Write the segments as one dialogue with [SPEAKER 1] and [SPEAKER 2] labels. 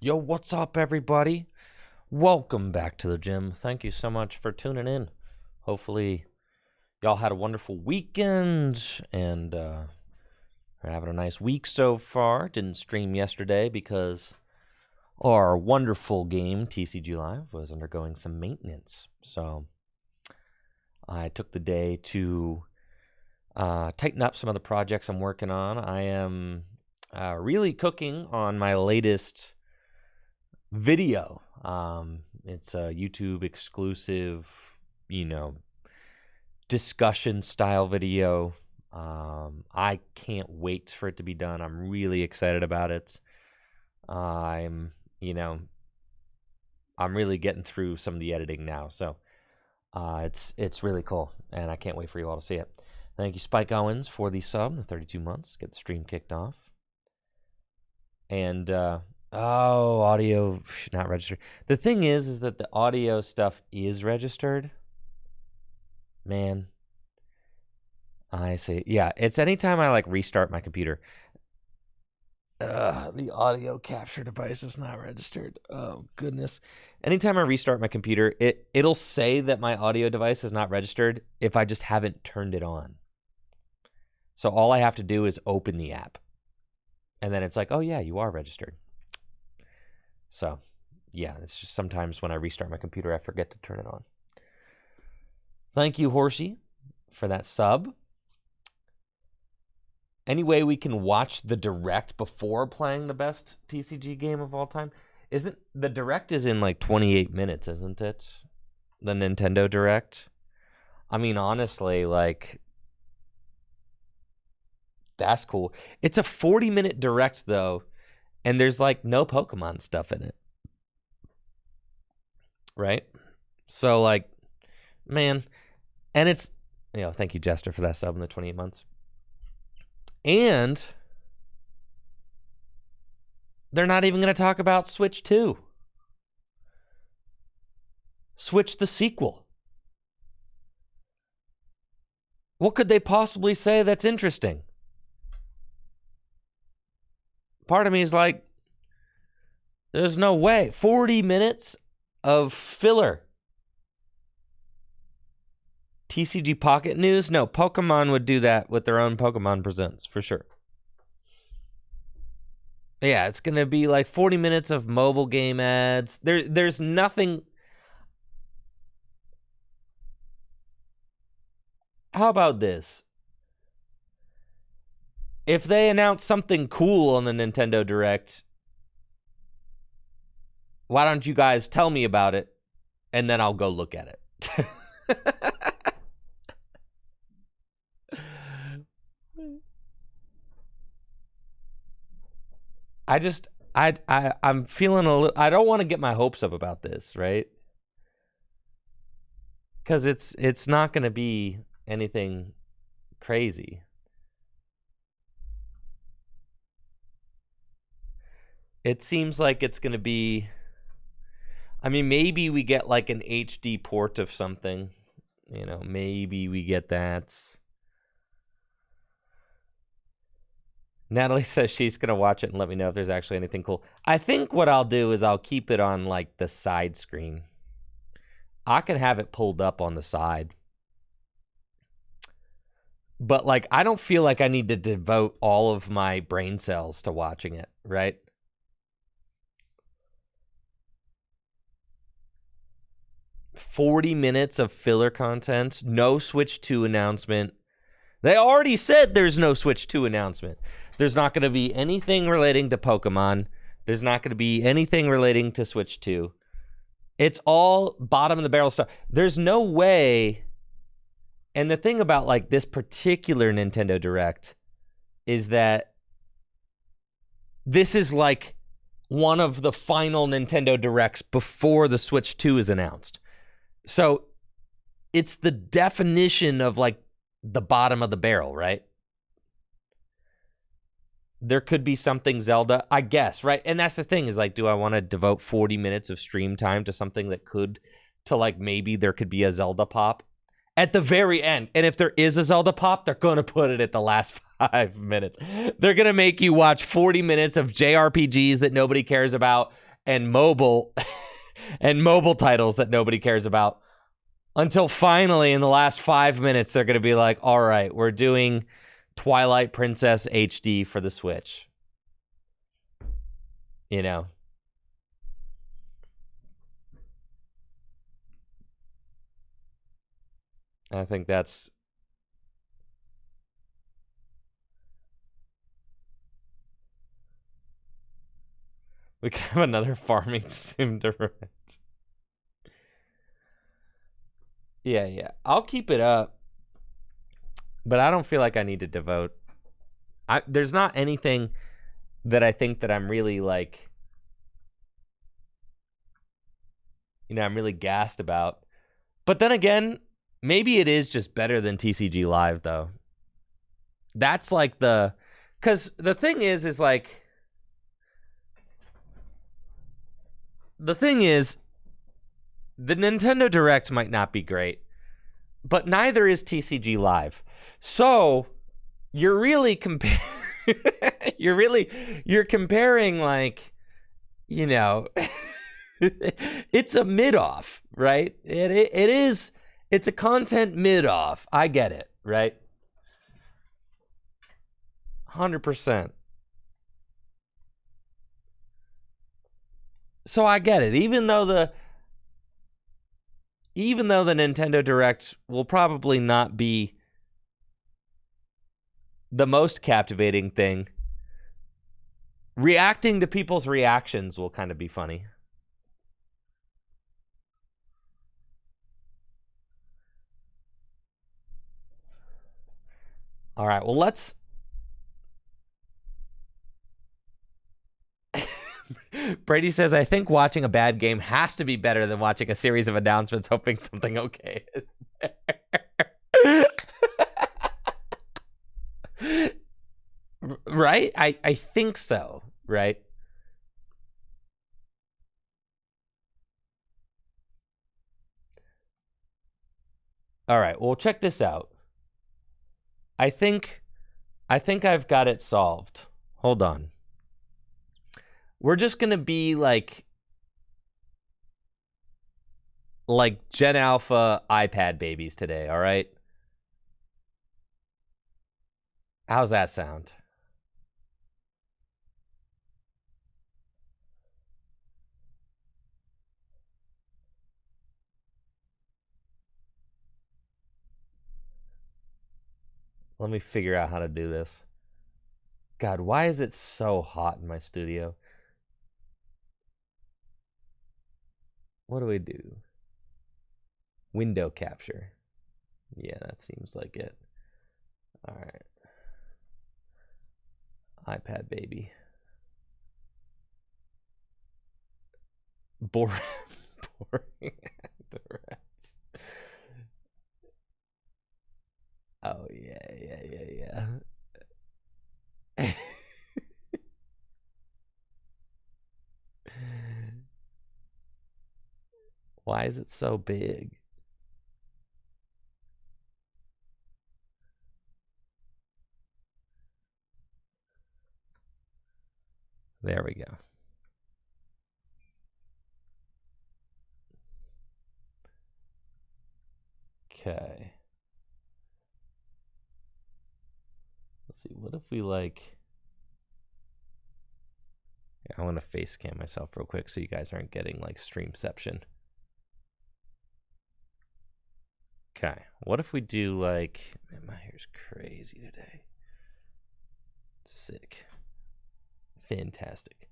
[SPEAKER 1] Yo, what's up, everybody? Welcome back to the gym. Thank you so much for tuning in. Hopefully, y'all had a wonderful weekend and are having a nice week so far. Didn't stream yesterday because our wonderful game, TCG Live, was undergoing some maintenance. So I took the day to tighten up some of the projects I'm working on. I am really cooking on my latest video. It's a YouTube exclusive, discussion style video. I can't wait for it to be done. I'm really excited about it. I'm really getting through some of the editing now, so it's really cool, and I can't wait for you all to see it. Thank you, Spike Owens, for the sub, the 32 months. Get the stream kicked off. And audio not registered. The thing is that the audio stuff is registered. Man, I see. Yeah, it's anytime I restart my computer. The audio capture device is not registered. Oh goodness! Anytime I restart my computer, it'll say that my audio device is not registered if I just haven't turned it on. So all I have to do is open the app, and then it's like, oh yeah, you are registered. So, yeah, it's just sometimes when I restart my computer, I forget to turn it on. Thank you, Horsey, for that sub. Any way we can watch the Direct before playing the best TCG game of all time? The Direct is in 28 minutes, isn't it? The Nintendo Direct. I mean, honestly, that's cool. It's a 40-minute Direct, though. And there's no Pokemon stuff in it. Right? So man. And it's, thank you, Jester, for that sub in the 28 months. And they're not even going to talk about Switch 2. Switch the sequel. What could they possibly say that's interesting? Part of me is there's no way. 40 minutes of filler. TCG Pocket news? No, Pokemon would do that with their own Pokemon Presents, for sure. Yeah, it's going to be 40 minutes of mobile game ads. There's nothing. How about this? If they announce something cool on the Nintendo Direct, why don't you guys tell me about it, and then I'll go look at it. I'm feeling a little, I don't want to get my hopes up about this, right? Because it's not going to be anything crazy. It seems like it's going to be, maybe we get an HD port of something. Maybe we get that. Natalie says she's going to watch it and let me know if there's actually anything cool. I think what I'll do is I'll keep it on the side screen. I can have it pulled up on the side. But I don't feel like I need to devote all of my brain cells to watching it, right? $40 minutes of filler content, no Switch 2 announcement. They already said there's no Switch 2 announcement. There's not going to be anything relating to Pokemon. There's not going to be anything relating to Switch 2. It's all bottom of the barrel stuff. There's no way. And the thing about this particular Nintendo Direct is that this is one of the final Nintendo Directs before the Switch 2 is announced. So it's the definition of the bottom of the barrel, right? There could be something Zelda, I guess, right? And that's the thing is do I want to devote 40 minutes of stream time to something that could, maybe there could be a Zelda pop at the very end. And if there is a Zelda pop, they're going to put it at the last 5 minutes. They're going to make you watch 40 minutes of JRPGs that nobody cares about and mobile and mobile titles that nobody cares about until finally in the last 5 minutes they're going to be like, all right, we're doing Twilight Princess HD for the Switch. You know? I think that's... We could have another farming sim direct. Yeah. I'll keep it up. But I don't feel like I need to devote... There's not anything that I think that I'm really like... You know, I'm really gassed about. But then again, maybe it is just better than TCG Live, though. That's like the... Because the thing is like... The thing is, the Nintendo Direct might not be great, but neither is TCG Live. So you're really you're comparing like, you know, it's a mid-off, right? It's a content mid-off. I get it, right? 100%. So I get it. Even though the Nintendo Direct will probably not be the most captivating thing, reacting to people's reactions will kind of be funny. All right, well, let's... Brady says, I think watching a bad game has to be better than watching a series of announcements hoping something okay is. Right? I think so, right? All right, well, check this out. I think I've got it solved. Hold on. We're just going to be like Gen Alpha iPad babies today, all right? How's that sound? Let me figure out how to do this. God, why is it so hot in my studio? What do we do? Window capture. Yeah, that seems like it. All right. iPad baby. Boring actors. Oh, yeah. Why is it so big? There we go. Okay. Let's see. What if we like... Yeah, I want to face cam myself real quick so you guys aren't getting like streamception. Okay. What if we do like... Man, my hair's crazy today. Sick. Fantastic.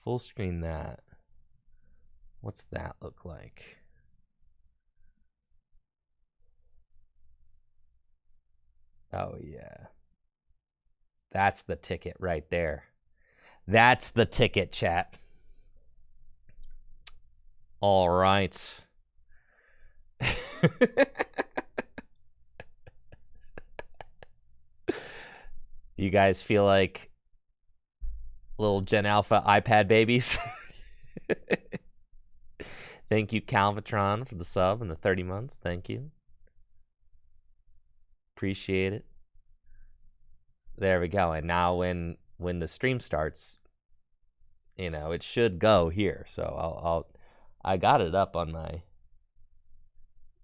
[SPEAKER 1] Full screen that. What's that look like? Oh, yeah. That's the ticket right there. That's the ticket, chat. All right. You guys feel like little Gen Alpha iPad babies? Thank you, Calvatron, for the sub and the 30 months. Thank you. Appreciate it. There we go. And now when the stream starts, it should go here. So I got it up on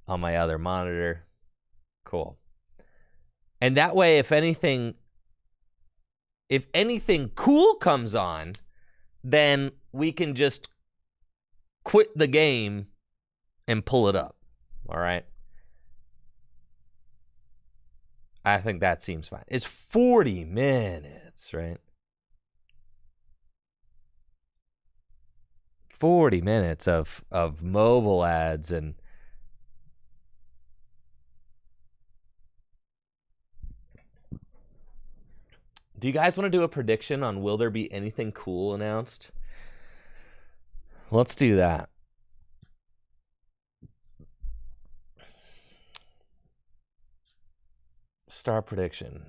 [SPEAKER 1] my other monitor. Cool. And that way, if anything cool comes on, then we can just quit the game and pull it up. All right. I think that seems fine. It's 40 minutes, right? 40 minutes of mobile ads and do you guys want to do a prediction on will there be anything cool announced? Let's do that. Star prediction.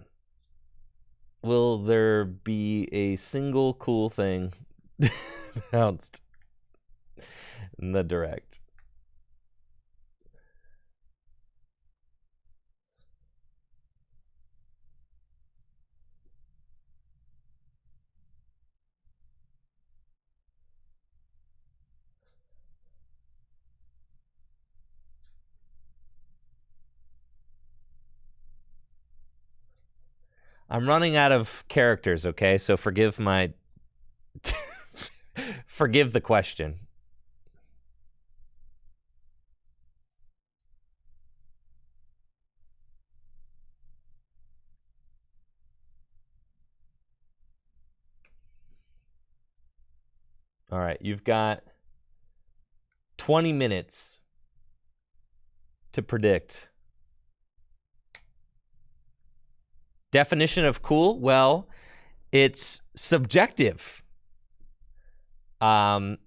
[SPEAKER 1] Will there be a single cool thing announced in the direct? I'm running out of characters, okay? So forgive my... forgive the question. All right, you've got 20 minutes to predict. Definition of cool? Well, it's subjective. But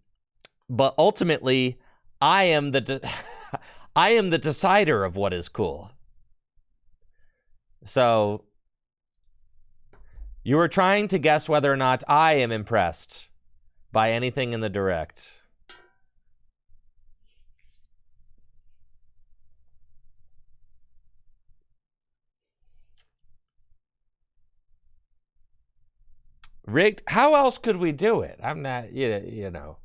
[SPEAKER 1] ultimately, I am the decider of what is cool. So you are trying to guess whether or not I am impressed by anything in the direct. Rigged? How else could we do it? I'm not, you know.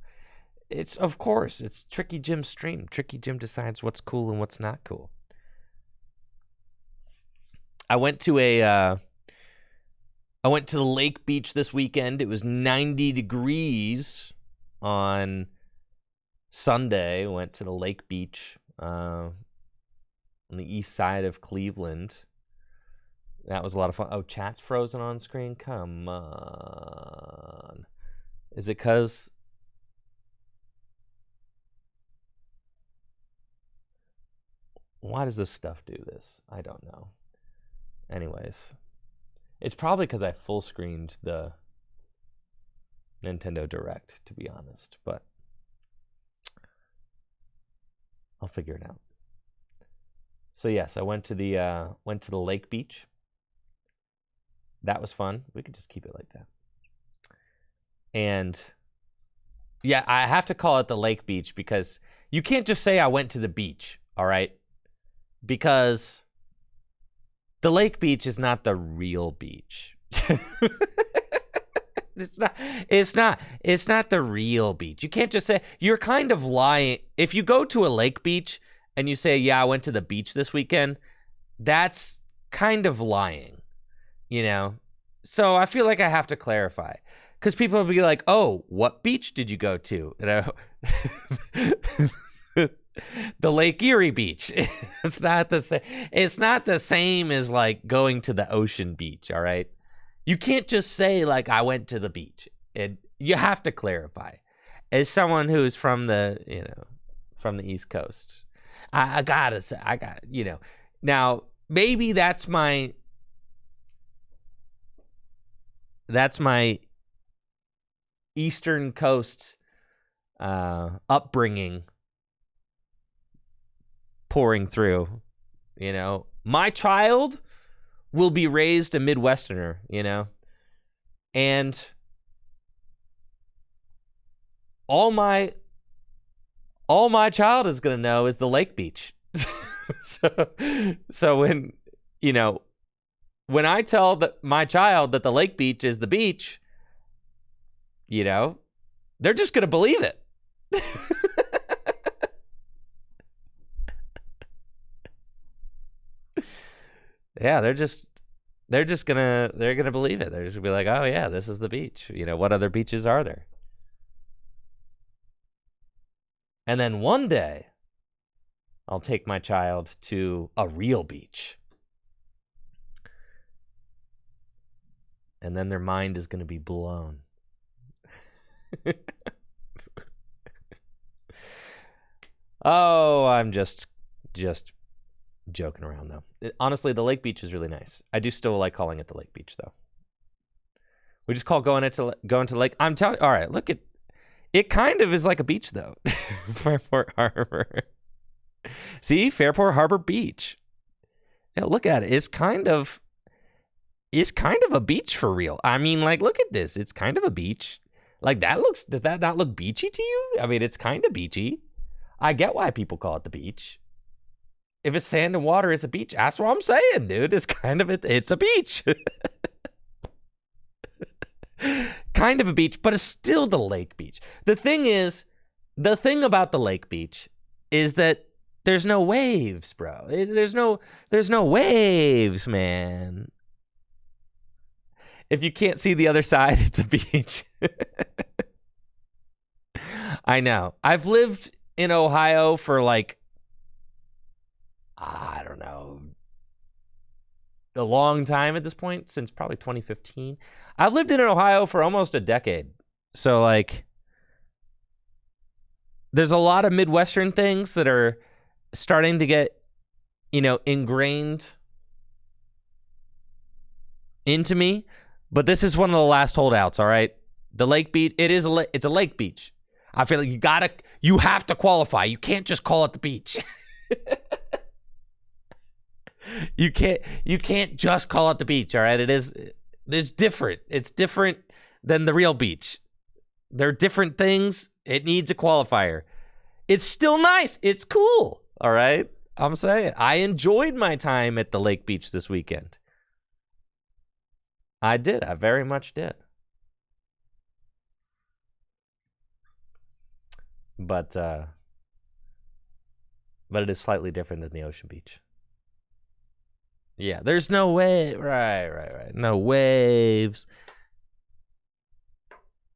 [SPEAKER 1] It's, of course, it's Tricky Jim's stream. Tricky Jim decides what's cool and what's not cool. I went to the lake beach this weekend. It was 90 degrees on Sunday. Went to the lake beach on the east side of Cleveland. That was a lot of fun. Oh, chat's frozen on screen? Come on. Is it because... Why does this stuff do this? I don't know. Anyways. It's probably because I full screened the Nintendo Direct, to be honest. But I'll figure it out. So yes, I went to the lake beach. That was fun. We could just keep it like that. And yeah, I have to call it the lake beach because you can't just say I went to the beach, all right? Because the lake beach is not the real beach. It's not the real beach. You can't just say, you're kind of lying. If you go to a lake beach and you say, yeah, I went to the beach this weekend, that's kind of lying, you know? So I feel like I have to clarify. Because people will be like, oh, what beach did you go to? You know? The Lake Erie beach. It's not the same. It's not the same as like going to the ocean beach, all right? You can't just say like I went to the beach. You have to clarify. As someone who's from the East Coast, I gotta say, Now, maybe that's my Eastern Coast upbringing pouring through, you know. My child will be raised a Midwesterner, you know, and all my child is gonna know is the lake beach. So when, you know, when I tell my child that the lake beach is the beach, you know, They're just going to believe it. Yeah, they're gonna believe it. They're just gonna be like, oh yeah, this is the beach. You know, what other beaches are there? And then one day, I'll take my child to a real beach. And then their mind is gonna be blown. Oh, I'm just joking around, though. Honestly, the lake beach is really nice. I do still like calling it the lake beach, though. We just call going to the lake. I'm telling. All right, look at it. Kind of is like a beach, though. Fairport Harbor. See, Fairport Harbor Beach. Yeah, look at it. It's kind of a beach for real. I mean, like, look at this. It's kind of a beach. Like that looks. Does that not look beachy to you? I mean, it's kind of beachy. I get why people call it the beach. If it's sand and water, it's a beach. That's what I'm saying, dude. It's kind of it's a beach. Kind of a beach, but it's still the lake beach. The thing about the lake beach is that there's no waves, bro. There's no waves, man. If you can't see the other side, it's a beach. I know. I've lived in Ohio for like, I don't know, a long time at this point, since probably 2015. I've lived in Ohio for almost a decade. So, like, there's a lot of Midwestern things that are starting to get, ingrained into me. But this is one of the last holdouts, all right? The lake beach, it's a lake beach. I feel like you have to qualify. You can't just call it the beach. You can't just call it the beach, all right? It's different. It's different than the real beach. They're different things. It needs a qualifier. It's still nice. It's cool, all right? I'm saying I enjoyed my time at the lake beach this weekend. I did. I very much did. But it is slightly different than the ocean beach. Yeah, there's no way. Right. No waves.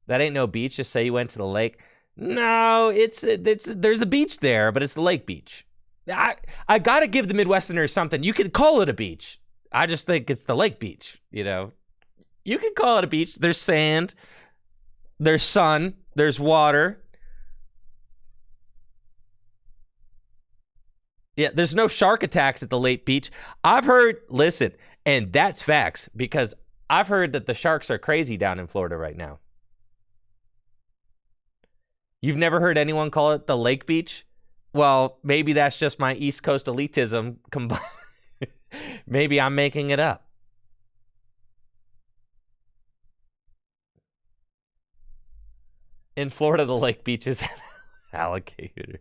[SPEAKER 1] That ain't no beach. Just say you went to the lake. No, there's a beach there, but it's the lake beach. I gotta give the Midwesterners something. You can call it a beach. I just think it's the lake beach. You can call it a beach. There's sand. There's sun. There's water. Yeah, there's no shark attacks at the lake beach. I've heard, listen, and that's facts, because I've heard that the sharks are crazy down in Florida right now. You've never heard anyone call it the lake beach? Well, maybe that's just my East Coast elitism combined. Maybe I'm making it up. In Florida, the lake beaches have alligators.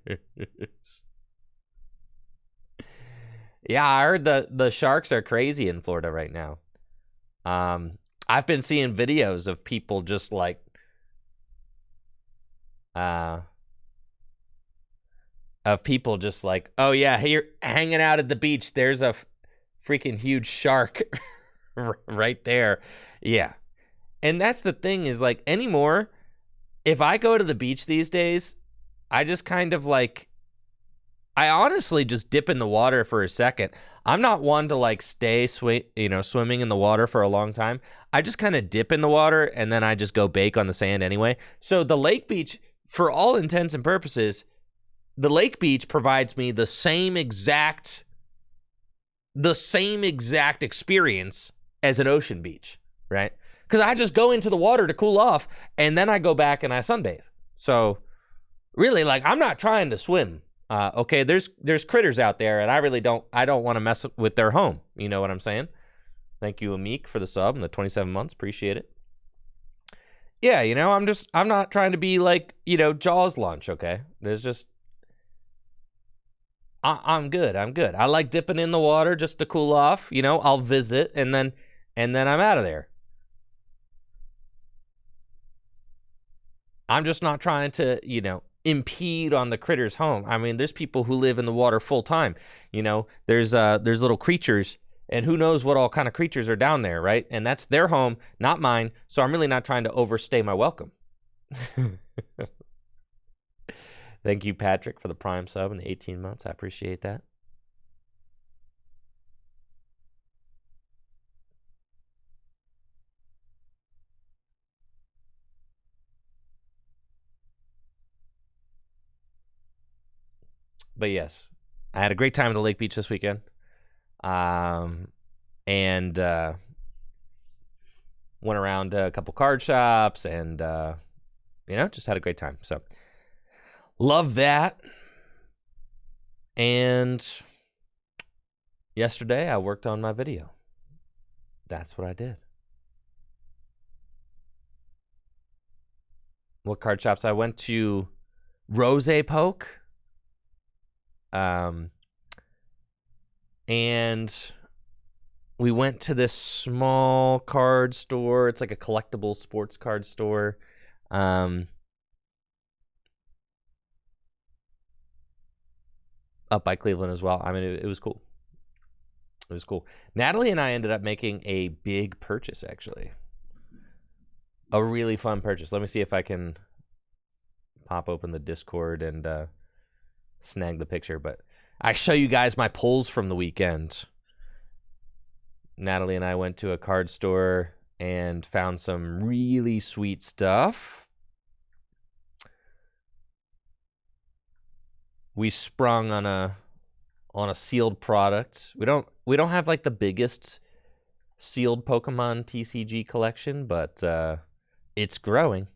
[SPEAKER 1] Yeah, I heard the sharks are crazy in Florida right now. I've been seeing videos of people just like oh yeah, here hanging out at the beach, there's a freaking huge shark right there. Yeah. And that's the thing is, like, anymore, if I go to the beach these days, I just kind of like, I honestly just dip in the water for a second. I'm not one to like stay swimming in the water for a long time. I just kind of dip in the water and then I just go bake on the sand anyway. So the lake beach, for all intents and purposes, the lake beach provides me the same exact experience as an ocean beach, right? Because I just go into the water to cool off and then I go back and I sunbathe. So really, like, I'm not trying to swim. Okay, there's critters out there, and I don't want to mess with their home. You know what I'm saying? Thank you, Amik, for the sub and the 27 months. Appreciate it. Yeah, I'm not trying to be like, Jaws lunch, okay? I'm good. I like dipping in the water just to cool off. I'll visit, and then I'm out of there. I'm just not trying to, you know, impede on the critter's home. I mean, there's people who live in the water full time. You know, there's little creatures, and who knows what all kind of creatures are down there, right? And that's their home, not mine. So I'm really not trying to overstay my welcome. Thank you, Patrick, for the Prime sub in 18 months. I appreciate that. But yes, I had a great time at the Lake Beach this weekend. And went around a couple card shops and, you know, just had a great time. So love that. And yesterday I worked on my video. That's what I did. What card shops? I went to Rose Poke. And we went to this small card store. It's like a collectible sports card store. Up by Cleveland as well. I mean, it was cool. It was cool. Natalie and I ended up making a big purchase, actually. A really fun purchase. Let me see if I can pop open the Discord and snag the picture. But I show you guys my pulls from the weekend. Natalie and I went to a card store and found some really sweet stuff. We sprung on a sealed product. We don't have like the biggest sealed Pokemon TCG collection, but it's growing.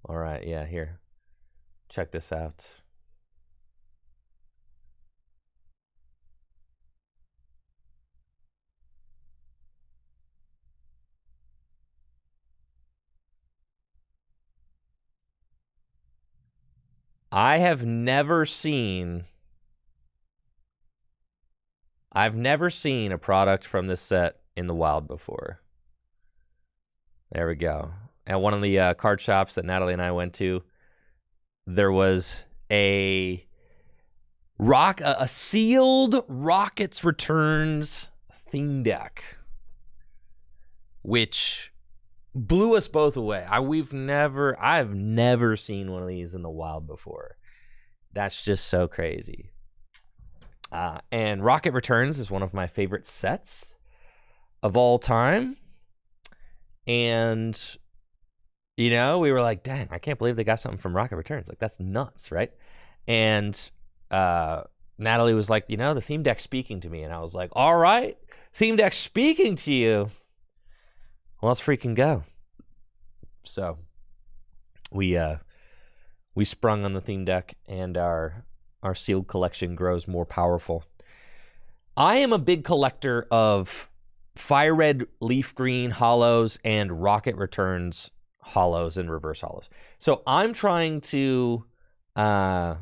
[SPEAKER 1] All right, yeah, here. Check this out. I've never seen a product from this set in the wild before. There we go. At one of the card shops that Natalie and I went to, there was a sealed Rockets Returns theme deck, which blew us both away. I've never seen one of these in the wild before. That's just so crazy. And Rocket Returns is one of my favorite sets of all time. And, you know, we were like, dang, I can't believe they got something from Rocket Returns. Like, that's nuts, right? And Natalie was like, you know, the theme deck's speaking to me. And I was like, all right, theme deck's speaking to you. Well, let's freaking go. So we sprung on the theme deck, and our sealed collection grows more powerful. I am a big collector of Fire Red, Leaf Green hollows and Rocket Returns hollows and reverse hollows. So I'm trying to I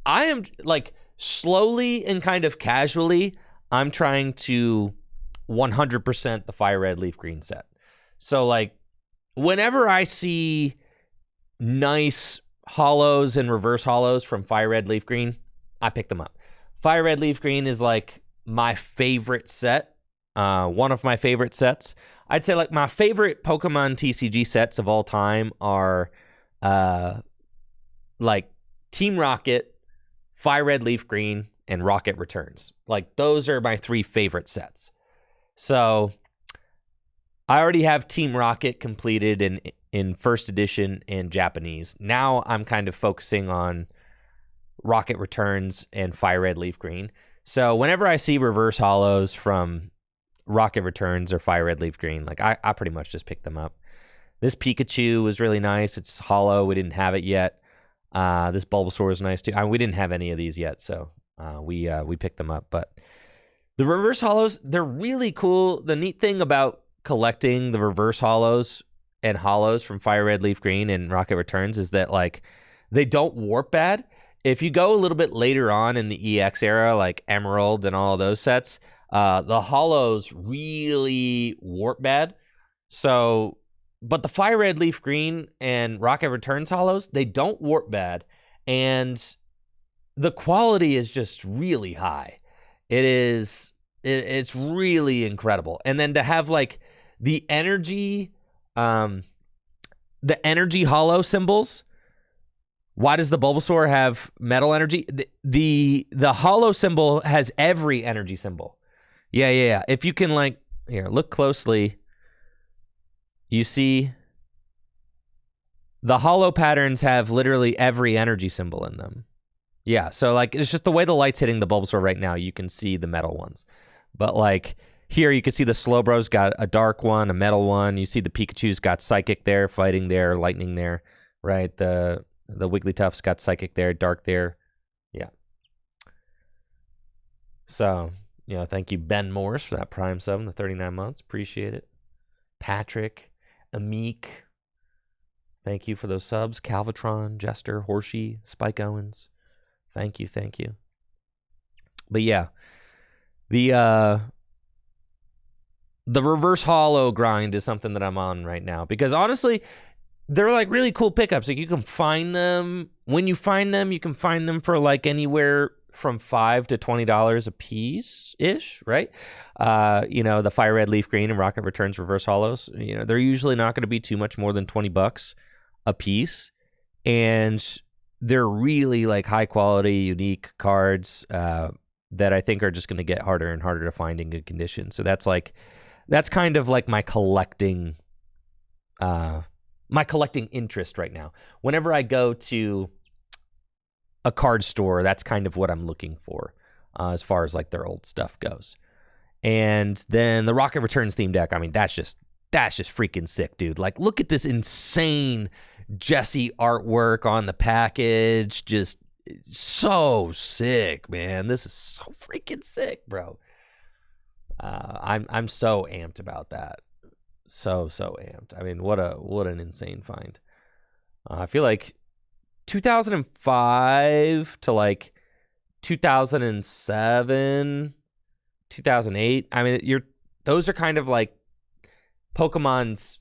[SPEAKER 1] am like slowly and kind of casually, I'm trying to 100% the Fire Red, Leaf Green set. So like whenever I see nice hollows and reverse hollows from Fire Red, Leaf Green, I pick them up. Fire Red, Leaf Green is like my favorite set. One of my favorite sets. I'd say like my favorite Pokemon TCG sets of all time are like Team Rocket, Fire Red, Leaf Green, and Rocket Returns. Like those are my three favorite sets. So I already have Team Rocket completed in first edition and Japanese. Now I'm kind of focusing on Rocket Returns and Fire Red, Leaf Green. So whenever I see reverse hollows from Rocket Returns or Fire Red, Leaf Green, like I pretty much just pick them up. This Pikachu was really nice. It's hollow. We didn't have it yet. This Bulbasaur is nice too. We didn't have any of these yet, so we picked them up. But the reverse hollows, they're really cool. The neat thing about collecting the reverse hollows and hollows from Fire Red, Leaf Green, and Rocket Returns is that like they don't warp bad. If you go a little bit later on in the EX era, like Emerald and all of those sets, the hollows really warp bad. So But the Fire Red, Leaf Green, and Rocket Returns holos, they don't warp bad, and the quality is just really high. It's really incredible. And then to have like the energy holo symbols. Why does the Bulbasaur have metal energy? The holo symbol has every energy symbol. Yeah. If you can like, here, look closely. You see the holo patterns have literally every energy symbol in them. Yeah, so like it's just the way the light's hitting the Bulbasaur right now, you can see the metal ones. But like here you can see the Slowbro's got a dark one, a metal one. You see the Pikachu's got Psychic there, Fighting there, Lightning there, right? The Wigglytuff's got Psychic there, Dark there. Yeah. So, thank you, Ben Morris, for that Prime sub in the 39 months. Appreciate it. Patrick, Amik, thank you for those subs. Calvatron, Jester, Horsey, Spike Owens. Thank you. But yeah, the reverse holo grind is something that I'm on right now because honestly, they're like really cool pickups. Like you can find them when you find them, you can find them for like anywhere from $5 to $20 a piece ish, right? The Fire Red, Leaf Green, and Rocket Returns reverse holos. They're usually not going to be too much more than $20 a piece, and they're really like high quality, unique cards that I think are just going to get harder and harder to find in good condition. So that's kind of like my collecting interest right now. Whenever I go to a card store, that's kind of what I'm looking for as far as like their old stuff goes. And then the Rocket Returns theme deck, I mean, that's just freaking sick, dude. Like, look at this insane Jesse artwork on the package. Just so sick, man. This is so freaking sick, bro. I'm so amped about that. So amped. I mean, what an insane find. I feel like 2005 to like 2007, 2008. I mean, those are kind of like Pokemon's,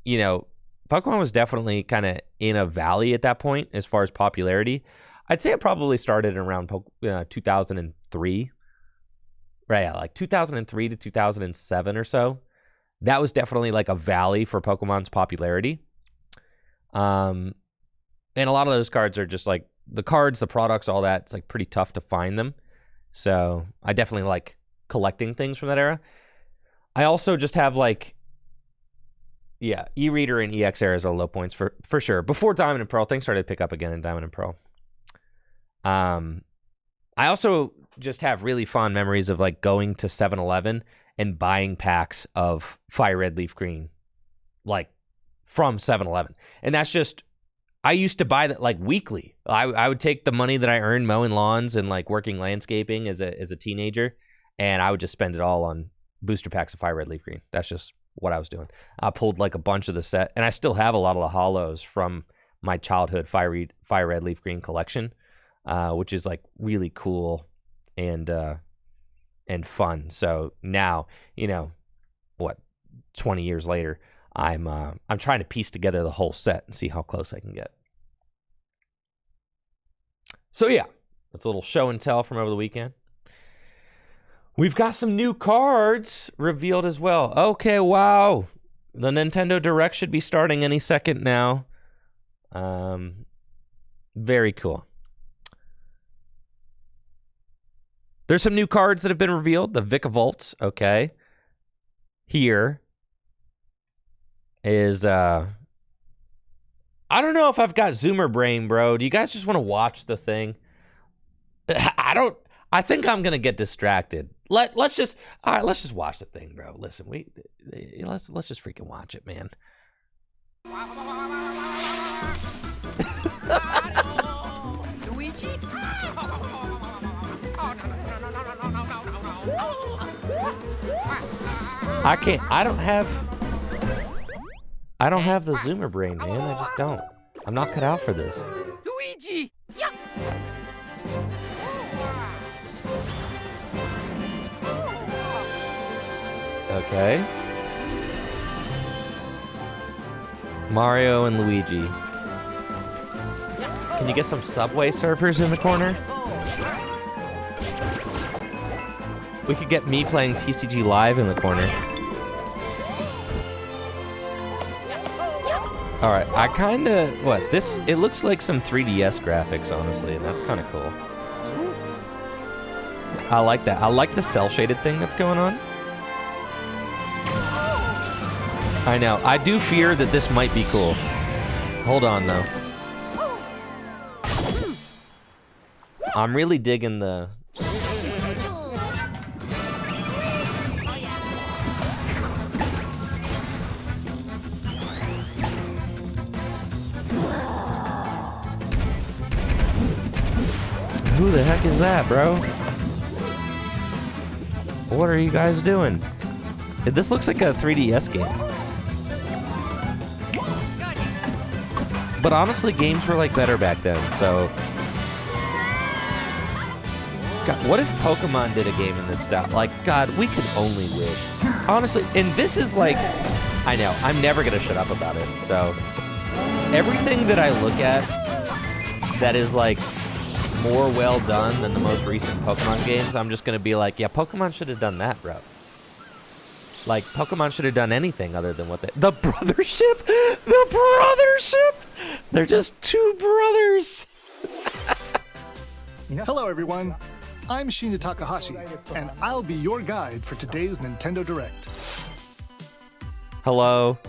[SPEAKER 1] Pokemon was definitely kind of in a valley at that point as far as popularity. I'd say it probably started around 2003. Right, yeah, like 2003 to 2007 or so. That was definitely like a valley for Pokemon's popularity. And a lot of those cards are just like the cards, the products, all that. It's like pretty tough to find them. So I definitely like collecting things from that era. I also just have like, e-reader and EX eras are low points for sure. Before Diamond and Pearl, things started to pick up again in Diamond and Pearl. I also just have really fond memories of like going to 7-Eleven and buying packs of Fire Red, Leaf Green, like from 7-Eleven. And that's just, I used to buy that like weekly. I would take the money that I earned mowing lawns and like working landscaping as a teenager, and I would just spend it all on booster packs of Fire Red, Leaf Green. That's just what I was doing. I pulled like a bunch of the set, and I still have a lot of the holos from my childhood Fire Red, Leaf Green collection, which is like really cool and fun. So now, 20 years later, I'm trying to piece together the whole set and see how close I can get. So yeah, that's a little show and tell from over the weekend. We've got some new cards revealed as well. Okay, wow. The Nintendo Direct should be starting any second now. Very cool. There's some new cards that have been revealed. The Vikavolt, okay. Here is, I don't know if I've got Zoomer brain, bro. Do you guys just want to watch the thing? I think I'm going to get distracted. Let's just watch the thing, bro. Listen, let's just freaking watch it, man.
[SPEAKER 2] Luigi?
[SPEAKER 1] I don't have the Zoomer brain, man. I just don't. I'm not cut out for this.
[SPEAKER 2] Luigi! Yeah.
[SPEAKER 1] Okay. Mario and Luigi. Can you get some Subway Surfers in the corner? We could get me playing TCG Live in the corner. All right, I kind of, it looks like some 3DS graphics, honestly, and that's kind of cool. I like that. I like the cel-shaded thing that's going on. I know. I do fear that this might be cool. Hold on, though. I'm really digging the... Who the heck is that, bro? What are you guys doing? This looks like a 3DS game. But honestly, games were like better back then, so... God, what if Pokemon did a game in this style? Like, God, we could only wish. Honestly, and this is like... I know, I'm never gonna shut up about it, so... Everything that I look at that is like... more well done than the most recent Pokemon games, I'm just gonna be like, yeah, Pokemon should have done that, bro. Like, Pokemon should have done anything other than what they... The Brothership? The Brothership? They're just two brothers.
[SPEAKER 3] Hello, everyone. I'm Shinya Takahashi, and I'll be your guide for today's Nintendo Direct.
[SPEAKER 1] Hello.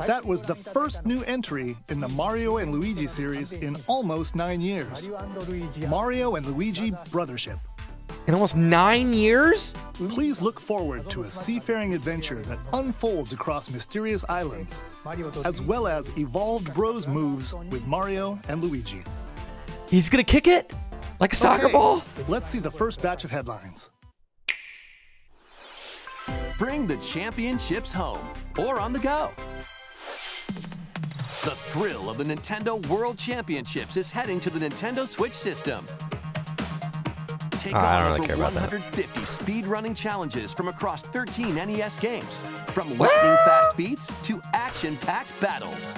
[SPEAKER 3] That was the first new entry in the Mario and Luigi series in almost 9 years. Mario and Luigi Brothership.
[SPEAKER 1] In almost 9 years?
[SPEAKER 3] Please look forward to a seafaring adventure that unfolds across mysterious islands, as well as evolved bros moves with Mario and Luigi.
[SPEAKER 1] He's gonna kick it? Like a soccer ball?
[SPEAKER 3] Let's see the first batch of headlines.
[SPEAKER 4] Bring the championships home or on the go. The thrill of the Nintendo World Championships is heading to the Nintendo Switch system. Take
[SPEAKER 1] I don't
[SPEAKER 4] on
[SPEAKER 1] really
[SPEAKER 4] over
[SPEAKER 1] care about that.
[SPEAKER 4] 150 speedrunning challenges from across 13 NES games, from lightning-fast beats to action-packed battles.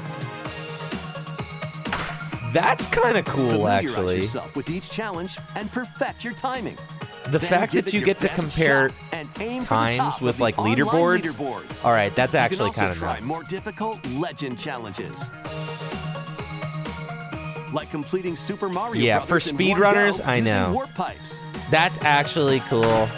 [SPEAKER 1] That's kind of cool,
[SPEAKER 4] Familiarize
[SPEAKER 1] actually.
[SPEAKER 4] yourself with each challenge and perfect your timing.
[SPEAKER 1] The
[SPEAKER 4] Then
[SPEAKER 1] fact
[SPEAKER 4] give
[SPEAKER 1] that
[SPEAKER 4] it
[SPEAKER 1] you
[SPEAKER 4] your
[SPEAKER 1] get to
[SPEAKER 4] best
[SPEAKER 1] compare
[SPEAKER 4] shot and aim for the
[SPEAKER 1] times
[SPEAKER 4] top
[SPEAKER 1] with
[SPEAKER 4] of the
[SPEAKER 1] like
[SPEAKER 4] online
[SPEAKER 1] leaderboards. All right, that's actually kind of
[SPEAKER 4] try
[SPEAKER 1] nuts.
[SPEAKER 4] more difficult legend challenges. Like completing Super Mario
[SPEAKER 1] Yeah,
[SPEAKER 4] Brothers
[SPEAKER 1] for
[SPEAKER 4] in one
[SPEAKER 1] speedrunners,
[SPEAKER 4] go
[SPEAKER 1] I
[SPEAKER 4] using
[SPEAKER 1] know.
[SPEAKER 4] warp pipes.
[SPEAKER 1] That's actually cool.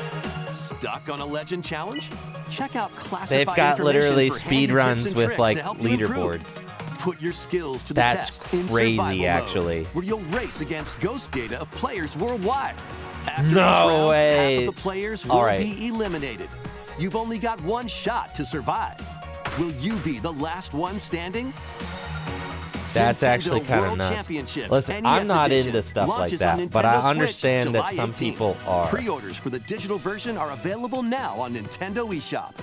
[SPEAKER 4] Stuck on a legend challenge? Check out classified
[SPEAKER 1] They've got
[SPEAKER 4] information
[SPEAKER 1] literally
[SPEAKER 4] for
[SPEAKER 1] speed
[SPEAKER 4] handy tips
[SPEAKER 1] runs
[SPEAKER 4] and
[SPEAKER 1] with
[SPEAKER 4] tricks
[SPEAKER 1] like
[SPEAKER 4] to help you improve.
[SPEAKER 1] leaderboards.
[SPEAKER 4] Put your skills to the
[SPEAKER 1] That's
[SPEAKER 4] test in
[SPEAKER 1] crazy,
[SPEAKER 4] survival
[SPEAKER 1] actually.
[SPEAKER 4] mode, where you'll race against ghost data of players worldwide. After
[SPEAKER 1] No
[SPEAKER 4] each round,
[SPEAKER 1] way.
[SPEAKER 4] half of the players
[SPEAKER 1] All
[SPEAKER 4] will
[SPEAKER 1] right.
[SPEAKER 4] be eliminated. You've only got one shot to survive. Will you be the last one standing?
[SPEAKER 1] That's
[SPEAKER 4] Nintendo
[SPEAKER 1] actually kind of
[SPEAKER 4] World
[SPEAKER 1] nuts.
[SPEAKER 4] Championships
[SPEAKER 1] Listen,
[SPEAKER 4] NES
[SPEAKER 1] I'm not
[SPEAKER 4] Edition
[SPEAKER 1] into stuff like
[SPEAKER 4] launches on
[SPEAKER 1] that, but I
[SPEAKER 4] Nintendo Switch
[SPEAKER 1] understand that
[SPEAKER 4] July
[SPEAKER 1] some
[SPEAKER 4] 18th.
[SPEAKER 1] people are.
[SPEAKER 4] Pre-orders for the digital version are available now on Nintendo eShop.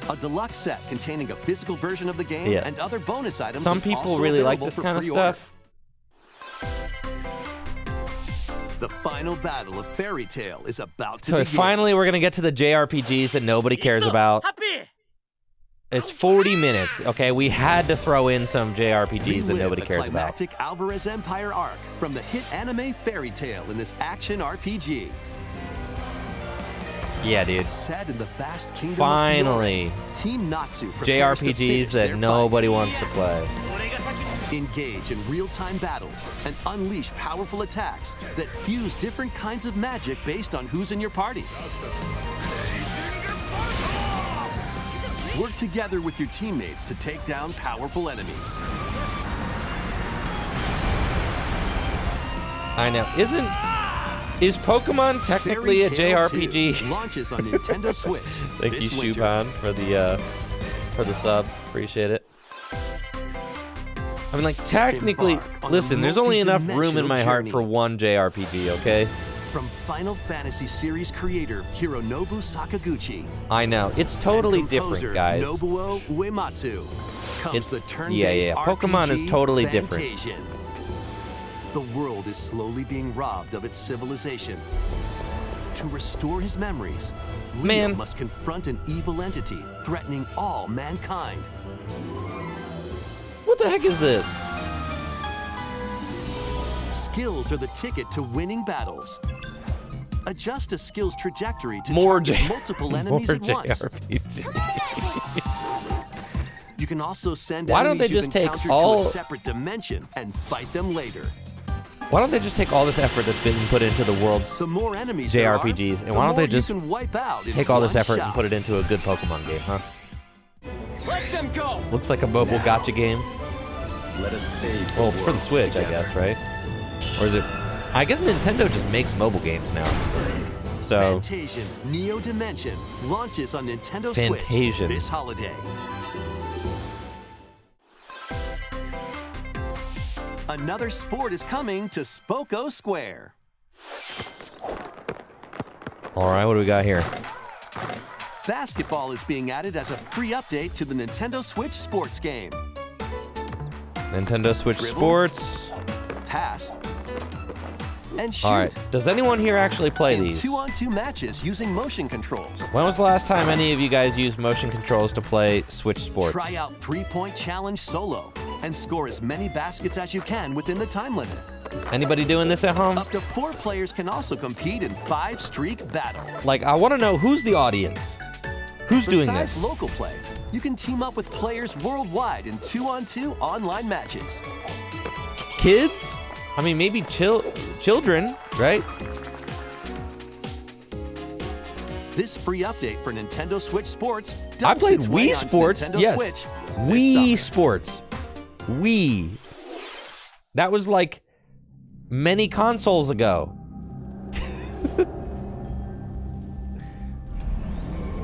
[SPEAKER 4] A deluxe set containing a physical version of the game
[SPEAKER 1] Yeah.
[SPEAKER 4] and other bonus items
[SPEAKER 1] Some
[SPEAKER 4] is
[SPEAKER 1] people
[SPEAKER 4] also
[SPEAKER 1] really like
[SPEAKER 4] available
[SPEAKER 1] this
[SPEAKER 4] for
[SPEAKER 1] kind of
[SPEAKER 4] pre-order.
[SPEAKER 1] stuff.
[SPEAKER 4] The final battle of Fairy Tale is about to
[SPEAKER 1] So
[SPEAKER 4] begin.
[SPEAKER 1] finally, we're gonna get to the JRPGs that nobody cares about. It's 40 minutes, okay? We had to throw in some JRPGs that
[SPEAKER 4] Relive
[SPEAKER 1] nobody
[SPEAKER 4] the
[SPEAKER 1] cares about.
[SPEAKER 4] climactic Alvarez Empire arc from the hit anime Fairy Tale in this action RPG.
[SPEAKER 1] Yeah, dude.
[SPEAKER 4] Set in the vast kingdom
[SPEAKER 1] Finally,
[SPEAKER 4] of Fiora, Team Natsu prepares to
[SPEAKER 1] JRPGs
[SPEAKER 4] finish
[SPEAKER 1] that
[SPEAKER 4] their
[SPEAKER 1] nobody wants to play.
[SPEAKER 4] fight. Engage in real-time battles and unleash powerful attacks that fuse different kinds of magic based on who's in your party. Work together with your teammates to take down powerful enemies.
[SPEAKER 1] I know. Is Pokemon technically a
[SPEAKER 4] Fairy Tail 2
[SPEAKER 1] JRPG?
[SPEAKER 4] launches on Nintendo Switch
[SPEAKER 1] Thank
[SPEAKER 4] this
[SPEAKER 1] you,
[SPEAKER 4] winter.
[SPEAKER 1] Shuban, for the sub. Appreciate it. I mean, like, technically,
[SPEAKER 4] Embark on a
[SPEAKER 1] listen, there's only enough room in my heart
[SPEAKER 4] multi-dimensional
[SPEAKER 1] for
[SPEAKER 4] journey.
[SPEAKER 1] one JRPG, okay?
[SPEAKER 4] From Final Fantasy series creator Hironobu Sakaguchi
[SPEAKER 1] I know. It's totally
[SPEAKER 4] and composer
[SPEAKER 1] different, guys.
[SPEAKER 4] Nobuo Uematsu comes
[SPEAKER 1] It's-
[SPEAKER 4] the turn-based
[SPEAKER 1] yeah. Pokemon is
[SPEAKER 4] RPG
[SPEAKER 1] totally different.
[SPEAKER 4] Fantasian. The world is slowly being robbed of its civilization. To restore his memories, Leo
[SPEAKER 1] Man.
[SPEAKER 4] must confront an evil entity threatening all mankind.
[SPEAKER 1] the heck is this?
[SPEAKER 4] Skills are the ticket to winning battles. Adjust a skill's trajectory to
[SPEAKER 1] More
[SPEAKER 4] target multiple enemies at once.
[SPEAKER 1] JRPGs.
[SPEAKER 4] You can also send
[SPEAKER 1] Why don't they
[SPEAKER 4] enemies
[SPEAKER 1] just
[SPEAKER 4] you've
[SPEAKER 1] take
[SPEAKER 4] encountered
[SPEAKER 1] all-
[SPEAKER 4] to a separate dimension and fight them later.
[SPEAKER 1] Why don't they just take all this effort that's been put into the world's
[SPEAKER 4] The more enemies there are,
[SPEAKER 1] JRPGs, and
[SPEAKER 4] the
[SPEAKER 1] why don't they
[SPEAKER 4] more
[SPEAKER 1] just
[SPEAKER 4] you can wipe out in
[SPEAKER 1] take all this
[SPEAKER 4] one
[SPEAKER 1] effort
[SPEAKER 4] shot.
[SPEAKER 1] and put it into a good Pokemon game, huh?
[SPEAKER 2] Let them go.
[SPEAKER 1] Looks like a mobile gacha game.
[SPEAKER 5] Let us save.
[SPEAKER 1] Well, it's for the Switch, I guess, right? Or is it? I guess Nintendo just makes mobile games now. So,
[SPEAKER 4] Fantasian Neo Dimension launches on Nintendo
[SPEAKER 1] Fantasian.
[SPEAKER 4] Switch this holiday. Another sport is coming to Spoko Square.
[SPEAKER 1] all right, what do we got here?
[SPEAKER 4] Basketball is being added as a free update to the Nintendo Switch sports game.
[SPEAKER 1] Nintendo Switch
[SPEAKER 4] Dribble.
[SPEAKER 1] Sports.
[SPEAKER 4] Pass and shoot.
[SPEAKER 1] All right. Does anyone here actually play
[SPEAKER 4] in
[SPEAKER 1] these?
[SPEAKER 4] 2-on-2 matches using motion controls.
[SPEAKER 1] When was the last time any of you guys used motion controls to play Switch Sports?
[SPEAKER 4] Try out 3-point challenge solo and score as many baskets as you can within the time limit.
[SPEAKER 1] Anybody doing this at home?
[SPEAKER 4] Up to 4 players can also compete in 5-streak battle.
[SPEAKER 1] Like, I want to know who's the audience. Who's doing
[SPEAKER 4] Besides
[SPEAKER 1] this?
[SPEAKER 4] local play, you can team up with players worldwide in 2-on-2 online matches.
[SPEAKER 1] Kids? I mean, maybe children, right?
[SPEAKER 4] This free update for Nintendo Switch Sports
[SPEAKER 1] I
[SPEAKER 4] dumps
[SPEAKER 1] played
[SPEAKER 4] its way
[SPEAKER 1] Wii
[SPEAKER 4] onto
[SPEAKER 1] Sports.
[SPEAKER 4] Nintendo
[SPEAKER 1] Yes.
[SPEAKER 4] Switch
[SPEAKER 1] Wii
[SPEAKER 4] this summer.
[SPEAKER 1] Sports. Wii. That was like many consoles ago.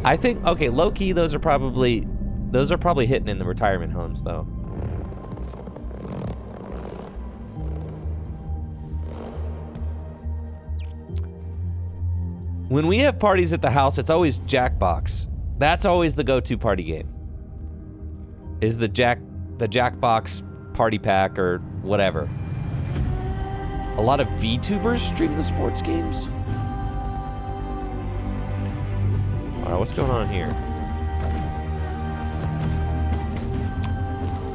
[SPEAKER 1] I think, okay, low key, those are probably hitting in the retirement homes though. When we have parties at the house, it's always Jackbox. That's always the go-to party game. Is the Jackbox party pack or whatever. A lot of VTubers stream the sports games. All right, what's going on here?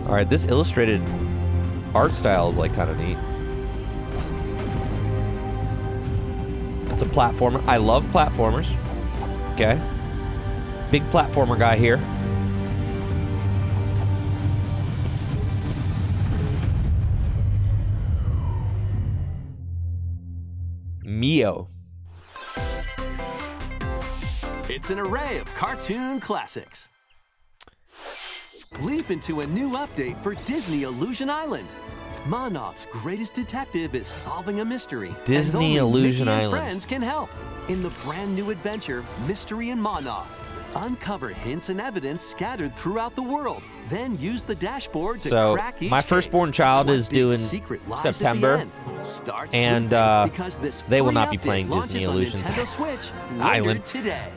[SPEAKER 1] All right, this illustrated art style is like kind of neat. It's a platformer. I love platformers. Okay. Big platformer guy here. Mio.
[SPEAKER 4] It's an array of cartoon classics. Leap into a new update for Disney Illusion Island. Monarch's greatest detective is solving a mystery.
[SPEAKER 1] Disney
[SPEAKER 4] and only
[SPEAKER 1] Illusion
[SPEAKER 4] Mickey and
[SPEAKER 1] Island.
[SPEAKER 4] friends can help. In the brand new adventure, Mystery in Monarch. Uncover hints and evidence scattered throughout the world. Then use the dashboard to
[SPEAKER 1] So,
[SPEAKER 4] crack each
[SPEAKER 1] my firstborn
[SPEAKER 4] case.
[SPEAKER 1] child
[SPEAKER 4] What
[SPEAKER 1] is
[SPEAKER 4] big
[SPEAKER 1] doing
[SPEAKER 4] secret lies at the
[SPEAKER 1] September,
[SPEAKER 4] end? Start
[SPEAKER 1] and,
[SPEAKER 4] sleuthing, because this
[SPEAKER 1] they will
[SPEAKER 4] free
[SPEAKER 1] not be
[SPEAKER 4] update
[SPEAKER 1] playing
[SPEAKER 4] launches
[SPEAKER 1] Disney
[SPEAKER 4] on
[SPEAKER 1] Illusions
[SPEAKER 4] Nintendo Switch later
[SPEAKER 1] Island.
[SPEAKER 4] today.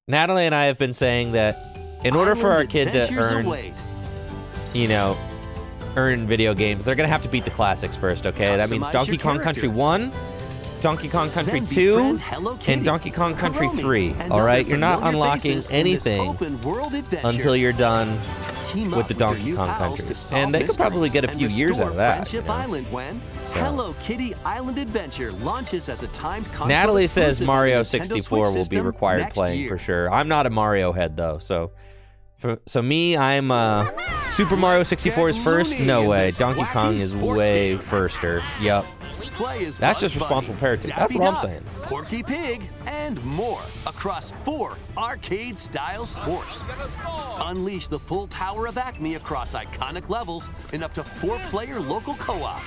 [SPEAKER 1] Natalie and I have been saying that in order for our
[SPEAKER 4] Island
[SPEAKER 1] kid to
[SPEAKER 4] adventures
[SPEAKER 1] earn,
[SPEAKER 4] await.
[SPEAKER 1] you know, earn video games, they're gonna have to beat the classics first, okay? That means
[SPEAKER 4] Customize
[SPEAKER 1] Donkey
[SPEAKER 4] your
[SPEAKER 1] Kong Country
[SPEAKER 4] character.
[SPEAKER 1] 1, Donkey Kong Country
[SPEAKER 4] Then
[SPEAKER 1] 2,
[SPEAKER 4] befriend Hello Kitty,
[SPEAKER 1] and Donkey Kong Country
[SPEAKER 4] Karomi,
[SPEAKER 1] 3,
[SPEAKER 4] and
[SPEAKER 1] all right?
[SPEAKER 4] other
[SPEAKER 1] You're not
[SPEAKER 4] familiar
[SPEAKER 1] unlocking
[SPEAKER 4] faces in this
[SPEAKER 1] anything
[SPEAKER 4] open world adventure.
[SPEAKER 1] until you're done
[SPEAKER 4] Team
[SPEAKER 1] with
[SPEAKER 4] up
[SPEAKER 1] the
[SPEAKER 4] your
[SPEAKER 1] Donkey
[SPEAKER 4] new
[SPEAKER 1] Kong
[SPEAKER 4] pals
[SPEAKER 1] Country.
[SPEAKER 4] to solve
[SPEAKER 1] And they could probably
[SPEAKER 4] mysteries
[SPEAKER 1] get a
[SPEAKER 4] and
[SPEAKER 1] few years
[SPEAKER 4] restore
[SPEAKER 1] out of that,
[SPEAKER 4] Friendship
[SPEAKER 1] you know?
[SPEAKER 4] Island when
[SPEAKER 1] So.
[SPEAKER 4] Hello Kitty Island Adventure launches as a timed console
[SPEAKER 1] Natalie says
[SPEAKER 4] exclusive
[SPEAKER 1] Mario
[SPEAKER 4] to the Nintendo
[SPEAKER 1] 64
[SPEAKER 4] Switch
[SPEAKER 1] will be
[SPEAKER 4] system
[SPEAKER 1] required
[SPEAKER 4] next
[SPEAKER 1] playing
[SPEAKER 4] year.
[SPEAKER 1] for sure. I'm not a Mario head though, so me, I'm Super Mario 64 is first.
[SPEAKER 4] Looney
[SPEAKER 1] No
[SPEAKER 4] in
[SPEAKER 1] way.
[SPEAKER 4] this
[SPEAKER 1] Donkey Kong
[SPEAKER 4] wacky
[SPEAKER 1] is
[SPEAKER 4] sports
[SPEAKER 1] way
[SPEAKER 4] game.
[SPEAKER 1] firster. Yup.
[SPEAKER 4] Play as
[SPEAKER 1] That's
[SPEAKER 4] Bugs
[SPEAKER 1] just responsible
[SPEAKER 4] Bunny,
[SPEAKER 1] parenting. That's
[SPEAKER 4] Daffy
[SPEAKER 1] what I'm
[SPEAKER 4] Duck,
[SPEAKER 1] saying.
[SPEAKER 4] Porky Pig, and more across 4 arcade-style sports. Unleash the full power of Acme across iconic levels in up to 4-player local co-op.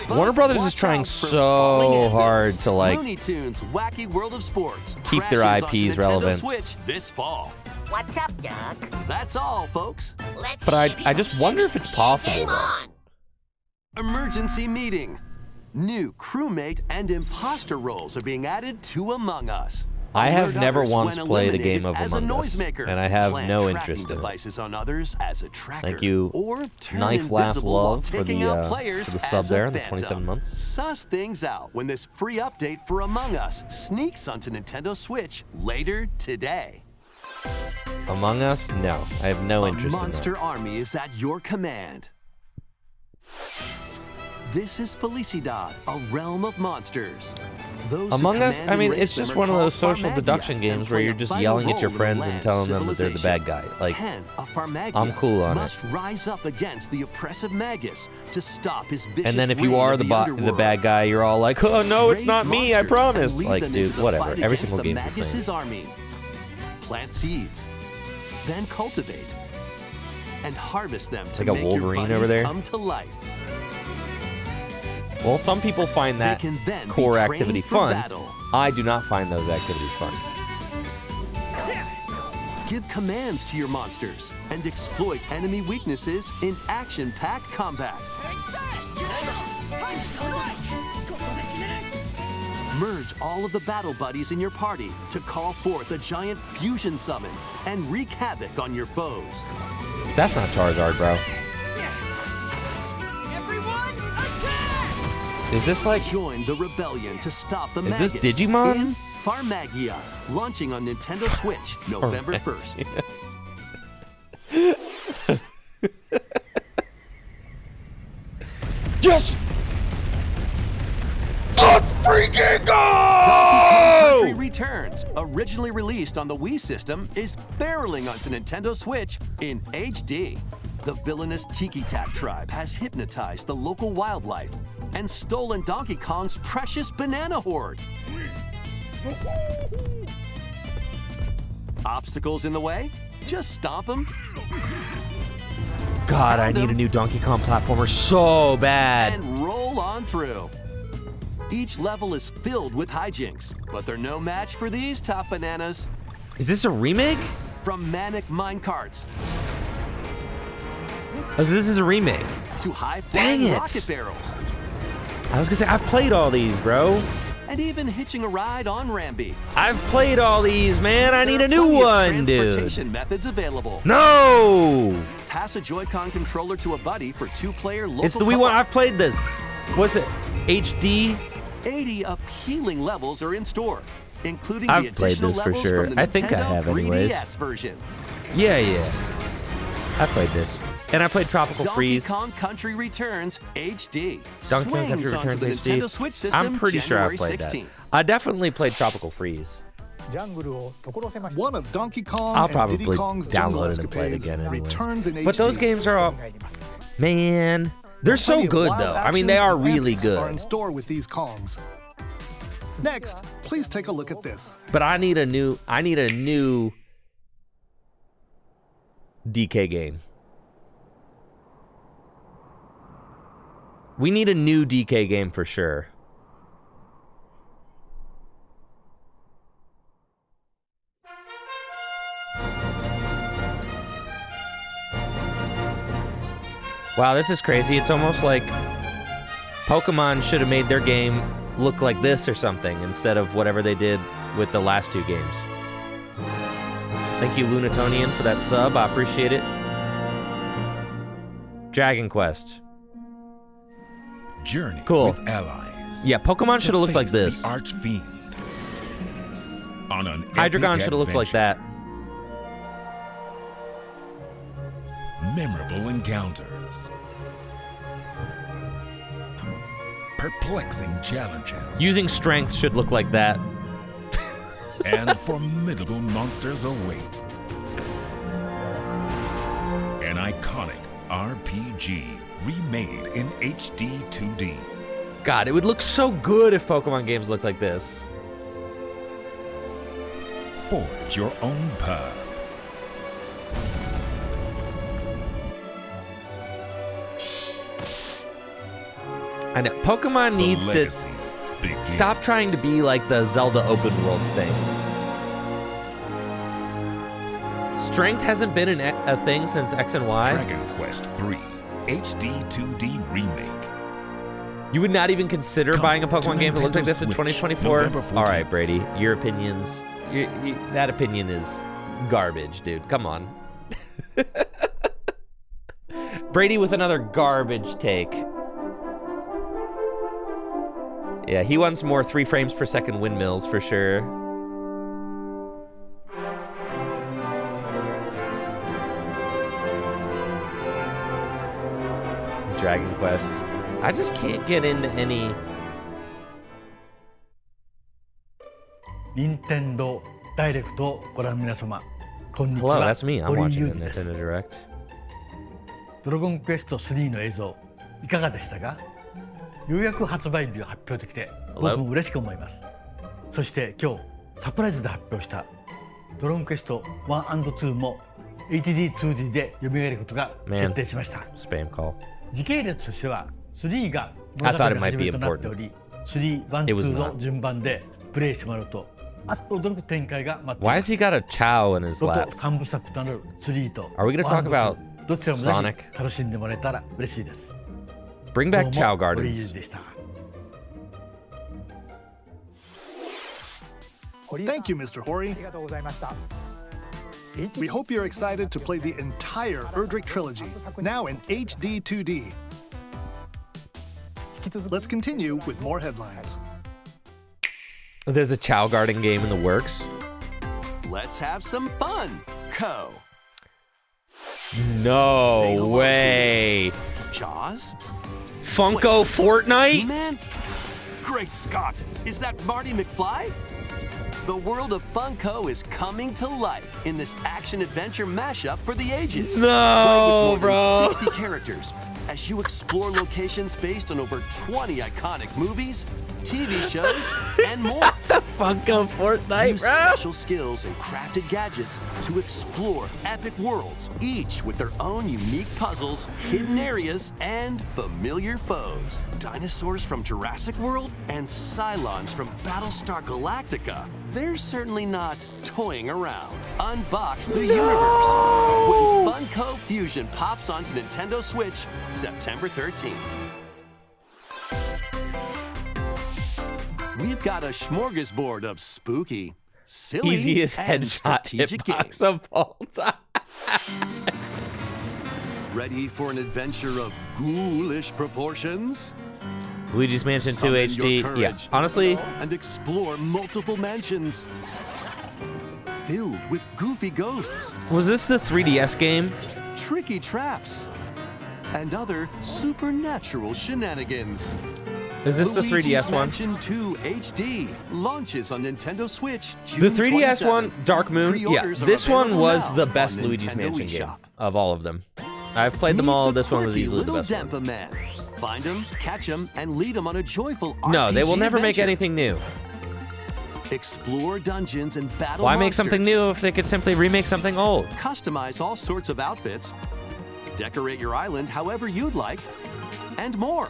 [SPEAKER 4] But
[SPEAKER 1] Warner Brothers is
[SPEAKER 4] watch
[SPEAKER 1] trying
[SPEAKER 4] out for
[SPEAKER 1] so
[SPEAKER 4] falling anthems.
[SPEAKER 1] hard to, like,
[SPEAKER 4] Looney Tunes Wacky World of Sports
[SPEAKER 1] keep their
[SPEAKER 4] crashes onto
[SPEAKER 1] IPs
[SPEAKER 4] Nintendo
[SPEAKER 1] relevant.
[SPEAKER 4] Switch this fall.
[SPEAKER 2] What's up, Doc?
[SPEAKER 4] That's all, folks.
[SPEAKER 2] Let's
[SPEAKER 1] But
[SPEAKER 2] see
[SPEAKER 1] I just wonder if it's possible
[SPEAKER 2] Game
[SPEAKER 1] though.
[SPEAKER 2] on.
[SPEAKER 4] Emergency meeting. New crewmate and imposter roles are being added to Among Us.
[SPEAKER 1] I have
[SPEAKER 4] Alert
[SPEAKER 1] never
[SPEAKER 4] others
[SPEAKER 1] once
[SPEAKER 4] when
[SPEAKER 1] played a
[SPEAKER 4] eliminated
[SPEAKER 1] game of
[SPEAKER 4] as
[SPEAKER 1] Among
[SPEAKER 4] a
[SPEAKER 1] Us,
[SPEAKER 4] noisemaker.
[SPEAKER 1] and I have
[SPEAKER 4] Plant
[SPEAKER 1] no
[SPEAKER 4] tracking
[SPEAKER 1] interest in it.
[SPEAKER 4] devices on others as a tracker.
[SPEAKER 1] Thank you,
[SPEAKER 4] Or turn
[SPEAKER 1] Knife Laugh
[SPEAKER 4] invisible while
[SPEAKER 1] Love, for
[SPEAKER 4] taking
[SPEAKER 1] the,
[SPEAKER 4] out players
[SPEAKER 1] for the
[SPEAKER 4] as
[SPEAKER 1] sub
[SPEAKER 4] a
[SPEAKER 1] there, the
[SPEAKER 4] phantom.
[SPEAKER 1] 27 months.
[SPEAKER 4] Suss things out when this free update for Among Us sneaks onto Nintendo Switch later today.
[SPEAKER 1] Among Us? No, I have no
[SPEAKER 4] A
[SPEAKER 1] interest in
[SPEAKER 4] monster
[SPEAKER 1] that.
[SPEAKER 4] army is at your command. This is Felicidad, a realm of monsters. Those who
[SPEAKER 1] Among Us,
[SPEAKER 4] command
[SPEAKER 1] I mean,
[SPEAKER 4] and
[SPEAKER 1] it's
[SPEAKER 4] raise them
[SPEAKER 1] just
[SPEAKER 4] are
[SPEAKER 1] one of
[SPEAKER 4] called
[SPEAKER 1] those social
[SPEAKER 4] Farmagia
[SPEAKER 1] deduction
[SPEAKER 4] and
[SPEAKER 1] games where
[SPEAKER 4] play
[SPEAKER 1] you're
[SPEAKER 4] a
[SPEAKER 1] just
[SPEAKER 4] vital
[SPEAKER 1] yelling at your
[SPEAKER 4] role in
[SPEAKER 1] friends
[SPEAKER 4] the
[SPEAKER 1] and
[SPEAKER 4] land's
[SPEAKER 1] telling them that they're the bad
[SPEAKER 4] civilization.
[SPEAKER 1] guy. Like,
[SPEAKER 4] 10, a Farmagia
[SPEAKER 1] I'm cool on it.
[SPEAKER 4] must rise up against the oppressive Magus to stop his vicious
[SPEAKER 1] and then if you
[SPEAKER 4] reign
[SPEAKER 1] are
[SPEAKER 4] of
[SPEAKER 1] the
[SPEAKER 4] underworld.
[SPEAKER 1] bad guy, you're all like, oh no, it's
[SPEAKER 4] Raise
[SPEAKER 1] not me, I
[SPEAKER 4] monsters
[SPEAKER 1] promise.
[SPEAKER 4] and lead
[SPEAKER 1] Like,
[SPEAKER 4] them into
[SPEAKER 1] dude,
[SPEAKER 4] the
[SPEAKER 1] whatever.
[SPEAKER 4] fight
[SPEAKER 1] Every
[SPEAKER 4] against
[SPEAKER 1] single
[SPEAKER 4] the
[SPEAKER 1] game's the
[SPEAKER 4] Magus's
[SPEAKER 1] same.
[SPEAKER 4] army. Plant seeds, then cultivate, and harvest them to
[SPEAKER 1] like a
[SPEAKER 4] make
[SPEAKER 1] Wolverine
[SPEAKER 4] your
[SPEAKER 1] over
[SPEAKER 4] buddies
[SPEAKER 1] there.
[SPEAKER 4] come to life.
[SPEAKER 1] Well, some people find that
[SPEAKER 4] They can then be
[SPEAKER 1] core
[SPEAKER 4] trained
[SPEAKER 1] activity
[SPEAKER 4] for
[SPEAKER 1] fun.
[SPEAKER 4] battle.
[SPEAKER 1] I do not find those activities fun.
[SPEAKER 4] Give commands to your monsters and exploit enemy weaknesses in action-packed combat. Merge all of the battle buddies in your party to call forth a giant fusion summon and wreak havoc on your foes.
[SPEAKER 1] That's not Charizard, bro.
[SPEAKER 2] Everyone, attack!
[SPEAKER 1] Is this like...
[SPEAKER 4] Join the rebellion to stop the
[SPEAKER 1] Is this
[SPEAKER 4] Magus
[SPEAKER 1] Digimon?
[SPEAKER 4] in Farmagia, launching on Nintendo Switch November 1st.
[SPEAKER 1] Yes! Let's freaking go!
[SPEAKER 4] Country Returns, originally released on the Wii system, is barreling onto Nintendo Switch in HD. The villainous Tiki Tak tribe has hypnotized the local wildlife and stolen Donkey Kong's precious banana hoard. Obstacles in the way? Just stomp them
[SPEAKER 1] God, I need a new Donkey Kong platformer so bad.
[SPEAKER 4] and roll on through. Each level is filled with hijinks, but they're no match for these top bananas.
[SPEAKER 1] Is this a remake?
[SPEAKER 4] From manic minecarts
[SPEAKER 1] Oh, so this is a remake.
[SPEAKER 4] to
[SPEAKER 1] Dang
[SPEAKER 4] high-flying
[SPEAKER 1] it.
[SPEAKER 4] rocket barrels,
[SPEAKER 1] I was gonna say, I've played all these, bro.
[SPEAKER 4] and even hitching a ride on Rambi.
[SPEAKER 1] I've played all these, man. I need
[SPEAKER 4] There
[SPEAKER 1] a
[SPEAKER 4] are
[SPEAKER 1] new
[SPEAKER 4] plenty of
[SPEAKER 1] one, dude.
[SPEAKER 4] transportation methods available.
[SPEAKER 1] No!
[SPEAKER 4] Pass a Joy-Con controller to a buddy for two-player local
[SPEAKER 1] It's the Wii one.
[SPEAKER 4] co-op.
[SPEAKER 1] I've played this. What's it? HD?
[SPEAKER 4] 80 appealing levels are in store, including
[SPEAKER 1] I've
[SPEAKER 4] the
[SPEAKER 1] played
[SPEAKER 4] additional
[SPEAKER 1] this for
[SPEAKER 4] levels
[SPEAKER 1] sure.
[SPEAKER 4] from the
[SPEAKER 1] I think I
[SPEAKER 4] Nintendo
[SPEAKER 1] have
[SPEAKER 4] 3DS
[SPEAKER 1] anyways.
[SPEAKER 4] version.
[SPEAKER 1] Yeah. I played this. And I played Tropical
[SPEAKER 4] Donkey
[SPEAKER 1] Freeze.
[SPEAKER 4] Kong Country Returns HD.
[SPEAKER 1] Donkey Kong Country
[SPEAKER 4] Swings onto
[SPEAKER 1] Returns
[SPEAKER 4] the
[SPEAKER 1] HD.
[SPEAKER 4] Nintendo Switch system
[SPEAKER 1] I'm pretty sure I
[SPEAKER 4] January
[SPEAKER 1] played
[SPEAKER 4] 16th.
[SPEAKER 1] that. I definitely played Tropical Freeze.
[SPEAKER 3] One of Donkey Kong
[SPEAKER 1] I'll
[SPEAKER 3] and
[SPEAKER 1] probably
[SPEAKER 3] Diddy Kong's jungle
[SPEAKER 1] download it and play it
[SPEAKER 3] escapades
[SPEAKER 1] again anyways.
[SPEAKER 3] returns in
[SPEAKER 1] But those
[SPEAKER 3] HD.
[SPEAKER 1] games are all... Man, they're so
[SPEAKER 3] Plenty of
[SPEAKER 1] good
[SPEAKER 3] wild
[SPEAKER 1] though. I mean, they
[SPEAKER 3] actions
[SPEAKER 1] are
[SPEAKER 3] and
[SPEAKER 1] really
[SPEAKER 3] antics Are in
[SPEAKER 1] good.
[SPEAKER 3] store with these Kongs. Next, please take a look at this.
[SPEAKER 1] But I need a new DK game. We need a new DK game for sure. Wow, this is crazy. It's almost like Pokemon should have made their game look like this or something instead of whatever they did with the last two games. Thank you, Lunatonian, for that sub. I appreciate it. Dragon Quest.
[SPEAKER 5] Journey
[SPEAKER 1] Cool.
[SPEAKER 5] with allies.
[SPEAKER 1] Yeah, Pokemon
[SPEAKER 5] to
[SPEAKER 1] should have looked like
[SPEAKER 5] face
[SPEAKER 1] this.
[SPEAKER 5] The Archfiend. On an
[SPEAKER 1] Hydreigon
[SPEAKER 5] epic
[SPEAKER 1] should have looked like that.
[SPEAKER 5] Memorable encounters. Perplexing challenges.
[SPEAKER 1] Using strength should look like that.
[SPEAKER 5] And formidable monsters await. An iconic RPG remade in HD 2D.
[SPEAKER 1] God, it would look so good if Pokemon games looked like this.
[SPEAKER 5] Forge your own path.
[SPEAKER 1] I know. Pokemon
[SPEAKER 5] The
[SPEAKER 1] needs to
[SPEAKER 5] legacy begins.
[SPEAKER 1] stop trying to be like the Zelda open world thing. Strength hasn't been a thing since X and Y.
[SPEAKER 5] Dragon Quest III HD 2D remake.
[SPEAKER 1] You would not even consider
[SPEAKER 5] Come
[SPEAKER 1] buying a
[SPEAKER 5] to
[SPEAKER 1] Pokemon game that looked like
[SPEAKER 5] Nintendo
[SPEAKER 1] this in
[SPEAKER 5] Switch,
[SPEAKER 1] 2024?
[SPEAKER 5] November 14th.
[SPEAKER 1] All right, Brady, your opinions. That opinion is garbage, dude. Come on. Brady with another garbage take. Yeah, he wants more 3 frames per second windmills for sure. Dragon Quest. I just can't get into any.
[SPEAKER 6] 任天堂ダイレクトをご覧の皆様、こんにち
[SPEAKER 1] Hello,
[SPEAKER 6] は。
[SPEAKER 1] that's me. I'm
[SPEAKER 6] 堀井
[SPEAKER 1] watching
[SPEAKER 6] 裕
[SPEAKER 1] the
[SPEAKER 6] 二です
[SPEAKER 1] Nintendo Direct.
[SPEAKER 6] ドラゴンクエスト3の映像いかがでしたか？ようやく発売日を発表できて僕も嬉しく思います。そして今日サプライズで発表したドラゴンクエスト 1&2 も HD2D で蘇ることが決定しました。
[SPEAKER 1] Spam call.
[SPEAKER 6] 時系列としては3が
[SPEAKER 1] I
[SPEAKER 6] 物
[SPEAKER 1] thought
[SPEAKER 6] 語
[SPEAKER 1] it
[SPEAKER 6] の
[SPEAKER 1] might
[SPEAKER 6] 始
[SPEAKER 1] be
[SPEAKER 6] めとなって
[SPEAKER 1] important.
[SPEAKER 6] おり、3、1、
[SPEAKER 1] It was
[SPEAKER 6] 2
[SPEAKER 1] not.
[SPEAKER 6] の順番でプレイしてもらうとあっと驚く展開が待ってい
[SPEAKER 1] Why
[SPEAKER 6] ま
[SPEAKER 1] has
[SPEAKER 6] す。
[SPEAKER 1] he got a Chow in his
[SPEAKER 6] ロト
[SPEAKER 1] lap?
[SPEAKER 6] 3部作となる3と
[SPEAKER 1] Are we gonna talk
[SPEAKER 6] 1&2
[SPEAKER 1] about
[SPEAKER 6] どちらもぜ
[SPEAKER 1] Sonic?
[SPEAKER 6] ひ楽しんでもらえたら嬉しいです。
[SPEAKER 1] Bring
[SPEAKER 6] どう
[SPEAKER 1] back
[SPEAKER 6] も
[SPEAKER 1] Chow
[SPEAKER 6] 堀井裕
[SPEAKER 1] Gardens.
[SPEAKER 6] 二でした。
[SPEAKER 3] Thank you, Mr. Hori. We hope you're excited to play the entire Erdrick trilogy, now in HD 2D. Let's continue with more headlines.
[SPEAKER 1] There's a Chow Garden game in the works.
[SPEAKER 4] Let's have some fun, Co. Say
[SPEAKER 1] No
[SPEAKER 4] hello
[SPEAKER 1] way.
[SPEAKER 4] Jaws?
[SPEAKER 1] Funko Fortnite?
[SPEAKER 4] He-Man? Great Scott! Is that Marty McFly? The world of Funko is coming to life in this action-adventure mashup for the ages.
[SPEAKER 1] No,
[SPEAKER 4] Play with more
[SPEAKER 1] bro.
[SPEAKER 4] than 60 characters as you explore locations based on over 20 iconic movies, TV shows, and more.
[SPEAKER 1] Funko Fortnite,
[SPEAKER 4] Use
[SPEAKER 1] bro.
[SPEAKER 4] special skills and crafted gadgets to explore epic worlds, each with their own unique puzzles, hidden areas, and familiar foes. Dinosaurs from Jurassic World and Cylons from Battlestar Galactica. They're certainly not toying around. Unbox the universe when Funko Fusion pops onto Nintendo Switch September 13th. We've got a smorgasbord of spooky, silly,
[SPEAKER 1] Easiest
[SPEAKER 4] and
[SPEAKER 1] headshot
[SPEAKER 4] strategic
[SPEAKER 1] hitbox
[SPEAKER 4] games.
[SPEAKER 1] of all time.
[SPEAKER 4] Ready for an adventure of ghoulish proportions?
[SPEAKER 1] Luigi's Mansion 2
[SPEAKER 4] Summon your
[SPEAKER 1] HD. Yeah,
[SPEAKER 4] courage
[SPEAKER 1] honestly,
[SPEAKER 4] and explore multiple mansions filled with goofy ghosts,
[SPEAKER 1] was this the 3DS game?
[SPEAKER 4] tricky traps, and other supernatural shenanigans.
[SPEAKER 1] Is this the
[SPEAKER 4] Luigi's
[SPEAKER 1] 3DS one?
[SPEAKER 4] Mansion 2 HD launches on Nintendo Switch June
[SPEAKER 1] The 3DS
[SPEAKER 4] 27th.
[SPEAKER 1] one, Dark Moon. Yeah,
[SPEAKER 4] Pre-orders are
[SPEAKER 1] this one
[SPEAKER 4] available
[SPEAKER 1] was
[SPEAKER 4] now
[SPEAKER 1] the best
[SPEAKER 4] on
[SPEAKER 1] Luigi's
[SPEAKER 4] Nintendo
[SPEAKER 1] Mansion game
[SPEAKER 4] eShop.
[SPEAKER 1] of all of them. I've played them
[SPEAKER 4] Meet
[SPEAKER 1] all.
[SPEAKER 4] the
[SPEAKER 1] This one was
[SPEAKER 4] quirky
[SPEAKER 1] easily the
[SPEAKER 4] little
[SPEAKER 1] best one.
[SPEAKER 4] Dampa Man. Find him, catch him, and lead him on a joyful
[SPEAKER 1] No, they will
[SPEAKER 4] RPG
[SPEAKER 1] never make
[SPEAKER 4] adventure.
[SPEAKER 1] anything new.
[SPEAKER 4] Explore dungeons and battle
[SPEAKER 1] Why make
[SPEAKER 4] monsters.
[SPEAKER 1] something new if they could simply remake something old?
[SPEAKER 4] Customize all sorts of outfits. Decorate your island however you'd like. And more.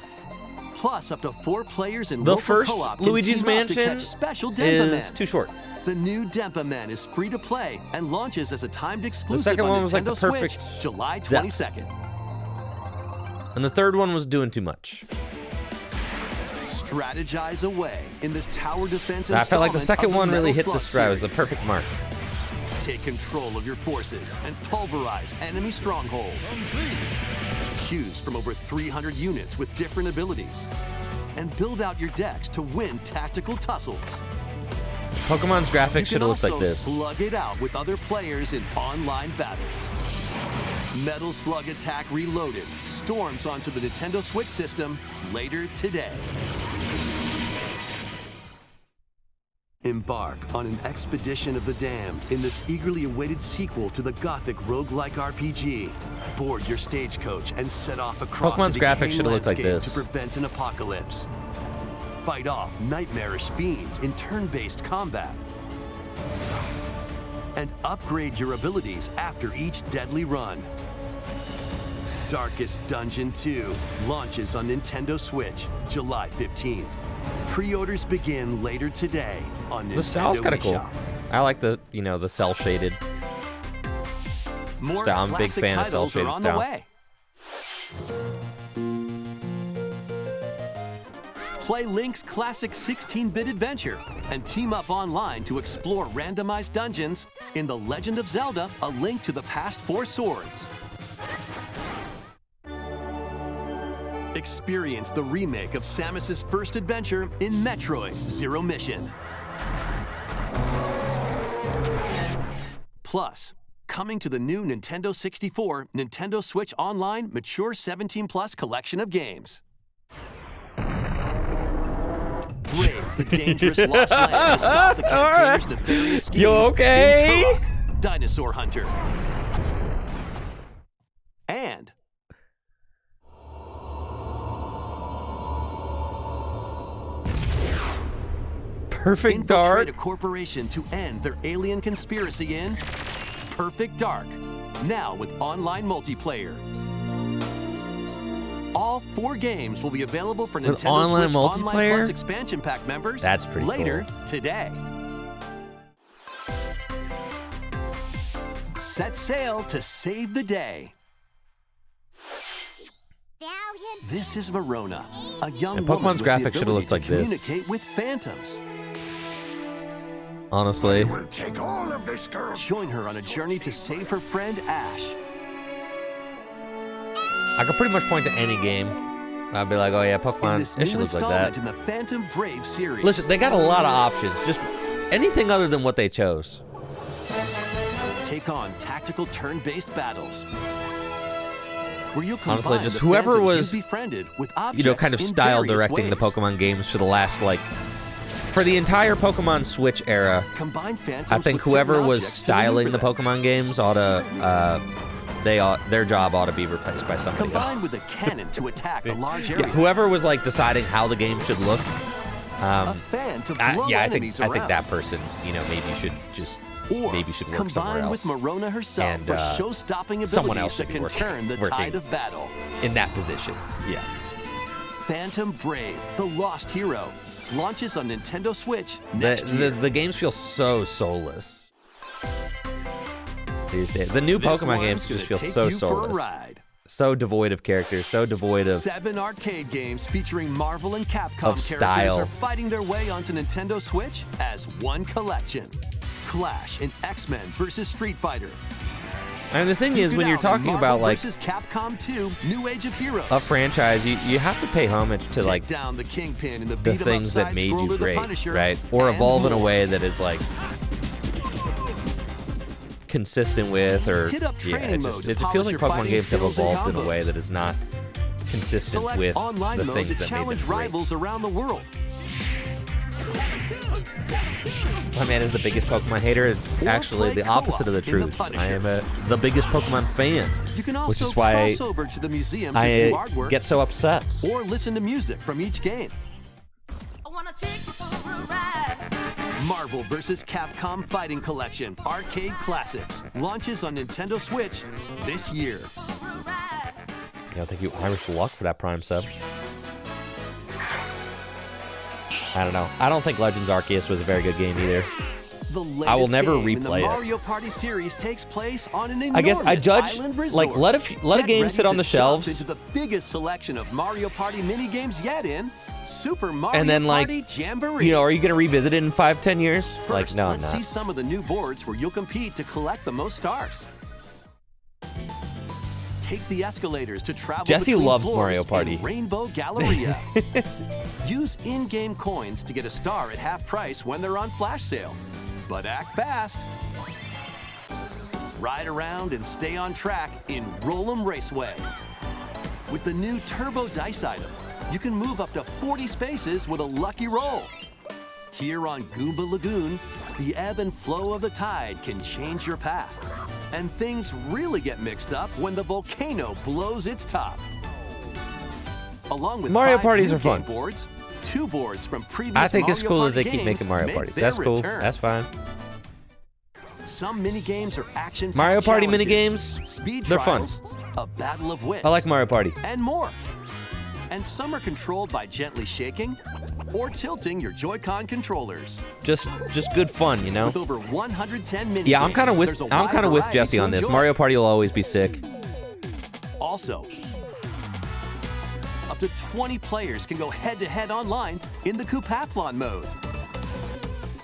[SPEAKER 4] Plus, up to 4 players in
[SPEAKER 1] The
[SPEAKER 4] local
[SPEAKER 1] first
[SPEAKER 4] co-op can
[SPEAKER 1] Luigi's
[SPEAKER 4] team up to
[SPEAKER 1] Mansion
[SPEAKER 4] catch special Dampa
[SPEAKER 1] is
[SPEAKER 4] Man.
[SPEAKER 1] too short.
[SPEAKER 4] The new Dampa Man is free to play and launches as a timed exclusive
[SPEAKER 1] second
[SPEAKER 4] on
[SPEAKER 1] one was like
[SPEAKER 4] Nintendo
[SPEAKER 1] the perfect
[SPEAKER 4] Switch July
[SPEAKER 1] depth.
[SPEAKER 4] 22nd.
[SPEAKER 1] And the third one was doing too much.
[SPEAKER 4] Strategize away in this tower defense
[SPEAKER 1] I felt like the
[SPEAKER 4] installment
[SPEAKER 1] second
[SPEAKER 4] of
[SPEAKER 1] one really
[SPEAKER 4] Metal
[SPEAKER 1] hit the
[SPEAKER 4] Slug
[SPEAKER 1] stride. It was the
[SPEAKER 4] series.
[SPEAKER 1] perfect mark.
[SPEAKER 4] Take control of your forces and pulverize enemy strongholds. Choose from over 300 units with different abilities. And build out your decks to win tactical tussles.
[SPEAKER 1] Pokemon's
[SPEAKER 4] You
[SPEAKER 1] graphics
[SPEAKER 4] can
[SPEAKER 1] should have looked like
[SPEAKER 4] also
[SPEAKER 1] this.
[SPEAKER 4] slug it out with other players in online battles. Metal Slug Attack Reloaded storms onto the Nintendo Switch system later today. Embark on an expedition of the damned in this eagerly awaited sequel to the gothic roguelike RPG. Board your stagecoach and set off across
[SPEAKER 1] Pokemon's
[SPEAKER 4] a
[SPEAKER 1] graphics
[SPEAKER 4] decaying
[SPEAKER 1] should have looked like
[SPEAKER 4] landscape
[SPEAKER 1] this.
[SPEAKER 4] to prevent an apocalypse. Fight off nightmarish fiends in turn-based combat. And upgrade your abilities after each deadly run. Darkest Dungeon 2 launches on Nintendo Switch July 15th. Pre-orders begin later today on Nintendo
[SPEAKER 1] The style's kind of cool.
[SPEAKER 4] eShop.
[SPEAKER 1] I like the, the cell shaded.
[SPEAKER 4] More
[SPEAKER 1] style. I'm a big
[SPEAKER 4] classic
[SPEAKER 1] fan of
[SPEAKER 4] titles are
[SPEAKER 1] cel-shaded
[SPEAKER 4] on
[SPEAKER 1] style.
[SPEAKER 4] the way. Play Link's classic 16-bit adventure and team up online to explore randomized dungeons in The Legend of Zelda: A Link to the Past 4 Swords. Experience the remake of Samus's first adventure in Metroid Zero Mission. Plus, coming to the new Nintendo 64, Nintendo Switch Online Mature 17+ collection of games. Brave the dangerous lost land to stop the campaigners' nefarious schemes.
[SPEAKER 1] You okay?
[SPEAKER 4] in Turok, Dinosaur Hunter. And
[SPEAKER 1] Perfect Dark.
[SPEAKER 4] infiltrate a corporation to end their alien conspiracy in Perfect Dark, now with online multiplayer. All 4 games will be available for
[SPEAKER 1] With
[SPEAKER 4] Nintendo
[SPEAKER 1] online
[SPEAKER 4] Switch Online
[SPEAKER 1] multiplayer?
[SPEAKER 4] Plus expansion pack members
[SPEAKER 1] That's pretty
[SPEAKER 4] later
[SPEAKER 1] cool.
[SPEAKER 4] today. Set sail to save the day. This is Verona, a young
[SPEAKER 1] And
[SPEAKER 4] woman
[SPEAKER 1] Pokemon's
[SPEAKER 4] with the
[SPEAKER 1] graphics should've
[SPEAKER 4] ability
[SPEAKER 1] looked like
[SPEAKER 4] to
[SPEAKER 1] this.
[SPEAKER 4] communicate with phantoms.
[SPEAKER 1] Honestly.
[SPEAKER 5] Take all of this, girl.
[SPEAKER 4] Join her on a journey to save her friend Ash.
[SPEAKER 1] I could pretty much point to any game. I'd be like, oh yeah,
[SPEAKER 4] In
[SPEAKER 1] Pokemon,
[SPEAKER 4] this
[SPEAKER 1] it should
[SPEAKER 4] new
[SPEAKER 1] look like
[SPEAKER 4] installment
[SPEAKER 1] that.
[SPEAKER 4] in the Phantom Brave series.
[SPEAKER 1] Listen, they got a lot of options. Just anything other than what they chose.
[SPEAKER 4] Take on tactical turn-based battles. Where you'll combine
[SPEAKER 1] Honestly, just
[SPEAKER 4] the
[SPEAKER 1] whoever
[SPEAKER 4] phantoms
[SPEAKER 1] was,
[SPEAKER 4] you befriended with objects
[SPEAKER 1] You know, kind of
[SPEAKER 4] in
[SPEAKER 1] style
[SPEAKER 4] various
[SPEAKER 1] directing the
[SPEAKER 4] ways.
[SPEAKER 1] Pokemon games for the last, like, for the entire Pokemon Switch era.
[SPEAKER 4] Combine phantoms
[SPEAKER 1] I think
[SPEAKER 4] with certain
[SPEAKER 1] whoever was
[SPEAKER 4] objects to
[SPEAKER 1] styling the
[SPEAKER 4] maneuver them.
[SPEAKER 1] Pokemon games ought to, their job ought to be replaced by somebody else.
[SPEAKER 4] Combine with a cannon to attack a large
[SPEAKER 1] Yeah,
[SPEAKER 4] area.
[SPEAKER 1] whoever was like deciding how the game should look.
[SPEAKER 4] A fan to blow
[SPEAKER 1] I
[SPEAKER 4] enemies
[SPEAKER 1] think
[SPEAKER 4] around.
[SPEAKER 1] that person, you know, maybe should just
[SPEAKER 4] Or
[SPEAKER 1] work somewhere
[SPEAKER 4] combine
[SPEAKER 1] else.
[SPEAKER 4] with Marona herself
[SPEAKER 1] And,
[SPEAKER 4] for show-stopping
[SPEAKER 1] someone
[SPEAKER 4] abilities
[SPEAKER 1] else
[SPEAKER 4] that
[SPEAKER 1] should be
[SPEAKER 4] can
[SPEAKER 1] working-
[SPEAKER 4] turn the
[SPEAKER 1] working.
[SPEAKER 4] tide of battle.
[SPEAKER 1] In that position, yeah.
[SPEAKER 4] Phantom Brave, the lost hero, launches on Nintendo Switch next year.
[SPEAKER 1] The games feel so soulless these days. The new
[SPEAKER 4] This
[SPEAKER 1] Pokemon games
[SPEAKER 4] one's
[SPEAKER 1] just
[SPEAKER 4] gonna
[SPEAKER 1] feel
[SPEAKER 4] take
[SPEAKER 1] so
[SPEAKER 4] you for a
[SPEAKER 1] soulless,
[SPEAKER 4] ride.
[SPEAKER 1] so devoid of characters, so devoid of
[SPEAKER 4] 7 arcade games featuring Marvel and Capcom
[SPEAKER 1] Of
[SPEAKER 4] characters
[SPEAKER 1] style.
[SPEAKER 4] are fighting their way onto Nintendo Switch as one collection. Clash in X-Men versus Street Fighter.
[SPEAKER 1] And the thing
[SPEAKER 4] Duke
[SPEAKER 1] is,
[SPEAKER 4] it
[SPEAKER 1] when you're
[SPEAKER 4] out in
[SPEAKER 1] talking
[SPEAKER 4] Marvel
[SPEAKER 1] about like
[SPEAKER 4] versus Capcom 2, New Age of Heroes.
[SPEAKER 1] a franchise, you have to pay homage to
[SPEAKER 4] Take
[SPEAKER 1] like
[SPEAKER 4] down the Kingpin in the,
[SPEAKER 1] the
[SPEAKER 4] beat 'em up
[SPEAKER 1] things that made
[SPEAKER 4] side-scroller
[SPEAKER 1] you
[SPEAKER 4] The
[SPEAKER 1] great,
[SPEAKER 4] Punisher,
[SPEAKER 1] right? Or
[SPEAKER 4] and
[SPEAKER 1] evolve in a
[SPEAKER 4] more.
[SPEAKER 1] way that is like consistent with, or
[SPEAKER 4] Hit up training mode to
[SPEAKER 1] it feels
[SPEAKER 4] polish
[SPEAKER 1] like
[SPEAKER 4] your
[SPEAKER 1] Pokemon
[SPEAKER 4] fighting
[SPEAKER 1] games have
[SPEAKER 4] skills and
[SPEAKER 1] evolved in a way
[SPEAKER 4] combos.
[SPEAKER 1] that is not consistent
[SPEAKER 4] Select
[SPEAKER 1] with
[SPEAKER 4] online
[SPEAKER 1] the
[SPEAKER 4] mode
[SPEAKER 1] things
[SPEAKER 4] to
[SPEAKER 1] that made
[SPEAKER 4] challenge
[SPEAKER 1] them great.
[SPEAKER 4] rivals around the world.
[SPEAKER 1] My man is the biggest Pokemon hater. It's
[SPEAKER 4] Or
[SPEAKER 1] actually
[SPEAKER 4] play
[SPEAKER 1] the opposite of the
[SPEAKER 4] co-op in The
[SPEAKER 1] truth. I
[SPEAKER 4] Punisher.
[SPEAKER 1] am the biggest Pokemon fan,
[SPEAKER 4] You can
[SPEAKER 1] which
[SPEAKER 4] also
[SPEAKER 1] is why
[SPEAKER 4] cross over to the museum to view
[SPEAKER 1] I
[SPEAKER 4] artwork
[SPEAKER 1] get so upset.
[SPEAKER 4] or listen to music from each game.
[SPEAKER 2] I wanna take you for a ride.
[SPEAKER 4] Marvel vs. Capcom Fighting Collection Arcade Classics launches on Nintendo Switch this year.
[SPEAKER 1] Yeah, thank you, Irish Luck, for that Prime sub. I don't know. I don't think Legends Arceus was a very good game either.
[SPEAKER 4] The latest
[SPEAKER 1] I will never
[SPEAKER 4] game in the
[SPEAKER 1] replay it.
[SPEAKER 4] Mario Party series takes place on an enormous
[SPEAKER 1] I guess I judge,
[SPEAKER 4] island
[SPEAKER 1] like,
[SPEAKER 4] resort.
[SPEAKER 1] let a
[SPEAKER 4] Get
[SPEAKER 1] game
[SPEAKER 4] ready
[SPEAKER 1] sit on
[SPEAKER 4] to
[SPEAKER 1] the
[SPEAKER 4] jump
[SPEAKER 1] shelves,
[SPEAKER 4] into the biggest selection of Mario Party minigames yet in Super Mario
[SPEAKER 1] and then, like,
[SPEAKER 4] Party Jamboree.
[SPEAKER 1] you know, are you going to revisit it in 5-10 years?
[SPEAKER 4] First,
[SPEAKER 1] Like, no, I'm
[SPEAKER 4] let's see
[SPEAKER 1] not.
[SPEAKER 4] some of the new boards where you'll compete to collect the most stars. Take the escalators to travel
[SPEAKER 1] Jesse
[SPEAKER 4] between
[SPEAKER 1] loves
[SPEAKER 4] floors
[SPEAKER 1] Mario
[SPEAKER 4] in
[SPEAKER 1] Party.
[SPEAKER 4] Rainbow Galleria. Use in-game coins to get a star at half price when they're on flash sale. But act fast. Ride around and stay on track in Roll'em Raceway. With the new Turbo Dice item, you can move up to 40 spaces with a lucky roll. Here on Goomba Lagoon, the ebb and flow of the tide can change your path. And things really get mixed up when the volcano blows its top. Along with
[SPEAKER 1] Mario
[SPEAKER 4] 5
[SPEAKER 1] parties
[SPEAKER 4] new
[SPEAKER 1] are fun.
[SPEAKER 4] game boards, 2 boards from previous
[SPEAKER 1] I think it's
[SPEAKER 4] Mario
[SPEAKER 1] cool that
[SPEAKER 4] Party
[SPEAKER 1] they keep
[SPEAKER 4] games
[SPEAKER 1] making Mario
[SPEAKER 4] make
[SPEAKER 1] Parties.
[SPEAKER 4] their
[SPEAKER 1] That's cool.
[SPEAKER 4] return.
[SPEAKER 1] That's fine.
[SPEAKER 4] Some mini games are action.
[SPEAKER 1] Mario Party
[SPEAKER 4] challenges,
[SPEAKER 1] minigames,
[SPEAKER 4] speed
[SPEAKER 1] they're fun.
[SPEAKER 4] trials, a battle of wits.
[SPEAKER 1] I like Mario Party.
[SPEAKER 4] And more. And some are controlled by gently shaking or tilting your Joy-Con controllers.
[SPEAKER 1] Just good fun, you know?
[SPEAKER 4] With over 110 mini
[SPEAKER 1] Yeah, I'm kind of with
[SPEAKER 4] variety
[SPEAKER 1] Jesse
[SPEAKER 4] to
[SPEAKER 1] on this.
[SPEAKER 4] enjoy.
[SPEAKER 1] Mario Party will always be sick.
[SPEAKER 4] Also, up to 20 players can go head-to-head online in the Coupathlon mode.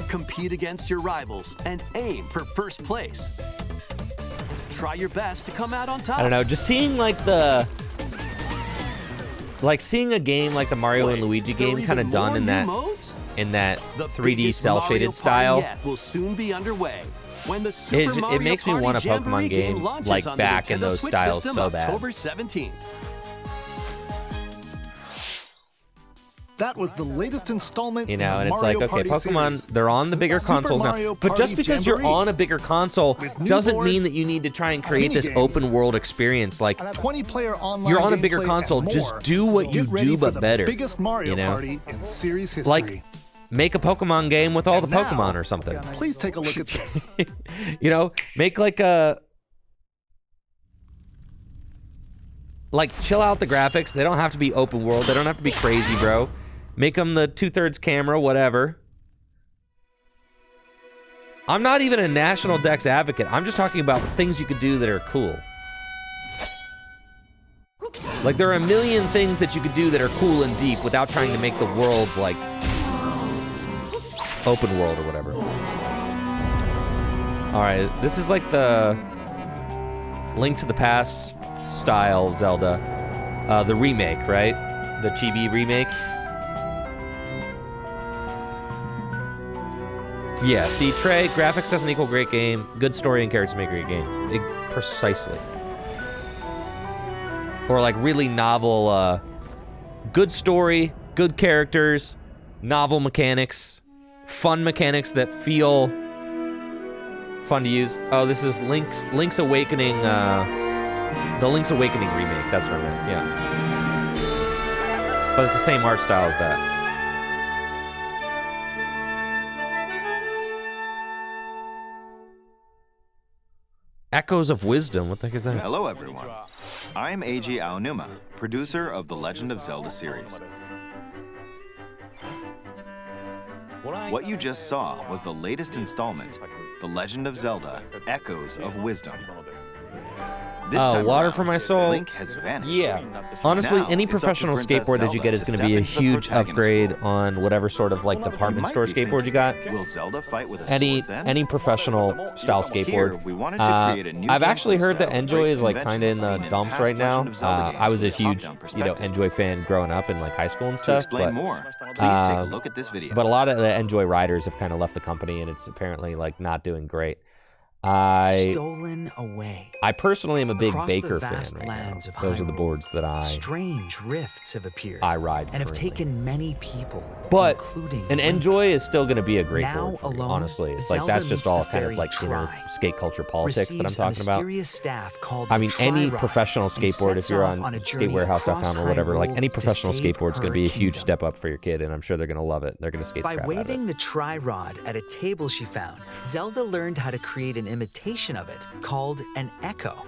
[SPEAKER 4] Compete against your rivals and aim for first place. Try your best to come out on top.
[SPEAKER 1] I don't know, just seeing seeing a game like the Mario and Luigi
[SPEAKER 4] There are
[SPEAKER 1] game kind of
[SPEAKER 4] even
[SPEAKER 1] done
[SPEAKER 4] more
[SPEAKER 1] in
[SPEAKER 4] new
[SPEAKER 1] that
[SPEAKER 4] modes?
[SPEAKER 1] in that
[SPEAKER 4] The
[SPEAKER 1] 3D
[SPEAKER 4] biggest
[SPEAKER 1] cell
[SPEAKER 4] Mario
[SPEAKER 1] shaded
[SPEAKER 4] Party
[SPEAKER 1] style.
[SPEAKER 4] yet will soon be underway. when the Super Mario
[SPEAKER 1] it makes me
[SPEAKER 4] Party
[SPEAKER 1] want a
[SPEAKER 4] Jamboree
[SPEAKER 1] Pokemon game
[SPEAKER 4] launches
[SPEAKER 1] like
[SPEAKER 4] on
[SPEAKER 1] back
[SPEAKER 4] the
[SPEAKER 1] in
[SPEAKER 4] Nintendo
[SPEAKER 1] those
[SPEAKER 4] Switch
[SPEAKER 1] styles
[SPEAKER 4] system
[SPEAKER 1] so bad.
[SPEAKER 4] October 17th.
[SPEAKER 3] That was the latest installment
[SPEAKER 1] You
[SPEAKER 3] in
[SPEAKER 1] know,
[SPEAKER 3] the
[SPEAKER 1] and it's
[SPEAKER 3] Mario
[SPEAKER 1] like, okay,
[SPEAKER 3] Party
[SPEAKER 1] Pokemon,
[SPEAKER 3] series.
[SPEAKER 1] they're on the bigger
[SPEAKER 3] Super
[SPEAKER 1] consoles now.
[SPEAKER 3] Mario
[SPEAKER 1] But just
[SPEAKER 3] Party
[SPEAKER 1] because you're
[SPEAKER 3] Jamboree.
[SPEAKER 1] on a bigger console
[SPEAKER 3] With new
[SPEAKER 1] doesn't mean
[SPEAKER 3] boards,
[SPEAKER 1] that you need to try and create this
[SPEAKER 3] minigames,
[SPEAKER 1] open world experience. Like,
[SPEAKER 3] 20-player online
[SPEAKER 1] you're on a bigger
[SPEAKER 3] gameplay
[SPEAKER 1] console.
[SPEAKER 3] and
[SPEAKER 1] Just
[SPEAKER 3] more.
[SPEAKER 1] do what you
[SPEAKER 3] Get ready
[SPEAKER 1] do,
[SPEAKER 3] for
[SPEAKER 1] but
[SPEAKER 3] the
[SPEAKER 1] better.
[SPEAKER 3] biggest Mario
[SPEAKER 1] You know?
[SPEAKER 3] Party in series history.
[SPEAKER 1] Like, make a Pokemon game with all the
[SPEAKER 3] And now-
[SPEAKER 1] Pokemon or something.
[SPEAKER 3] Please take a look at this.
[SPEAKER 1] You know, make like a... Like, chill out the graphics. They don't have to be open world. They don't have to be crazy, bro. Make them the 2/3 camera, whatever. I'm not even a National Dex advocate. I'm just talking about things you could do that are cool. Like, there are a million things that you could do that are cool and deep without trying to make the world, like, open world or whatever. Alright, this is like the Link to the Past style Zelda. The remake, right? The Chibi remake. Yeah, see, Trey, graphics doesn't equal great game. Good story and characters make a great game. Precisely. Or like really novel, good story, good characters, novel mechanics, fun mechanics that feel fun to use. Oh, this is Link's Awakening, the Link's Awakening remake. That's what I meant, yeah. But it's the same art style as that. Echoes of Wisdom. What the heck is that?
[SPEAKER 7] Hello, everyone. I'm Eiji Aonuma, producer of the Legend of Zelda series. What you just saw was the latest installment, The Legend of Zelda: Echoes of Wisdom. This time
[SPEAKER 1] Water
[SPEAKER 7] around,
[SPEAKER 1] for my soul.
[SPEAKER 7] Link has vanished.
[SPEAKER 1] Yeah. Honestly,
[SPEAKER 7] Now,
[SPEAKER 1] any
[SPEAKER 7] it's up to
[SPEAKER 1] professional
[SPEAKER 7] Princess
[SPEAKER 1] skateboard that you
[SPEAKER 7] Zelda
[SPEAKER 1] get is
[SPEAKER 7] to
[SPEAKER 1] going to
[SPEAKER 7] step
[SPEAKER 1] be a
[SPEAKER 7] into the
[SPEAKER 1] huge
[SPEAKER 7] protagonist
[SPEAKER 1] upgrade
[SPEAKER 7] role.
[SPEAKER 1] on whatever sort of like department
[SPEAKER 7] might
[SPEAKER 1] store
[SPEAKER 7] be
[SPEAKER 1] skateboard you
[SPEAKER 7] thinking,
[SPEAKER 1] got.
[SPEAKER 7] Will Zelda fight with a
[SPEAKER 1] Any
[SPEAKER 7] sword then?
[SPEAKER 1] any professional style
[SPEAKER 7] Here,
[SPEAKER 1] skateboard.
[SPEAKER 7] we wanted to create a new
[SPEAKER 1] I've actually
[SPEAKER 7] gameplay
[SPEAKER 1] heard that
[SPEAKER 7] style
[SPEAKER 1] Enjoy
[SPEAKER 7] breaks
[SPEAKER 1] is like kind of in
[SPEAKER 7] conventions
[SPEAKER 1] the
[SPEAKER 7] seen in
[SPEAKER 1] dumps
[SPEAKER 7] past
[SPEAKER 1] right now.
[SPEAKER 7] Legend of Zelda games
[SPEAKER 1] I was a
[SPEAKER 7] with a
[SPEAKER 1] huge,
[SPEAKER 7] top-down
[SPEAKER 1] you know,
[SPEAKER 7] perspective.
[SPEAKER 1] Enjoy fan growing up in like high school and
[SPEAKER 7] To
[SPEAKER 1] stuff.
[SPEAKER 7] explain
[SPEAKER 1] But,
[SPEAKER 7] more, please take a look at this video.
[SPEAKER 1] but a lot of the Enjoy riders have kind of left the company, and it's apparently like not doing great. I
[SPEAKER 8] Stolen away.
[SPEAKER 1] personally am a big
[SPEAKER 8] Across the
[SPEAKER 1] Baker fan
[SPEAKER 8] vast
[SPEAKER 1] right
[SPEAKER 8] lands
[SPEAKER 1] now.
[SPEAKER 8] of
[SPEAKER 1] Those are the
[SPEAKER 8] Hyrule,
[SPEAKER 1] boards that
[SPEAKER 8] Strange rifts have appeared
[SPEAKER 1] I ride
[SPEAKER 8] and have
[SPEAKER 1] currently.
[SPEAKER 8] taken many people,
[SPEAKER 1] But
[SPEAKER 8] including
[SPEAKER 1] an
[SPEAKER 8] Link.
[SPEAKER 1] Enjoy is still going to be a great
[SPEAKER 8] Now
[SPEAKER 1] board for me,
[SPEAKER 8] alone,
[SPEAKER 1] honestly. It's like
[SPEAKER 8] Zelda
[SPEAKER 1] that's just
[SPEAKER 8] meets
[SPEAKER 1] all
[SPEAKER 8] the
[SPEAKER 1] kind of
[SPEAKER 8] fairy
[SPEAKER 1] like, you know,
[SPEAKER 8] Tri.
[SPEAKER 1] skate culture politics that I'm
[SPEAKER 8] Receives a
[SPEAKER 1] talking about.
[SPEAKER 8] mysterious staff called
[SPEAKER 1] I
[SPEAKER 8] the
[SPEAKER 1] mean, any
[SPEAKER 8] Tri-Rod
[SPEAKER 1] professional
[SPEAKER 8] and
[SPEAKER 1] skateboard, if
[SPEAKER 8] sets
[SPEAKER 1] you're
[SPEAKER 8] off
[SPEAKER 1] on
[SPEAKER 8] a journey
[SPEAKER 1] skatewarehouse.com
[SPEAKER 8] across
[SPEAKER 1] or whatever, like
[SPEAKER 8] Hyrule
[SPEAKER 1] any
[SPEAKER 8] to
[SPEAKER 1] professional
[SPEAKER 8] save
[SPEAKER 1] skateboard's going to
[SPEAKER 8] her
[SPEAKER 1] be a huge
[SPEAKER 8] kingdom.
[SPEAKER 1] step up for your kid, and I'm sure they're going to love it. They're going to skate the
[SPEAKER 8] By
[SPEAKER 1] crap out of
[SPEAKER 8] waving
[SPEAKER 1] it.
[SPEAKER 8] the Tri-Rod at a table she found, Zelda learned how to create an imitation of it called an echo.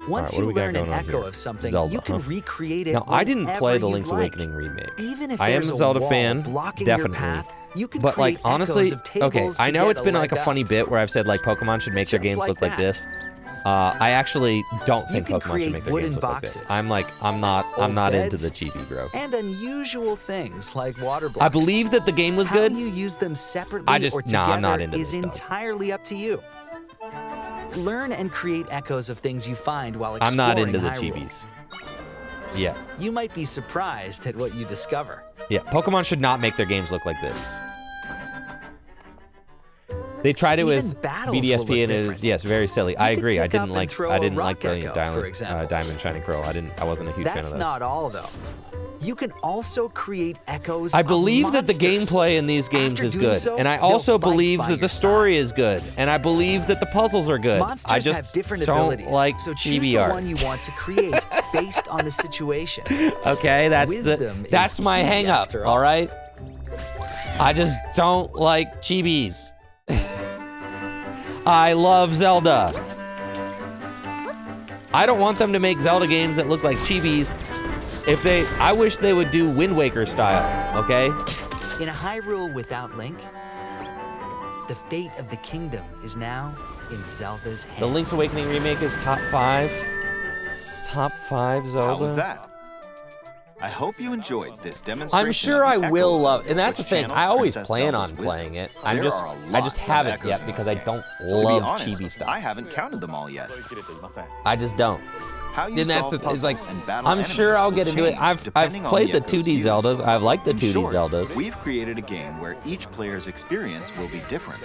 [SPEAKER 8] Once
[SPEAKER 1] what do
[SPEAKER 8] you
[SPEAKER 1] we got
[SPEAKER 8] learn an
[SPEAKER 1] going on
[SPEAKER 8] echo
[SPEAKER 1] here?
[SPEAKER 8] of something,
[SPEAKER 1] Zelda,
[SPEAKER 8] you can
[SPEAKER 1] huh?
[SPEAKER 8] recreate it
[SPEAKER 1] Now, I didn't play
[SPEAKER 8] whenever
[SPEAKER 1] the
[SPEAKER 8] you'd
[SPEAKER 1] Link's
[SPEAKER 8] like.
[SPEAKER 1] Awakening remake.
[SPEAKER 8] Even if
[SPEAKER 1] I am
[SPEAKER 8] there's
[SPEAKER 1] a Zelda
[SPEAKER 8] wall
[SPEAKER 1] fan,
[SPEAKER 8] blocking
[SPEAKER 1] definitely.
[SPEAKER 8] your path, you can
[SPEAKER 1] But like
[SPEAKER 8] create
[SPEAKER 1] honestly,
[SPEAKER 8] echoes of tables
[SPEAKER 1] okay,
[SPEAKER 8] to
[SPEAKER 1] I know
[SPEAKER 8] get
[SPEAKER 1] it's been like a
[SPEAKER 8] leg
[SPEAKER 1] funny
[SPEAKER 8] up.
[SPEAKER 1] bit where I've said like Pokemon should make their
[SPEAKER 8] Just
[SPEAKER 1] games
[SPEAKER 8] like
[SPEAKER 1] look like
[SPEAKER 8] that.
[SPEAKER 1] this. I actually don't
[SPEAKER 8] You
[SPEAKER 1] think
[SPEAKER 8] can
[SPEAKER 1] Pokemon should
[SPEAKER 8] create
[SPEAKER 1] make their
[SPEAKER 8] wooden
[SPEAKER 1] games look like this.
[SPEAKER 8] boxes,
[SPEAKER 1] I'm not
[SPEAKER 8] old
[SPEAKER 1] into
[SPEAKER 8] beds,
[SPEAKER 1] the chibi, bro.
[SPEAKER 8] and unusual things like water blocks.
[SPEAKER 1] I believe that the game was
[SPEAKER 8] How
[SPEAKER 1] good.
[SPEAKER 8] you use them separately
[SPEAKER 1] I just-
[SPEAKER 8] or
[SPEAKER 1] nah,
[SPEAKER 8] together
[SPEAKER 1] I'm not into
[SPEAKER 8] is
[SPEAKER 1] this stuff.
[SPEAKER 8] entirely up to you. Learn and create echoes of things you find while
[SPEAKER 1] I'm
[SPEAKER 8] exploring
[SPEAKER 1] not into the
[SPEAKER 8] Hyrule.
[SPEAKER 1] chibis. Yeah.
[SPEAKER 8] You might be surprised at what you discover.
[SPEAKER 1] Yeah, Pokemon should not make their games look like this. They tried it
[SPEAKER 8] Even
[SPEAKER 1] with
[SPEAKER 8] battles will
[SPEAKER 1] BDSP
[SPEAKER 8] look
[SPEAKER 1] and it is
[SPEAKER 8] different.
[SPEAKER 1] yes, very silly. I
[SPEAKER 8] could
[SPEAKER 1] agree. I
[SPEAKER 8] pick
[SPEAKER 1] didn't
[SPEAKER 8] up and
[SPEAKER 1] like
[SPEAKER 8] throw
[SPEAKER 1] I
[SPEAKER 8] a
[SPEAKER 1] didn't like
[SPEAKER 8] rock
[SPEAKER 1] Brilliant
[SPEAKER 8] echo,
[SPEAKER 1] Diamond,
[SPEAKER 8] for example.
[SPEAKER 1] Diamond Shining Pearl. I wasn't a huge fan of
[SPEAKER 8] That's
[SPEAKER 1] those.
[SPEAKER 8] not all, though. You can also create echoes
[SPEAKER 1] I
[SPEAKER 8] of
[SPEAKER 1] believe that the
[SPEAKER 8] monsters.
[SPEAKER 1] gameplay in these games
[SPEAKER 8] After
[SPEAKER 1] is
[SPEAKER 8] doing
[SPEAKER 1] good,
[SPEAKER 8] so,
[SPEAKER 1] and I
[SPEAKER 8] they'll
[SPEAKER 1] also
[SPEAKER 8] fight
[SPEAKER 1] believe
[SPEAKER 8] by
[SPEAKER 1] that
[SPEAKER 8] your
[SPEAKER 1] the story
[SPEAKER 8] side.
[SPEAKER 1] is good, and I believe that the puzzles are good.
[SPEAKER 8] Monsters
[SPEAKER 1] I just
[SPEAKER 8] have different
[SPEAKER 1] don't
[SPEAKER 8] abilities,
[SPEAKER 1] like
[SPEAKER 8] so choose
[SPEAKER 1] chibi
[SPEAKER 8] the
[SPEAKER 1] art.
[SPEAKER 8] one you want to create based on the situation.
[SPEAKER 1] Okay,
[SPEAKER 8] Wisdom is
[SPEAKER 1] that's my
[SPEAKER 8] key,
[SPEAKER 1] hang up.
[SPEAKER 8] after all.
[SPEAKER 1] All right. I just don't like chibis. I love Zelda. I don't want them to make Zelda games that look like chibis. I wish they would do Wind Waker style, okay?
[SPEAKER 8] In a Hyrule without Link, the fate of the kingdom is now in Zelda's hands.
[SPEAKER 1] The Link's Awakening remake is top 5. Top 5 Zelda.
[SPEAKER 7] How was that? I hope you enjoyed this demonstration.
[SPEAKER 1] I'm sure
[SPEAKER 7] of
[SPEAKER 1] I
[SPEAKER 7] the
[SPEAKER 1] will
[SPEAKER 7] Echo
[SPEAKER 1] love, and that's the
[SPEAKER 7] which
[SPEAKER 1] thing.
[SPEAKER 7] channels
[SPEAKER 1] I always
[SPEAKER 7] Princess
[SPEAKER 1] plan
[SPEAKER 7] Zelda's
[SPEAKER 1] on
[SPEAKER 7] wisdom.
[SPEAKER 1] playing it.
[SPEAKER 7] There
[SPEAKER 1] I just
[SPEAKER 7] are a lot
[SPEAKER 1] haven't
[SPEAKER 7] of
[SPEAKER 1] yet
[SPEAKER 7] echoes in
[SPEAKER 1] because
[SPEAKER 7] this
[SPEAKER 1] I
[SPEAKER 7] game.
[SPEAKER 1] don't
[SPEAKER 7] To be
[SPEAKER 1] love
[SPEAKER 7] honest,
[SPEAKER 1] chibi stuff.
[SPEAKER 7] I haven't counted them all yet.
[SPEAKER 1] I just don't.
[SPEAKER 7] How you
[SPEAKER 1] And that's
[SPEAKER 7] solve
[SPEAKER 1] the, it's like,
[SPEAKER 7] puzzles and battle
[SPEAKER 1] I'm sure
[SPEAKER 7] enemies
[SPEAKER 1] I'll
[SPEAKER 7] will
[SPEAKER 1] get into it.
[SPEAKER 7] change
[SPEAKER 1] I've
[SPEAKER 7] depending on
[SPEAKER 1] played the
[SPEAKER 7] echoes
[SPEAKER 1] 2D
[SPEAKER 7] used.
[SPEAKER 1] Zeldas. I've liked the
[SPEAKER 7] In
[SPEAKER 1] 2D
[SPEAKER 7] short,
[SPEAKER 1] Zeldas.
[SPEAKER 7] We've created a game where each player's experience will be different.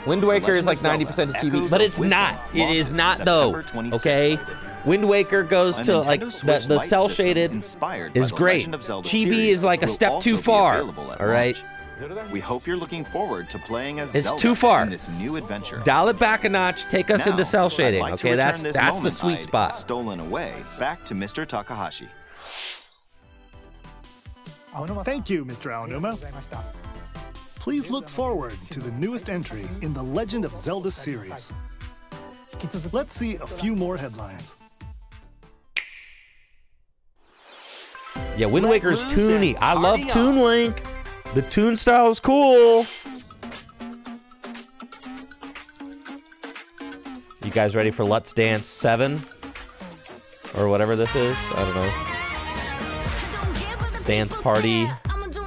[SPEAKER 1] Wind Waker is like
[SPEAKER 7] Legend of
[SPEAKER 1] 90%
[SPEAKER 7] Zelda,
[SPEAKER 1] of TV,
[SPEAKER 7] Echoes
[SPEAKER 1] but
[SPEAKER 7] of
[SPEAKER 1] it's
[SPEAKER 7] Wisdom
[SPEAKER 1] not. It is
[SPEAKER 7] launches
[SPEAKER 1] not though.
[SPEAKER 7] September 26th.
[SPEAKER 1] Okay, Wind Waker goes
[SPEAKER 7] A
[SPEAKER 1] to
[SPEAKER 7] Nintendo
[SPEAKER 1] like
[SPEAKER 7] Switch
[SPEAKER 1] the
[SPEAKER 7] Lite
[SPEAKER 1] cell
[SPEAKER 7] system
[SPEAKER 1] shaded
[SPEAKER 7] inspired by
[SPEAKER 1] is
[SPEAKER 7] the
[SPEAKER 1] great.
[SPEAKER 7] Legend of Zelda
[SPEAKER 1] Chibi
[SPEAKER 7] series
[SPEAKER 1] is like a
[SPEAKER 7] will
[SPEAKER 1] step
[SPEAKER 7] also
[SPEAKER 1] too
[SPEAKER 7] be
[SPEAKER 1] far.
[SPEAKER 7] available at
[SPEAKER 1] All right,
[SPEAKER 7] launch. We hope you're looking forward to playing as
[SPEAKER 1] It's
[SPEAKER 7] Zelda
[SPEAKER 1] too far.
[SPEAKER 7] in this new adventure.
[SPEAKER 1] dial it back a notch. Take us
[SPEAKER 7] Now,
[SPEAKER 1] into cell
[SPEAKER 7] I'd
[SPEAKER 1] shading.
[SPEAKER 7] like to
[SPEAKER 1] Okay,
[SPEAKER 7] return this
[SPEAKER 1] that's the
[SPEAKER 7] moment
[SPEAKER 1] sweet
[SPEAKER 7] I'd
[SPEAKER 1] spot.
[SPEAKER 7] Stolen away back to Mr. Takahashi.
[SPEAKER 3] Thank you, Mr. Aonuma. Please look forward to the newest entry in the Legend of Zelda series. Let's see a few more headlines.
[SPEAKER 1] Yeah, Wind
[SPEAKER 4] Let
[SPEAKER 1] Waker's
[SPEAKER 4] loose
[SPEAKER 1] toony.
[SPEAKER 4] and
[SPEAKER 1] I love
[SPEAKER 4] party
[SPEAKER 1] Toon
[SPEAKER 4] on.
[SPEAKER 1] Link. The Toon style is cool. You guys ready for Let's Dance 7? Or whatever this is? I don't know. Dance Party,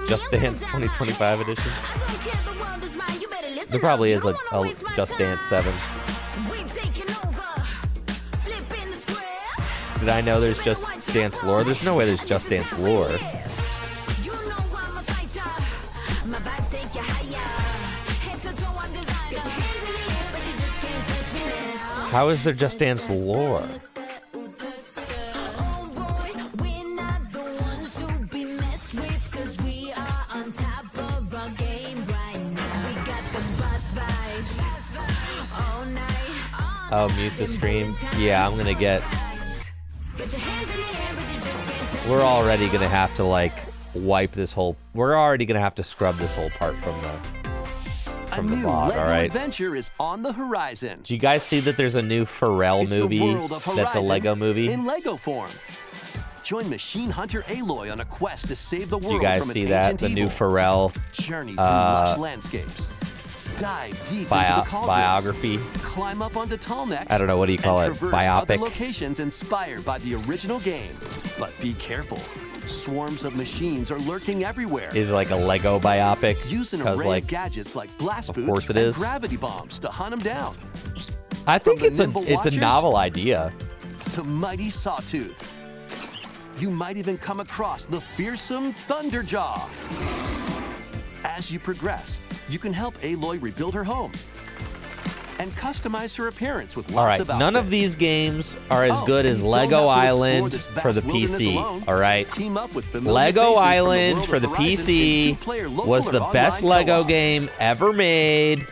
[SPEAKER 1] Just Dance 2025 edition. There probably is a Just Dance 7. Did I know there's Just Dance lore? There's no way there's Just Dance lore. How is there Just Dance lore? Oh, mute the stream. Yeah, I'm gonna get. We're already gonna have to like wipe this whole. We're already gonna have to scrub this whole part from the
[SPEAKER 4] new
[SPEAKER 1] bot.
[SPEAKER 4] Lego
[SPEAKER 1] All right.
[SPEAKER 4] adventure is on the horizon.
[SPEAKER 1] Do you guys see that there's a new Pharrell
[SPEAKER 4] It's the
[SPEAKER 1] movie
[SPEAKER 4] world of
[SPEAKER 1] that's a
[SPEAKER 4] Horizon
[SPEAKER 1] Lego movie?
[SPEAKER 4] in Lego form. Join Machine Hunter Aloy on a quest to save the world
[SPEAKER 1] Do you guys
[SPEAKER 4] from
[SPEAKER 1] see
[SPEAKER 4] its
[SPEAKER 1] that?
[SPEAKER 4] ancient
[SPEAKER 1] The new
[SPEAKER 4] evil.
[SPEAKER 1] Pharrell
[SPEAKER 4] Journey through lush landscapes. Dive deep into the cauldrons.
[SPEAKER 1] biography?
[SPEAKER 4] Climb up onto tall necks.
[SPEAKER 1] I don't know, what do you call
[SPEAKER 4] and
[SPEAKER 1] it?
[SPEAKER 4] traverse other
[SPEAKER 1] Biopic?
[SPEAKER 4] locations inspired by the original game. But be careful. Swarms of machines are lurking everywhere.
[SPEAKER 1] Is it like a Lego biopic?
[SPEAKER 4] Use an
[SPEAKER 1] 'Cause,
[SPEAKER 4] array
[SPEAKER 1] like,
[SPEAKER 4] of gadgets like blast
[SPEAKER 1] of
[SPEAKER 4] boots
[SPEAKER 1] course it
[SPEAKER 4] and
[SPEAKER 1] is.
[SPEAKER 4] gravity bombs to hunt them down.
[SPEAKER 1] I think
[SPEAKER 4] From the
[SPEAKER 1] it's a
[SPEAKER 4] nimble
[SPEAKER 1] it's a
[SPEAKER 4] watchers
[SPEAKER 1] novel idea.
[SPEAKER 4] to mighty sawtooths. You might even come across the fearsome Thunderjaw. As you progress, you can help Aloy rebuild her home and customize her appearance with lots
[SPEAKER 1] All right,
[SPEAKER 4] of
[SPEAKER 1] none of
[SPEAKER 4] outfits.
[SPEAKER 1] these games are as
[SPEAKER 4] Oh,
[SPEAKER 1] good
[SPEAKER 4] and
[SPEAKER 1] as
[SPEAKER 4] you don't
[SPEAKER 1] Lego
[SPEAKER 4] have to explore
[SPEAKER 1] Island
[SPEAKER 4] this vast
[SPEAKER 1] for the
[SPEAKER 4] wilderness
[SPEAKER 1] PC.
[SPEAKER 4] alone.
[SPEAKER 1] All right,
[SPEAKER 4] Team up with familiar
[SPEAKER 1] Lego
[SPEAKER 4] faces from the
[SPEAKER 1] Island
[SPEAKER 4] world
[SPEAKER 1] for
[SPEAKER 4] of
[SPEAKER 1] the
[SPEAKER 4] Horizon in
[SPEAKER 1] PC
[SPEAKER 4] two-player local
[SPEAKER 1] was
[SPEAKER 4] or
[SPEAKER 1] the best
[SPEAKER 4] online
[SPEAKER 1] Lego
[SPEAKER 4] co-op.
[SPEAKER 1] game ever made.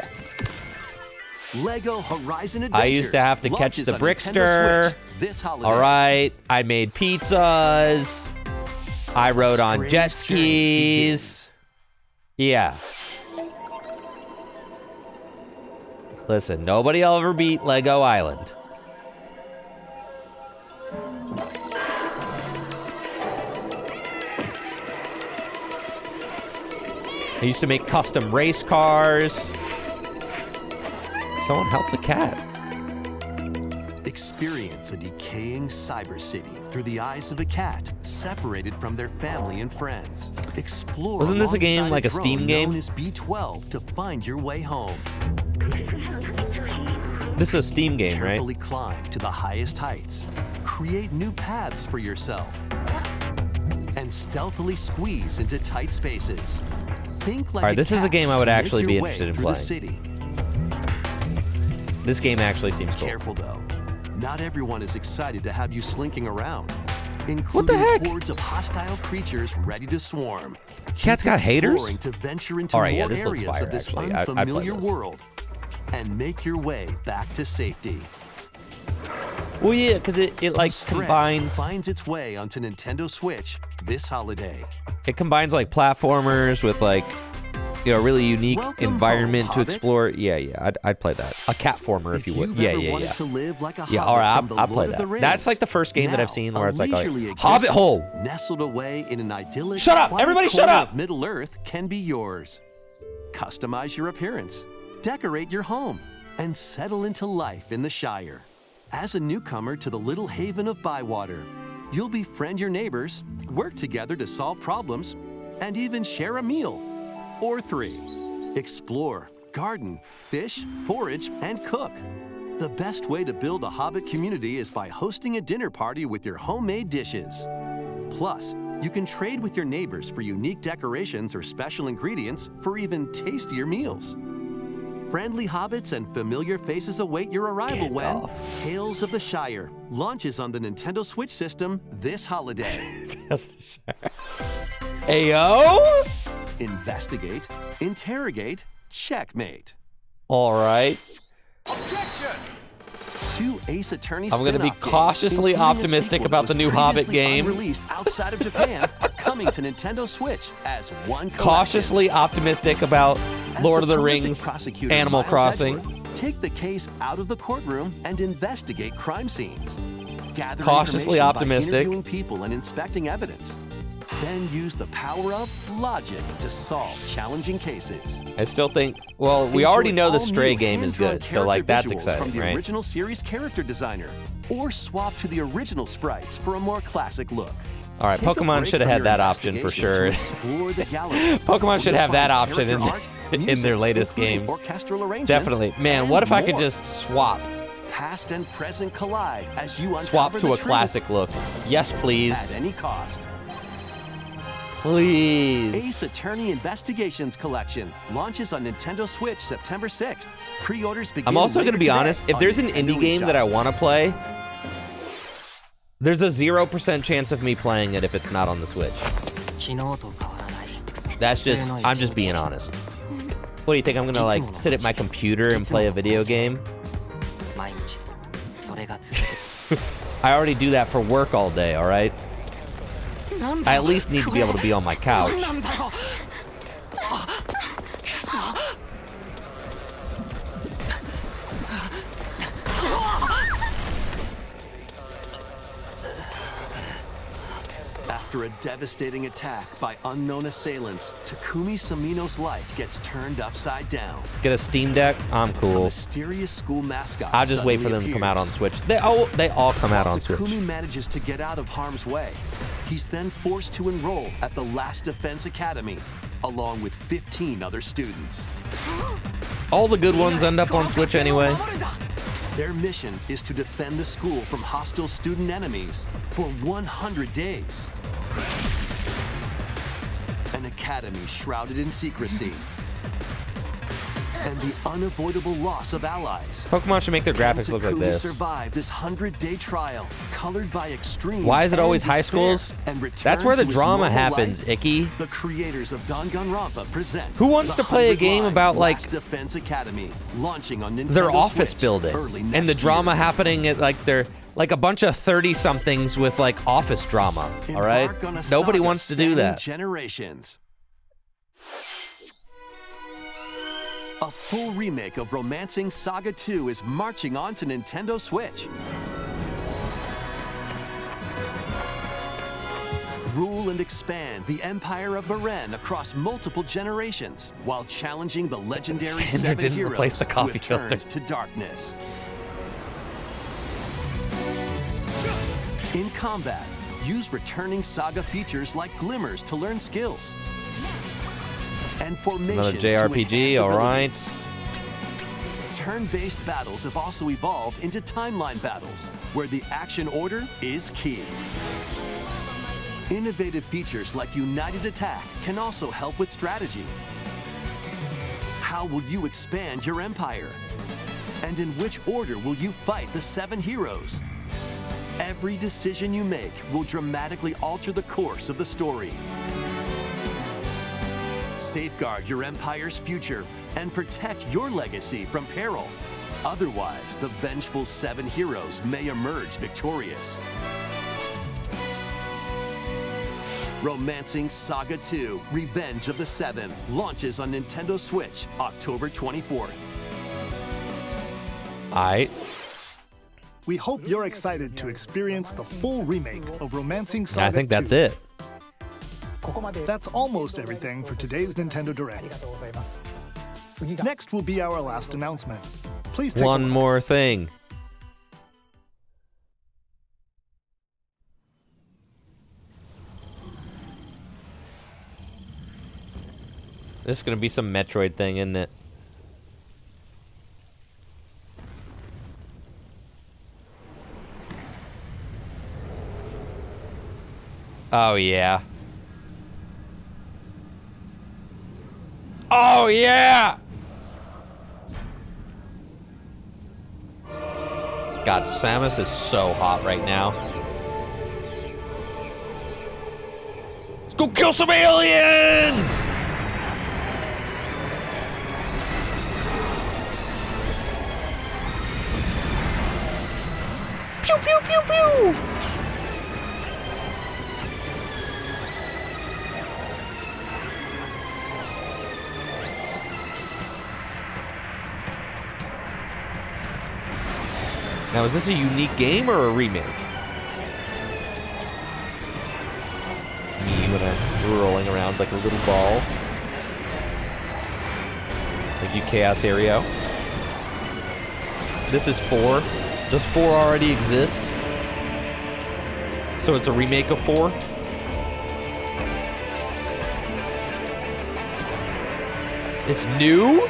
[SPEAKER 4] Lego Horizon Adventures
[SPEAKER 1] I used to have to catch
[SPEAKER 4] launches
[SPEAKER 1] the
[SPEAKER 4] on Nintendo
[SPEAKER 1] Brickster.
[SPEAKER 4] Switch this holiday.
[SPEAKER 1] All right, I made pizzas. I rode on
[SPEAKER 4] strange
[SPEAKER 1] jet
[SPEAKER 4] journey
[SPEAKER 1] skis. Yeah. Listen, nobody will ever beat Lego Island. I used to make custom race cars. Someone help the cat.
[SPEAKER 4] Experience a decaying cyber city through the eyes of a cat separated from their family and friends. Explore
[SPEAKER 1] Wasn't this a game
[SPEAKER 4] alongside
[SPEAKER 1] like a
[SPEAKER 4] drone
[SPEAKER 1] Steam game?
[SPEAKER 4] known as B12 to find your way home.
[SPEAKER 1] This is a Steam game, right?
[SPEAKER 4] Carefully climb to the highest heights. Create new paths for yourself. And stealthily squeeze into tight spaces. Think like
[SPEAKER 1] All right,
[SPEAKER 4] a
[SPEAKER 1] this is a
[SPEAKER 4] cat
[SPEAKER 1] game I would
[SPEAKER 4] to make
[SPEAKER 1] actually be
[SPEAKER 4] your way
[SPEAKER 1] interested in
[SPEAKER 4] through the
[SPEAKER 1] playing.
[SPEAKER 4] city.
[SPEAKER 1] This game actually seems cool.
[SPEAKER 4] Careful though. Not everyone is excited to have you slinking around.
[SPEAKER 1] What the
[SPEAKER 4] Including
[SPEAKER 1] heck?
[SPEAKER 4] hordes of hostile creatures ready to swarm.
[SPEAKER 1] Cat's
[SPEAKER 4] Keep
[SPEAKER 1] got haters?
[SPEAKER 4] exploring to venture into
[SPEAKER 1] All right, yeah,
[SPEAKER 4] more
[SPEAKER 1] this looks
[SPEAKER 4] areas
[SPEAKER 1] fire,
[SPEAKER 4] of this
[SPEAKER 1] actually. I'd play
[SPEAKER 4] unfamiliar
[SPEAKER 1] this.
[SPEAKER 4] world and make your way back to safety.
[SPEAKER 1] Well, yeah, because it like
[SPEAKER 4] Stray
[SPEAKER 1] combines
[SPEAKER 4] finds its way onto Nintendo Switch this holiday.
[SPEAKER 1] like platformers with like, you know, a really unique
[SPEAKER 4] Welcome
[SPEAKER 1] environment
[SPEAKER 4] home,
[SPEAKER 1] to
[SPEAKER 4] Hobbit.
[SPEAKER 1] explore. Yeah, I'd play that. A catformer, if you would.
[SPEAKER 4] you've
[SPEAKER 1] Yeah,
[SPEAKER 4] ever
[SPEAKER 1] yeah,
[SPEAKER 4] wanted
[SPEAKER 1] yeah.
[SPEAKER 4] to live like a
[SPEAKER 1] Yeah,
[SPEAKER 4] hobbit
[SPEAKER 1] all right,
[SPEAKER 4] from the
[SPEAKER 1] I'll play
[SPEAKER 4] Lord of the
[SPEAKER 1] that.
[SPEAKER 4] Rings.
[SPEAKER 1] That's like the first game that I've
[SPEAKER 4] Now,
[SPEAKER 1] seen where
[SPEAKER 4] a
[SPEAKER 1] it's like, all
[SPEAKER 4] leisurely
[SPEAKER 1] right, Hobbit
[SPEAKER 4] existence
[SPEAKER 1] hole.
[SPEAKER 4] nestled away in an idyllic
[SPEAKER 1] Shut up!
[SPEAKER 4] quiet
[SPEAKER 1] Everybody shut
[SPEAKER 4] corner
[SPEAKER 1] up!
[SPEAKER 4] of Middle Earth can be yours. Customize your appearance, decorate your home, and settle into life in the Shire. As a newcomer to the little haven of Bywater, you'll befriend your neighbors, work together to solve problems, and even share a meal or three. Explore, garden, fish, forage, and cook. The best way to build a Hobbit community is by hosting a dinner party with your homemade dishes. Plus, you can trade with your neighbors for unique decorations or special ingredients for even tastier meals. Friendly hobbits and familiar faces await your arrival when
[SPEAKER 1] Gandalf.
[SPEAKER 4] Tales of the Shire launches on the Nintendo Switch system this holiday.
[SPEAKER 1] Ayo?
[SPEAKER 4] Investigate, interrogate, checkmate.
[SPEAKER 1] All right.
[SPEAKER 4] Two Ace Attorney
[SPEAKER 1] I'm going to be
[SPEAKER 4] spin-off games,
[SPEAKER 1] cautiously
[SPEAKER 4] including a
[SPEAKER 1] optimistic
[SPEAKER 4] sequel
[SPEAKER 1] about
[SPEAKER 4] that
[SPEAKER 1] the
[SPEAKER 4] was
[SPEAKER 1] new Hobbit
[SPEAKER 4] previously
[SPEAKER 1] game.
[SPEAKER 4] Unreleased outside of Japan are coming to Nintendo Switch as one collection.
[SPEAKER 1] Cautiously optimistic about
[SPEAKER 4] As
[SPEAKER 1] Lord of the
[SPEAKER 4] prolific
[SPEAKER 1] Rings,
[SPEAKER 4] prosecutor
[SPEAKER 1] Animal
[SPEAKER 4] Miles
[SPEAKER 1] Crossing.
[SPEAKER 4] Edgeworth, take the case out of the courtroom and investigate crime scenes. Gather
[SPEAKER 1] Cautiously
[SPEAKER 4] information
[SPEAKER 1] optimistic.
[SPEAKER 4] by interviewing people and inspecting evidence. Then use the power of logic to solve challenging cases.
[SPEAKER 1] I still think, well, we
[SPEAKER 4] Enjoy
[SPEAKER 1] already know the
[SPEAKER 4] all
[SPEAKER 1] Stray
[SPEAKER 4] new
[SPEAKER 1] game is
[SPEAKER 4] hand-drawn
[SPEAKER 1] good, so like that's
[SPEAKER 4] character visuals
[SPEAKER 1] exciting,
[SPEAKER 4] from the
[SPEAKER 1] right?
[SPEAKER 4] original series character designer, or swap to the original sprites for a more classic look.
[SPEAKER 1] All right,
[SPEAKER 4] Take a
[SPEAKER 1] Pokemon
[SPEAKER 4] break
[SPEAKER 1] should have
[SPEAKER 4] from
[SPEAKER 1] had
[SPEAKER 4] your
[SPEAKER 1] that option for
[SPEAKER 4] investigation to
[SPEAKER 1] sure.
[SPEAKER 4] explore the gallery.
[SPEAKER 1] Pokemon should
[SPEAKER 4] You'll
[SPEAKER 1] have that
[SPEAKER 4] find
[SPEAKER 1] option in,
[SPEAKER 4] character art,
[SPEAKER 1] in
[SPEAKER 4] music,
[SPEAKER 1] their latest
[SPEAKER 4] including
[SPEAKER 1] games.
[SPEAKER 4] orchestral arrangements,
[SPEAKER 1] Definitely. Man,
[SPEAKER 4] and
[SPEAKER 1] what if I could
[SPEAKER 4] more.
[SPEAKER 1] just swap?
[SPEAKER 4] Past and present collide as you
[SPEAKER 1] Swap
[SPEAKER 4] uncover
[SPEAKER 1] to
[SPEAKER 4] the
[SPEAKER 1] a
[SPEAKER 4] truth
[SPEAKER 1] classic look. Yes,
[SPEAKER 4] at
[SPEAKER 1] please.
[SPEAKER 4] any cost.
[SPEAKER 1] Please.
[SPEAKER 4] Ace Attorney Investigations Collection launches on Nintendo Switch September 6th. Pre-orders begin
[SPEAKER 1] I'm also
[SPEAKER 4] later
[SPEAKER 1] going to be
[SPEAKER 4] today
[SPEAKER 1] honest. If
[SPEAKER 4] on
[SPEAKER 1] there's an
[SPEAKER 4] Nintendo
[SPEAKER 1] indie game
[SPEAKER 4] eShop.
[SPEAKER 1] that I want to play, there's a 0% chance of me playing it if it's not on the Switch. That's just, I'm just being honest. What do you think? I'm going to like sit at my computer and play a video game? I already do that for work all day, all right? I at least need to be able to be on my couch.
[SPEAKER 4] After a devastating attack by unknown assailants, Takumi Samino's life gets turned upside down.
[SPEAKER 1] Get a Steam Deck? I'm
[SPEAKER 4] A
[SPEAKER 1] cool.
[SPEAKER 4] mysterious school mascot
[SPEAKER 1] I'll just wait for them to come out on Switch. They all come out
[SPEAKER 4] While
[SPEAKER 1] on Switch.
[SPEAKER 4] Takumi manages to get out of harm's way, he's then forced to enroll at the Last Defense Academy, along with 15 other students.
[SPEAKER 1] All the good ones end up on Switch anyway.
[SPEAKER 4] Their mission is to defend the school from hostile student enemies for 100 days. An academy shrouded in secrecy. And the unavoidable loss of allies.
[SPEAKER 1] Pokemon should make their graphics look like
[SPEAKER 4] Takumi
[SPEAKER 1] this.
[SPEAKER 4] survived this 100-day trial, colored by extreme
[SPEAKER 1] Why is it
[SPEAKER 4] and
[SPEAKER 1] always high
[SPEAKER 4] despair,
[SPEAKER 1] schools?
[SPEAKER 4] and
[SPEAKER 1] That's where the
[SPEAKER 4] returned to his
[SPEAKER 1] drama
[SPEAKER 4] normal
[SPEAKER 1] happens,
[SPEAKER 4] life.
[SPEAKER 1] Icky.
[SPEAKER 4] The creators of Danganronpa present
[SPEAKER 1] Who wants
[SPEAKER 4] the
[SPEAKER 1] to play a
[SPEAKER 4] 100
[SPEAKER 1] game
[SPEAKER 4] Live
[SPEAKER 1] about, like,
[SPEAKER 4] Last Defense Academy, launching on Nintendo
[SPEAKER 1] Their office
[SPEAKER 4] Switch
[SPEAKER 1] building.
[SPEAKER 4] early
[SPEAKER 1] And the
[SPEAKER 4] next
[SPEAKER 1] drama
[SPEAKER 4] year.
[SPEAKER 1] happening at like their like a bunch of 30-somethings with like office drama. All right?
[SPEAKER 4] Embark on a
[SPEAKER 1] Nobody
[SPEAKER 4] saga
[SPEAKER 1] wants to do
[SPEAKER 4] spanning
[SPEAKER 1] that.
[SPEAKER 4] Generations. A full remake of Romancing Saga 2 is marching on to Nintendo Switch. Rule and expand the Empire of Beren across multiple generations, while challenging the legendary
[SPEAKER 1] Sandra
[SPEAKER 4] 7
[SPEAKER 1] didn't
[SPEAKER 4] heroes
[SPEAKER 1] replace the coffee
[SPEAKER 4] who have turned
[SPEAKER 1] filter.
[SPEAKER 4] to darkness. In combat, use returning Saga features like glimmers to learn skills. And formations
[SPEAKER 1] Another
[SPEAKER 4] to
[SPEAKER 1] JRPG,
[SPEAKER 4] enhance
[SPEAKER 1] all
[SPEAKER 4] abilities.
[SPEAKER 1] right.
[SPEAKER 4] Turn-based battles have also evolved into timeline battles, where the action order is key. Innovative features like United Attack can also help with strategy. How will you expand your empire? And in which order will you fight the 7 heroes? Every decision you make will dramatically alter the course of the story. Safeguard your empire's future and protect your legacy from peril. Otherwise, the vengeful 7 heroes may emerge victorious. Romancing Saga 2: Revenge of the 7 launches on Nintendo Switch October 24th.
[SPEAKER 1] All right.
[SPEAKER 3] We hope you're excited to experience the full remake of Romancing Saga
[SPEAKER 1] I think that's
[SPEAKER 3] 2.
[SPEAKER 1] it.
[SPEAKER 3] That's almost everything for today's Nintendo Direct. Next will be our last announcement. Please take a
[SPEAKER 1] One
[SPEAKER 3] look.
[SPEAKER 1] more thing. This is going to be some Metroid thing, isn't it? Oh, yeah. Oh, yeah! God, Samus is so hot right now. Let's go kill some aliens! Pew, pew, pew, pew! Now, is this a unique game or a remake? Me when I'm rolling around like a little ball. Like you, Chaos Aereo. This is 4. Does 4 already exist? So it's a remake of 4? It's new?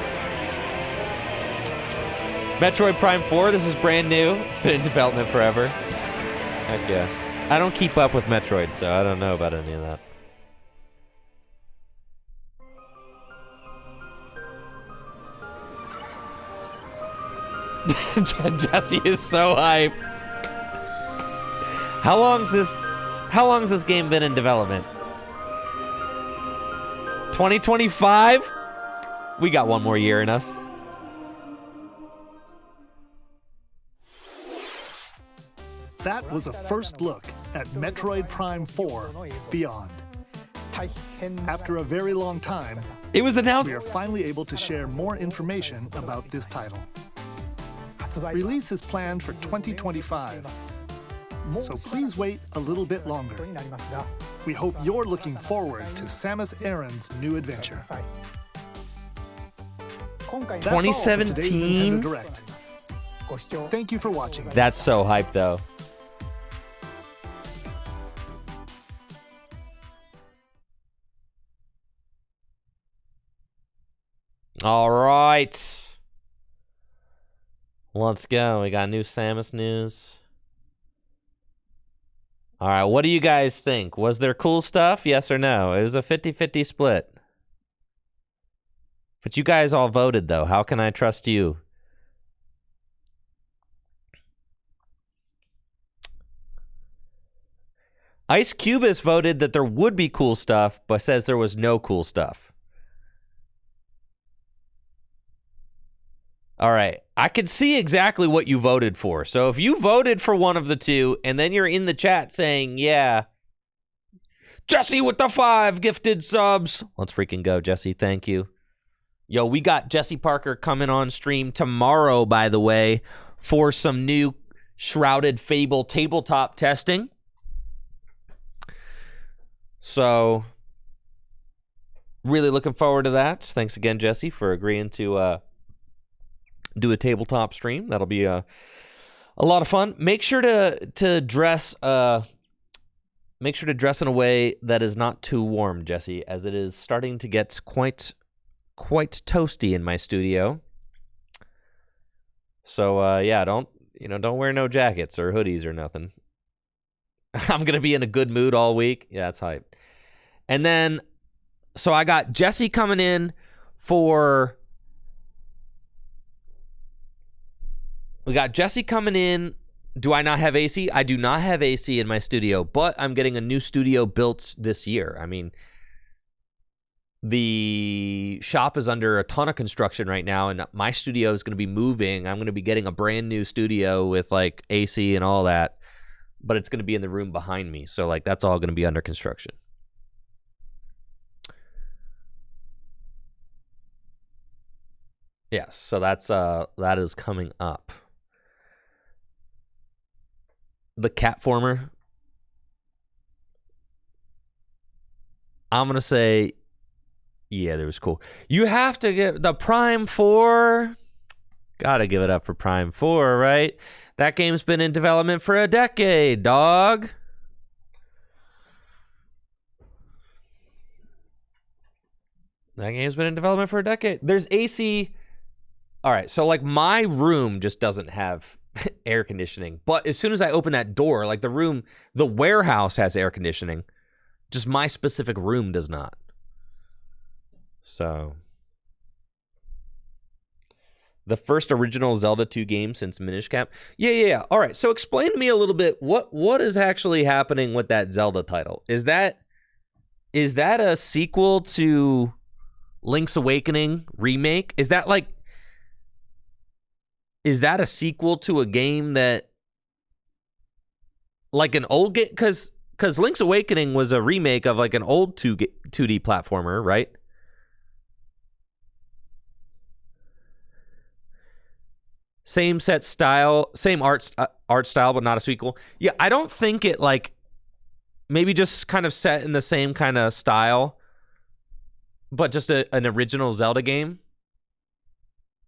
[SPEAKER 1] Metroid Prime 4, this is brand new. It's been in development forever. Heck yeah. I don't keep up with Metroid, so I don't know about any of that. Jesse is so hype. How long's this game been in development? 2025? We got one more year in us.
[SPEAKER 3] That was a first look at Metroid Prime 4 Beyond. After a very long time,
[SPEAKER 1] It was announced.
[SPEAKER 3] we are finally able to share more information about this title. Release is planned for 2025, so please wait a little bit longer. We hope you're looking forward to Samus Aran's new adventure. That's all for today's
[SPEAKER 1] 2017?
[SPEAKER 3] Nintendo Direct. Thank you for watching.
[SPEAKER 1] That's so hype, though. All right. Let's go. We got new Samus news. All right. What do you guys think? Was there cool stuff? Yes or no? It was a 50-50 split. But you guys all voted, though. How can I trust you? Ice Cubist voted that there would be cool stuff, but says there was no cool stuff. All right. I could see exactly what you voted for. So if you voted for one of the two, and then you're in the chat saying, yeah, Jesse with the 5 gifted subs. Let's freaking go, Jesse. Thank you. Yo, we got Jesse Parker coming on stream tomorrow, by the way, for some new Shrouded Fable tabletop testing. So, really looking forward to that. Thanks again, Jesse, for agreeing to do a tabletop stream. That'll be a lot of fun. Make sure to dress in a way that is not too warm, Jesse, as it is starting to get quite toasty in my studio. So yeah, don't wear no jackets or hoodies or nothing. I'm gonna be in a good mood all week. Yeah, that's hype. And then, so I got Jesse coming in for. We got Jesse coming in. Do I not have AC? I do not have AC in my studio, but I'm getting a new studio built this year. I mean, the shop is under a ton of construction right now, and my studio is going to be moving. I'm going to be getting a brand new studio with like AC and all that, but it's going to be in the room behind me. So like that's all going to be under construction. Yes, so that is coming up. The Catformer. I'm going to say, yeah, that was cool. You have to get the Prime 4. Gotta give it up for Prime 4, right? That game's been in development for a decade, dog. That game's been in development for a decade. There's AC. All right, so like my room just doesn't have air conditioning. But as soon as I open that door, like the warehouse has air conditioning. Just my specific room does not. So The first original Zelda 2 game since Minish Cap. Yeah. All right. So explain to me a little bit what is actually happening with that Zelda title. Is that a sequel to Link's Awakening remake? Is that a sequel to a game that like an old game? Because Link's Awakening was a remake of like an old 2D platformer, right? Same set style, same art style, but not a sequel. Yeah, I don't think it like maybe just kind of set in the same kind of style, but just an original Zelda game.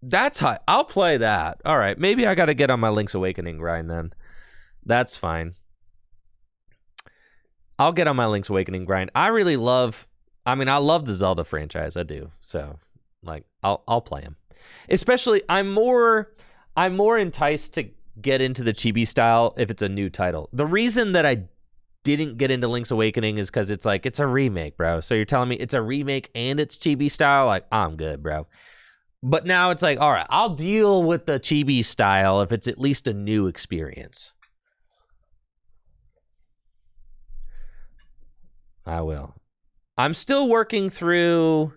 [SPEAKER 1] That's high. I'll play that. All right, maybe I got to get on my Link's Awakening grind then. That's fine. I'll get on my Link's Awakening grind. I love the Zelda franchise. I do. So, like, I'll play them. Especially, I'm more enticed to get into the chibi style if it's a new title. The reason that I didn't get into Link's Awakening is because it's like, it's a remake, bro. So you're telling me it's a remake and it's chibi style? Like, I'm good, bro. But now it's like, all right, I'll deal with the chibi style if it's at least a new experience. I will. I'm still working through...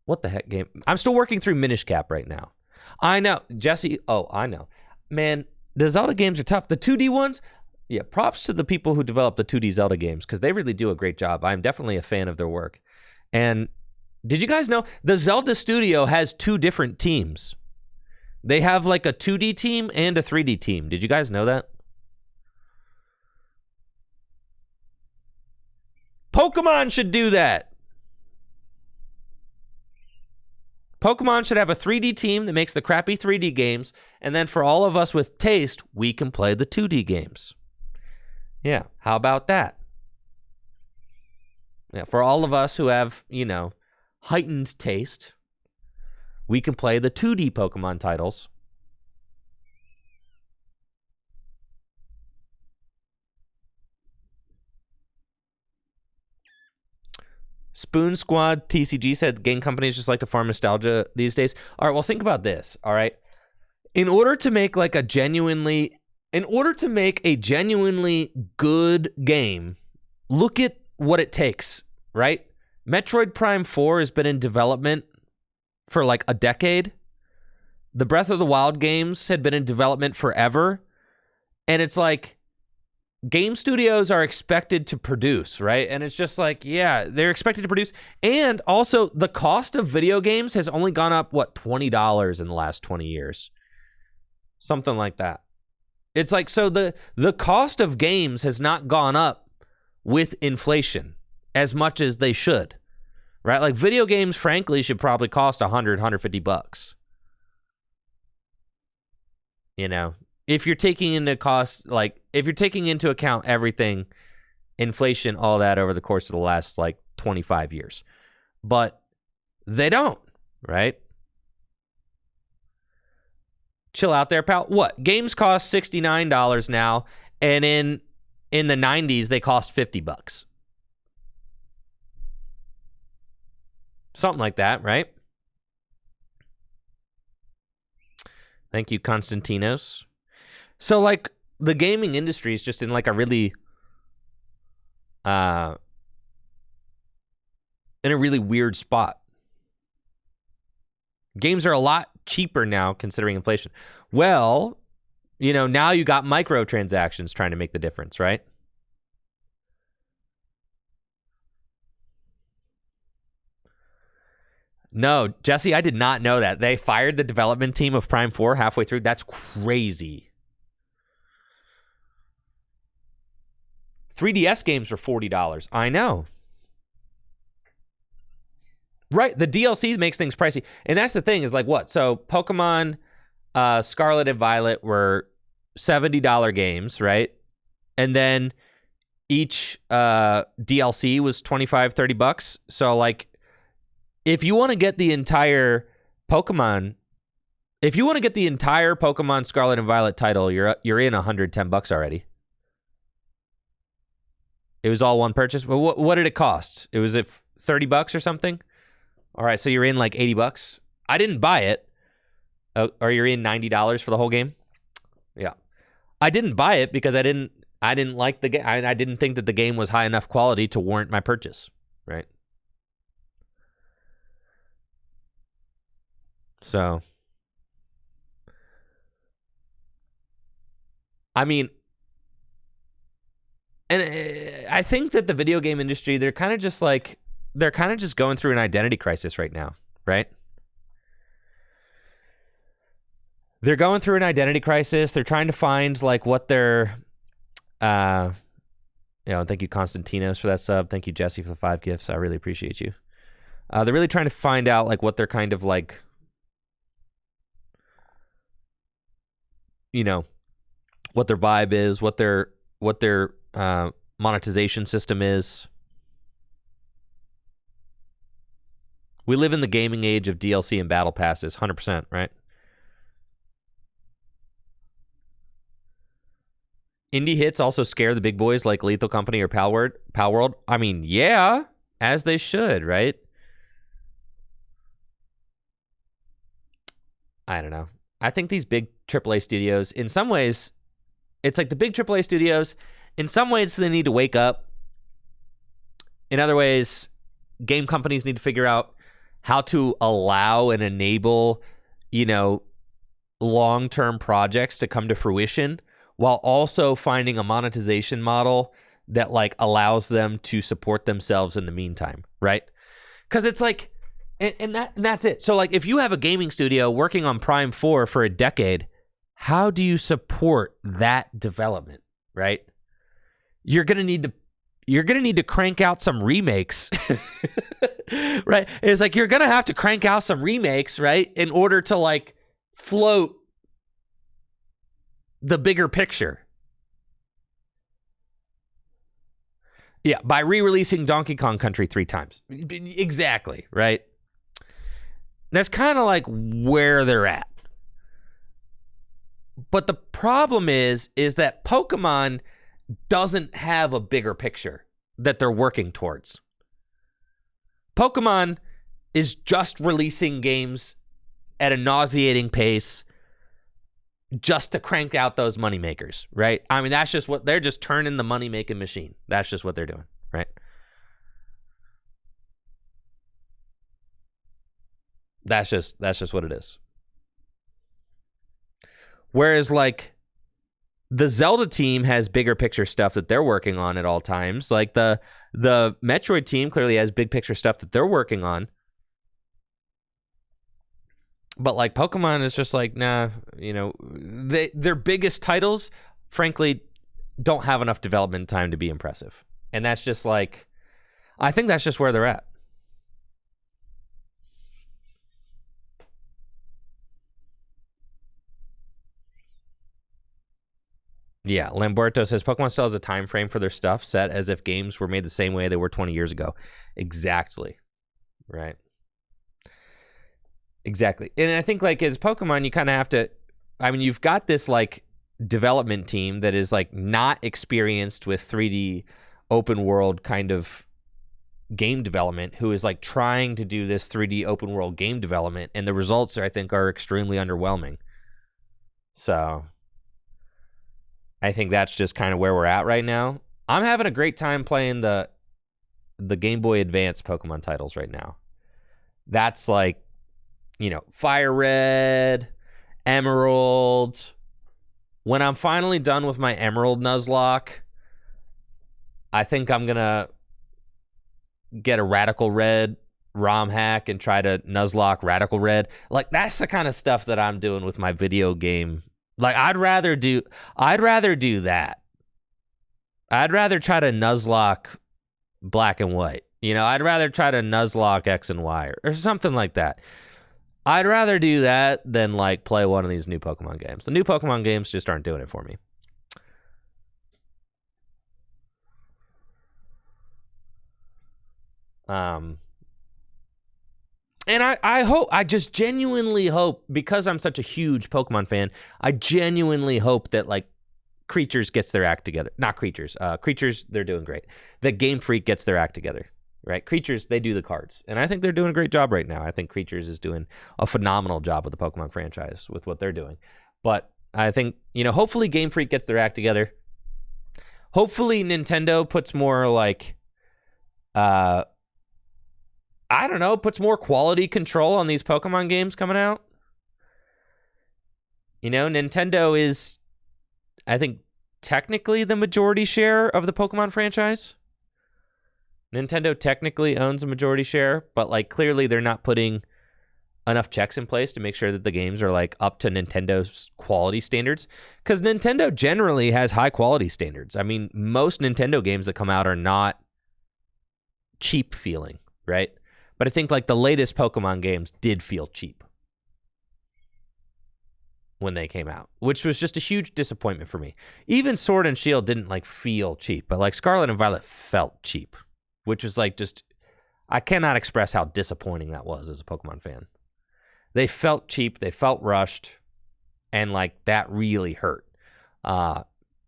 [SPEAKER 1] What the heck game? I'm still working through Minish Cap right now. I know. Jesse, I know. Man, the Zelda games are tough. The 2D ones, yeah, props to the people who develop the 2D Zelda games because they really do a great job. I'm definitely a fan of their work. And did you guys know the Zelda studio has 2 different teams? They have like a 2D team and a 3D team. Did you guys know that? Pokemon should do that. Pokemon should have a 3D team that makes the crappy 3D games, and then for all of us with taste, we can play the 2D games. Yeah, how about that? Yeah, for all of us who have, heightened taste, we can play the 2D Pokemon titles. Spoon Squad TCG said game companies just like to farm nostalgia these days. All right, well, think about this, all right? In order to make a genuinely good game, look at what it takes, right? Metroid Prime 4 has been in development for like a decade. The Breath of the Wild games had been in development forever. And it's like, game studios are expected to produce, right? And it's just like, yeah, they're expected to produce. And also, the cost of video games has only gone up, $20 in the last 20 years? Something like that. It's like, so the cost of games has not gone up with inflation as much as they should, right? Like, video games, frankly, should probably cost $100, $150. If you're taking into account everything, inflation, all that over the course of the last 25 years. But they don't, right? Chill out there, pal. What? Games cost $69 now, and in the 90s they cost $50. Something like that, right? Thank you, Konstantinos. So, the gaming industry is just in, a really, weird spot. Games are a lot cheaper now, considering inflation. Well, now you got microtransactions trying to make the difference, right? No, Jesse, I did not know that. They fired the development team of Prime 4 halfway through. That's crazy. 3DS games were $40. I know. Right, the DLC makes things pricey. And that's the thing is what? So Pokemon Scarlet and Violet were $70 games, right? And then each DLC was $25, $30. So if you want to get the entire Pokemon Scarlet and Violet title, you're in $110 already. It was all one purchase. But what did it cost? It was $30 or something? All right, so you're in $80. I didn't buy it. Are you in $90 for the whole game? Yeah. I didn't buy it because I didn't like the game. I didn't think that the game was high enough quality to warrant my purchase, right? So, I mean, and I think that the video game industry, they're kind of just going through an identity crisis right now, right? They're going through an identity crisis. They're trying to find like what their, thank you Constantinos for that sub. Thank you Jesse for the 5 gifts. I really appreciate you. They're really trying to find out like what their kind of like, what their vibe is, what their monetization system is. We live in the gaming age of DLC and battle passes, 100%, right? Indie hits also scare the big boys like Lethal Company or Pal World. I mean, yeah, as they should, right? I don't know. I think these big AAA studios, in some ways, it's like the big AAA studios, in some ways they need to wake up. In other ways, game companies need to figure out how to allow and enable, long-term projects to come to fruition while also finding a monetization model that like allows them to support themselves in the meantime, right? Because it's like, and that's it. So like if you have a gaming studio working on Prime 4 for a decade, how do you support that development, right? You're gonna need to crank out some remakes, right? It's like you're gonna have to crank out some remakes, right, in order to like float the bigger picture. Yeah, by re-releasing Donkey Kong Country 3 times. Exactly, right? That's kind of like where they're at. But the problem is that Pokemon doesn't have a bigger picture that they're working towards. Pokemon is just releasing games at a nauseating pace just to crank out those moneymakers, right? I mean, that's just what they're just turning the money-making machine. That's just what they're doing, right? That's just what it is. Whereas like the Zelda team has bigger picture stuff that they're working on at all times. Like the Metroid team clearly has big picture stuff that they're working on. But like Pokemon is just like, nah, their biggest titles, frankly, don't have enough development time to be impressive. And that's just like, I think that's just where they're at. Yeah, Lamberto says Pokemon still has a time frame for their stuff set as if games were made the same way they were 20 years ago. Exactly. Right. Exactly. And I think like as Pokemon, you kind of have to, I mean, you've got this like development team that is like not experienced with 3D open world kind of game development who is like trying to do this 3D open world game development. And the results I think are extremely underwhelming. So I think that's just kind of where we're at right now. I'm having a great time playing the Game Boy Advance Pokemon titles right now. That's like, Fire Red, Emerald. When I'm finally done with my Emerald Nuzlocke, I think I'm going to get a Radical Red ROM hack and try to Nuzlocke Radical Red. Like, that's the kind of stuff that I'm doing with my video game. Like, I'd rather do that. I'd rather try to Nuzlocke Black and White. I'd rather try to Nuzlocke X and Y or something like that. I'd rather do that than like play one of these new Pokemon games. The new Pokemon games just aren't doing it for me. And I just genuinely hope, because I'm such a huge Pokemon fan, I genuinely hope that like Creatures gets their act together. Not Creatures. Creatures, they're doing great. That Game Freak gets their act together. right? Creatures, they do the cards. And I think they're doing a great job right now. I think Creatures is doing a phenomenal job with the Pokemon franchise with what they're doing. But I think, hopefully Game Freak gets their act together. Hopefully Nintendo puts more like, I don't know, puts more quality control on these Pokemon games coming out. Nintendo is, I think, technically the majority share of the Pokemon franchise. Nintendo technically owns a majority share, but like clearly they're not putting enough checks in place to make sure that the games are like up to Nintendo's quality standards, because Nintendo generally has high quality standards. I mean, most Nintendo games that come out are not cheap feeling, right? But I think like the latest Pokemon games did feel cheap when they came out, which was just a huge disappointment for me. Even Sword and Shield didn't like feel cheap, but like Scarlet and Violet felt cheap, which was like just, I cannot express how disappointing that was as a Pokemon fan. They felt cheap, they felt rushed, and like that really hurt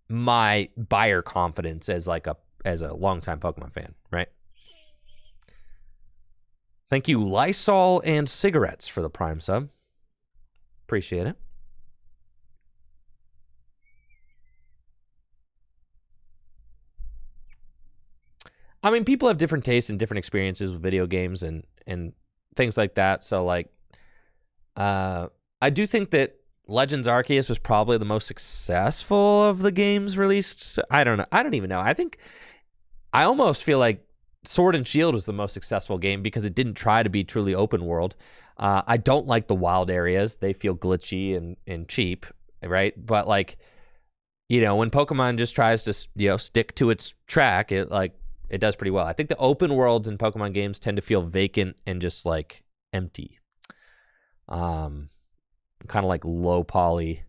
[SPEAKER 1] my buyer confidence as a longtime Pokemon fan, right? Thank you, Lysol and Cigarettes, for the Prime sub. Appreciate it. I mean, people have different tastes and different experiences with video games and things like that. So, like, I do think that Legends Arceus was probably the most successful of the games released. So, I don't know. I don't even know. I almost feel like Sword and Shield was the most successful game because it didn't try to be truly open world. I don't like the wild areas. They feel glitchy and cheap, right? But, like, when Pokemon just tries to, stick to its track, it does pretty well. I think the open worlds in Pokemon games tend to feel vacant and just like empty. Kind of like low poly.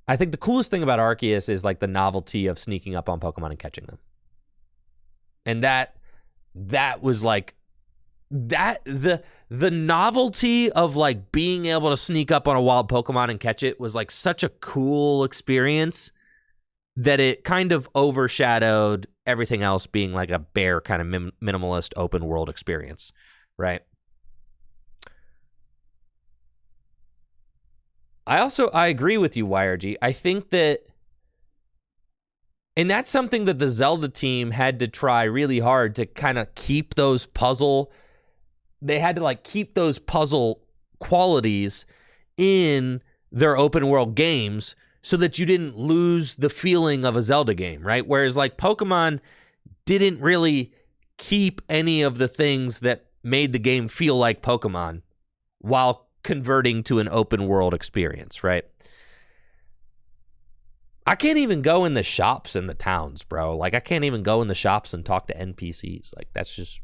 [SPEAKER 1] I think the coolest thing about Arceus is like the novelty of sneaking up on Pokemon and catching them. And that was like the novelty of like being able to sneak up on a wild Pokemon and catch it was like such a cool experience that it kind of overshadowed everything else being like a bare kind of minimalist open world experience, right? I agree with you, YRG. I think that, and that's something that the Zelda team had to try really hard to kind of keep those they had to like keep those puzzle qualities in their open world games so that you didn't lose the feeling of a Zelda game, right? Whereas like Pokemon didn't really keep any of the things that made the game feel like Pokemon while converting to an open world experience, right? I can't even go in the shops in the towns, bro. Like I can't even go in the shops and talk to NPCs. Like that's just,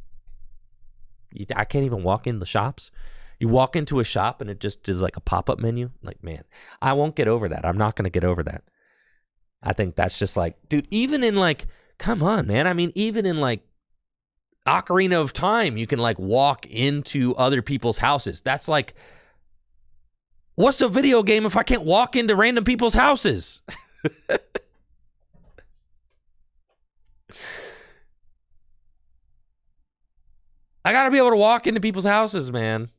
[SPEAKER 1] I can't even walk in the shops. You walk into a shop and it just is like a pop-up menu. Like, man, I won't get over that. I'm not going to get over that. I think that's just like, dude, even in like, come on, man. I mean, even in like Ocarina of Time, you can like walk into other people's houses. That's like, what's a video game if I can't walk into random people's houses? I got to be able to walk into people's houses, man.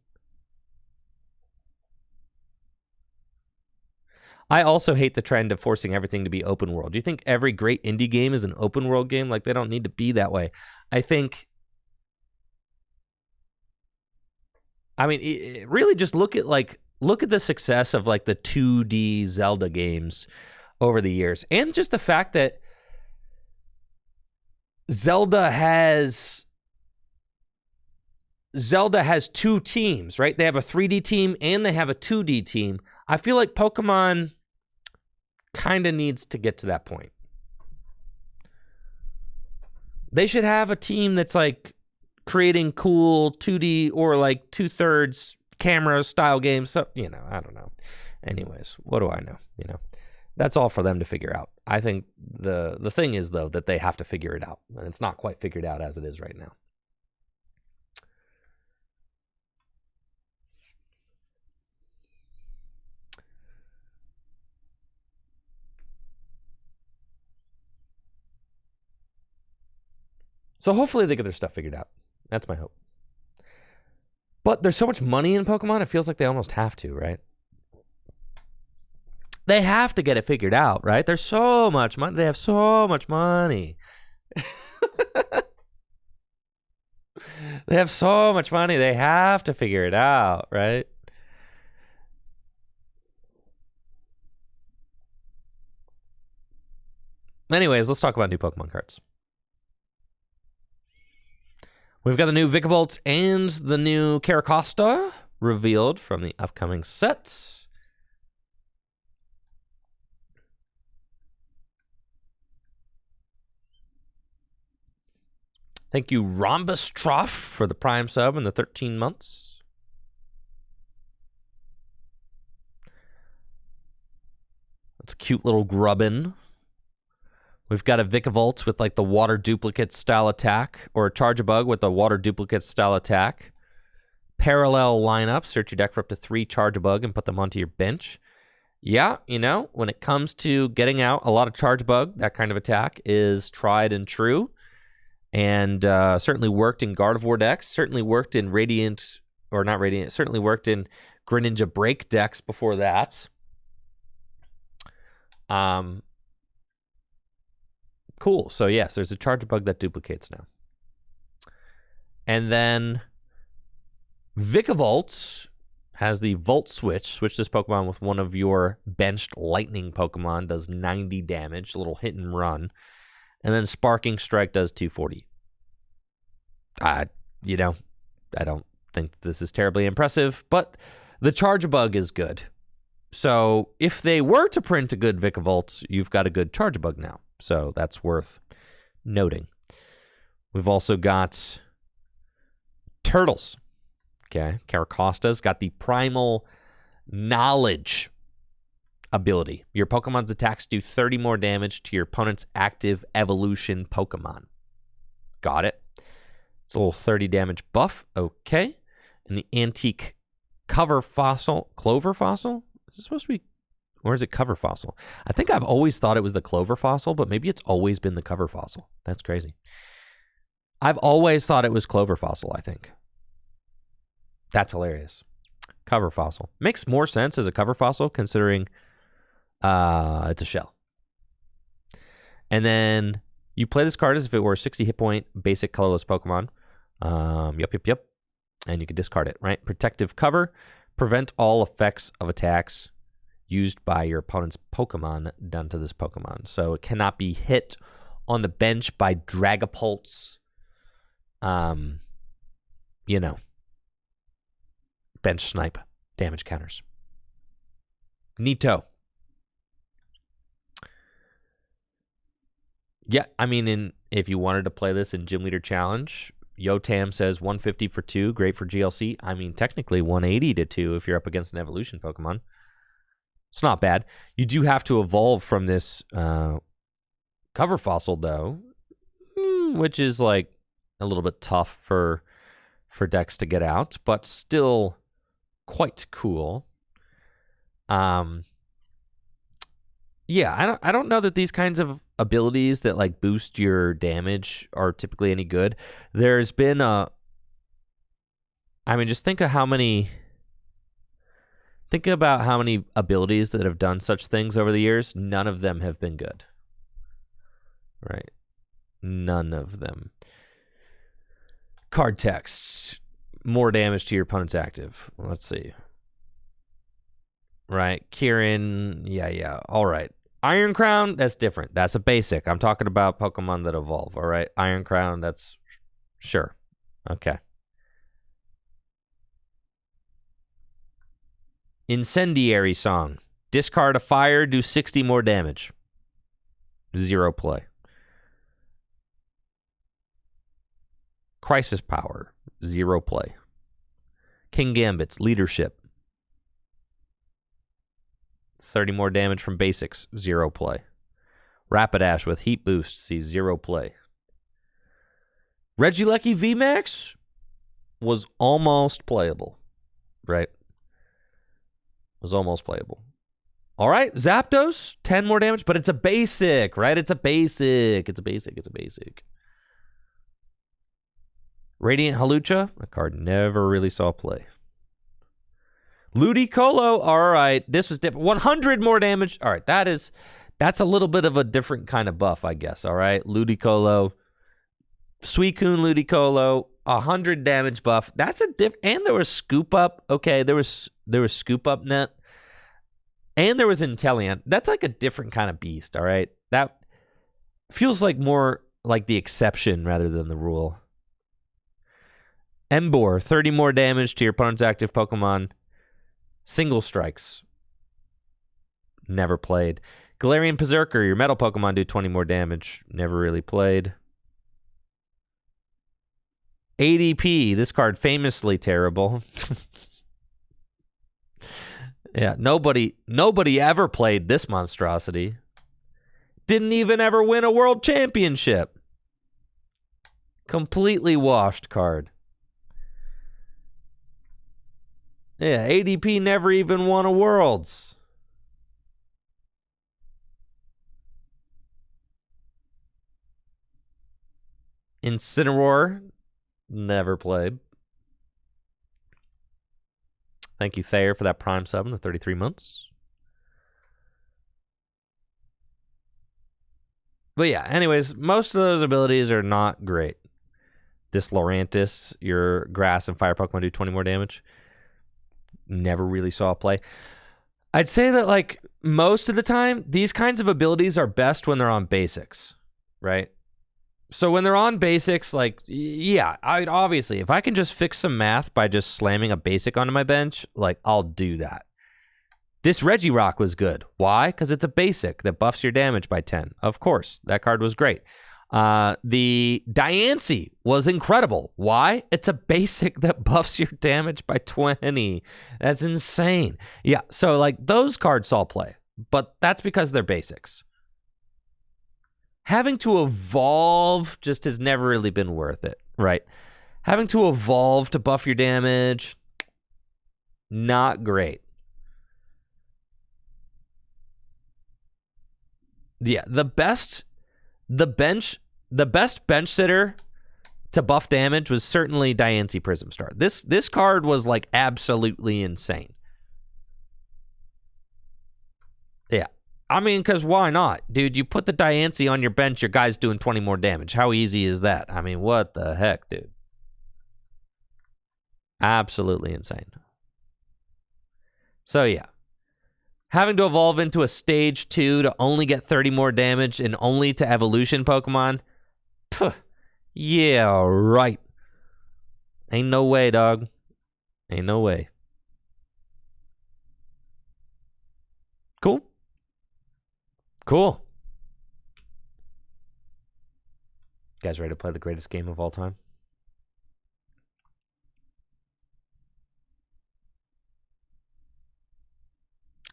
[SPEAKER 1] I also hate the trend of forcing everything to be open world. Do you think every great indie game is an open world game? Like, they don't need to be that way. I mean, really just look at the success of like the 2D Zelda games over the years. And just the fact that Zelda has two teams, right? They have a 3D team and they have a 2D team. I feel like Pokemon kind of needs to get to that point. They should have a team that's like creating cool 2D or like 2/3 camera style games. So, I don't know. Anyways, what do I know? That's all for them to figure out. I think the thing is, though, that they have to figure it out. And it's not quite figured out as it is right now. So So hopefully they get their stuff figured out. That's my hope. But there's so much money in Pokemon, it feels like they almost have to, right? They have to get it figured out, right? There's so much money. They have so much money. They have so much money. They have to figure it out, right? Anyways, let's talk about new Pokemon cards. We've got the new Vikavolt and the new Caracosta revealed from the upcoming sets. Thank you, Rhombus Trough, for the Prime sub and the 13 months. That's a cute little grubbin. We've got a Vikavolt with like the water duplicate style attack, or a Charjabug with the water duplicate style attack. Parallel lineup. Search your deck for up to 3 Charjabug and put them onto your bench. Yeah, you know, when it comes to getting out a lot of Charjabug, that kind of attack is tried and true. And certainly worked in Gardevoir decks, certainly worked in Radiant, or not Radiant, certainly worked in Greninja Break decks before that. Cool. So yes, there's a Charjabug that duplicates now. And then Vikavolt has the Volt Switch. Switch this Pokemon with one of your benched Lightning Pokemon. Does 90 damage, a little hit and run. And then Sparking Strike does 240. You know, I don't think this is terribly impressive, but the Charjabug is good. So if they were to print a good Vikavolt, you've got a good Charjabug now. So that's worth noting. We've also got Turtles. Okay, Caracosta's got the Primal Knowledge ability. Your Pokemon's attacks do 30 more damage to your opponent's active evolution Pokemon. Got it. It's a little 30 damage buff. Okay. And the Antique Clover Fossil. Is it supposed to be, or is it Cover Fossil? I think I've always thought it was the Clover Fossil, but maybe it's always been the Cover Fossil. That's crazy. I've always thought it was Clover Fossil, I think. That's hilarious. Cover Fossil. Makes more sense as a Cover Fossil considering it's a shell. And then you play this card as if it were a 60 hit point basic colorless Pokemon. Yep. And you can discard it, right? Protective Cover. Prevent all effects of attacks used by your opponent's Pokemon done to this Pokemon. So it cannot be hit on the bench by Dragapult's, you know, bench snipe damage counters. Neato. Yeah, I mean, if you wanted to play this in Gym Leader Challenge, Yotam says 150 for 2, great for GLC. I mean, technically 180 to 2 if you're up against an evolution Pokemon. It's not bad. You do have to evolve from this Cover Fossil, though, which is like a little bit tough for decks to get out, but still quite cool. Yeah, I don't know that these kinds of abilities that like boost your damage are typically any good. There's been just think about how many abilities that have done such things over the years. None of them have been good. Right? None of them. Card text. More damage to your opponent's active. Let's see. Right. Kieran. Yeah. All right. Iron Crown, that's different. That's a basic. I'm talking about Pokemon that evolve. All right. Iron Crown, that's sure. Okay. Incendiary Song. Discard a fire, do 60 more damage. 0 play. Crisis Power. 0 play. King Gambit's Leadership. 30 more damage from basics, 0 play. Rapidash with Heat Boost, sees 0 play. Regieleki VMAX was almost playable, right? Was almost playable. All right, Zapdos, 10 more damage, but it's a basic, right? It's a basic. Radiant Halucha, a card never really saw play. Ludicolo, all right. This was different. 100 more damage. All right, that's a little bit of a different kind of buff, I guess, all right? Ludicolo. Suicune Ludicolo, 100 damage buff. That's a and there was Scoop Up. Okay, there was Scoop Up net. And there was Intelliant. That's like a different kind of beast, all right? That feels like more like the exception rather than the rule. Emboar, 30 more damage to your opponent's active Pokemon. Single strikes. Never played. Galarian Berserker, your metal Pokemon do 20 more damage. Never really played. ADP, this card famously terrible. Yeah, nobody ever played this monstrosity. Didn't even ever win a world championship. Completely washed card. Yeah, ADP never even won a Worlds. Incineroar, never played. Thank you, Thayer, for that Prime sub in the 33 months. But yeah, anyways, most of those abilities are not great. This Lurantis, your grass and fire Pokemon do 20 more damage. Never really saw play. I'd say that, like, most of the time, these kinds of abilities are best when they're on basics, right? So when they're on basics, like, yeah, obviously, if I can just fix some math by just slamming a basic onto my bench, like, I'll do that. This Regirock was good. Why? Because it's a basic that buffs your damage by 10. Of course, that card was great. The Diancie was incredible. Why? It's a basic that buffs your damage by 20. That's insane. Yeah, so, like, those cards saw play, but that's because they're basics. Having to evolve just has never really been worth it, right? Having to evolve to buff your damage, not great. Yeah, the best bench sitter to buff damage was certainly Diancie Prism Star. This card was like absolutely insane. Yeah. I mean, because why not? Dude, you put the Diancie on your bench, your guy's doing 20 more damage. How easy is that? I mean, what the heck, dude? Absolutely insane. So, yeah. Having to evolve into a stage 2 to only get 30 more damage and only to evolution Pokemon? Puh, yeah, right. Ain't no way, dog. Ain't no way. Cool. Cool. You guys ready to play the greatest game of all time?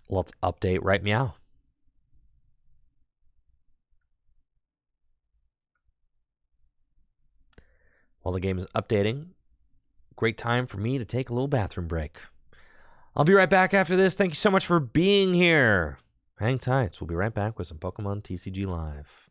[SPEAKER 1] Let's update Right Meow. While the game is updating, great time for me to take a little bathroom break. I'll be right back after this. Thank you so much for being here. Hang tight. We'll be right back with some Pokemon TCG Live.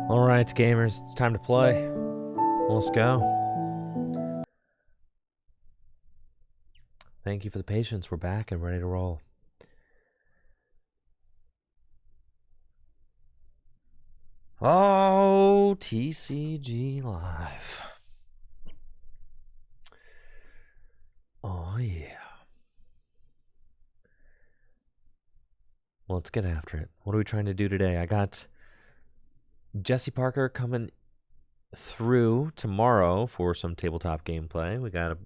[SPEAKER 1] All right, gamers, it's time to play. Let's go. Thank you for the patience. We're back and ready to roll. Oh, TCG Live. Oh, yeah. Well, let's get after it. What are we trying to do today? I got Jesse Parker coming through tomorrow for some tabletop gameplay. We got a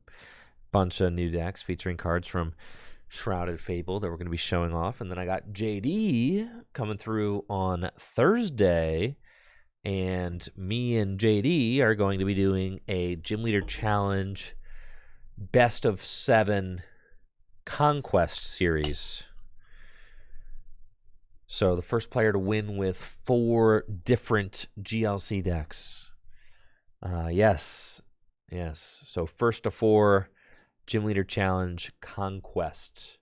[SPEAKER 1] bunch of new decks featuring cards from Shrouded Fable that we're going to be showing off. And then I got JD coming through on Thursday. And me and JD are going to be doing a Gym Leader Challenge Best of 7 Conquest series. So the first player to win with 4 different GLC decks. Yes. So first to 4 Gym Leader Challenge Conquest.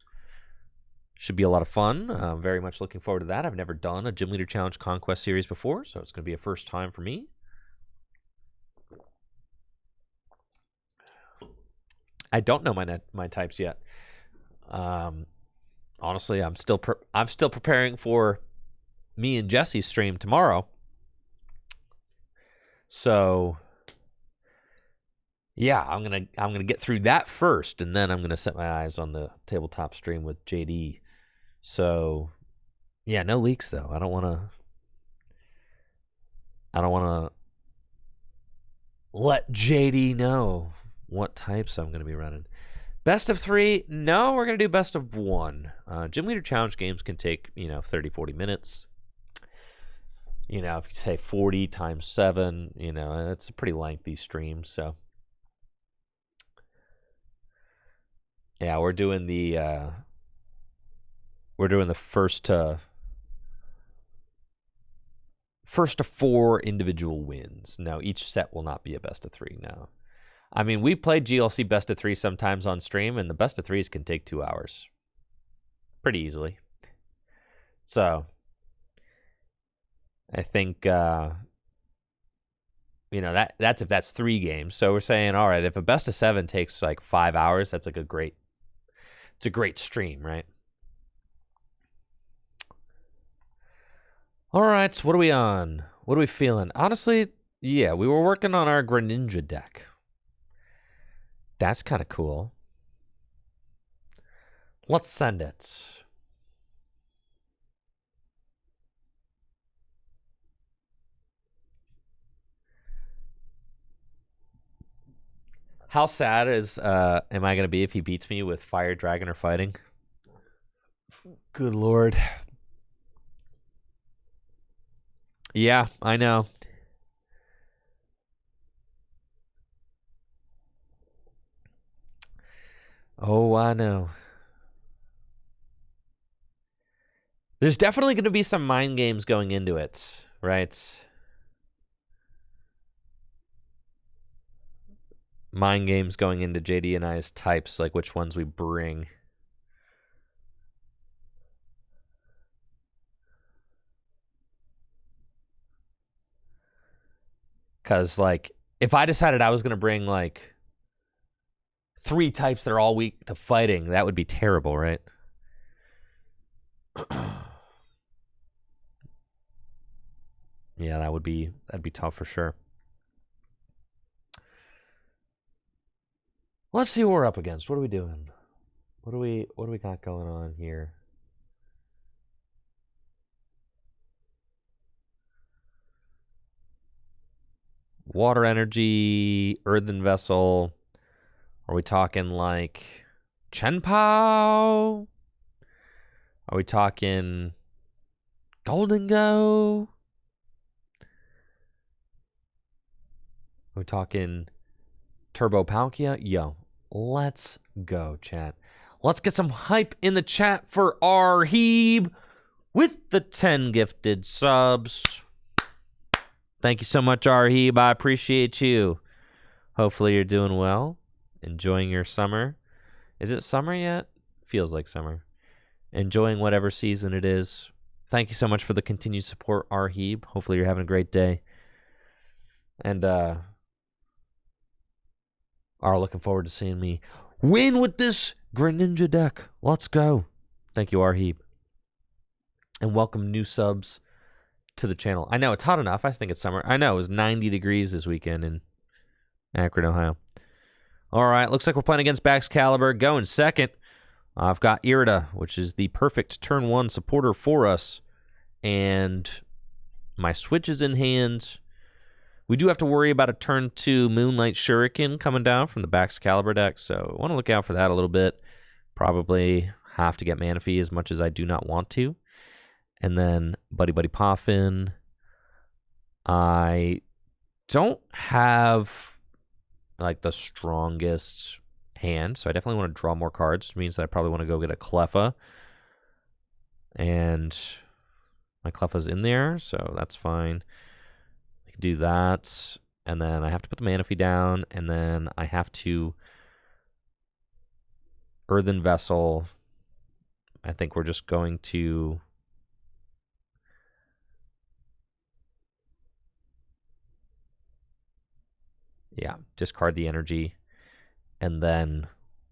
[SPEAKER 1] Should be a lot of fun. Very much looking forward to that. I've never done a Gym Leader Challenge Conquest series before, so it's going to be a first time for me. I don't know my types yet. Honestly, I'm still preparing for me and Jesse's stream tomorrow. So yeah, I'm gonna get through that first, and then I'm gonna set my eyes on the tabletop stream with JD. So yeah, no leaks though. I don't wanna let JD know what types I'm gonna be running. Best of 3? No, we're going to do best of 1. Gym Leader Challenge games can take, 30, 40 minutes. If you say 40 times 7, it's a pretty lengthy stream. So, yeah, we're doing the first to 4 individual wins. Now, each set will not be a best of 3 now. I mean, we played GLC best of 3 sometimes on stream, and the best of 3s can take 2 hours pretty easily. So, I think, that's if that's 3 games. So we're saying, all right, if a best of 7 takes like 5 hours, that's like it's a great stream, right? All right, so what are we on? What are we feeling? Honestly, yeah, we were working on our Greninja deck. That's kind of cool. Let's send it. How sad am I going to be if he beats me with Fire Dragon or Fighting? Good Lord. Yeah, I know. Oh, I know. There's definitely going to be some mind games going into it, right? Mind games going into JD and I's types, like which ones we bring. Because, if I decided I was going to bring, 3 types that are all weak to fighting, that would be terrible, right? Yeah, that'd be tough for sure. Let's see what we're up against. What are we doing? What do we got going on here? Water energy, earthen vessel. Are we talking Chenpao? Are we talking Golden Go? Are we talking Turbo Palkia? Yo, let's go, chat. Let's get some hype in the chat for Arheeb with the 10 gifted subs. Thank you so much, Arheeb. I appreciate you. Hopefully you're doing well. Enjoying your summer. Is it summer yet? Feels like summer. Enjoying whatever season it is. Thank you so much for the continued support, Arheeb. Hopefully you're having a great day. and are looking forward to seeing me win with this Greninja deck. Let's go. Thank you, Arheeb. And welcome new subs to the channel. I know it's hot enough. I think it's summer. I know it was 90 degrees this weekend in Akron, Ohio. All right, looks like we're playing against Baxcalibur. Going second, I've got Irida, which is the perfect turn 1 supporter for us. And my switch is in hand. We do have to worry about a turn 2 Moonlight Shuriken coming down from the Baxcalibur deck, so I want to look out for that a little bit. Probably have to get Manaphy as much as I do not want to. And then Buddy Buddy Poffin. I don't have like the strongest hand, so I definitely want to draw more cards, which means that I probably want to go get a Cleffa. And my Cleffa's in there, so that's fine. I can do that, and then I have to put the Manaphy down, and then I have to Earthen Vessel. I think we're just going to discard the energy, and then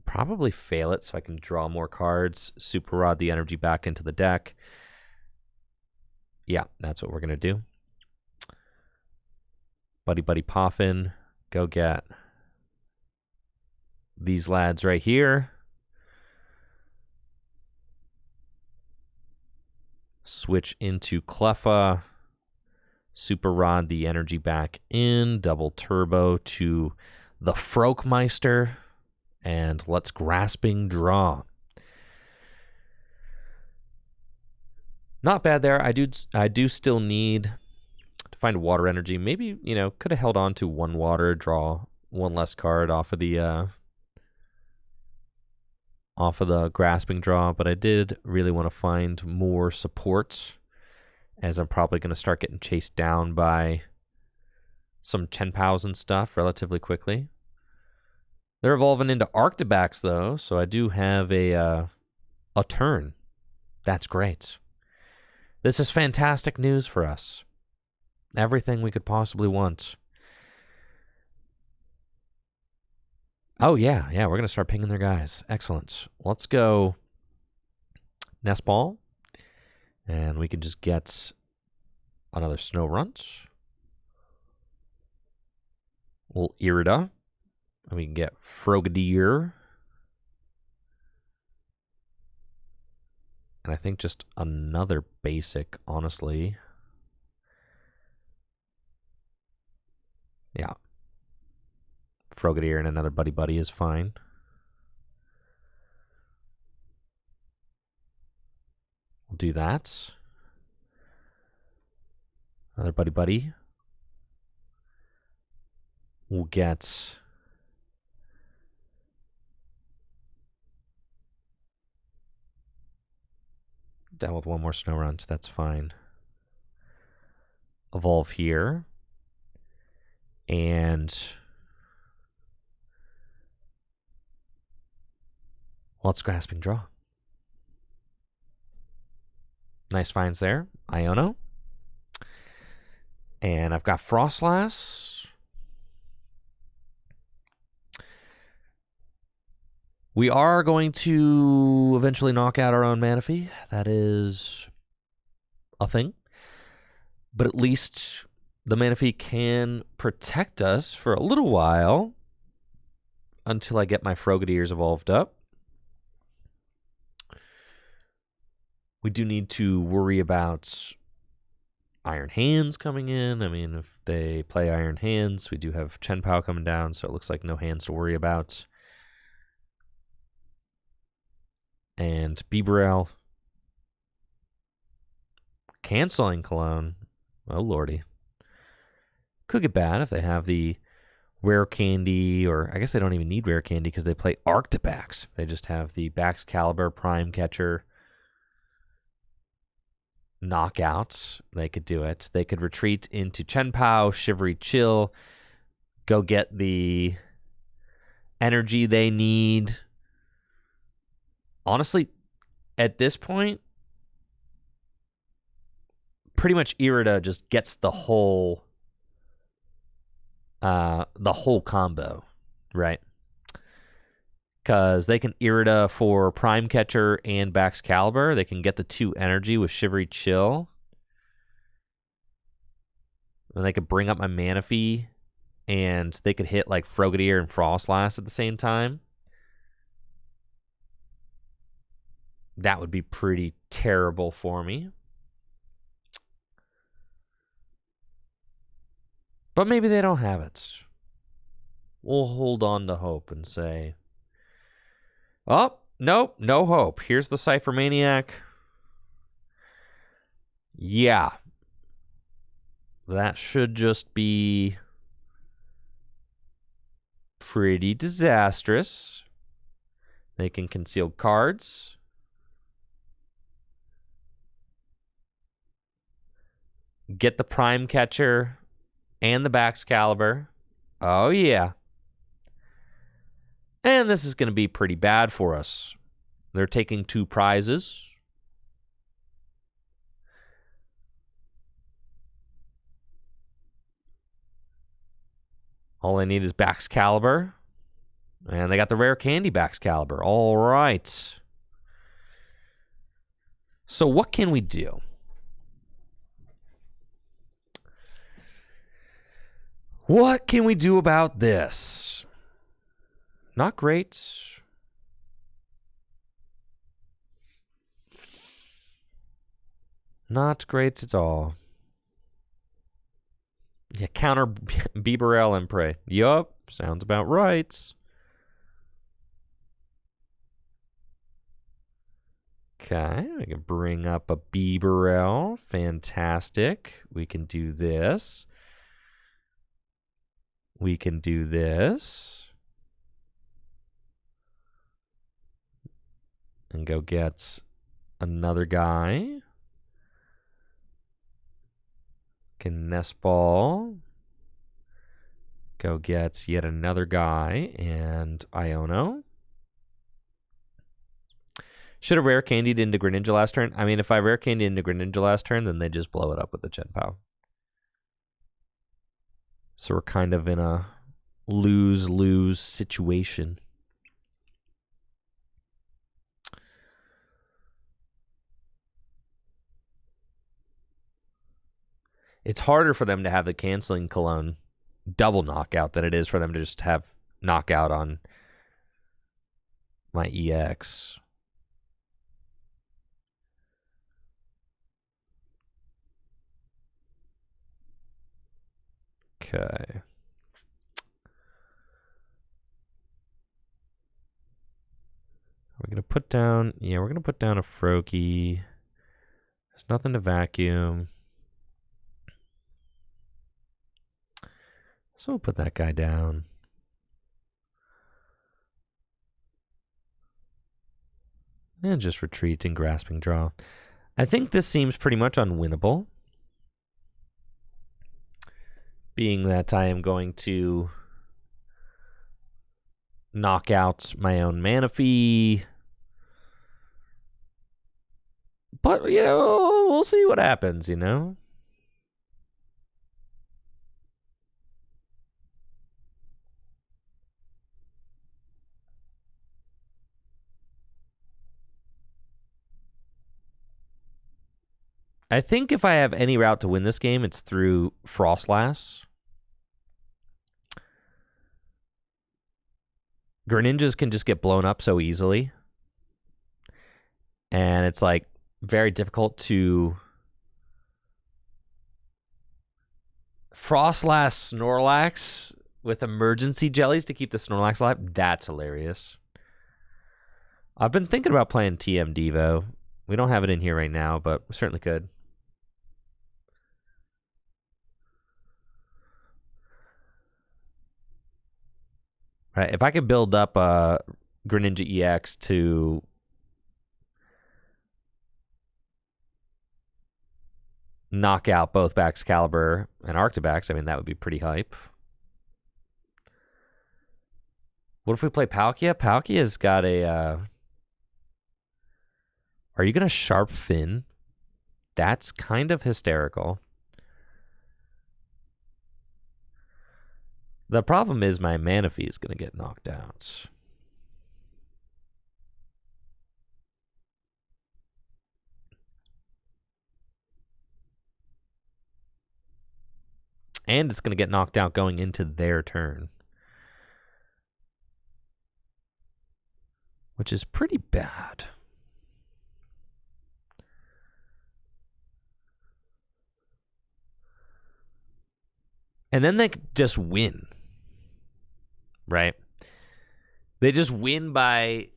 [SPEAKER 1] probably fail it so I can draw more cards, Super Rod the energy back into the deck. Yeah, that's what we're going to do. Buddy Buddy Poffin, go get these lads right here. Switch into Cleffa. Super Rod the energy back in. Double turbo to the Frokmeister. And let's Grasping Draw. Not bad there. I do still need to find water energy. Maybe, could have held on to 1 water, draw 1 less card off of the Grasping Draw, but I did really want to find more support, as I'm probably going to start getting chased down by some Chenpows and stuff relatively quickly. They're evolving into Arctibax, though, so I do have a turn. That's great. This is fantastic news for us. Everything we could possibly want. Oh, yeah, we're going to start pinging their guys. Excellent. Let's go Nest Ball, and we can just get another Snow Runt. Little Irida. And we can get Frogadier. And I think just another basic, honestly. Yeah. Frogadier and another Buddy Buddy is fine. We'll do that. Another Buddy Buddy. We'll get down with 1 more Snow Runt. That's fine. Evolve here. And let's Grasping Draw. Nice finds there. Iono. And I've got Froslass. We are going to eventually knock out our own Manaphy. That is a thing. But at least the Manaphy can protect us for a little while until I get my Frogadiers evolved up. We do need to worry about Iron Hands coming in. I mean, if they play Iron Hands, we do have Chenpao coming down, so it looks like no hands to worry about. And Bibarel canceling Cologne. Oh, lordy. Could get bad if they have the Rare Candy, or I guess they don't even need Rare Candy because they play Arctibax. They just have the Baxcalibur Prime Catcher knockout. They could do it. They could retreat into Chenpao, Shivery Chill, go get the energy they need. Honestly, at this point, pretty much Irida just gets the whole the whole combo, right? Because they can Irida for Prime Catcher and Baxcalibur. They can get the 2 energy with Shivery Chill. And they could bring up my Manaphy, and they could hit like Frogadier and Froslass at the same time. That would be pretty terrible for me. But maybe they don't have it. We'll hold on to hope and say, oh, nope, no hope. Here's the Cypher Maniac. Yeah. That should just be pretty disastrous. They can conceal cards. Get the Prime Catcher and the Baxcalibur. Oh, yeah. And this is going to be pretty bad for us. They're taking 2 prizes. All I need is Baxcalibur. And they got the rare candy Baxcalibur. All right. So what can we do? What can we do about this? Not great. Not great at all. Yeah, counter Bibarel and Prey. Yup, sounds about right. Okay, we can bring up a Bibarel. Fantastic. We can do this. We can do this. And go get another guy. Can nest ball. Go get yet another guy and Iono. Should have rare candied into Greninja last turn. I mean, if I rare candied into Greninja last turn, then they just blow it up with the Chenpao. So we're kind of in a lose-lose situation. It's harder for them to have the canceling Cologne double knockout than it is for them to just have knockout on my EX. Okay. We're going to put down, yeah, we're going to put down a Froakie. There's nothing to vacuum. So we'll put that guy down. And just retreat and grasping draw. I think this seems pretty much unwinnable. Being that I am going to knock out my own Manaphy. But, you know, we'll see what happens, you know? I think if I have any route to win this game, it's through Froslass. Greninjas can just get blown up so easily. And it's like very difficult to Froslass Snorlax with emergency jellies to keep the Snorlax alive. That's hilarious. I've been thinking about playing TM Devo. We don't have it in here right now, but we certainly could. Right, if I could build up a Greninja EX to knock out both Baxcalibur and Arctibax, I mean, that would be pretty hype. What if we play Palkia? Palkia's got a... Are you going to Sharp Fin? That's kind of hysterical. The problem is my Manaphy is going to get knocked out. And it's going to get knocked out going into their turn. Which is pretty bad. And then they just win. Right? They just win by...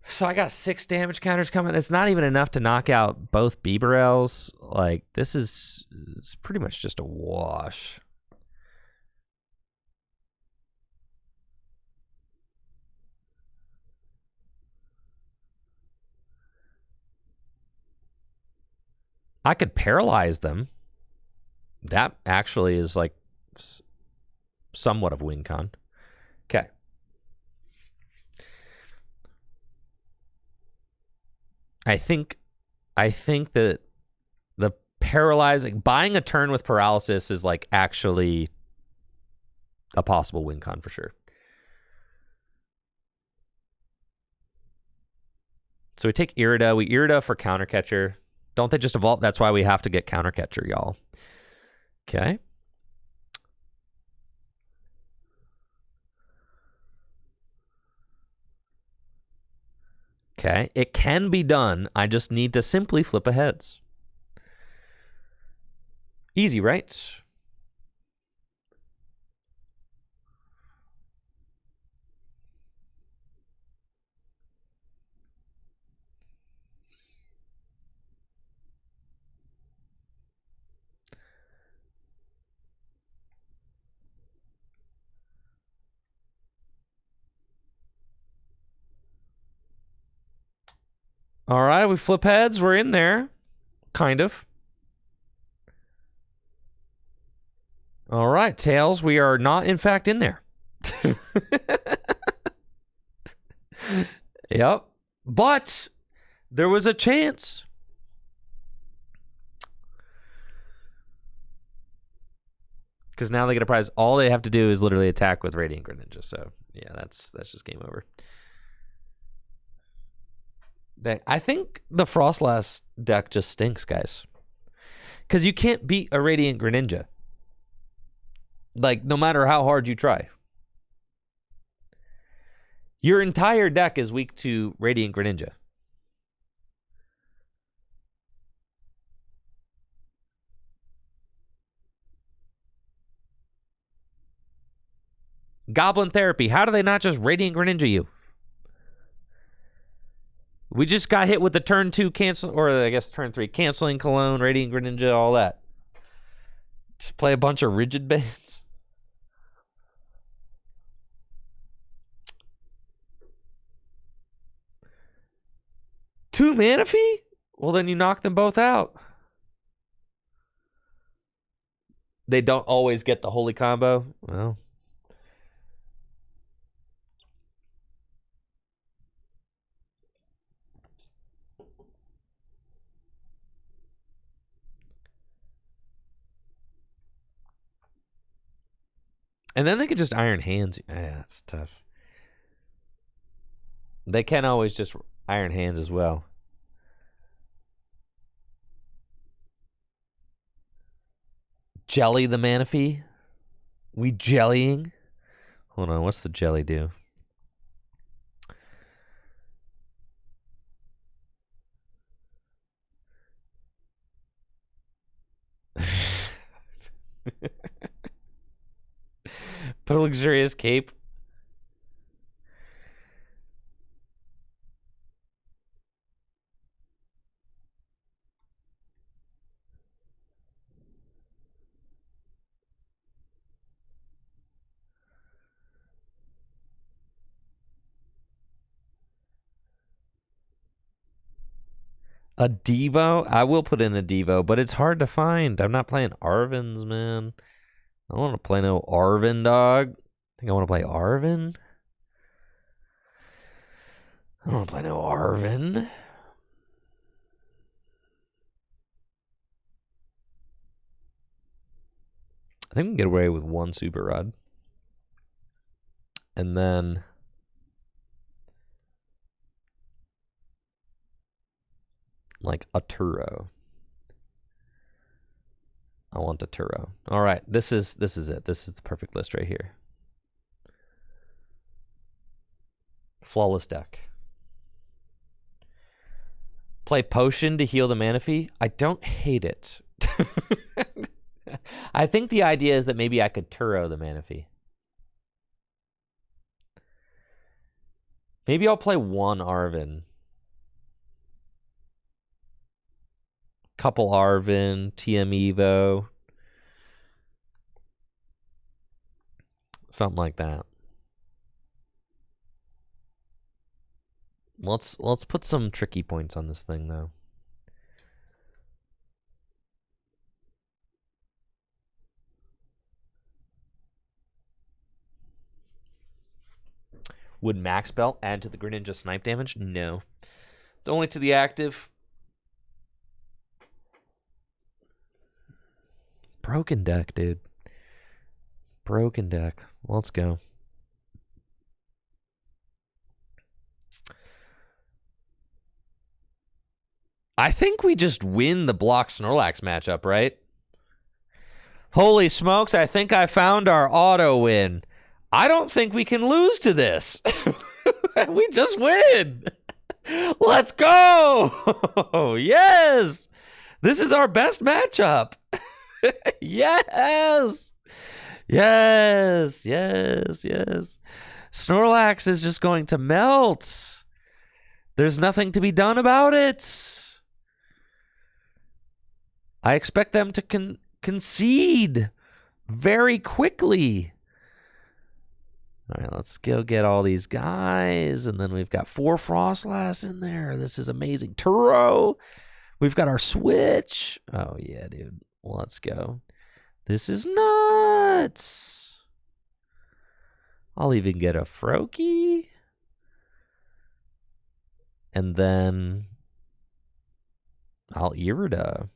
[SPEAKER 1] So I got 6 damage counters coming. It's not even enough to knock out both Bibarels. Like, this is it's pretty much just a wash. I could paralyze them. That actually is like somewhat of win con. Okay. I think that the paralyzing, buying a turn with paralysis is like actually a possible win con for sure. So we take Irida. We Irida for counter catcher. Don't they just evolve? That's why we have to get counter catcher, y'all. Okay. Okay, it can be done. I just need to simply flip a heads. Easy, right? All right, we flip heads. We're in there. Kind of. All right, tails. We are not, in fact, in there. Yep. But there was a chance. Because now they get a prize. All they have to do is literally attack with Radiant Greninja. So, yeah, that's just game over. I think the Froslass deck just stinks, guys. Because you can't beat a Radiant Greninja. Like, no matter how hard you try. Your entire deck is weak to Radiant Greninja. Goblin Therapy. How do they not just Radiant Greninja you? We just got hit with the turn 2 cancel, or I guess turn 3 canceling Cologne, Radiant Greninja, all that. Just play a bunch of rigid bands. Two Manaphy? Well, then you knock them both out. They don't always get the holy combo. Well. And then they could just Iron Hands. Yeah, it's tough. They can always just Iron Hands as well. Jelly the Manaphy? We jellying? Hold on, what's the jelly do? Put a luxurious cape. A Devo? I will put in a Devo, but it's hard to find. I'm not playing Arvins, man. I don't want to play no Arvin, dog. I think I want to play Arvin. I don't want to play no Arvin. I think we can get away with one Super Rod. And then like a Turo. I want a Turo. All right, this is it. This is the perfect list right here. Flawless deck. Play Potion to heal the Manaphy. I don't hate it. I think the idea is that maybe I could Turo the Manaphy. Maybe I'll play one Arven. Couple Arven, TM Evo. Something like that. Let's put some tricky points on this thing though. Would Max Belt add to the Greninja snipe damage? No. Only to the active. Broken deck, dude. Broken deck. Let's go. I think we just win the block Snorlax matchup, right? Holy smokes, I think I found our auto win. I don't think we can lose to this. We just win. Let's go. Yes. This is our best matchup. Yes. Yes. Yes. Yes. Snorlax is just going to melt. There's nothing to be done about it. I expect them to concede very quickly. All right, let's go get all these guys. And then we've got 4 Froslass in there. This is amazing. Turo. We've got our switch. Oh, yeah, dude. Let's go. This is nuts. I'll even get a Froakie. And then I'll Irida.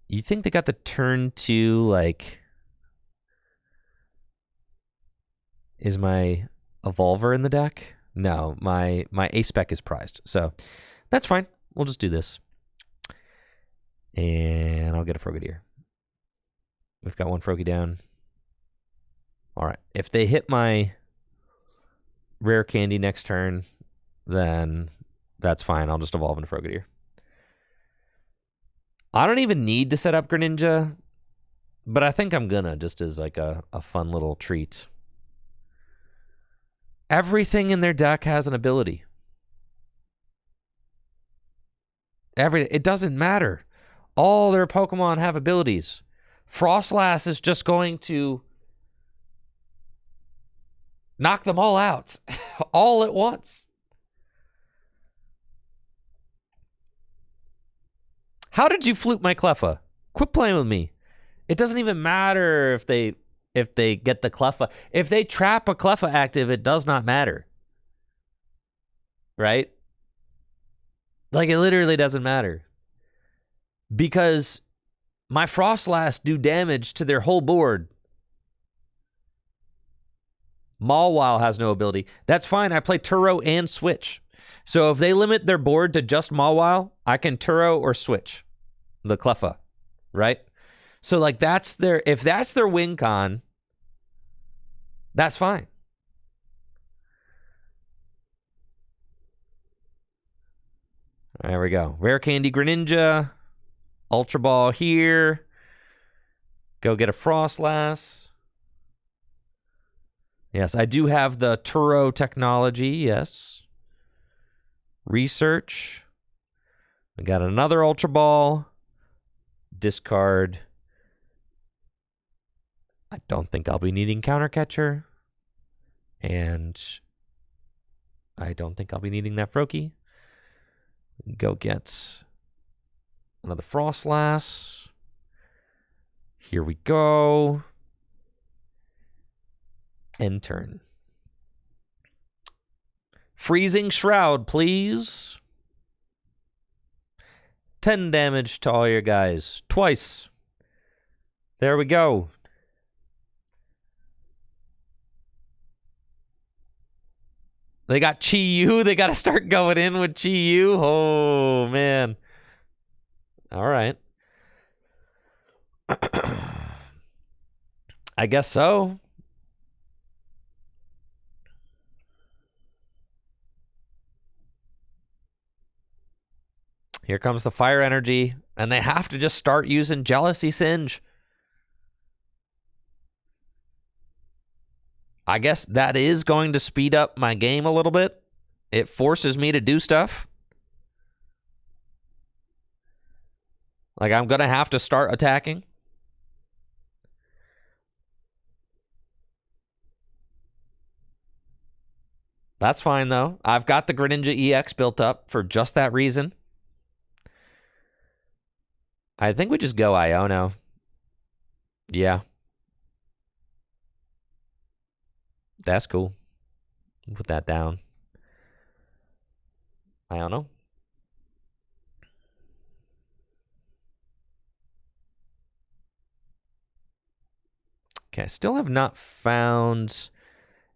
[SPEAKER 1] You think they got the turn 2, like... Is my Evolver in the deck? No, my A-Spec is prized. So that's fine. We'll just do this. And I'll get a Frogadier. We've got one Froakie down. All right. If they hit my Rare Candy next turn, then that's fine. I'll just evolve into Frogadier. I don't even need to set up Greninja, but I think I'm gonna, just as like a fun little treat. Everything in their deck has an ability. It doesn't matter. All their Pokemon have abilities. Froslass is just going to knock them all out all at once. How did you flute my Cleffa? Quit playing with me. It doesn't even matter if they get the Cleffa. If they trap a Cleffa active, it does not matter. Right? Like, it literally doesn't matter. Because my Froslass do damage to their whole board. Mawile has no ability. That's fine. I play Turo and Switch. So if they limit their board to just Mawile, I can Turo or Switch the Cleffa, right? So like if that's their win con, that's fine. There we go. Rare Candy Greninja, Ultra Ball here. Go get a Froslass. Yes, I do have the Turo technology, yes. Research. I got another Ultra Ball. Discard. I don't think I'll be needing Counter Catcher. And I don't think I'll be needing that Froakie. Go get another Froslass. Here we go. End turn. Freezing Shroud, please. 10 damage to all your guys. Twice. There we go. They got Chi-Yu. They got to start going in with Chi-Yu. Oh, man. All right. I guess so. Here comes the fire energy, and they have to just start using Jealousy Singe. I guess that is going to speed up my game a little bit. It forces me to do stuff. Like, I'm going to have to start attacking. That's fine, though. I've got the Greninja EX built up for just that reason. I think we just go Iono. Yeah. That's cool. Put that down. Iono. Okay, I still have not found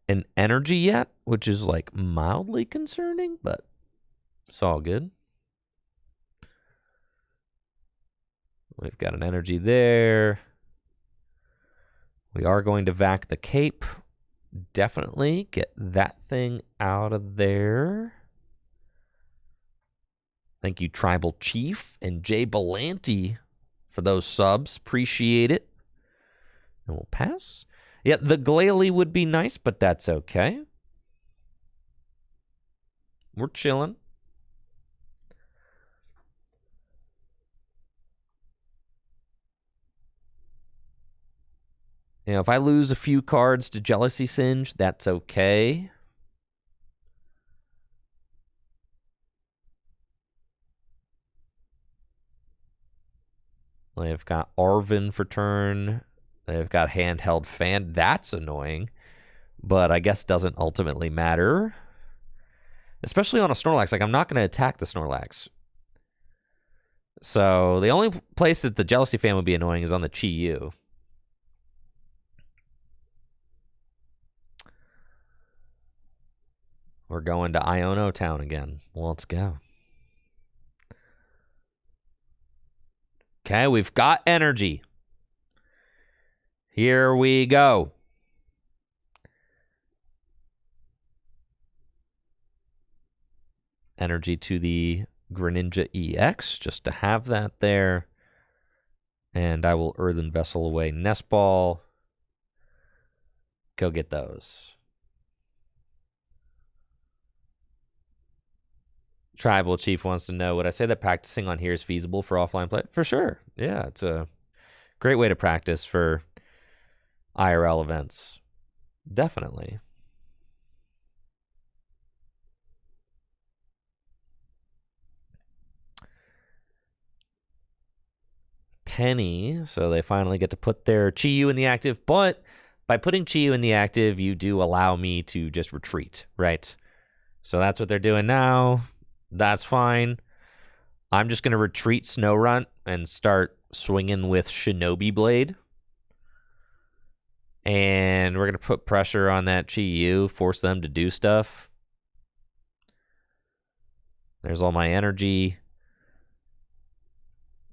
[SPEAKER 1] an energy yet, which is like mildly concerning, but it's all good. We've got an energy there. We are going to vac the cape. Definitely get that thing out of there. Thank you, Tribal Chief and Jay Belanti, for those subs. Appreciate it. And we'll pass. Yeah, the Glalie would be nice, but that's okay. We're chilling. You know, if I lose a few cards to Jealousy Singe, that's okay. They've got Arvin for turn. They've got Handheld Fan. That's annoying, but I guess doesn't ultimately matter. Especially on a Snorlax. Like, I'm not going to attack the Snorlax. So the only place that the Jealousy Fan would be annoying is on the Chi-Yu. We're going to Iono Town again. Well, let's go. Okay, we've got energy. Here we go. Energy to the Greninja EX, just to have that there. And I will Earthen Vessel away Nest Ball. Go get those. Tribal Chief wants to know, would I say that practicing on here is feasible for offline play? For sure. Yeah, it's a great way to practice for IRL events. Definitely. Penny, so they finally get to put their Chi-Yu in the active, but by putting Chi-Yu in the active, you do allow me to just retreat, right? So that's what they're doing now. That's fine. I'm just going to retreat Snorunt and start swinging with Shinobi Blade. And we're going to put pressure on that Chi-Yu, force them to do stuff. There's all my energy.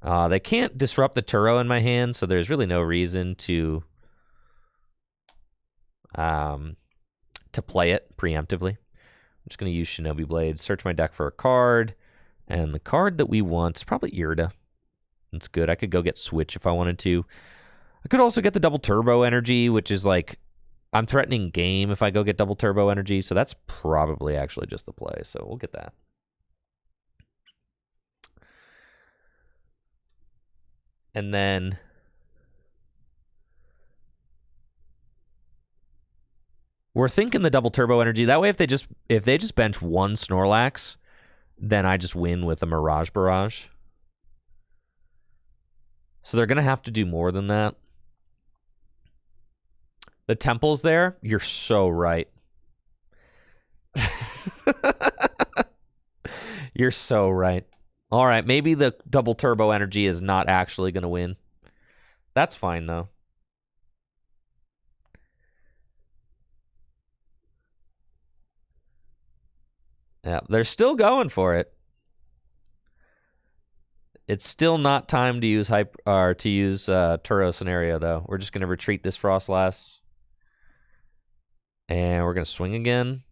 [SPEAKER 1] They can't disrupt the Turo in my hand, so there's really no reason to play it preemptively. I'm just going to use Shinobi Blade, search my deck for a card, and the card that we want is probably Irida. That's good. I could go get Switch if I wanted to. I could also get the double turbo energy, which is like, I'm threatening game if I go get double turbo energy, so that's probably actually just the play, so we'll get that. And then we're thinking the double turbo energy. That way, if they just bench one Snorlax, then I just win with a Mirage Barrage. So they're going to have to do more than that. The temple's there. You're so right. You're so right. All right, maybe the double turbo energy is not actually going to win. That's fine, though. Yeah, they're still going for it. It's still not time to use Turo scenario, though. We're just going to retreat this Froslass. And we're going to swing again.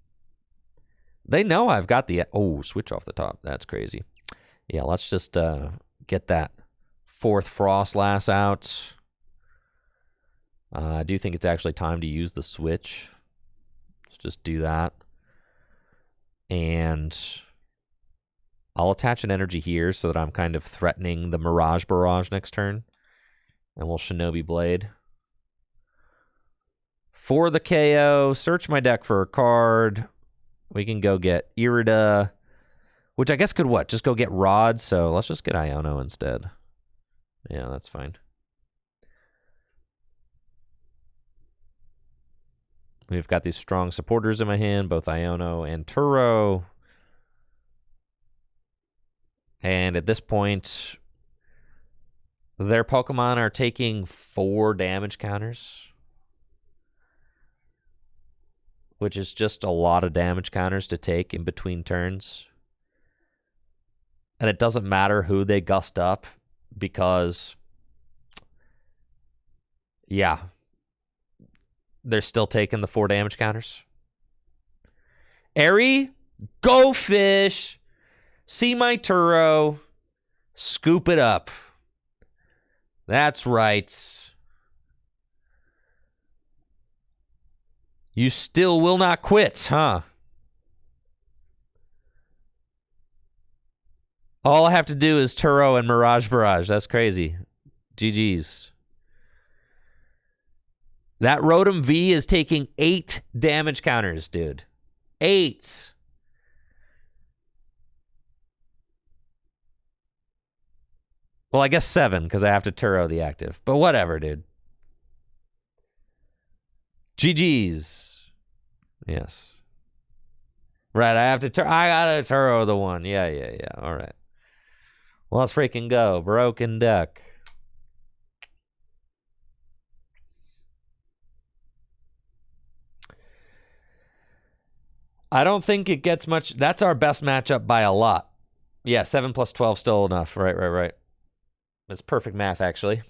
[SPEAKER 1] They know I've got the... Oh, switch off the top. That's crazy. Yeah, let's just get that fourth Froslass out. I do think it's actually time to use the switch. Let's just do that. And I'll attach an energy here so that I'm kind of threatening the Mirage Barrage next turn. And we'll Shinobi Blade. For the KO, search my deck for a card. We can go get Irida, which I guess could what? Just go get Rod, so let's just get Iono instead. Yeah, that's fine. We've got these strong supporters in my hand, both Iono and Turo. And at this point, their Pokemon are taking 4 damage counters, which is just a lot of damage counters to take in between turns. And it doesn't matter who they gust up because, yeah, they're still taking the 4 damage counters. Airy, go fish. See my Turo. Scoop it up. That's right. You still will not quit, huh? All I have to do is Turo and Mirage Barrage. That's crazy. GG's. That Rotom V is taking 8 damage counters, dude. 8. Well, I guess 7, because I have to Turo the active. But whatever, dude. GG's. Yes. Right, I gotta Turo the one. Yeah. All right. Well, let's freaking go. Broken deck. I don't think it gets much. That's our best matchup by a lot. Yeah, 7 plus 12 still enough. Right. That's perfect math, actually.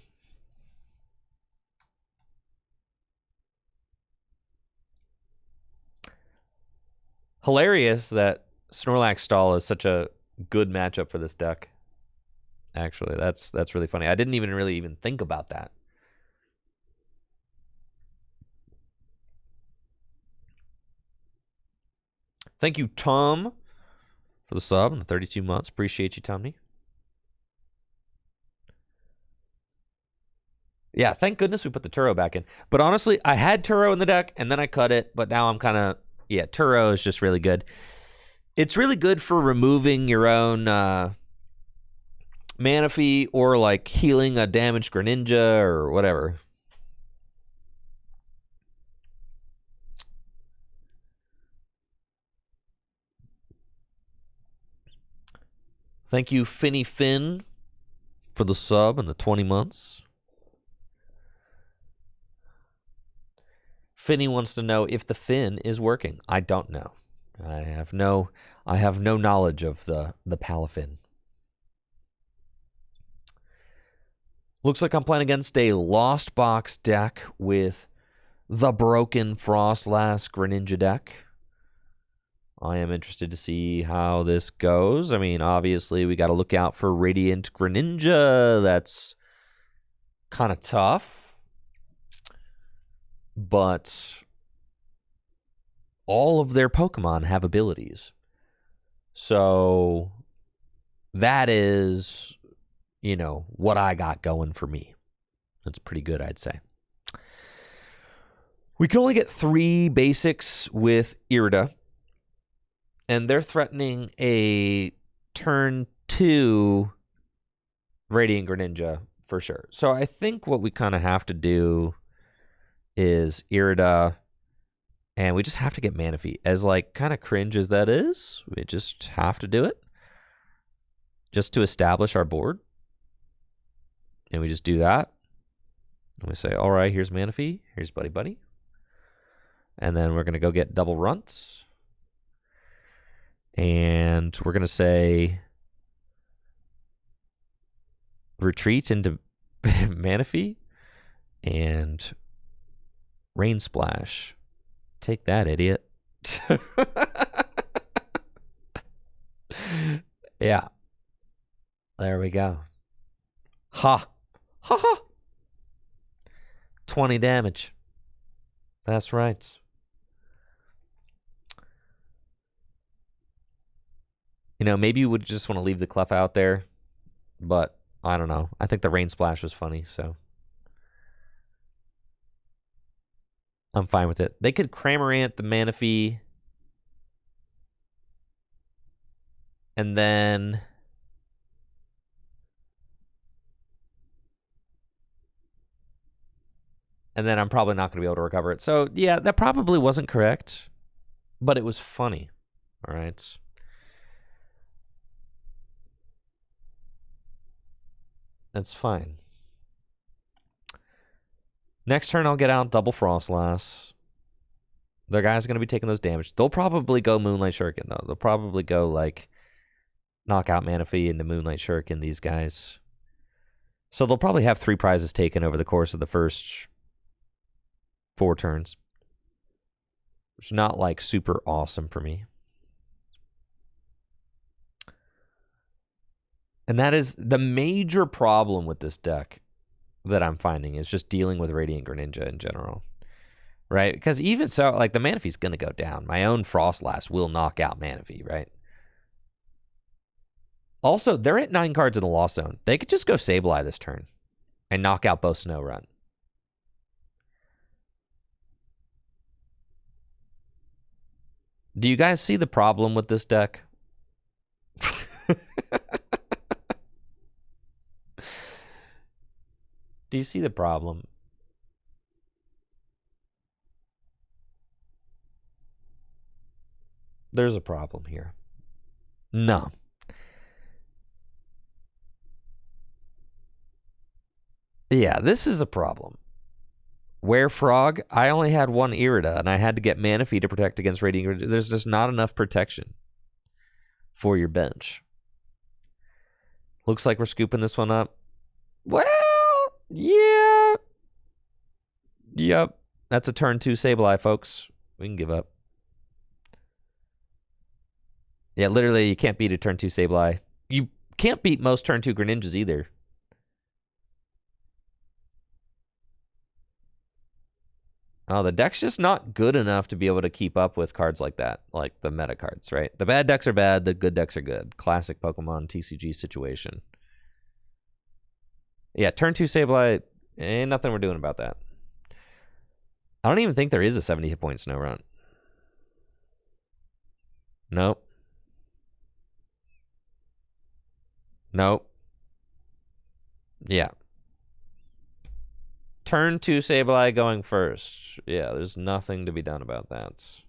[SPEAKER 1] Hilarious that Snorlax Stall is such a good matchup for this deck. Actually, that's really funny. I didn't even think about that. Thank you, Tom, for the sub and the 32 months. Appreciate you, Tommy. Yeah, thank goodness we put the Turo back in. But honestly, I had Turo in the deck, and then I cut it. But now I'm kind of... Yeah, Turo is just really good. It's really good for removing your own Manaphy or like healing a damaged Greninja or whatever. Thank you, Finny Finn, for the sub and the 20 months. Finny wants to know if the fin is working. I don't know. I have no knowledge of the Palafin. Looks like I'm playing against a Lost Box deck with the broken Froslass Greninja deck. I am interested to see how this goes. I mean, obviously, we got to look out for Radiant Greninja. That's kind of tough. But all of their Pokemon have abilities. So that is, what I got going for me. That's pretty good, I'd say. We can only get 3 basics with Irida. And they're threatening a turn 2 Radiant Greninja for sure. So I think what we kind of have to do is Irida, and we just have to get Manaphy. As kind of cringe as that is, we just have to do it. just to establish our board. And we just do that. And we say, all right, here's Manaphy. Here's Buddy Buddy. And then we're going to go get double runts. And we're going to say retreat into Manaphy and Rain Splash. Take that, idiot. Yeah. There we go. Ha. Ha ha. 20 damage. That's right. You know, maybe you would just want to leave the Clef out there, but I don't know. I think the Rain Splash was funny, so I'm fine with it. They could Cramorant the Manaphy, and then I'm probably not going to be able to recover it. So, yeah, that probably wasn't correct, but it was funny. All right. That's fine. Next turn, I'll get out double Froslass. Their guys are going to be taking those damage. They'll probably go Moonlight Shuriken, though. They'll probably go, like, knock out Manaphy into Moonlight Shuriken, these guys. So they'll probably have 3 prizes taken over the course of the first 4 turns. It's not, like, super awesome for me. And that is the major problem with this deck that I'm finding is just dealing with Radiant Greninja in general. Right? Because even so, like, the Manaphy's going to go down. My own Froslass will knock out Manaphy, right? Also, they're at 9 cards in the Lost Zone. They could just go Sableye this turn and knock out both Snorunt. Do you guys see the problem with this deck? Do you see the problem? There's a problem here. No. Yeah, this is a problem. Where Frog, I only had 1 Irida, and I had to get Manaphy to protect against Radiant. There's just not enough protection for your bench. Looks like we're scooping this one up. Well, yeah. Yep. That's a turn 2 Sableye, folks. We can give up. Yeah, literally, you can't beat a turn 2 Sableye. You can't beat most turn 2 Greninjas either. Oh, the deck's just not good enough to be able to keep up with cards like that, like the meta cards, right? The bad decks are bad, the good decks are good. Classic Pokemon TCG situation. Yeah, turn 2 Sableye, ain't nothing we're doing about that. I don't even think there is a 70 hit point Snorunt. Nope. Nope. Yeah. Turn 2 Sableye going first. Yeah, there's nothing to be done about that.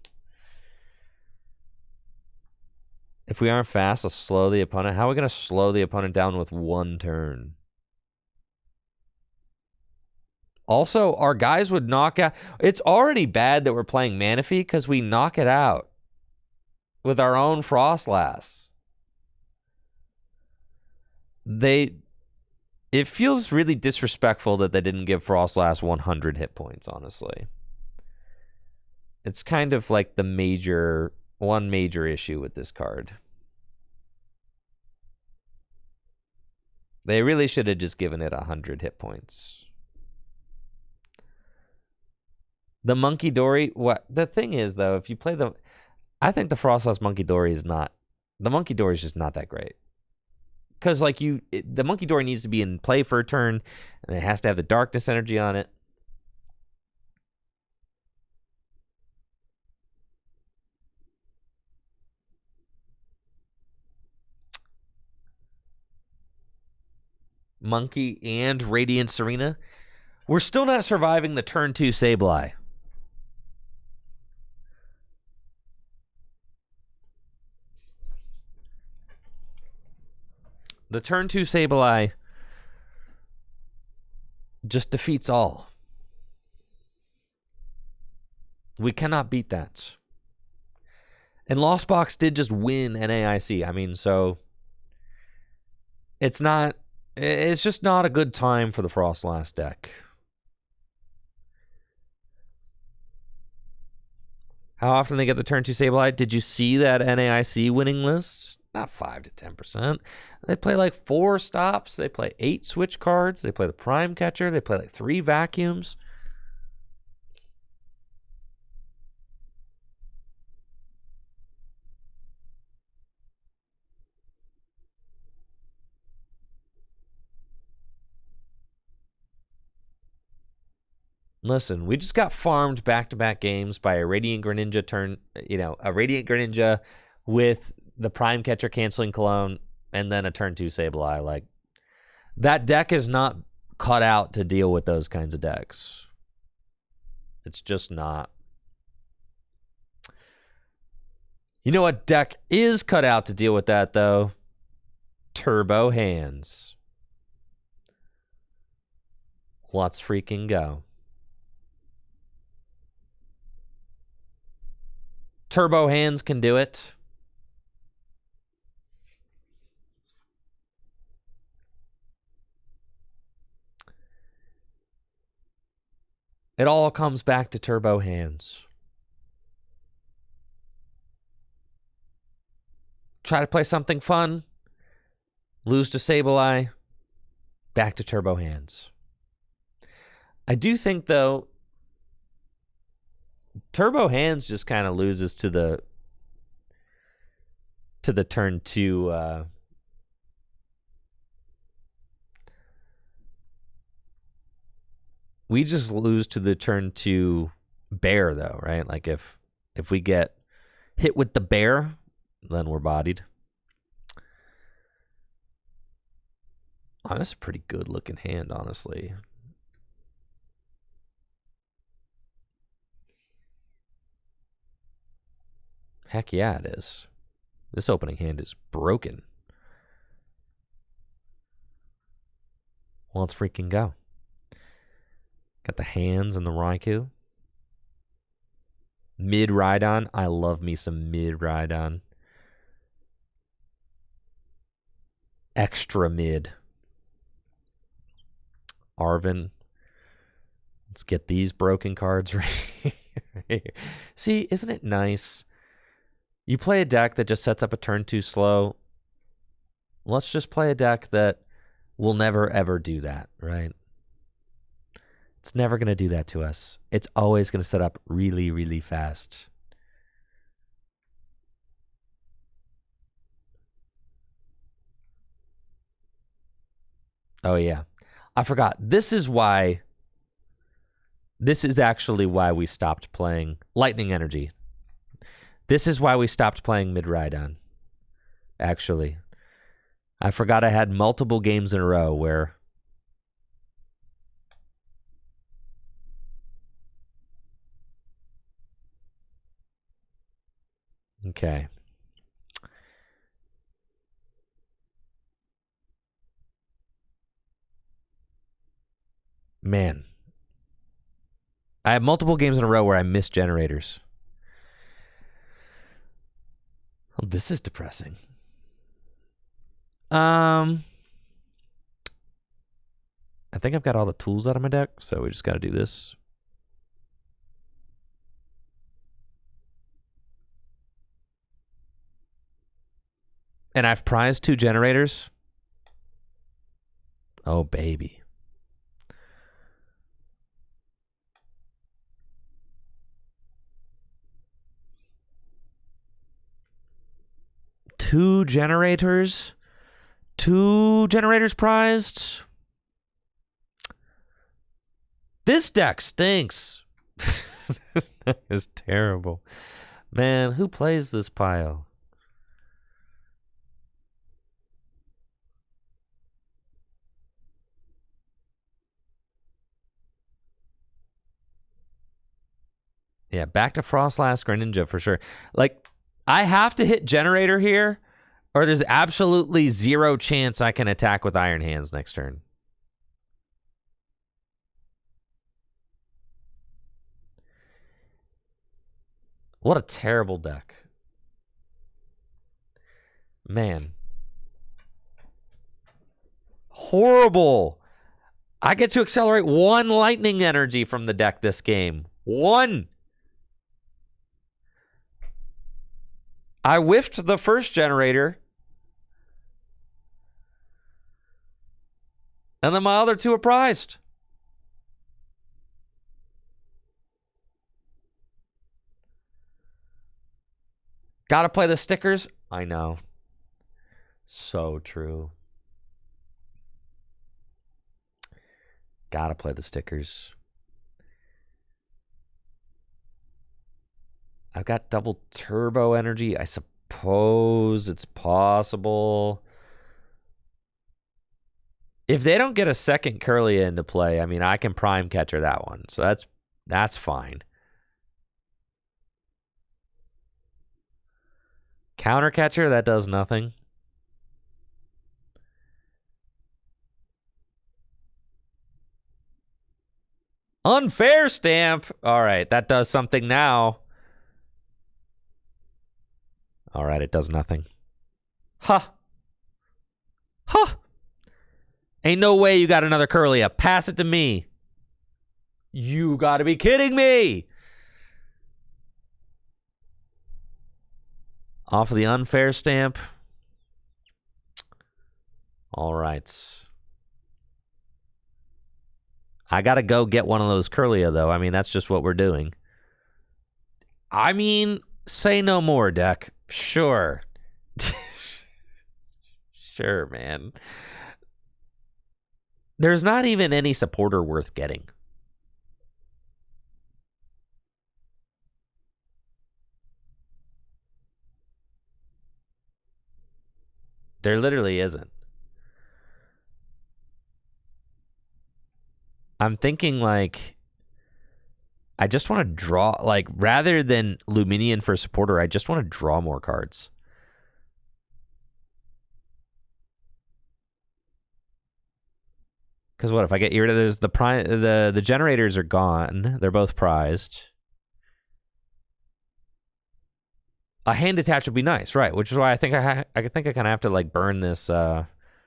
[SPEAKER 1] If we aren't fast, let's slow the opponent. How are we going to slow the opponent down with 1 turn? Also, our guys would knock out... It's already bad that we're playing Manaphy because we knock it out with our own Froslass. It feels really disrespectful that they didn't give Froslass 100 hit points, honestly. It's kind of like the one major issue with this card. They really should have just given it 100 hit points. The Monkey Dory, what the thing is though, if you play I think the Froslass Monkey Dory is not, the Monkey Dory is just not that great. Because like the Monkey Dory needs to be in play for a turn, and it has to have the darkness energy on it. Monkey and Radiant Serena. We're still not surviving the turn 2 Sableye. The turn 2 Sableye just defeats all. We cannot beat that. And Lost Box did just win NAIC. I mean, so it's just not a good time for the Froslass deck. How often they get the turn 2 Sableye? Did you see that NAIC winning list? Not 5 to 10%. They play like 4 stops. They play 8 switch cards. They play the Prime Catcher. They play like 3 vacuums. Listen, we just got farmed back-to-back games by a Radiant Greninja a Radiant Greninja with the Prime Catcher canceling Cologne, and then a turn 2 Sableye. Like, that deck is not cut out to deal with those kinds of decks. It's just not. You know what deck is cut out to deal with that, though? Turbo Hands. Let's freaking go. Turbo Hands can do it. It all comes back to Turbo Hands. Try to play something fun. Lose to Sableye. Back to Turbo Hands. I do think, though, Turbo Hands just kind of loses to the turn 2 we just lose to the turn 2 bear, though, right? Like if we get hit with the bear, then we're bodied. Oh, that's a pretty good looking hand, honestly. Heck yeah, it is. This opening hand is broken. Well, let's freaking go. Got the hands and the Raikou. Miraidon. I love me some Miraidon. Extra mid. Arvin. Let's get these broken cards right here. See, isn't it nice? You play a deck that just sets up a turn 2 slow. Let's just play a deck that will never, ever do that, right? It's never going to do that to us. It's always going to set up really, really fast. Oh, yeah. I forgot. This is actually why we stopped playing Lightning Energy. This is why we stopped playing Miraidon, actually. I forgot I had multiple games in a row where... Okay. Man. I have multiple games in a row where I missed generators. Oh, this is depressing. I think I've got all the tools out of my deck, so we just got to do this. And I've prized 2 generators. Oh, baby. Two generators prized. This deck stinks. This deck is terrible. Man, who plays this pile? Yeah, back to Froslass Greninja for sure. Like, I have to hit generator here, Or there's absolutely zero chance I can attack with Iron Hands next turn. What a terrible deck. Man. Horrible. I get to accelerate 1 lightning energy from the deck this game. 1. I whiffed the first generator. And then my other 2 are prized. Gotta play the stickers? I know. So true. Gotta play the stickers. I've got double turbo energy. I suppose it's possible. If they don't get a second Curlia into play, I mean, I can prime catcher that one. So that's fine. Counter catcher, that does nothing. Unfair stamp. All right, that does something now. All right, it does nothing. Huh. Huh. Ain't no way you got another Curlia. Pass it to me. You gotta be kidding me. Off of the unfair stamp. All right. I got to go get one of those Curlia, though. I mean, that's just what we're doing. I mean, say no more, deck. Sure. Sure, man. There's not even any supporter worth getting. There literally isn't. I'm thinking, like, I just want to draw, like, rather than Luminion for supporter, I just want to draw more cards. Because what if I get rid of this? The generators are gone. They're both prized. A hand attach would be nice, right? Which is why I think I think I kind of have to like burn this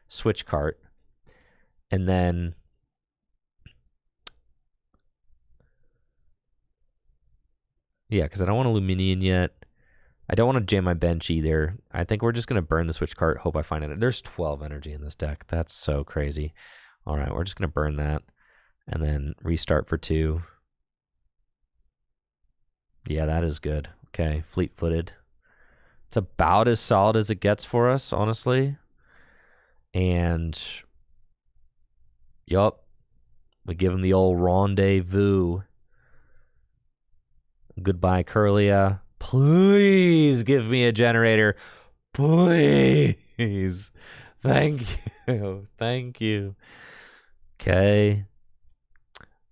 [SPEAKER 1] switch cart, and then yeah, because I don't want to Luminion yet. I don't want to jam my bench either. I think we're just gonna burn the switch cart. Hope I find it. There's 12 energy in this deck. That's so crazy. All right, we're just gonna burn that, and then restart for 2. Yeah, that is good. Okay, fleet-footed. It's about as solid as it gets for us, honestly. And, yup, we give him the old rendezvous. Goodbye, Curlia. Please give me a generator. Please. Thank you. Thank you. Okay.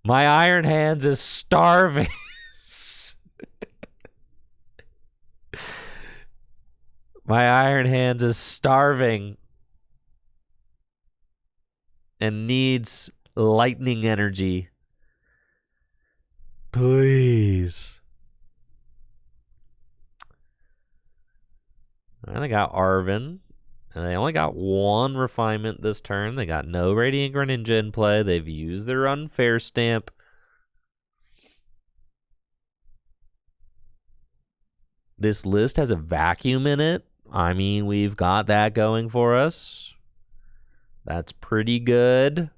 [SPEAKER 1] My Iron Hands is starving. My Iron Hands is starving and needs lightning energy. Please. And they got Arven. And they only got 1 refinement this turn. They got no Radiant Greninja in play. They've used their unfair stamp. This list has a vacuum in it. I mean, we've got that going for us. That's pretty good.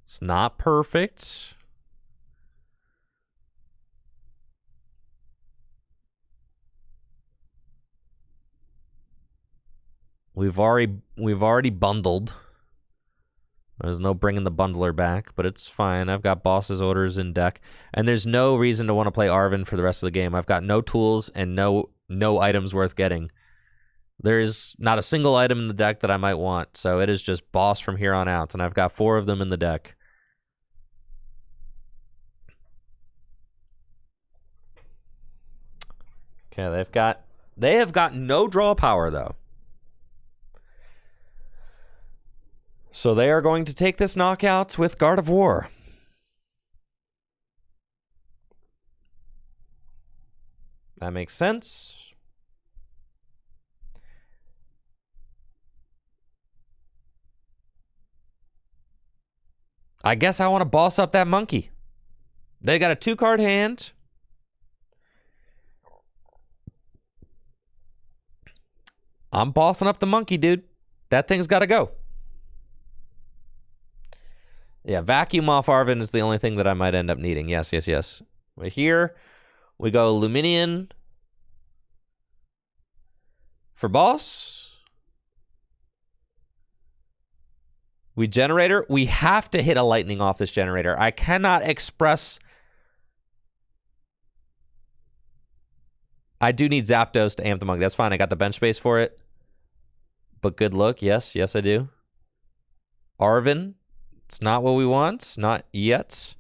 [SPEAKER 1] It's not perfect. We've already bundled. There's no bringing the bundler back, but it's fine. I've got boss's orders in deck, and there's no reason to want to play Arven for the rest of the game. I've got no tools and no items worth getting. There's not a single item in the deck that I might want, so it is just boss from here on out, and I've got 4 of them in the deck. Okay, they have got no draw power though. So they are going to take this knockout with Guard of War. That makes sense. I guess I want to boss up that monkey. They got a 2-card hand. I'm bossing up the monkey, dude. That thing's got to go. Yeah, vacuum off Arvin is the only thing that I might end up needing. Yes. Right here, we go Luminion for boss. We generator. We have to hit a lightning off this generator. I cannot express. I do need Zapdos to amp the monkey. That's fine. I got the bench space for it. But good look. Yes, I do. Arvin. It's not what we want. Not yet.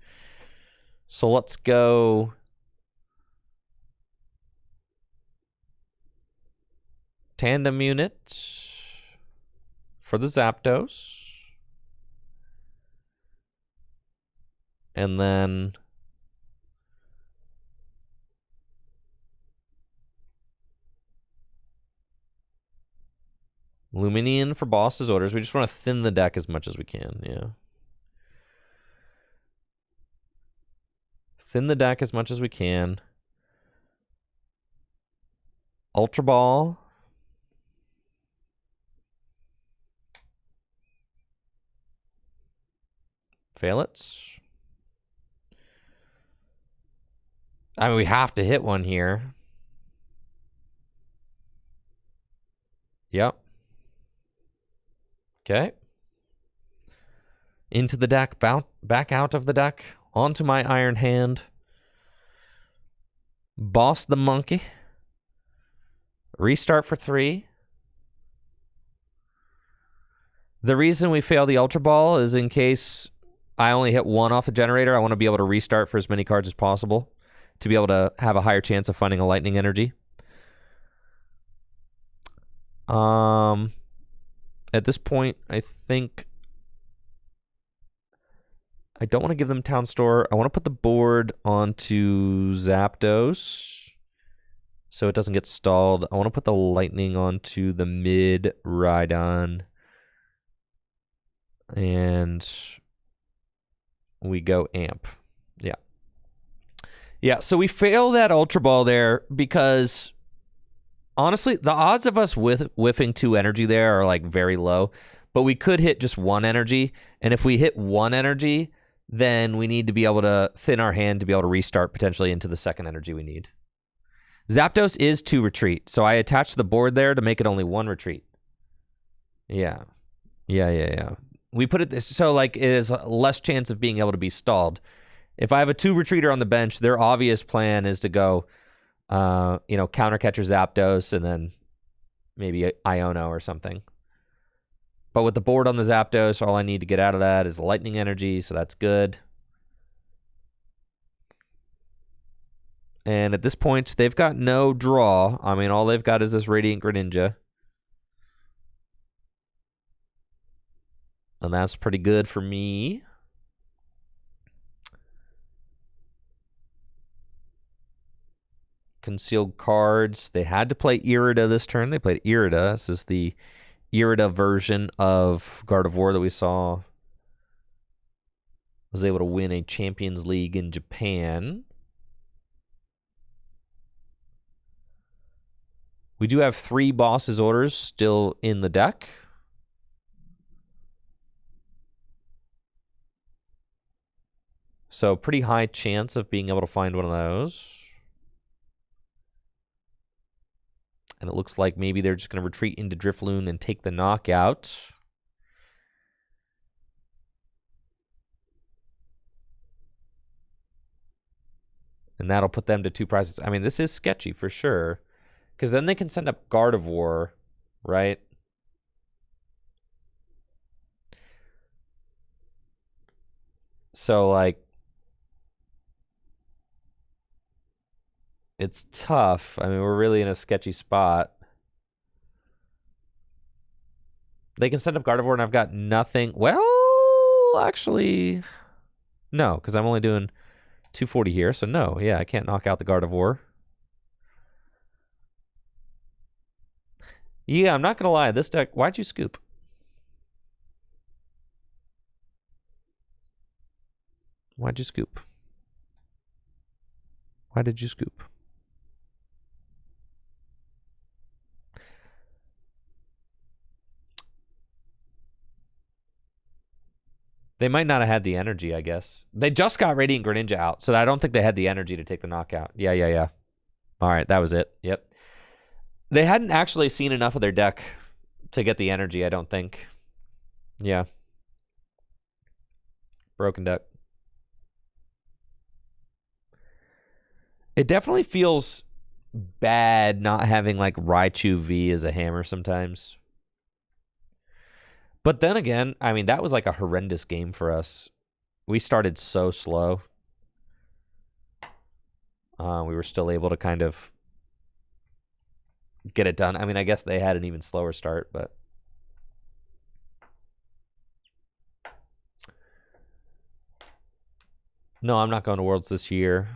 [SPEAKER 1] So let's go. Tandem unit for the Zapdos. And then Luminion for boss's orders. We just want to thin the deck as much as we can. Yeah. Thin the deck as much as we can. Ultra Ball. Fail it. I mean, we have to hit one here. Yep. Okay. Into the deck, back out of the deck, onto my Iron Hand. Boss the monkey. Restart for 3. The reason we fail the Ultra Ball is in case I only hit 1 off the generator. I want to be able to restart for as many cards as possible to be able to have a higher chance of finding a lightning energy. At this point, I think I don't want to give them Town Store. I want to put the board onto Zapdos so it doesn't get stalled. I want to put the lightning onto the mid Miraidon. And we go amp. Yeah, so we fail that Ultra Ball there because honestly, the odds of us whiffing 2 energy there are like very low, but we could hit just 1 energy. And if we hit 1 energy, then we need to be able to thin our hand to be able to restart potentially into the 2nd energy we need. Zapdos is 2 retreat, so I attached the board there to make it only 1 retreat. Yeah. We put it this so like it is less chance of being able to be stalled. If I have a 2 retreater on the bench, their obvious plan is to go, counter catcher Zapdos and then maybe Iono or something. But with the board on the Zapdos, all I need to get out of that is the lightning energy, so that's good. And at this point, they've got no draw. I mean, all they've got is this Radiant Greninja. And that's pretty good for me. Concealed cards. They had to play Irida this turn. They played Irida. This is the Irida version of Guard of War that we saw. Was able to win a Champions League in Japan. We do have 3 boss's orders still in the deck. So pretty high chance of being able to find one of those. And it looks like maybe they're just going to retreat into Drifloon and take the knockout. And that'll put them to 2 prizes. I mean, this is sketchy for sure. Because then they can send up Guard of War, right? So, like, It's tough. I mean, we're really in a sketchy spot. They can send up Gardevoir, and I've got nothing. Well, actually, no, because I'm only doing 240 here. So no, yeah, I can't knock out the Gardevoir. Yeah, I'm not going to lie. This deck, why'd you scoop? Why'd you scoop? Why did you scoop? They might not have had the energy, I guess. They just got Radiant Greninja out, so I don't think they had the energy to take the knockout. Yeah. All right, that was it. Yep. They hadn't actually seen enough of their deck to get the energy, I don't think. Yeah. Broken deck. It definitely feels bad not having like Raichu V as a hammer sometimes. But then again, I mean, that was like a horrendous game for us. We started so slow. We were still able to kind of get it done. I mean, I guess they had an even slower start, but... No, I'm not going to Worlds this year.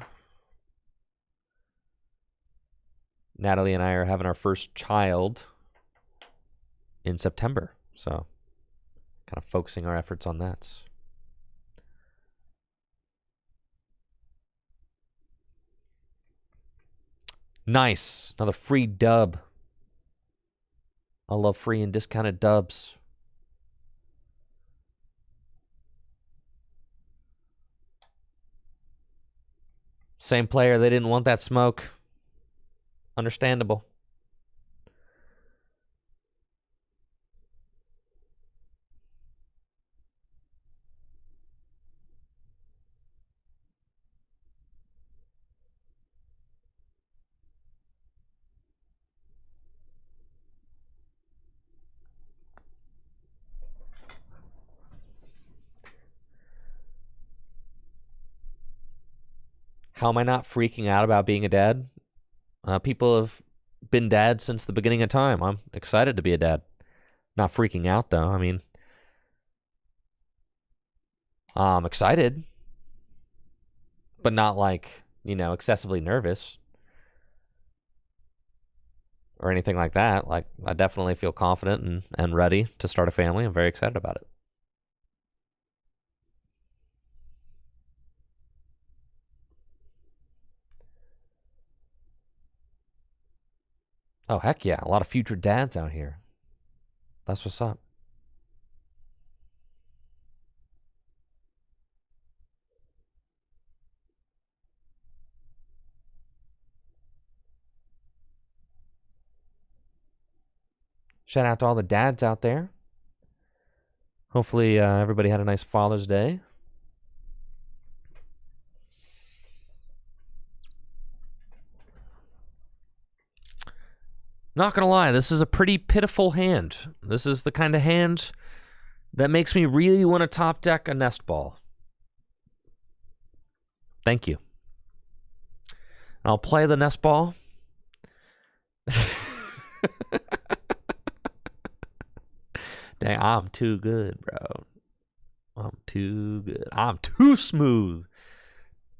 [SPEAKER 1] Natalie and I are having our first child in September, so kind of focusing our efforts on that. Nice. Another free dub. I love free and discounted dubs. Same player. They didn't want that smoke. Understandable. How am I not freaking out about being a dad? People have been dads since the beginning of time. I'm excited to be a dad. Not freaking out, though. I mean, I'm excited, but not like, you know, excessively nervous or anything like that. Like, I definitely feel confident and ready to start a family. I'm very excited about it. Oh, heck yeah. A lot of future dads out here. That's what's up. Shout out to all the dads out there. Hopefully everybody had a nice Father's Day. Not gonna lie, this is a pretty pitiful hand. This is the kind of hand that makes me really want to top deck a nest ball. Thank you. I'll play the nest ball. Dang, I'm too good, bro. I'm too good. I'm too smooth.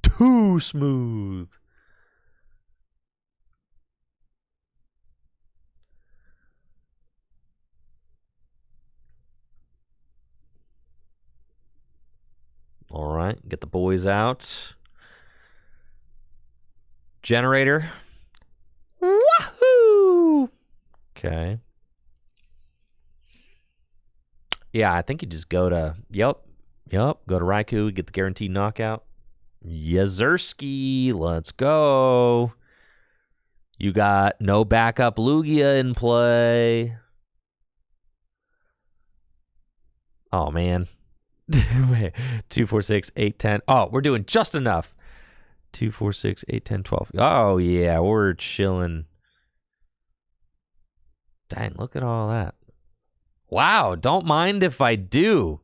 [SPEAKER 1] Too smooth. All right, get the boys out. Generator. Wahoo! Okay. Yeah, I think you just go to, go to Raikou, get the guaranteed knockout. Yezerski, let's go. You got no backup Lugia in play. Oh, man. Wait, 2, 4, 6, 8, 10. Oh, we're doing just enough. 2, 4, 6, 8, 10, 12. Oh, yeah, we're chilling. Dang, look at all that. Wow, don't mind if I do.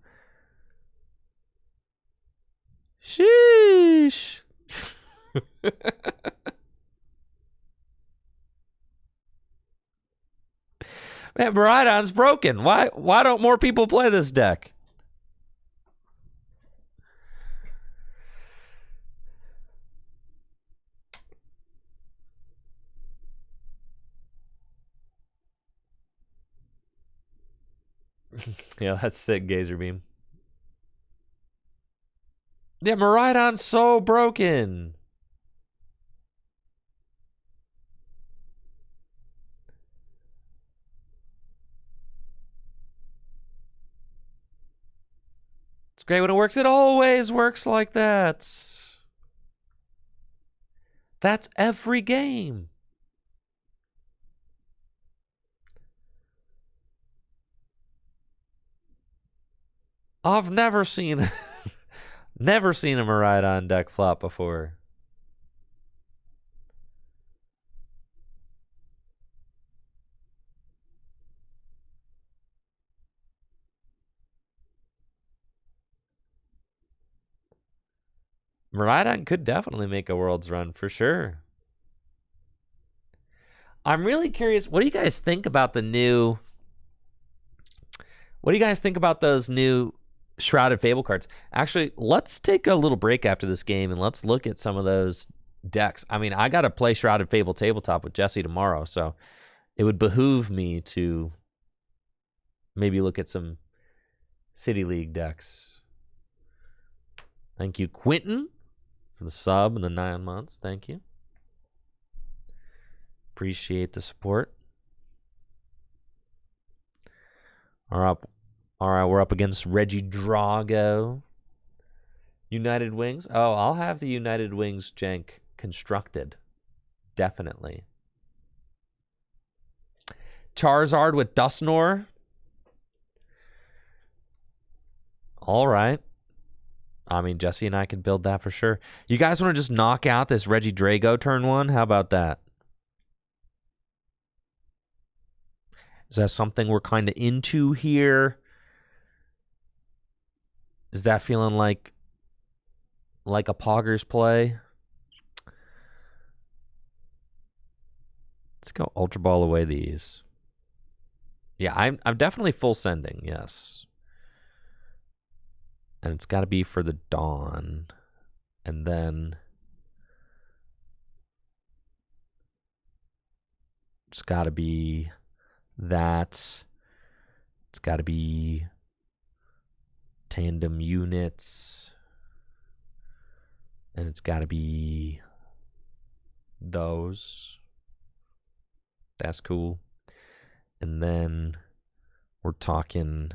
[SPEAKER 1] Sheesh. Man, Miraidon's broken. Why don't more people play this deck? Yeah, that's sick, Gazer Beam. Yeah, Miraidon's so broken. It's great when it works. It always works like that. That's every game. I've never seen a Miraidon deck flop before. Miraidon could definitely make a Worlds run for sure. I'm really curious. What do you guys think about the new? What do you guys think about those new Shrouded Fable cards? Actually, let's take a little break after this game and let's look at some of those decks. I mean, I got to play Shrouded Fable tabletop with Jesse tomorrow, so it would behoove me to maybe look at some City League decks. Thank you, Quentin, for the sub and the 9 months. Thank you. Appreciate the support. All right, we're up against Reggie Drago. United Wings. Oh, I'll have the United Wings jank constructed. Definitely. Charizard with Dusknoir. All right. I mean, Jesse and I can build that for sure. You guys want to just knock out this Reggie Drago turn 1? How about that? Is that something we're kind of into here? Is that feeling like a Poggers play? Let's go Ultra Ball away these. Yeah, I'm definitely full sending, yes. And it's got to be for the Dawn. And then it's got to be that. It's got to be tandem units. And it's got to be those. That's cool. And then we're talking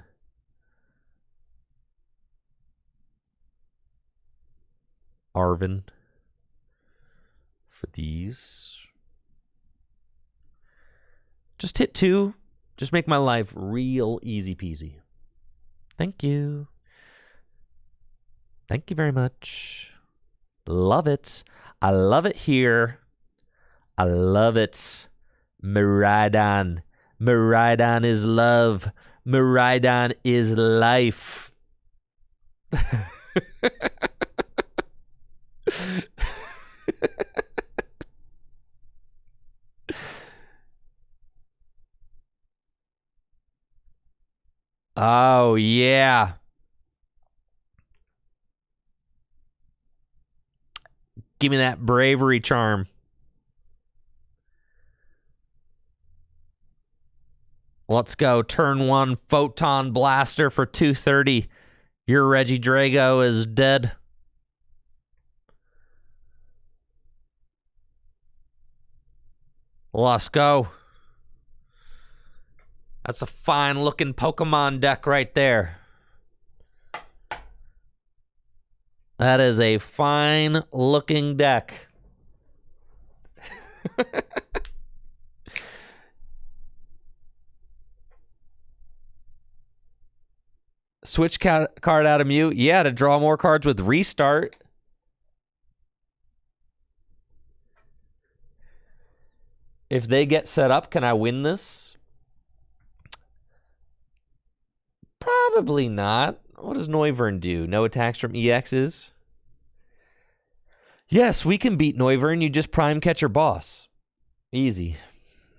[SPEAKER 1] Arvin for these. Just hit 2. Just make my life real easy peasy. Thank you. Thank you very much. Love it. I love it here. I love it. Miraidon. Miraidon is love. Miraidon is life. Oh, yeah. Give me that bravery charm. Let's go. Turn 1, Photon Blaster for 230. Your Reggie Drago is dead. Let's go. That's a fine-looking Pokemon deck right there. That is a fine-looking deck. Switch card out of mute. Yeah, to draw more cards with restart. If they get set up, can I win this? Probably not. What does Noivern do? No attacks from EXs? Yes, we can beat Noivern. You just prime catch your boss. Easy.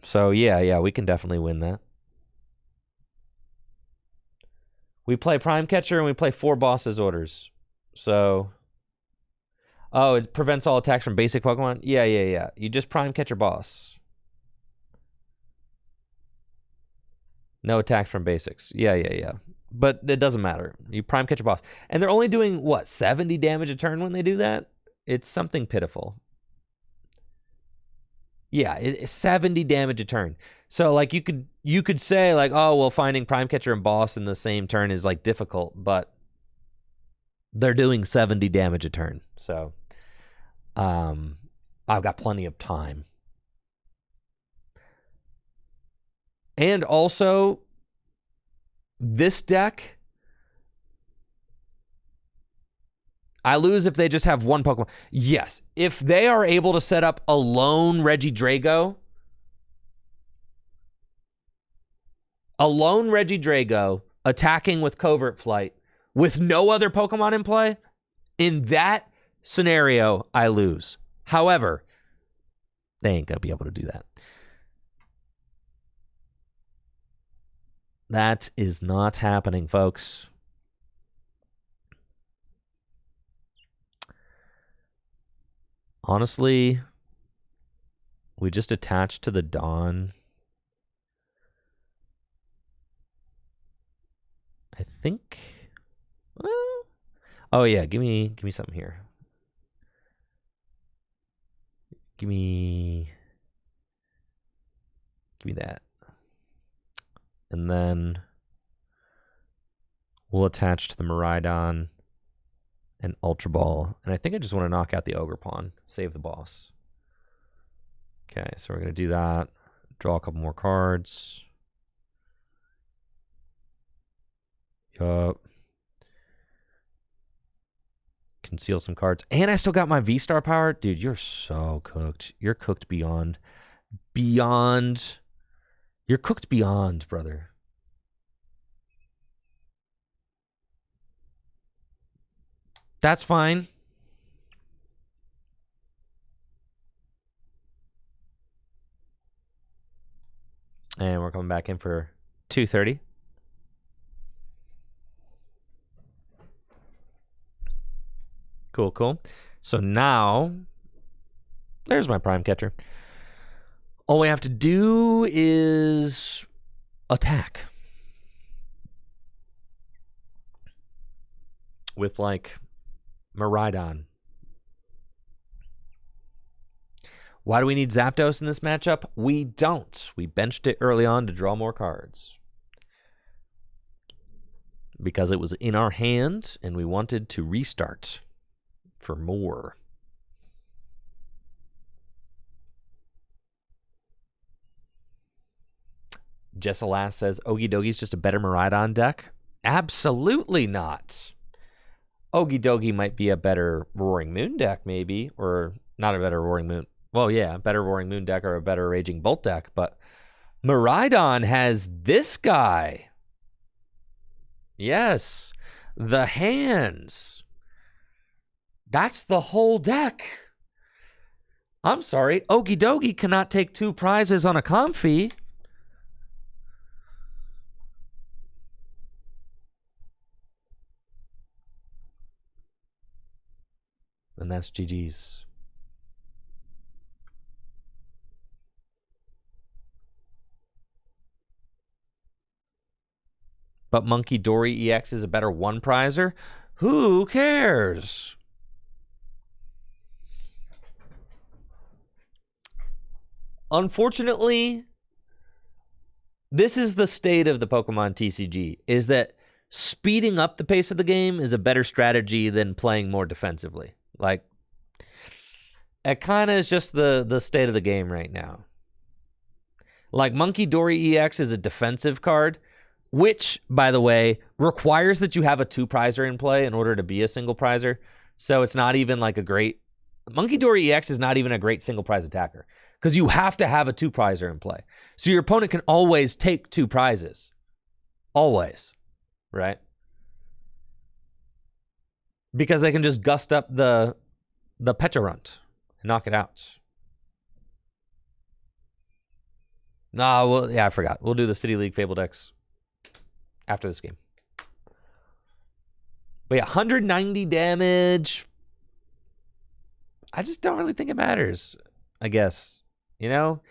[SPEAKER 1] So, yeah, we can definitely win that. We play Prime Catcher and we play 4 bosses orders. So, oh, it prevents all attacks from basic Pokemon? Yeah. You just Prime Catcher boss. No attacks from basics. Yeah. But it doesn't matter. You Prime Catcher boss. And they're only doing, what, 70 damage a turn when they do that? It's something pitiful. Yeah, it's 70 damage a turn. So like you could say like, oh well, finding Prime Catcher and boss in the same turn is like difficult, but they're doing 70 damage a turn. So I've got plenty of time. And also this deck, I lose if they just have one Pokemon. Yes, if they are able to set up a lone Regidrago, attacking with Covert Flight with no other Pokemon in play, in that scenario, I lose. However, they ain't going to be able to do that. That is not happening, folks. Honestly, we just attached to the Dawn. I think. Well, oh yeah, give me something here. Give me that. And then we'll attach to the Miraidon and Ultra Ball. And I think I just want to knock out the Ogre Pawn. Save the boss. Okay, so we're going to do that. Draw a couple more cards. Yup. Conceal some cards. And I still got my V-Star power. Dude, you're so cooked. You're cooked beyond. You're cooked beyond, brother. That's fine. And we're coming back in for 230. Cool. So now, there's my Prime Catcher. All we have to do is attack. With, like, Miraidon. Why do we need Zapdos in this matchup? We don't. We benched it early on to draw more cards. Because it was in our hand, and we wanted to restart for more. Jessalas says, Okie Doki's just a better Miraidon deck? Absolutely not. Okie Dokie might be a better Roaring Moon deck, maybe. Or not a better Roaring Moon. Well, yeah, better Roaring Moon deck or a better Raging Bolt deck. But Miraidon has this guy. Yes. The hands. That's the whole deck. I'm sorry. Okie Dokie cannot take 2 prizes on a Comfy. And that's GG's. But Monkey Dory EX is a better 1-prizer? Who cares? Unfortunately, this is the state of the Pokemon TCG, is that speeding up the pace of the game is a better strategy than playing more defensively. Like, it kind of is just the state of the game right now. Like, Monkey Dory EX is a defensive card, which, by the way, requires that you have a 2-prizer in play in order to be a single prizer. So it's not even like a great... Monkey Dory EX is not even a great single prize attacker because you have to have a 2-prizer in play. So your opponent can always take 2 prizes. Always. Right? Because they can just gust up the Pecharunt and knock it out. No, well, yeah, I forgot. We'll do the City League Fable decks after this game. But yeah, 190 damage. I just don't really think it matters, I guess. You know?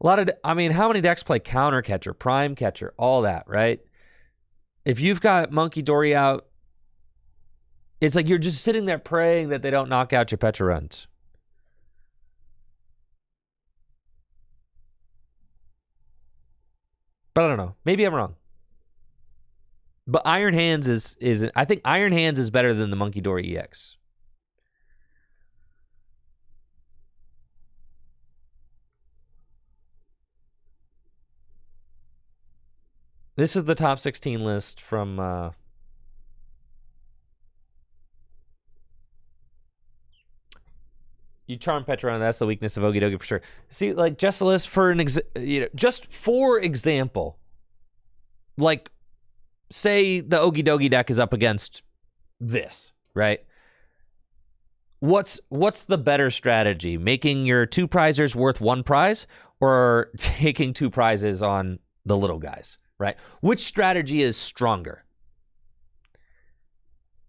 [SPEAKER 1] I mean, how many decks play Counter Catcher, Prime Catcher, all that, right? If you've got Monkey Dory out, it's like you're just sitting there praying that they don't knock out your Petra runs. But I don't know. Maybe I'm wrong. But Iron Hands is I think Iron Hands is better than the Monkey Dory EX. This is the top 16 list from you charm Petron, that's the weakness of Okie Dokie for sure. See, like Jessalus for just for example, like say the Okie Dokie deck is up against this, right? What's the better strategy? Making your 2 prizers worth 1 prize or taking 2 prizes on the little guys, right? Which strategy is stronger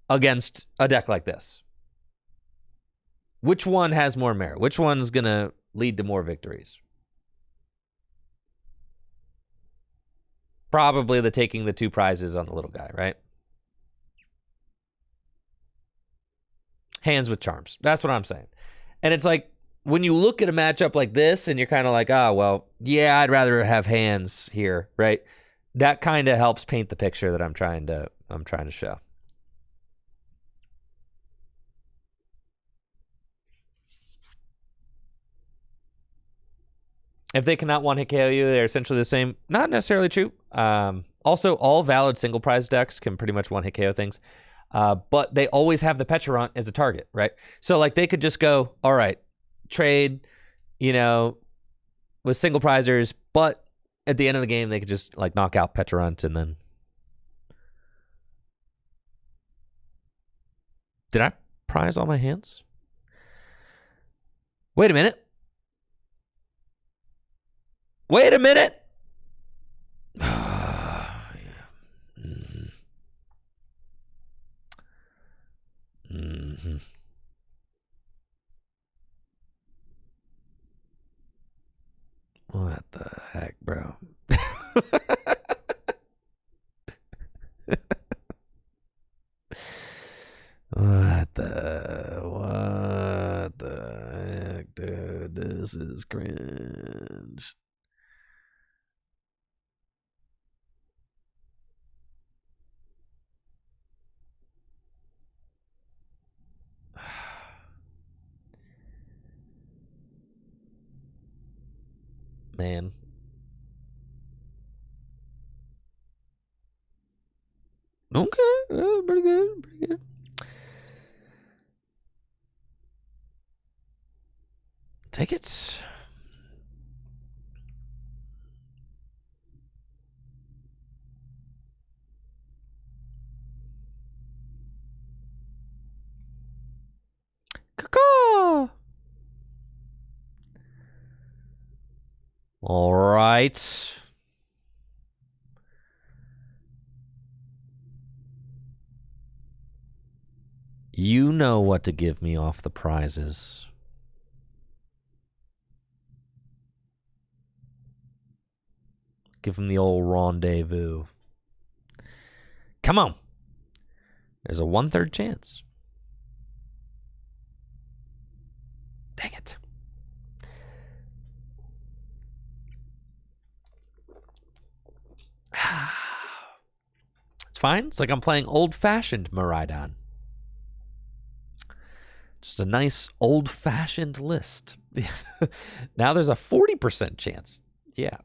[SPEAKER 1] against a deck like this? Which one has more merit? Which one's going to lead to more victories? Probably the taking the 2 prizes on the little guy, right? Hands with charms. That's what I'm saying. And it's like, when you look at a matchup like this and you're kind of like, oh, well, yeah, I'd rather have hands here, right? That kind of helps paint the picture that I'm trying to show. If they cannot one-hit KO you, they're essentially the same. Not necessarily true. Also, all valid single prize decks can pretty much one-hit KO things. But they always have the Pecharunt as a target, right? So, like, they could just go, all right, trade, with single prizers, but at the end of the game, they could just, like, knock out Pecharunt and then... Did I prize all my hands? Wait a minute. Wait a minute. What the heck, bro? What the heck, dude? This is cringe. Man. Okay. Pretty good. Pretty good. Take it. Caw. All right. You know what to give me off the prizes. Give him the old rendezvous. Come on. There's a 1/3 chance. Dang it. It's fine. It's like I'm playing old-fashioned Miraidon. Just a nice old-fashioned list. Now there's a 40% chance. Yeah.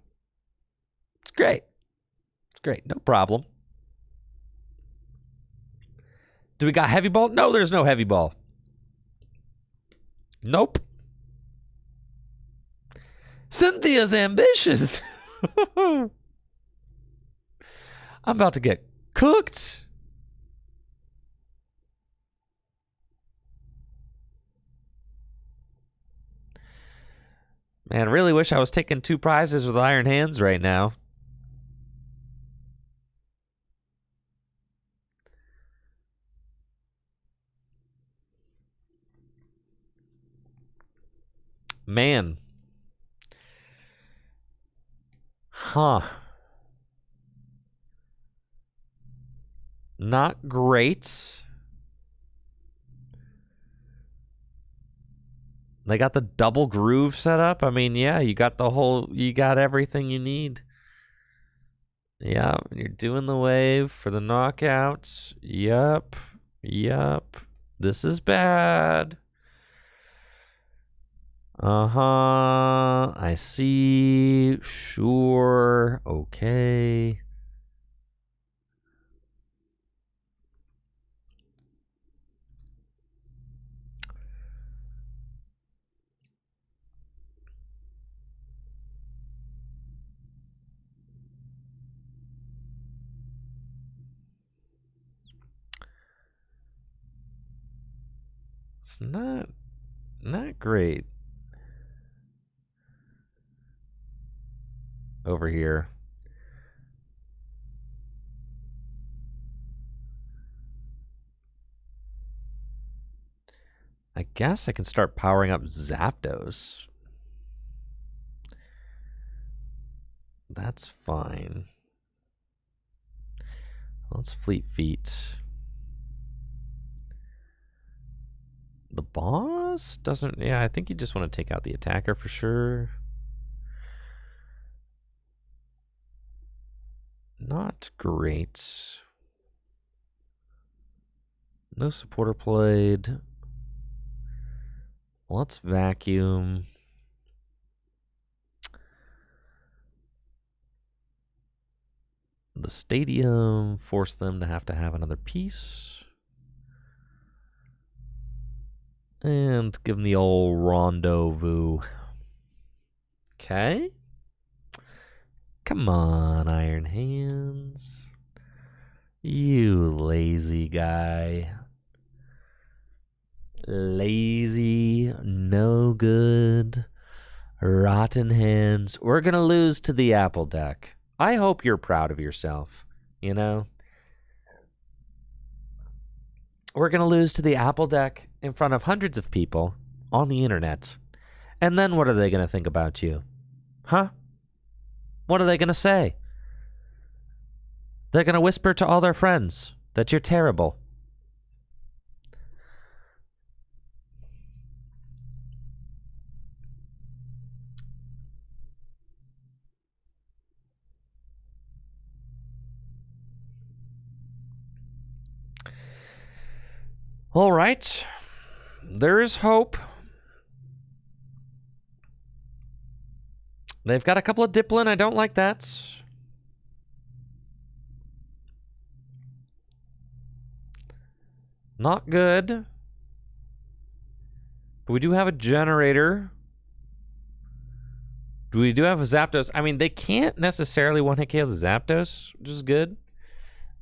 [SPEAKER 1] It's great. It's great. No problem. Do we got heavy ball? No, there's no heavy ball. Nope. Cynthia's ambition. I'm about to get cooked. Man, I really wish I was taking 2 prizes with Iron Hands right now. Man. Huh. Not great. They got the double groove set up. I mean, yeah, you got everything you need. Yeah, you're doing the wave for the knockouts. Yep. This is bad. I see. Sure. Okay. It's not great over here. I guess I can start powering up Zapdos. That's fine. Let's Fleet Feet. The boss doesn't... Yeah, I think you just want to take out the attacker for sure. Not great. No supporter played. Let's vacuum. The stadium, force them to have another piece. And give them the old rendezvous. Okay. Come on, Iron Hands. You lazy guy. Lazy, no good, rotten hands. We're going to lose to the Apple deck. I hope you're proud of yourself, you know? We're going to lose to the Apple deck in front of hundreds of people on the internet. And then what are they going to think about you? Huh? What are they going to say? They're going to whisper to all their friends that you're terrible. All right. There is hope. They've got a couple of Diplin. I don't like that. Not good. But we do have a generator. We do have a Zapdos. I mean, they can't necessarily one-hit KO the Zapdos, which is good.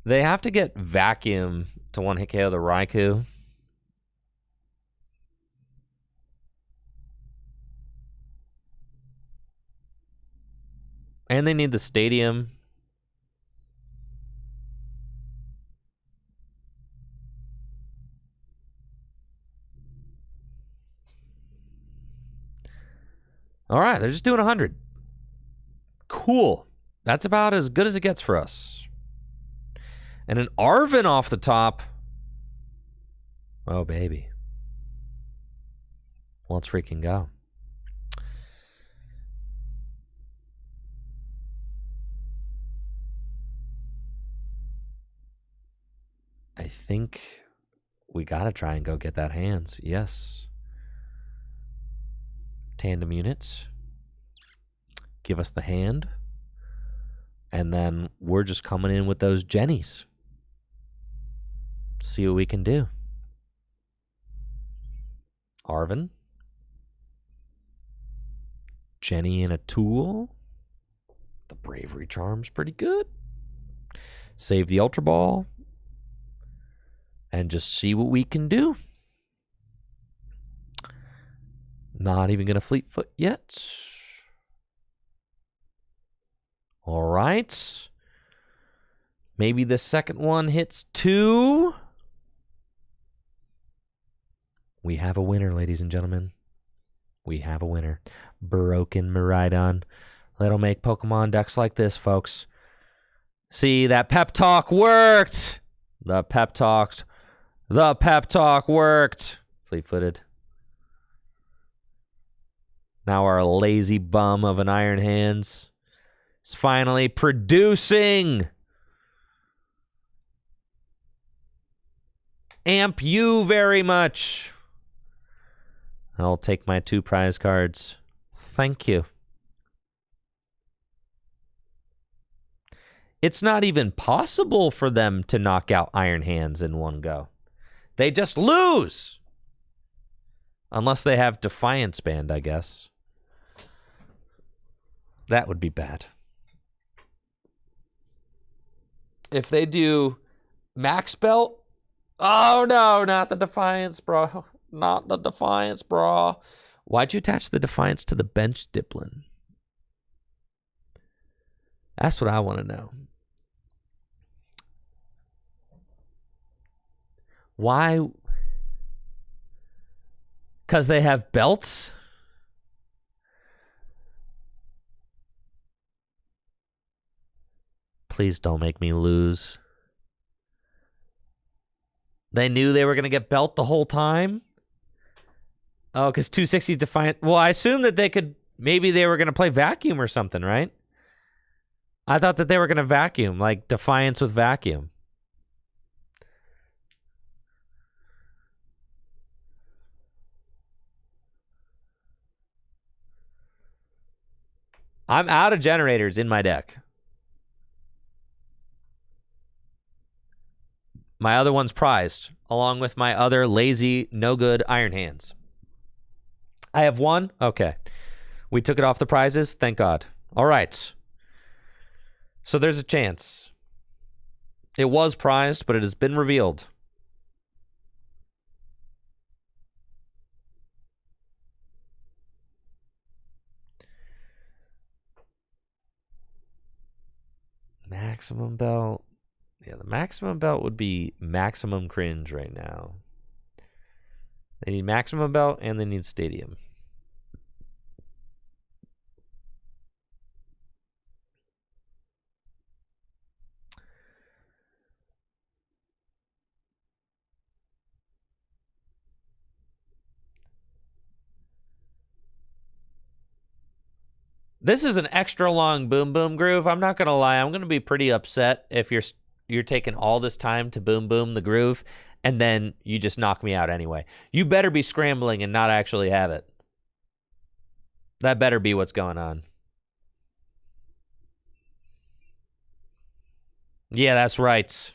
[SPEAKER 1] They have to get Vacuum to one-hit KO the Raikou. And they need the stadium. All right, they're just doing 100. Cool. That's about as good as it gets for us. And an Arven off the top. Oh, baby. Let's freaking go. I think we got to try and go get that hands. Yes. Tandem units. Give us the hand. And then we're just coming in with those Jennies. See what we can do. Arven. Jenny and a tool. The Bravery Charm's pretty good. Save the Ultra Ball. And just see what we can do. Not even going to Fleet Foot yet. All right. Maybe the second one hits 2. We have a winner, ladies and gentlemen. We have a winner. Broken Miraidon. That'll make Pokemon decks like this, folks. See, that pep talk worked. The pep talk worked. Fleet-footed. Now our lazy bum of an Iron Hands is finally producing. Amp you very much. I'll take my 2 prize cards. Thank you. It's not even possible for them to knock out Iron Hands in one go. They just lose. Unless they have Defiance Band, I guess. That would be bad. If they do Max Belt. Oh, no, not the Defiance, bro. Not the Defiance, bro. Why'd you attach the Defiance to the bench, Diplin? That's what I want to know. Why? Because they have belts? Please don't make me lose. They knew they were going to get belt the whole time? Oh, because 260 Defiant. Well, I assumed that they could. Maybe they were going to play Vacuum or something, right? I thought that they were going to Vacuum, like Defiance with Vacuum. I'm out of generators in my deck. My other one's prized, along with my other lazy, no good Iron Hands. I have one? Okay. We took it off the prizes? Thank God. All right. So there's a chance. It was prized, but it has been revealed. Maximum belt. Yeah, the maximum belt would be maximum cringe right now. They need maximum belt and they need stadium. This is an extra long boom boom groove. I'm not gonna lie. I'm gonna be pretty upset if you're taking all this time to boom boom the groove and then you just knock me out anyway. You better be scrambling and not actually have it. That better be what's going on. Yeah, that's right.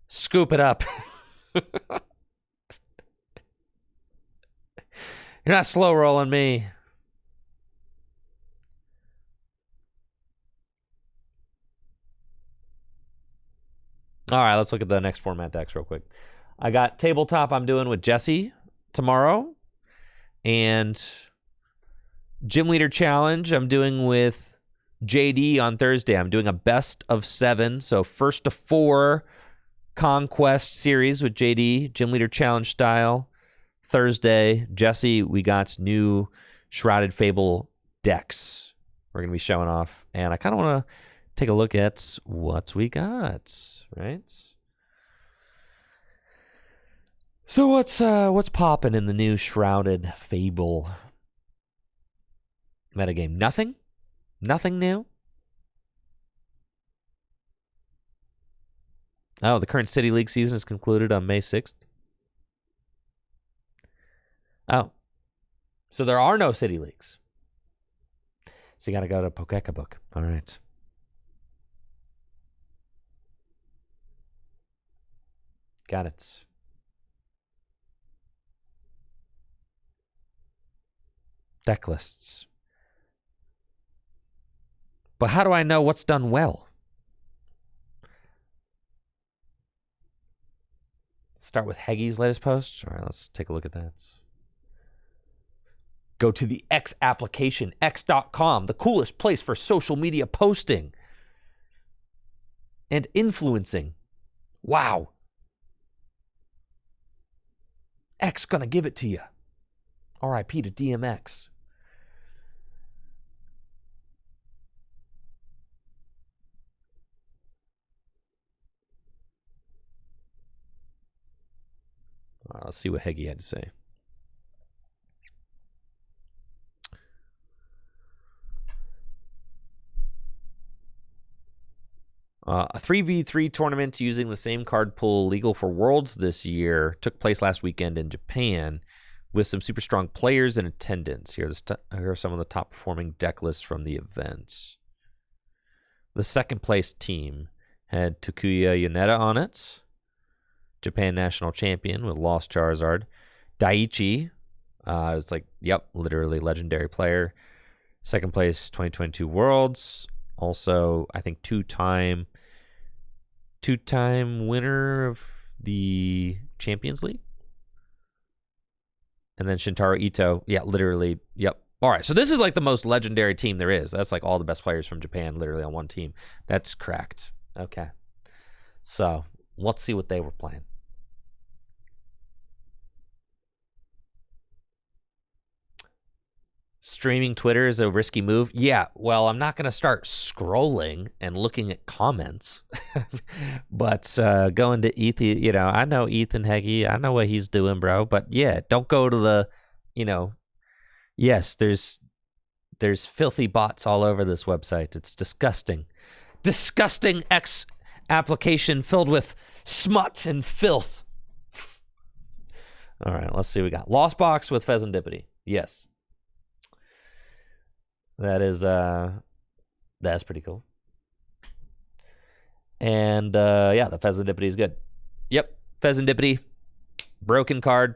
[SPEAKER 1] Scoop it up. You're not slow rolling me. All right, let's look at the next format decks real quick. I got Tabletop I'm doing with Jesse tomorrow. And Gym Leader Challenge I'm doing with JD on Thursday. I'm doing a best of 7. So first to 4 Conquest series with JD, Gym Leader Challenge style. Thursday, Jesse, we got new Shrouded Fable decks we're going to be showing off. And I kind of want to take a look at what we got, right? So what's popping in the new Shrouded Fable metagame? Nothing? Nothing new? Oh, the current City League season is concluded on May 6th. Oh. So there are no City Leagues. So you got to go to Pokeka Book. All right. Got it. Deck lists. But how do I know what's done well? Start with Heggy's latest post. All right, let's take a look at that. Go to the X application, x.com, the coolest place for social media posting and influencing. Wow. X gonna give it to you. R.I.P. to DMX. Let's see what Heggie had to say. A 3v3 tournament using the same card pool legal for Worlds this year took place last weekend in Japan with some super strong players in attendance. Here are some of the top performing deck lists from the event. The second place team had Takuya Yoneda on it, Japan national champion with Lost Charizard. Daiichi, it's like, yep, literally legendary player. Second place 2022 Worlds. Also, I think two-time winner of the Champions League. And then Shintaro Ito. Yeah, literally, yep. All right, so this is like the most legendary team there is. That's like all the best players from Japan literally on one team. That's cracked. Okay. So, let's see what they were playing. Streaming Twitter is a risky move. Yeah, well, I'm not going to start scrolling and looking at comments. But going to ETH, I know Ethan Heggie. I know what he's doing, bro. But yeah, don't go to the, yes, there's filthy bots all over this website. It's disgusting. Disgusting X application filled with smut and filth. All right, let's see what we got. Lost Box with Pheasantipity. Yes. That's pretty cool. And yeah, the Pheasantipity is good. Yep, Pheasantipity, broken card.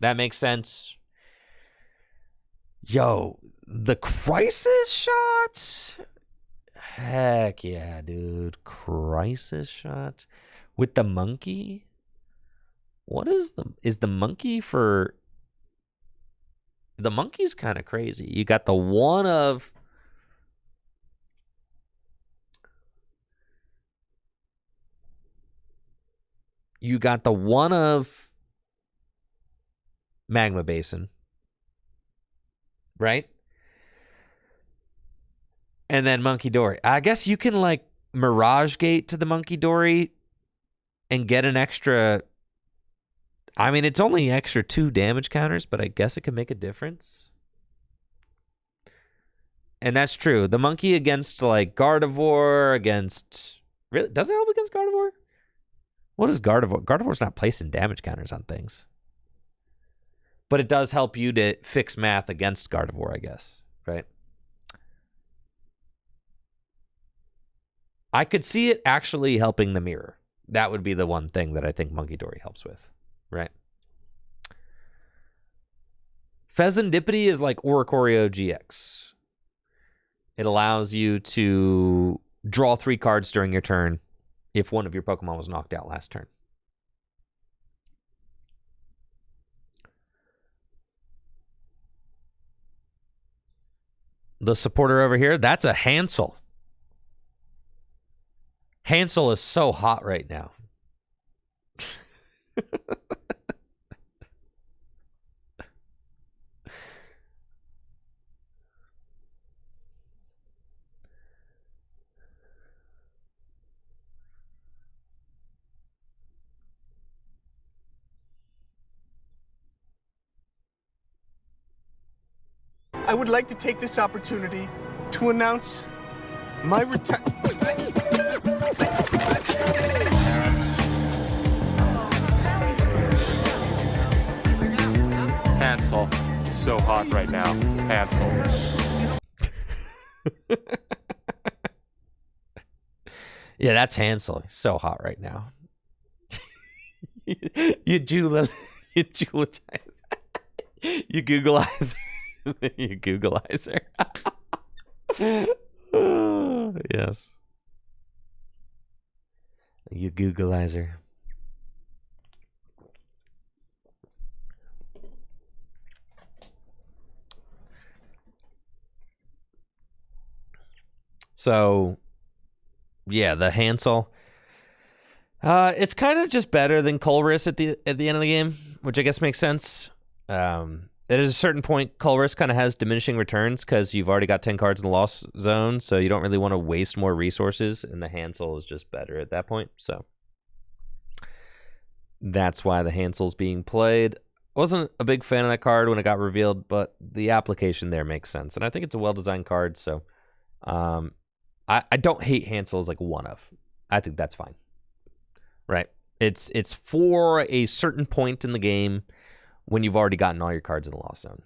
[SPEAKER 1] That makes sense. Yo, the Crisis Shot? Heck yeah, dude. Crisis Shot with the monkey? What is the monkey for... The monkey's kind of crazy. You got the one of... You got the one of Magma Basin. Right? And then Monkey Dory. I guess you can like Mirage Gate to the Monkey Dory and get an extra... I mean, it's only extra 2 damage counters, but I guess it can make a difference. And that's true. The monkey against, like, Gardevoir, against... Really? Does it help against Gardevoir? What is Gardevoir? Gardevoir's not placing damage counters on things. But it does help you to fix math against Gardevoir, I guess. Right? I could see it actually helping the mirror. That would be the one thing that I think Monkey Dory helps with. Right. Pheasantipity is like Oricorio GX. It allows you to draw 3 cards during your turn if one of your Pokemon was knocked out last turn. The supporter over here, that's a Hansel. Hansel is so hot right now.
[SPEAKER 9] I would like to take this opportunity to announce my retirement.
[SPEAKER 10] Hansel, so hot right now. Hansel.
[SPEAKER 1] Yeah, that's Hansel. He's so hot right now. You Googleizer. You Googleizer. You Googleizer. Yes. You Googleizer. So, yeah, the Hansel. It's kind of just better than Colress at the end of the game, which I guess makes sense. at a certain point, Colress kind of has diminishing returns because you've already got 10 cards in the loss zone, so you don't really want to waste more resources, and the Hansel is just better at that point. So that's why the Hansel's being played. I wasn't a big fan of that card when it got revealed, but the application there makes sense, and I think it's a well-designed card, so I don't hate Hansel as like one of. I think that's fine. Right? It's for a certain point in the game when you've already gotten all your cards in the lost zone.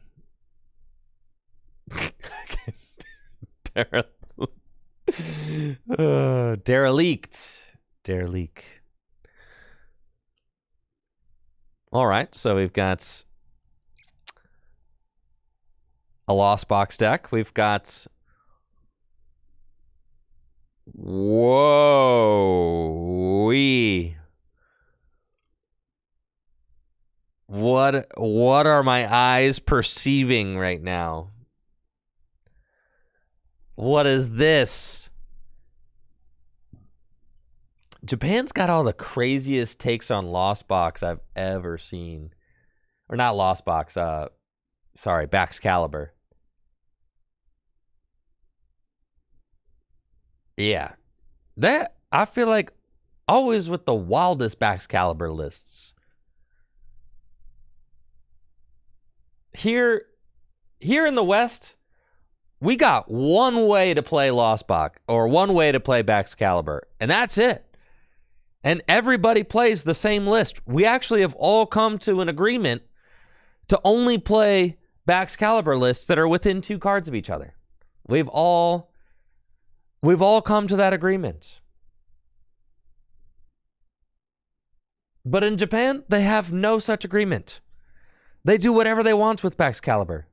[SPEAKER 1] Derelict. All right, so we've got a Lost Box deck. We've got... Whoa-wee. What are my eyes perceiving right now? What is this? Japan's got all the craziest takes on Lost Box I've ever seen. Or not Lost Box, sorry, Baxcalibur. Yeah. That, I feel like, always with the wildest Baxcalibur lists. Here in the West, we got one way to play Lost Box, or one way to play Baxcalibur, and that's it. And everybody plays the same list. We actually have all come to an agreement to only play Baxcalibur lists that are within 2 cards of each other. We've all come to that agreement. But in Japan, they have no such agreement. They do whatever they want with Baxcalibur.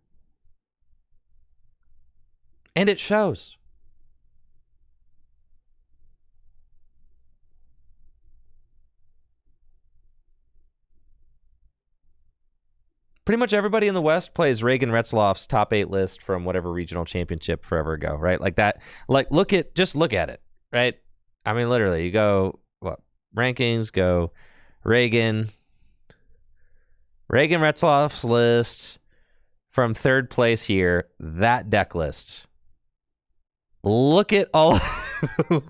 [SPEAKER 1] And it shows. Pretty much everybody in the West plays Reagan Retzloff's top 8 list from whatever regional championship forever ago, right? Like that. Like, look at it, right? I mean, literally, you go, what? Rankings, go Reagan Retzloff's list from 3rd place here, that deck list. Look at all,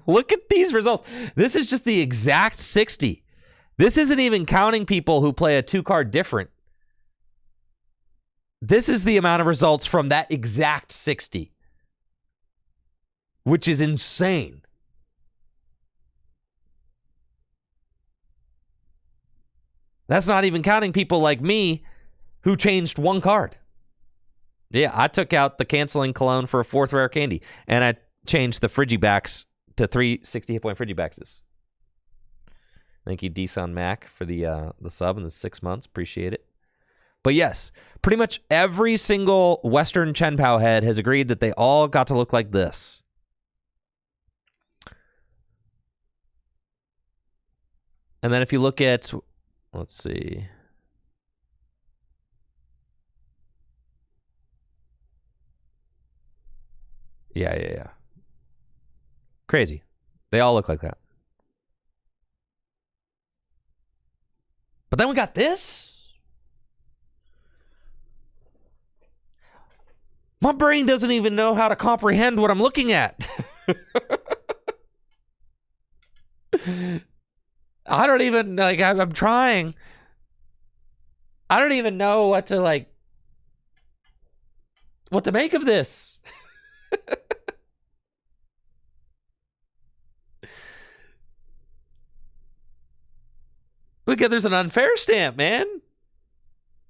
[SPEAKER 1] look at these results. This is just the exact 60. This isn't even counting people who play a 2-card different. This is the amount of results from that exact 60, which is insane. That's not even counting people like me who changed 1 card. Yeah, I took out the canceling cologne for a 4th rare candy, and I changed the Frigibacks to 3 60-hit-point Frigibaxes. Thank you, D-Sun Mac, for the sub in the 6 months. Appreciate it. But yes, pretty much every single Western Chen Pao head has agreed that they all got to look like this. And then if you look at, let's see. Yeah. Crazy. They all look like that. But then we got this. My brain doesn't even know how to comprehend what I'm looking at. I don't even, like, I'm trying. I don't even know what to make of this. Look at, there's an unfair stamp, man.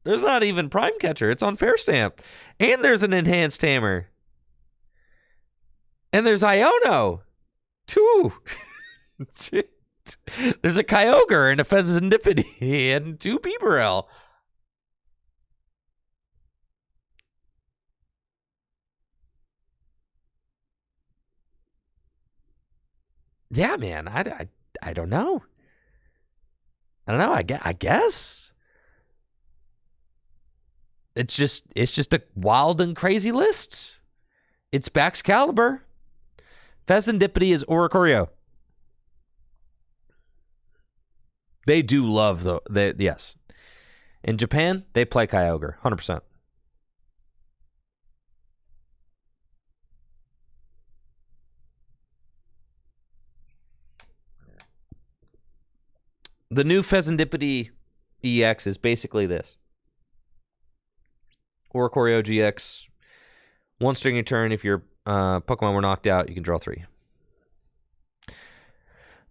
[SPEAKER 1] There's not even Prime Catcher. It's unfair stamp. And there's an enhanced hammer. And there's Iono. 2. There's a Kyogre and a Fezandipity and 2 Bibarel. Yeah, man. I don't know. I don't know. I guess. It's just a wild and crazy list. It's Baxcalibur. Fezandipity is Oricorio. They do love yes. In Japan, they play Kyogre, 100%. The new Fezandipity EX is basically this. Oricorio GX. Once during your turn, if your Pokemon were knocked out, you can draw 3.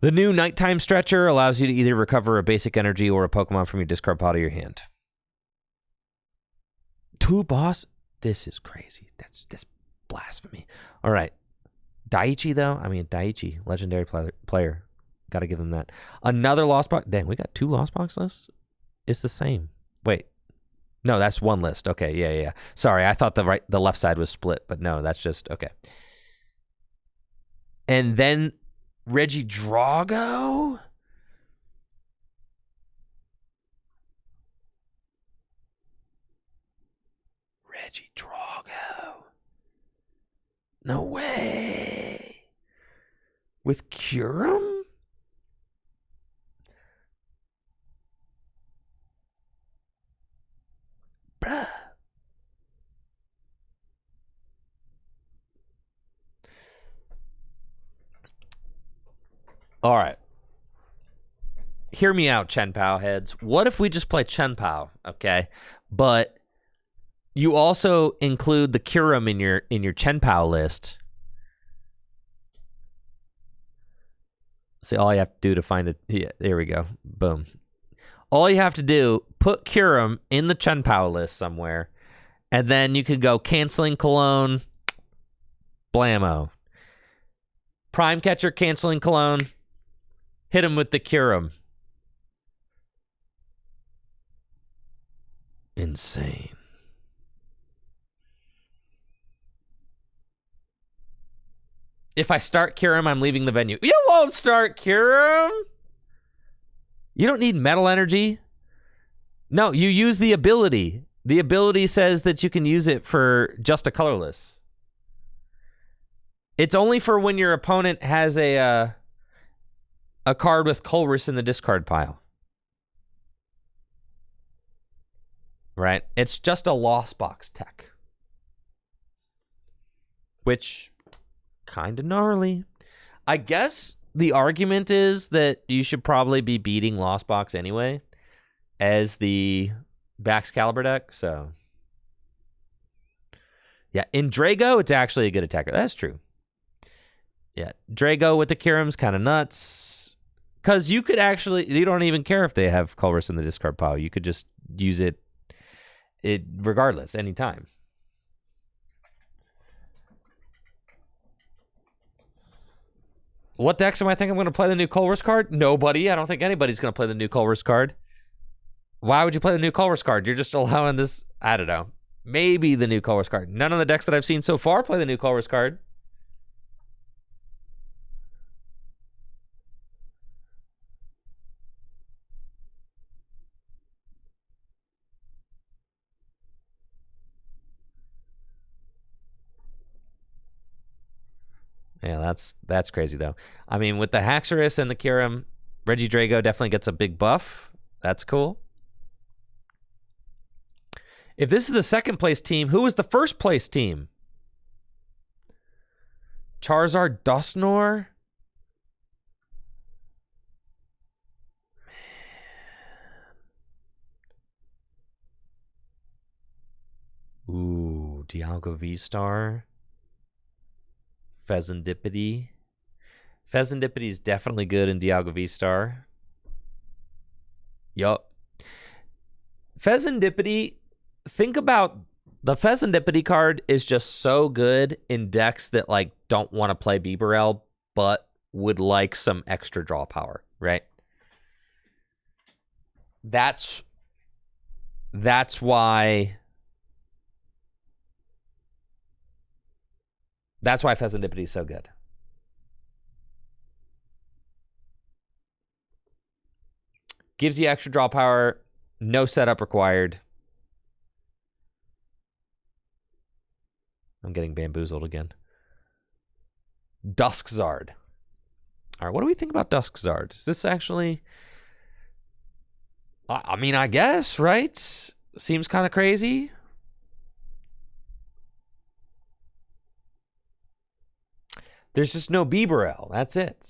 [SPEAKER 1] The new Nighttime Stretcher allows you to either recover a basic energy or a Pokemon from your discard pile to your hand. 2 boss? This is crazy. That's blasphemy. All right. Daiichi, though? I mean, Daiichi, legendary player. Got to give them that. Another Lost Box. Dang, we got 2 Lost Box lists? It's the same. Wait. No, that's one list. Okay, yeah. Sorry, I thought the left side was split, but no, that's just, okay. And then Regidrago? Regidrago. No way. With Kyurem? Bruh. All right. Hear me out, Chen-Pao heads. What if we just play Chen-Pao, okay? But you also include the Kyurem in your Chen-Pao list. See, all you have to do to find it. Yeah, there we go. Boom. All you have to do, put Kyurem in the Chen-Pao list somewhere, and then you could go canceling Cologne, blammo. Prime Catcher canceling Cologne, hit him with the Kyurem. Insane. If I start Kyurem, I'm leaving the venue. You won't start Kyurem! You don't need Metal Energy. No, you use the ability. The ability says that you can use it for just a colorless. It's only for when your opponent has a card with Colress in the discard pile. Right? It's just a Lost Box tech. Which, kind of gnarly. I guess the argument is that you should probably be beating Lost Box anyway as the Baxcalibur deck, so. Yeah, in Drago, it's actually a good attacker. That's true. Yeah, Drago with the Kyurem's kind of nuts. Because you could actually, you don't even care if they have Colress in the discard pile. You could just use it regardless, anytime. What decks am I thinking I'm going to play the new Colress card? Nobody. I don't think anybody's going to play the new Colress card. Why would you play the new Colress card? You're just allowing this, I don't know. Maybe the new Colress card. None of the decks that I've seen so far play the new Colress card. Yeah, that's crazy, though. I mean, with the Haxorus and the Kyurem, Regidrago definitely gets a big buff. That's cool. If this is the second place team, who was the first place team? Charizard Dusknoir? Man. Ooh, Dialga V-Star. Fezandipity. Fezandipity is definitely good in Dialga V-Star. Yup. Fezandipity, think about the Fezandipity card is just so good in decks that like don't want to play Bibarel but would like some extra draw power, right? That's why Fezandipity is so good. Gives you extra draw power, no setup required. I'm getting bamboozled again. Duskzard. All right, what do we think about Duskzard? Is this actually... I mean, I guess, right? Seems kind of crazy. There's just no Bibarel. That's it.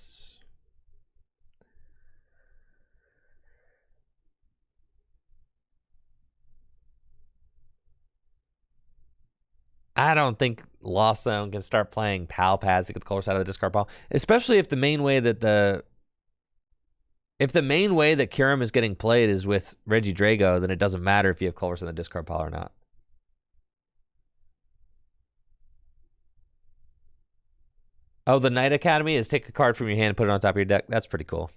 [SPEAKER 1] I don't think Lost Zone can start playing Pal Pads to get the colors out of the discard pile, especially if the main way that Kyurem is getting played is with Regidrago, then it doesn't matter if you have colors in the discard pile or not. Oh, the Knight Academy is take a card from your hand and put it on top of your deck. That's pretty cool.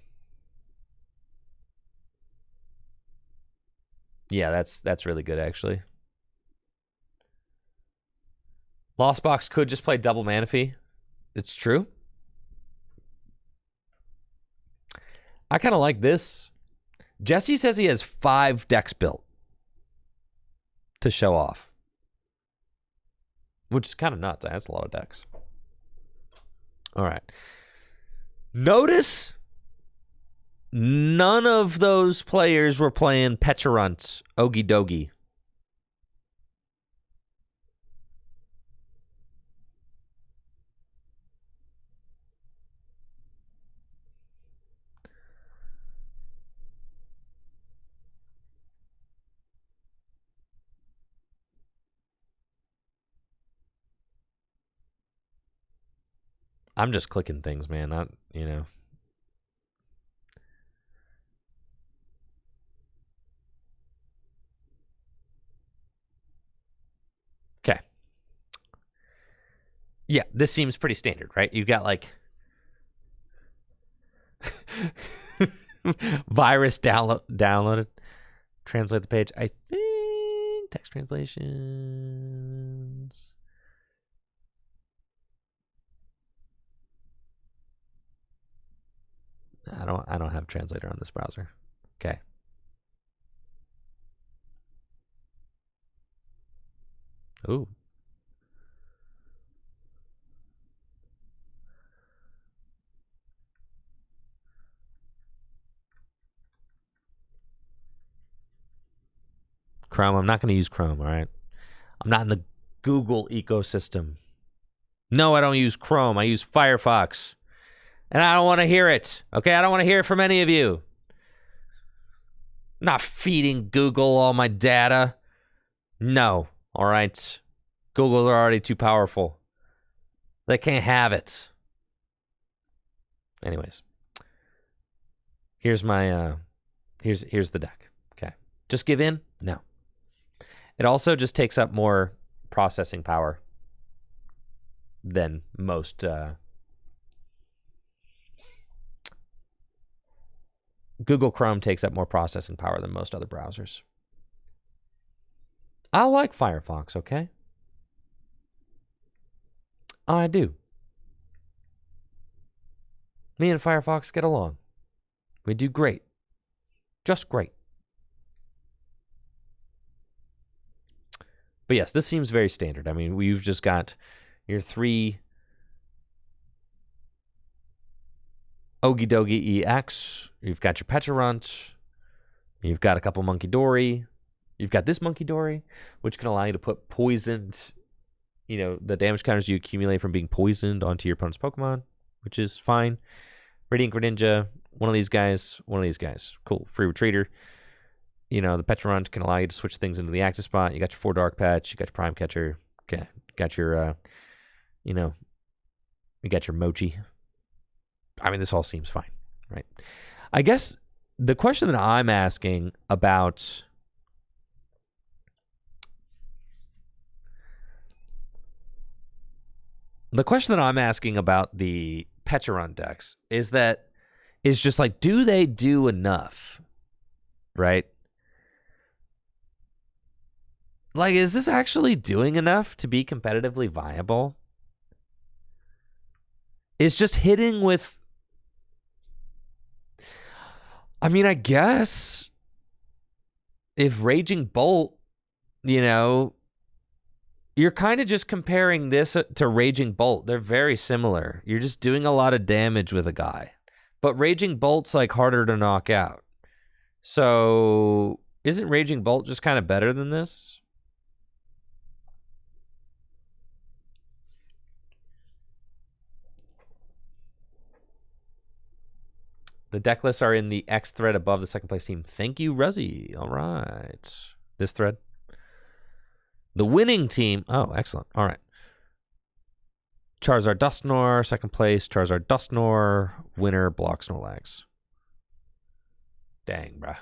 [SPEAKER 1] Yeah, that's really good, actually. Lost Box could just play double Manaphy. It's true. I kind of like this. Jesse says he has 5 decks built to show off, which is kind of nuts. That's a lot of decks. All right. Notice none of those players were playing Pecharunt, Ogie Dogie. I'm just clicking things, man. Not, you know. Okay. Yeah, this seems pretty standard, right? You've got like virus downloaded. Translate the page. I think text translations. I don't have translator on this browser. Okay. Ooh. Chrome. I'm not going to use Chrome, all right? I'm not in the Google ecosystem. No, I don't use Chrome. I use Firefox. And I don't want to hear it. Okay, I don't want to hear it from any of you. I'm not feeding Google all my data. No, all right? Google are already too powerful. They can't have it. Anyways. Here's my here's the deck. Okay. Just give in? No. It also just takes up more processing power than most Google Chrome takes up more processing power than most other browsers. I like Firefox, okay? I do. Me and Firefox get along. We do great. Just great. But yes, this seems very standard. I mean, we've just got your 3 Ogie Dogie EX. You've got your Pecharunt. You've got a couple Monkey Dory. You've got this Monkey Dory, which can allow you to put poisoned, you know, the damage counters you accumulate from being poisoned onto your opponent's Pokemon, which is fine. Radiant Greninja, one of these guys, one of these guys. Cool. Free Retreater. You know, the Pecharunt can allow you to switch things into the active spot. You got your 4 Dark Patch. You got your Prime Catcher. Okay. You got your, you know, you got your Mochi. I mean, this all seems fine, right? I guess the question that I'm asking about the Pecharunt decks is just like, do they do enough, right? Like, is this actually doing enough to be competitively viable? It's just hitting with... I mean, I guess if Raging Bolt, you know, you're kind of just comparing this to Raging Bolt. They're very similar. You're just doing a lot of damage with a guy. But Raging Bolt's like harder to knock out. So isn't Raging Bolt just kind of better than this? The deck lists are in the X thread above the second place team. Thank you, Ruzzy. All right. This thread. The winning team. Oh, excellent. All right. Charizard Dusknoir, second place. Charizard Dusknoir, winner, block Snorlax. Dang, bruh.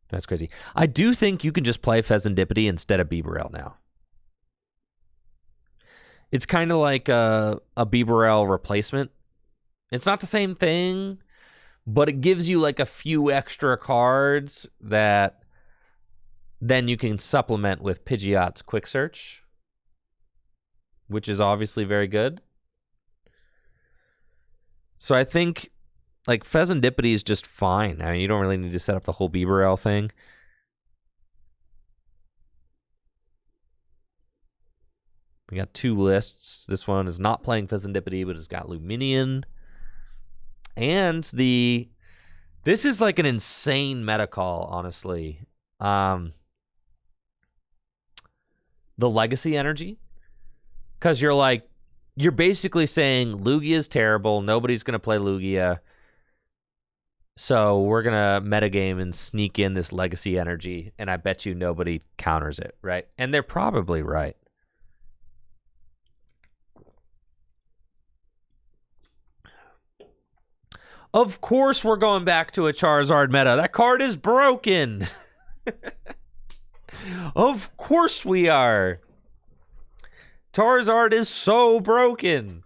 [SPEAKER 1] That's crazy. I do think you can just play Fezandipity instead of Bibarel now. It's kind of like a Bibarel replacement. It's not the same thing, but it gives you like a few extra cards that then you can supplement with Pidgeot's Quick Search, which is obviously very good. So I think like Fezandipity is just fine. I mean, you don't really need to set up the whole Bibarel thing. We got two lists. This one is not playing Fezandipity, but it's got Luminion. And this is like an insane meta call, honestly. The Legacy Energy. Because you're basically saying Lugia is terrible. Nobody's going to play Lugia. So we're going to metagame and sneak in this Legacy Energy. And I bet you nobody counters it, right? And they're probably right. Of course we're going back to a Charizard meta. That card is broken. Of course we are. Charizard is so broken.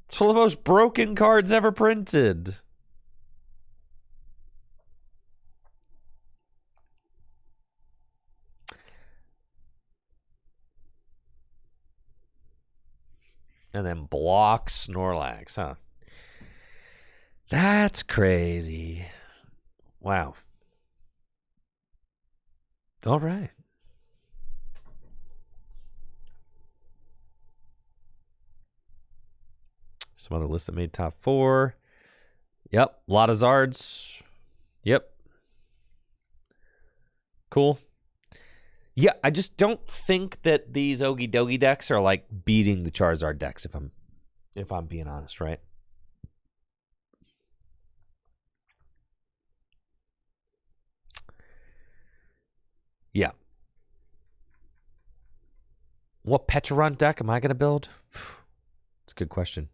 [SPEAKER 1] It's one of the most broken cards ever printed. And then block Snorlax, huh? That's crazy. Wow. All right. Some other list that made top 4. Yep. A lot of Zards. Yep. Cool. Yeah, I just don't think that these Ogie Dogie decks are like beating the Charizard decks if I'm being honest, right? Yeah. What Pecharunt deck am I going to build? It's a good question.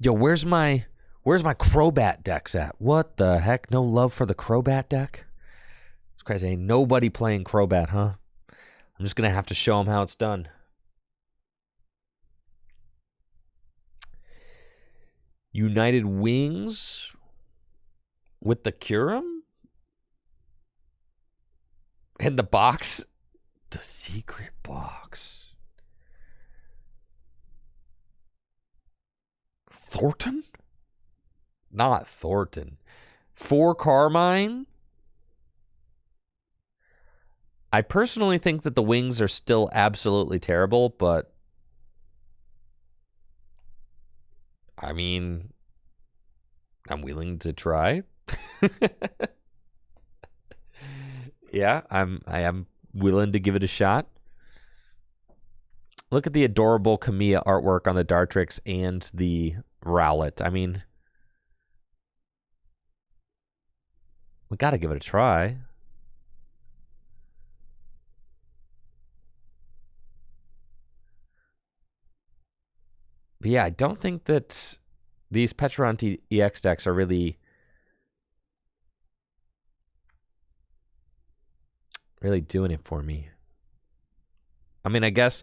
[SPEAKER 1] Yo, where's my Crobat decks at? What the heck? No love for the Crobat deck? It's crazy. Ain't nobody playing Crobat, huh? I'm just going to have to show them how it's done. United Wings with the Kyurem? And the box? The secret box. Thornton? Not Thornton. 4 Carmine? I personally think that the wings are still absolutely terrible, but I mean, I'm willing to try. Yeah, I am willing to give it a shot. Look at the adorable Kamiya artwork on the Dartrix and the Rowlet. I mean, we got to give it a try. But yeah, I don't think that these Pecharunt EX decks are really doing it for me. I mean, I guess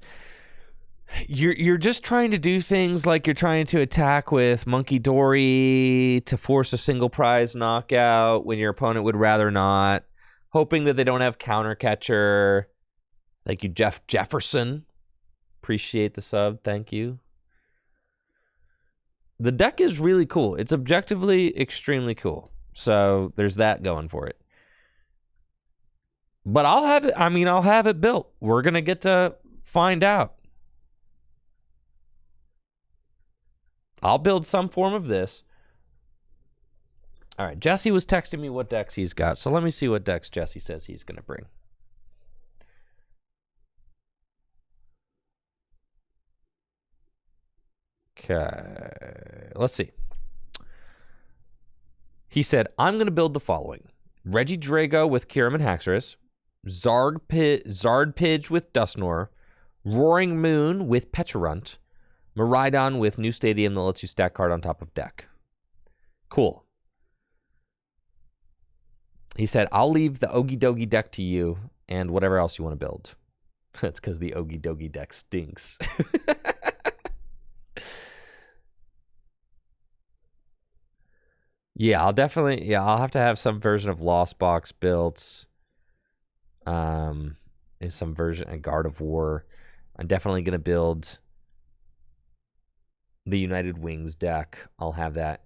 [SPEAKER 1] you're just trying to do things like you're trying to attack with Monkey Dory to force a single prize knockout when your opponent would rather not, hoping that they don't have counter catcher. Thank you, Jeff Jefferson. Appreciate the sub. Thank you. The deck is really cool. It's objectively extremely cool. So there's that going for it. But I'll have it. I mean, I'll have it built. We're going to get to find out. I'll build some form of this. All right. Jesse was texting me what decks he's got. So let me see what decks Jesse says he's going to bring. Okay. Let's see. He said, I'm going to build the following. Regidrago with Kyurem and Haxorus, Zardpidge with Dusknoir, Roaring Moon with Pecharunt, Miraidon with New Stadium that lets you stack card on top of deck. Cool. He said, I'll leave the Ogie Dogie deck to you and whatever else you want to build. That's because the Ogie Dogie deck stinks. Yeah, I'll have to have some version of Lost Box built. Some version of Guard of War. I'm definitely going to build the United Wings deck. I'll have that.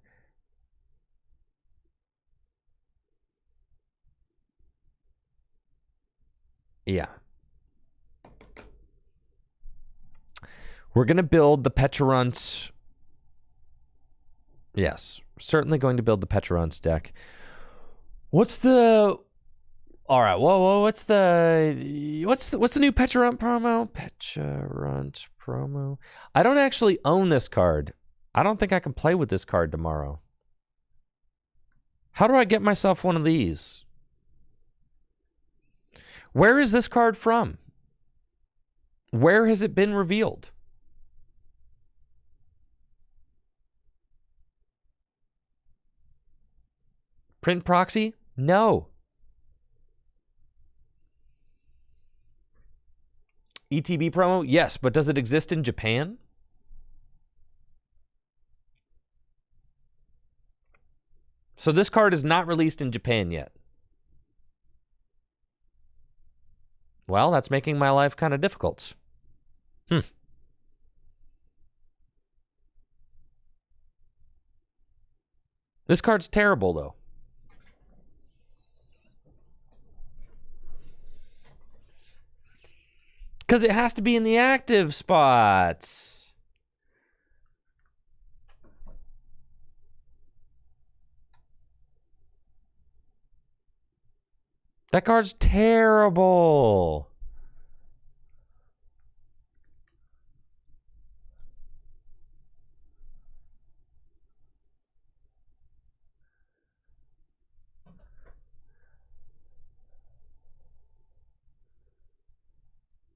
[SPEAKER 1] Yeah. We're going to build the Pecharunt. Yes, certainly going to build the Pecharunt deck. What's the... All right, whoa, what's the new Pecharunt promo? Pecharunt promo. I don't actually own this card. I don't think I can play with this card tomorrow. How do I get myself one of these? Where is this card from? Where has it been revealed? Print proxy? No. ETB promo? Yes, but does it exist in Japan? So this card is not released in Japan yet. Well, that's making my life kind of difficult. This card's terrible, though. Because it has to be in the active spots. That card's terrible.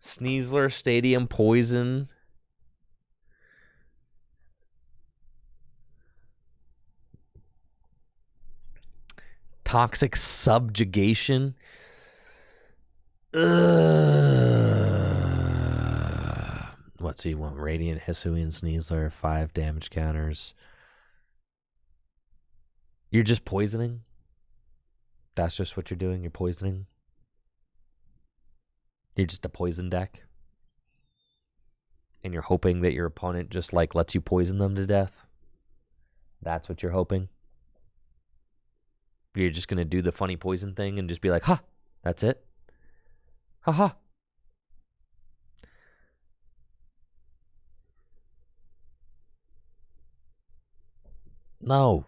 [SPEAKER 1] Sneasler, Stadium Poison. Toxic Subjugation. What, so you want Radiant, Hisuian, Sneasler, 5 damage counters. You're just poisoning? That's just what you're doing? You're poisoning? You're just a poison deck? And you're hoping that your opponent just, like, lets you poison them to death? That's what you're hoping? You're just going to do the funny poison thing and just be like, ha, that's it? Ha ha. No.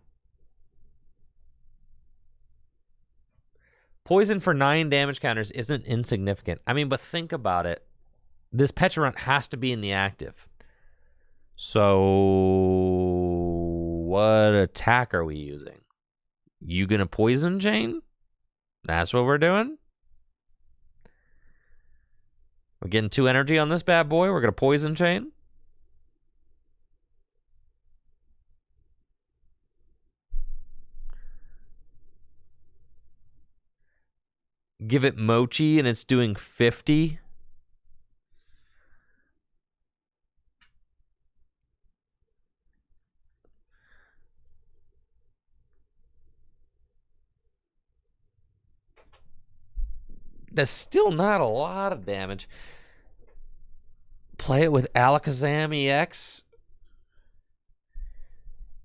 [SPEAKER 1] Poison for 9 damage counters isn't insignificant. I mean, but think about it. This Pecharunt has to be in the active. So what attack are we using? You gonna poison chain? That's what we're doing? We're getting 2 energy on this bad boy. We're gonna poison chain. Give it Mochi and it's doing 50. That's still not a lot of damage. Play it with Alakazam EX.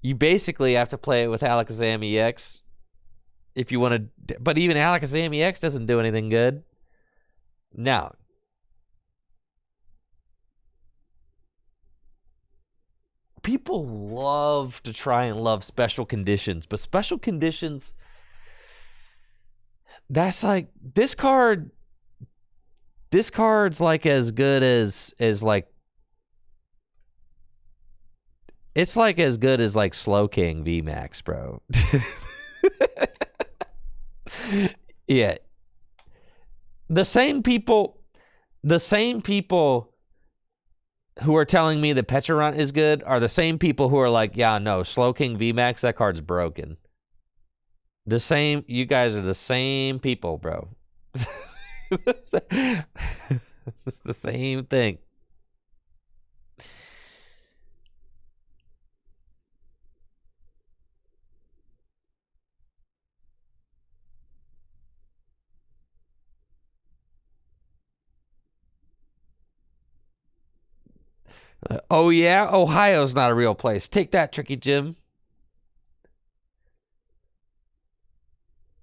[SPEAKER 1] You basically have to play it with Alakazam EX. If you want to, but even Alakazam EX doesn't do anything good. Now, people love to try and love special conditions, but special conditions, that's like, this card's like as good as like, it's like as good as like Slow King VMAX, bro. Yeah. The same people who are telling me that Pecharunt is good are the same people who are like, yeah, no, Slowking VMAX, that card's broken. You guys are the same people, bro. It's the same thing. Oh, yeah? Ohio's not a real place. Take that, Tricky Jim.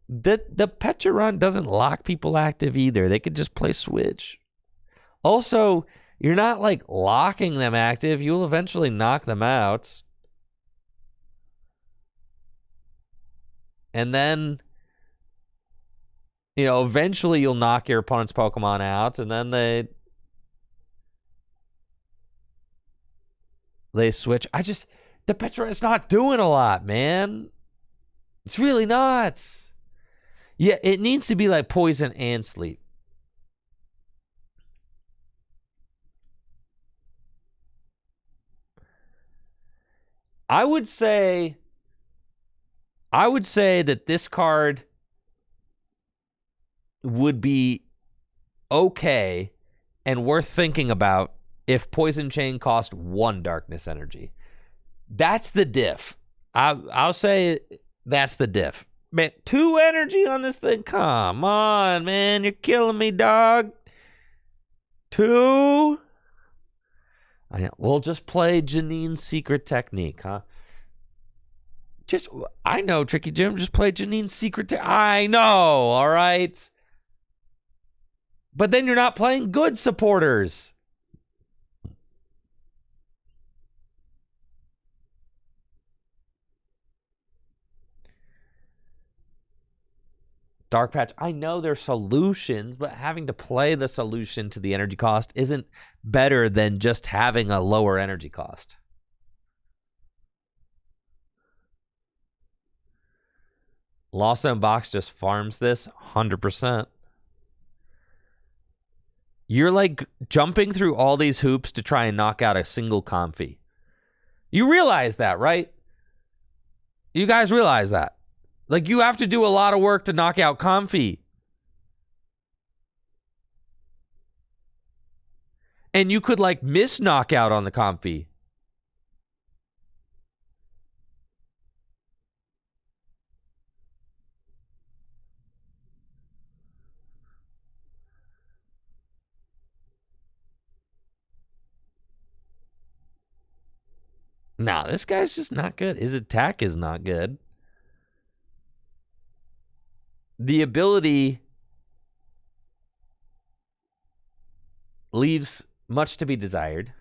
[SPEAKER 1] The Pecharunt doesn't lock people active either. They could just play Switch. Also, you're not, like, locking them active. You'll eventually knock them out. And then, you know, eventually you'll knock your opponent's Pokemon out, and then they switch. The Pecharunt's not doing a lot, man. It's really not. Yeah, it needs to be like Poison and Sleep. I would say that this card would be okay and worth thinking about if Poison Chain cost 1 Darkness Energy. That's the diff. I'll say that's the diff. Man, 2 energy on this thing? Come on, man. You're killing me, dog. 2? We'll just play Janine's Secret Technique, huh? I know, Tricky Jim. Just play Janine's Secret Technique. I know, all right? But then you're not playing good supporters. Dark Patch, I know there's solutions, but having to play the solution to the energy cost isn't better than just having a lower energy cost. Lost Zone Box just farms this 100%. You're like jumping through all these hoops to try and knock out a single Comfey. You realize that, right? You guys realize that. Like, you have to do a lot of work to knock out Comfey. And you could, like, miss knockout on the Comfey. Nah, this guy's just not good. His attack is not good. The ability leaves much to be desired.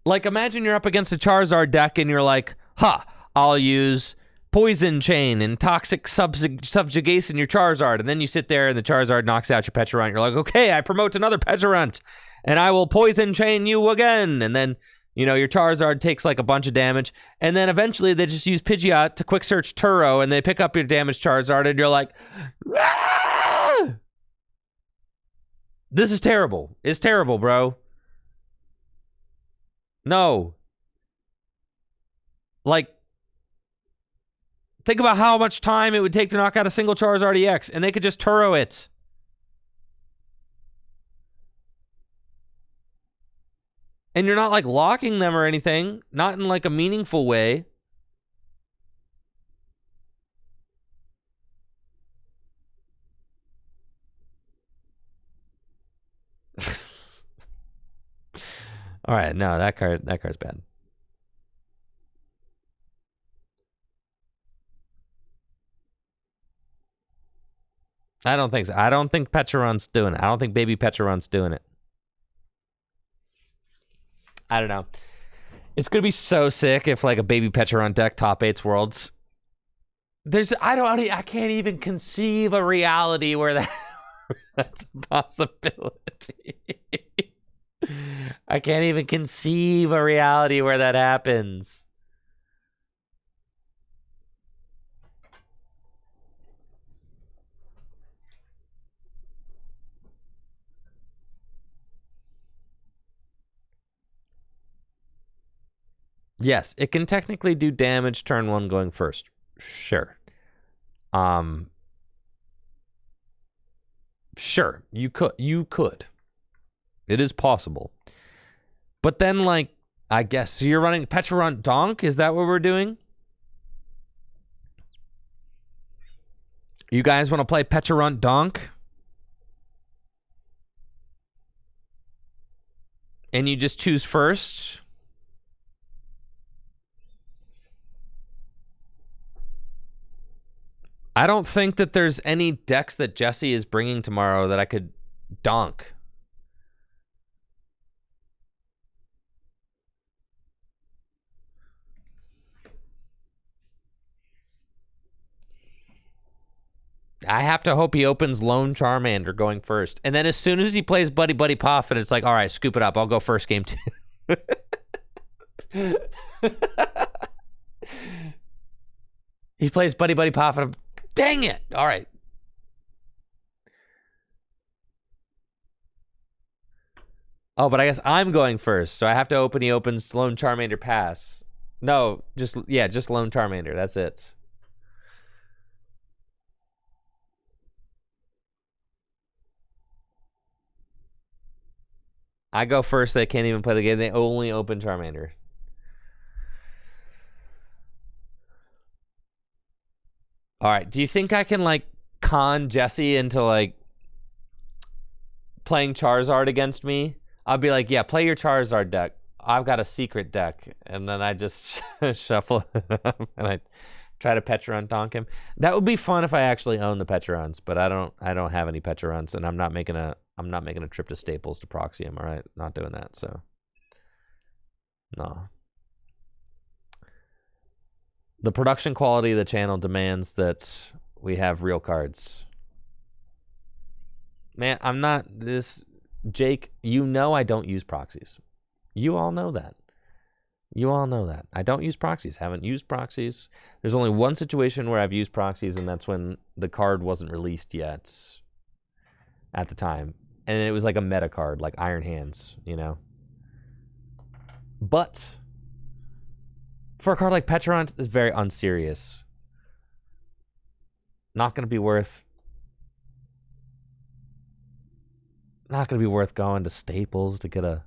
[SPEAKER 1] Like, imagine you're up against a Charizard deck and you're like, I'll use Poison Chain and Toxic Subjugation your Charizard. And then you sit there and the Charizard knocks out your Pecharunt. You're like, okay, I promote another Pecharunt and I will Poison Chain you again. And then, you know, your Charizard takes like a bunch of damage. And then eventually they just use Pidgeot to quick search Turo and they pick up your damaged Charizard and you're like, ah! This is terrible. It's terrible, bro. No. Like, think about how much time it would take to knock out a single Charizard EX, and they could just Turo it. And you're not, like, locking them or anything. Not in, like, a meaningful way. All right, no, that card's bad. I don't think so. I don't think Pecharunt's doing it. I don't think baby Pecharunt's doing it. I don't know. It's gonna be so sick if like a baby Pecharunt deck top 8's Worlds. I can't even conceive a reality where that's a possibility. I can't even conceive a reality where that happens. Yes, it can technically do damage turn 1 going first. Sure. Sure, you could. It is possible. But then, like, I guess, so you're running Pecharunt Donk? Is that what we're doing? You guys want to play Pecharunt Donk? And you just choose first? I don't think that there's any decks that Jesse is bringing tomorrow that I could donk. I have to hope he opens Lone Charmander going first. And then as soon as he plays Buddy Buddy Puff, and it's like, all right, scoop it up. I'll go first game 2. He plays Buddy Buddy Puff, and I'm, dang it. All right. Oh, but I guess I'm going first, so I have to open. He opens Lone Charmander Pass. No, just Lone Charmander. That's it. I go first. They can't even play the game. They only open Charmander. All right. Do you think I can, like, con Jesse into, like, playing Charizard against me? I'll be like, yeah, play your Charizard deck. I've got a secret deck. And then I just shuffle it up and I try to Pecharunt donk him. That would be fun if I actually own the Pecharunts, but I don't have any Pecharunts, and I'm not making a trip to Staples to proxy him, all right? Not doing that, so. No. The production quality of the channel demands that we have real cards. Man, I'm not this... Jake, you know I don't use proxies. You all know that. You all know that. I don't use proxies. Haven't used proxies. There's only one situation where I've used proxies, and that's when the card wasn't released yet at the time. And it was like a meta card, like Iron Hands, you know? But for a card like Pecharunt, it's very unserious. Not going to be worth going to Staples to get a...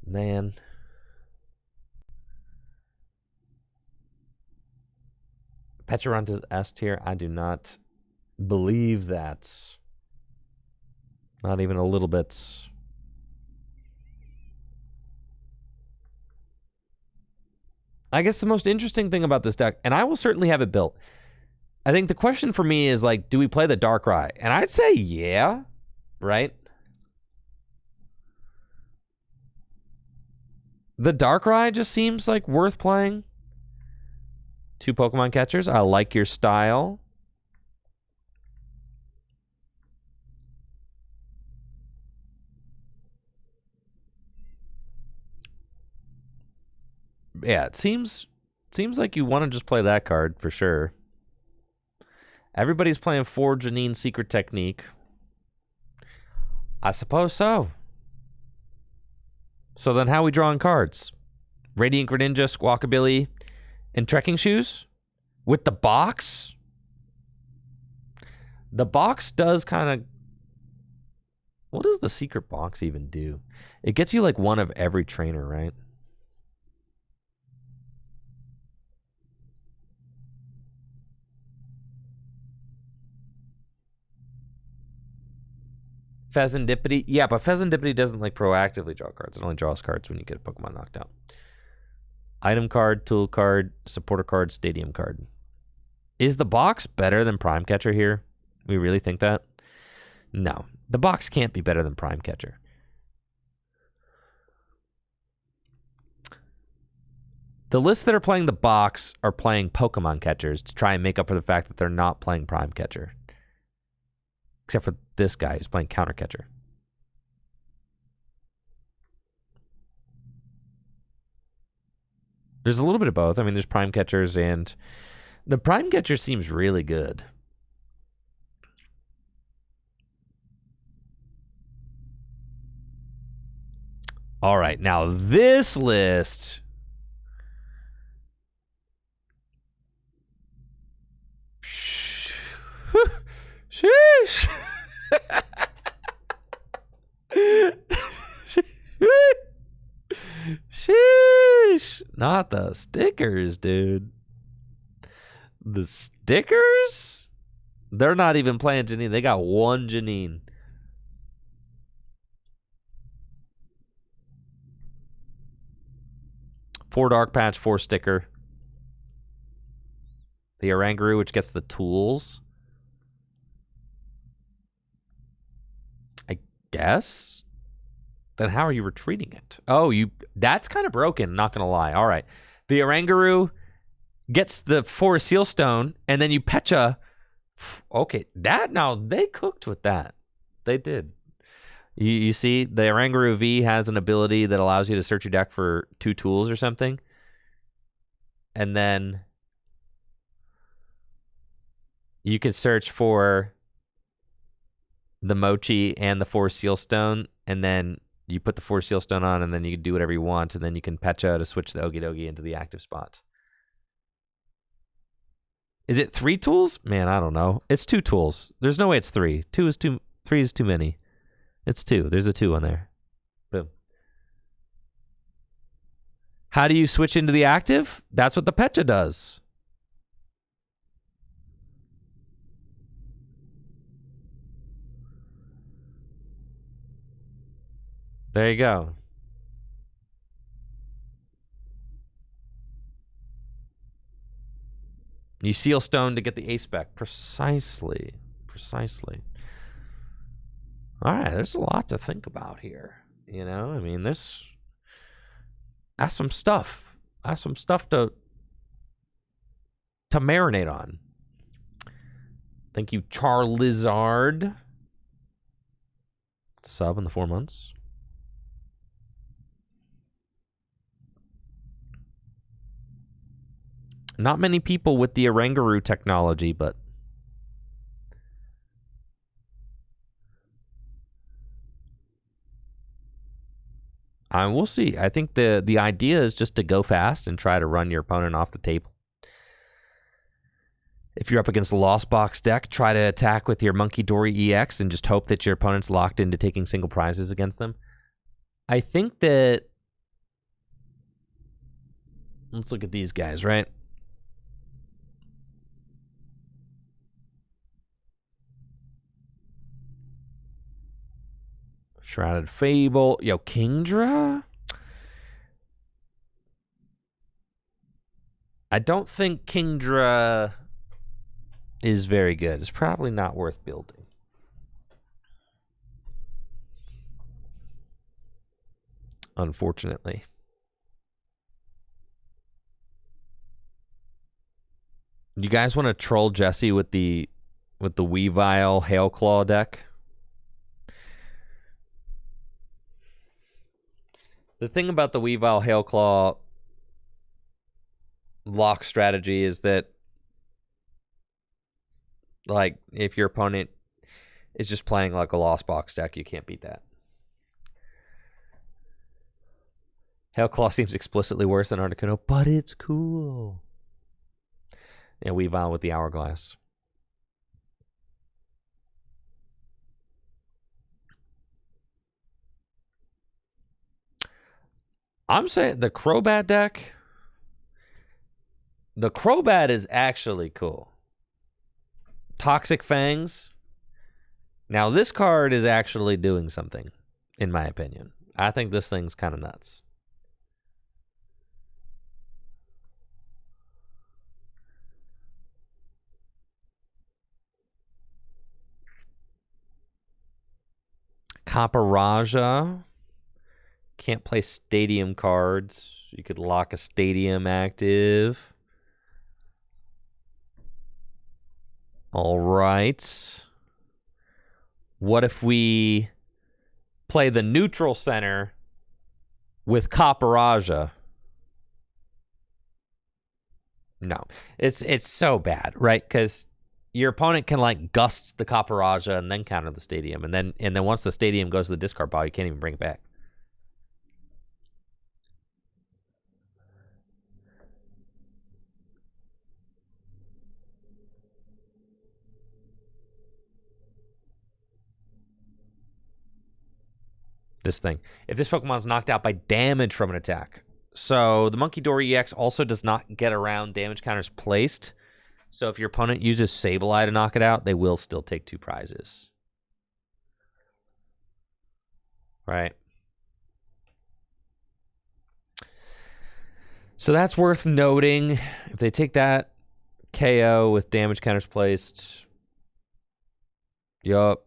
[SPEAKER 1] Man. Pecharunt is S tier. I do not believe that. Not even a little bit. I guess the most interesting thing about this deck, and I will certainly have it built, I think the question for me is, like, do we play the Darkrai? And I'd say yeah, right? The Darkrai just seems like worth playing. 2 Pokemon catchers. I like your style. Yeah, it seems like you want to just play that card for sure. Everybody's playing Forge Janine Secret Technique. I suppose so. So then how are we drawing cards? Radiant Greninja, Squawkabilly, and Trekking Shoes? With the box? The box does kind of... What does the secret box even do? It gets you like one of every trainer, right? Pheasantipity. Yeah, but Pheasantipity doesn't like proactively draw cards. It only draws cards when you get a Pokemon knocked out. Item card, tool card, supporter card, stadium card. Is the box better than Prime Catcher here? We really think that? No. The box can't be better than Prime Catcher. The lists that are playing the box are playing Pokemon Catchers to try and make up for the fact that they're not playing Prime Catcher. Except for this guy who's playing Counter Catcher. There's a little bit of both. I mean, there's prime catchers, and the prime catcher seems really good. All right, now this list. Sheesh. Sheesh. Not the stickers, dude. The stickers? They're not even playing Janine. They got one Janine. Four dark patch, 4 sticker. The Oranguru, which gets the tools. I guess. Then how are you retreating it? Oh, that's kind of broken, not going to lie. All right. The Oranguru gets the 4 Seal Stone, and then you Pecha. Okay, now they cooked with that. They did. You see, the Oranguru V has an ability that allows you to search your deck for 2 tools or something. And then you can search for the Mochi and the 4 Seal Stone, and then you put the 4 Seal Stone on, and then you can do whatever you want, and then you can Pecha to switch the Okidogi into the active spot. Is it 3 tools? Man, I don't know. It's 2 tools. There's no way it's 3. 3 is too many. It's 2. There's a 2 on there. Boom. How do you switch into the active? That's what the Pecha does. There you go. You Seal Stone to get the ace back. Precisely. All right, there's a lot to think about here. You know, I mean, that's some stuff. That's some stuff to marinate on. Thank you, Charlizard. Sub in the 4 months. Not many people with the Oranguru technology, but we'll see. I think the idea is just to go fast and try to run your opponent off the table. If you're up against a Lost Box deck, try to attack with your Monkey Dory EX and just hope that your opponent's locked into taking single prizes against them. I think that... Let's look at these guys, right? Shrouded Fable. Yo, Kingdra? I don't think Kingdra is very good. It's probably not worth building. Unfortunately. You guys want to troll Jesse with the Weavile Hailclaw deck? The thing about the Weavile Hailclaw lock strategy is that, like, if your opponent is just playing like a Lost Box deck, you can't beat that. Hailclaw seems explicitly worse than Articuno, but it's cool. Yeah, Weavile with the Hourglass. I'm saying the Crobat deck. The Crobat is actually cool. Toxic Fangs. Now, this card is actually doing something, in my opinion. I think this thing's kind of nuts. Camparaja. Can't play stadium cards. You could lock a stadium active. All right. What if we play the neutral center with Camparaja? No. It's so bad, right? Because your opponent can like gust the Caparaja and then counter the stadium, and then once the stadium goes to the discard pile, you can't even bring it back. This thing. If this Pokemon's knocked out by damage from an attack. So the Monkey Door EX also does not get around damage counters placed. So if your opponent uses Sableye to knock it out, they will still take 2 prizes. Right. So that's worth noting. If they take that KO with damage counters placed. Yup.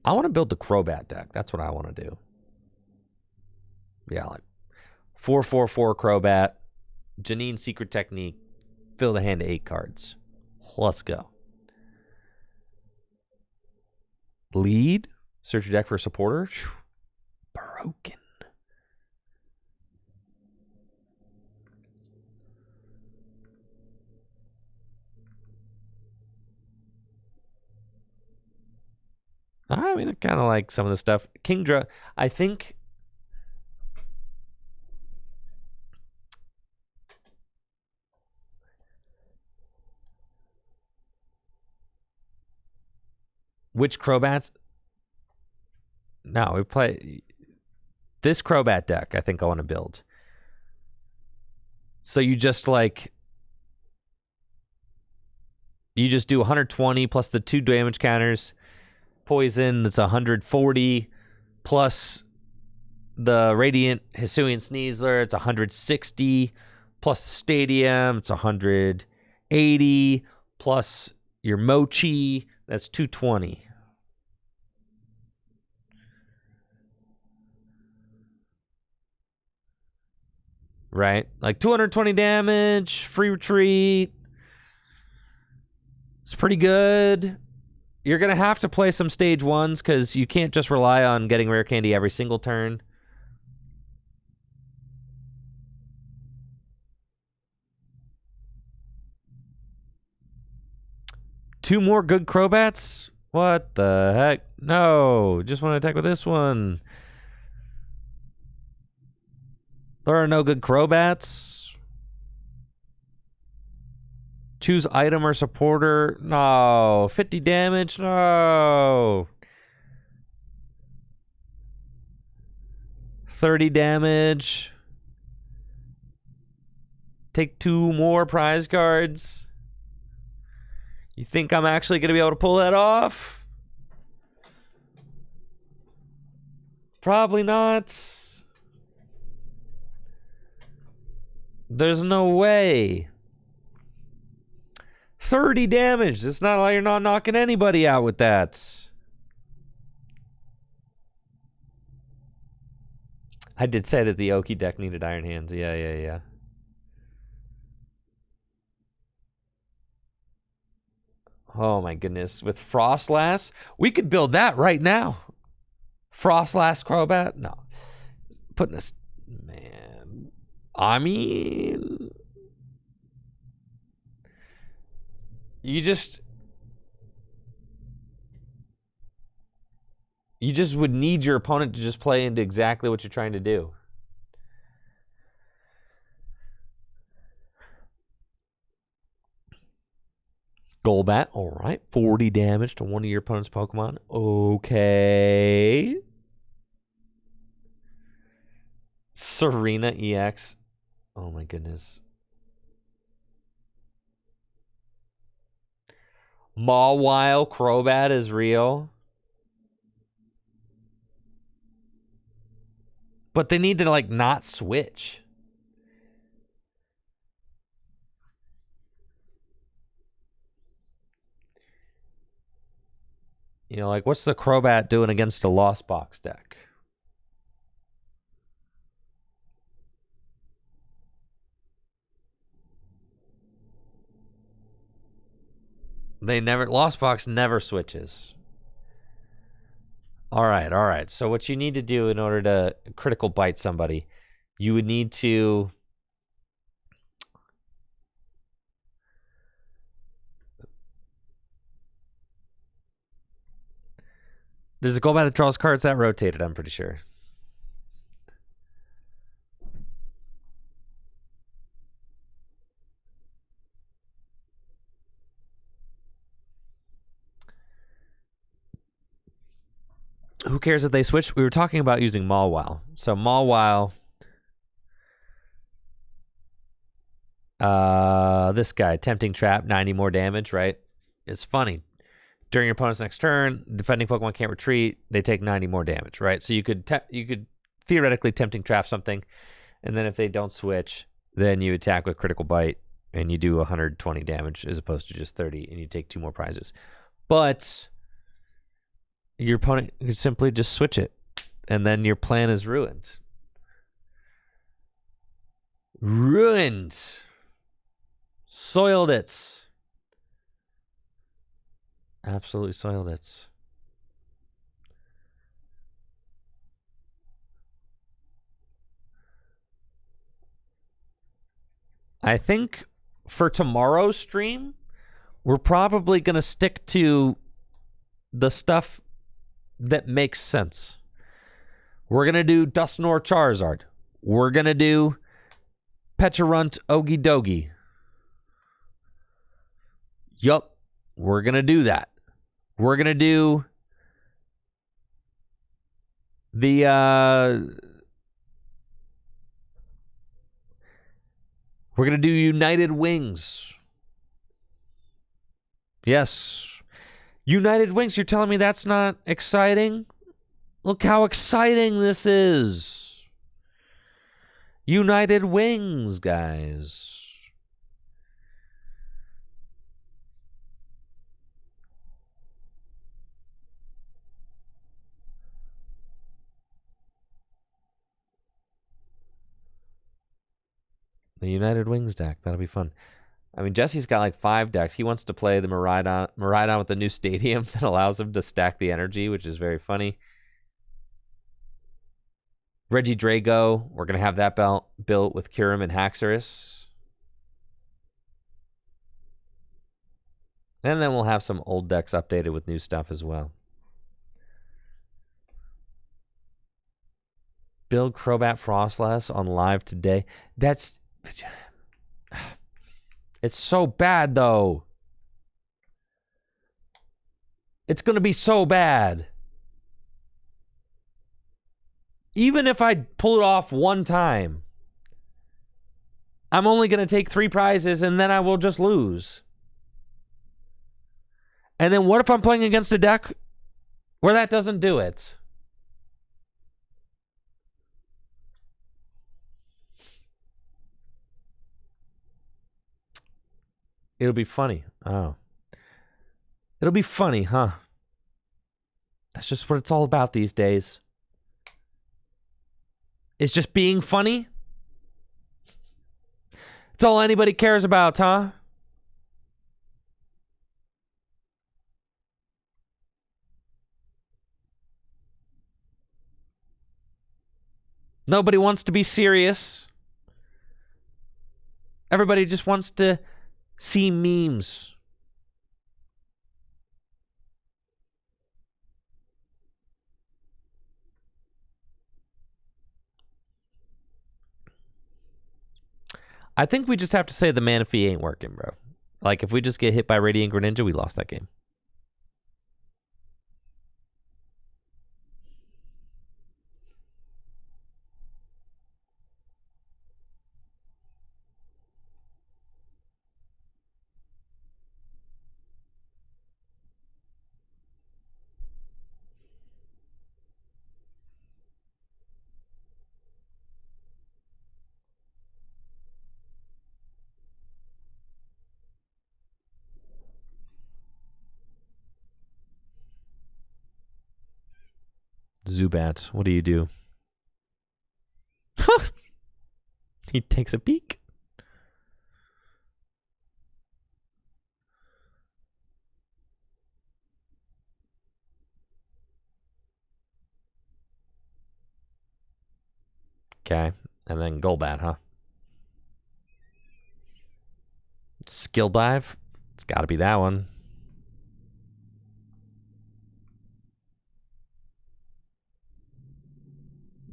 [SPEAKER 1] I want to build the Crobat deck. That's what I want to do. Yeah, like 4/4/4 Crobat, Janine Secret Technique, fill the hand to 8 cards. Let's go. Lead, search your deck for a supporter. Whew. Broken. I mean, I kind of like some of the stuff. Kingdra, I think. Which Crobats? No, we play this Crobat deck. I think I want to build. So you just like. You just do 120 plus the 2 damage counters. Poison, that's 140, plus the Radiant Hisuian Sneasler, it's 160, plus the Stadium, it's 180, plus your Mochi, that's 220. Right? Like 220 damage, free retreat. It's pretty good. You're going to have to play some stage 1s because you can't just rely on getting rare candy every single turn. Two more good Crobats? What the heck? No, just want to attack with this one. There are no good Crobats. Choose item or supporter. No. 50 damage. No. 30 damage. Take 2 more prize cards. You think I'm actually going to be able to pull that off? Probably not. There's no way. 30 damage. It's not like you're not knocking anybody out with that. I did say that the Oki deck needed Iron Hands. Yeah. Oh my goodness. With Froslass, we could build that right now. Froslass Crobat? No. Putting us... Man. I mean... You just would need your opponent to just play into exactly what you're trying to do. Golbat, all right. 40 damage to one of your opponent's Pokemon. Okay. Serena EX. Oh my goodness. Mawile Crobat is real. But they need to, like, not switch. You know, like, what's the Crobat doing against a Lost Box deck? Lost Box never switches. All right. So what you need to do in order to critical bite somebody, you would need to There's a Golbat that draws cards that rotated, I'm pretty sure. Who cares if they switch? We were talking about using Mawile. So Mawile, this guy, Tempting Trap, 90 more damage, right? It's funny. During your opponent's next turn, defending Pokemon can't retreat. They take 90 more damage, right? So you could theoretically Tempting Trap something, and then if they don't switch, then you attack with Critical Bite, and you do 120 damage as opposed to just 30, and you take 2 more prizes. But your opponent could simply just switch it, and then your plan is ruined. Ruined. Soiled it. Absolutely soiled it. I think for tomorrow's stream, we're probably going to stick to the stuff that makes sense. We're going to do Dusknoir Charizard. We're going to do Pecharunt Okidogi. Yup, we're going to do that. We're going to do the we're going to do United Wings. Yes. United Wings, you're telling me that's not exciting? Look how exciting this is. United Wings, guys. The United Wings deck. That'll be fun. I mean, Jesse's got like 5 decks. He wants to play the Miraidon with the new stadium that allows him to stack the energy, which is very funny. Reggie Drago. We're going to have that built with Kyurem and Haxorus. And then we'll have some old decks updated with new stuff as well. Build Crobat Froslass on live today. That's... It's so bad, though. It's going to be so bad. Even if I pull it off one time, I'm only going to take 3 prizes and then I will just lose. And then what if I'm playing against a deck where that doesn't do it? It'll be funny. Oh. It'll be funny, huh? That's just what it's all about these days. It's just being funny? It's all anybody cares about, huh? Nobody wants to be serious. Everybody just wants to see memes. I think we just have to say the Manaphy ain't working, bro. Like, if we just get hit by Radiant Greninja, we lost that game. Zubat, what do you do? He takes a peek. Okay, and then Golbat, huh? Skill Dive? It's got to be that one.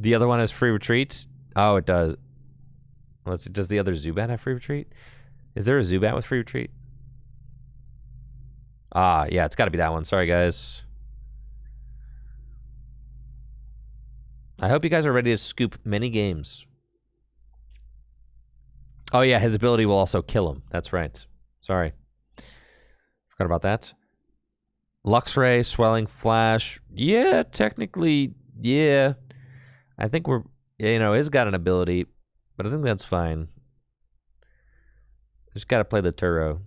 [SPEAKER 1] The other one has free retreats? Oh, it does. Does the other Zubat have free retreat? Is there a Zubat with free retreat? Ah, yeah, it's got to be that one. Sorry, guys. I hope you guys are ready to scoop many games. Oh, yeah, his ability will also kill him. That's right. Sorry. Forgot about that. Luxray, Swelling Flash. Yeah, technically, yeah. I think we're, you know, it's got an ability, but I think that's fine. Just got to play the Turo.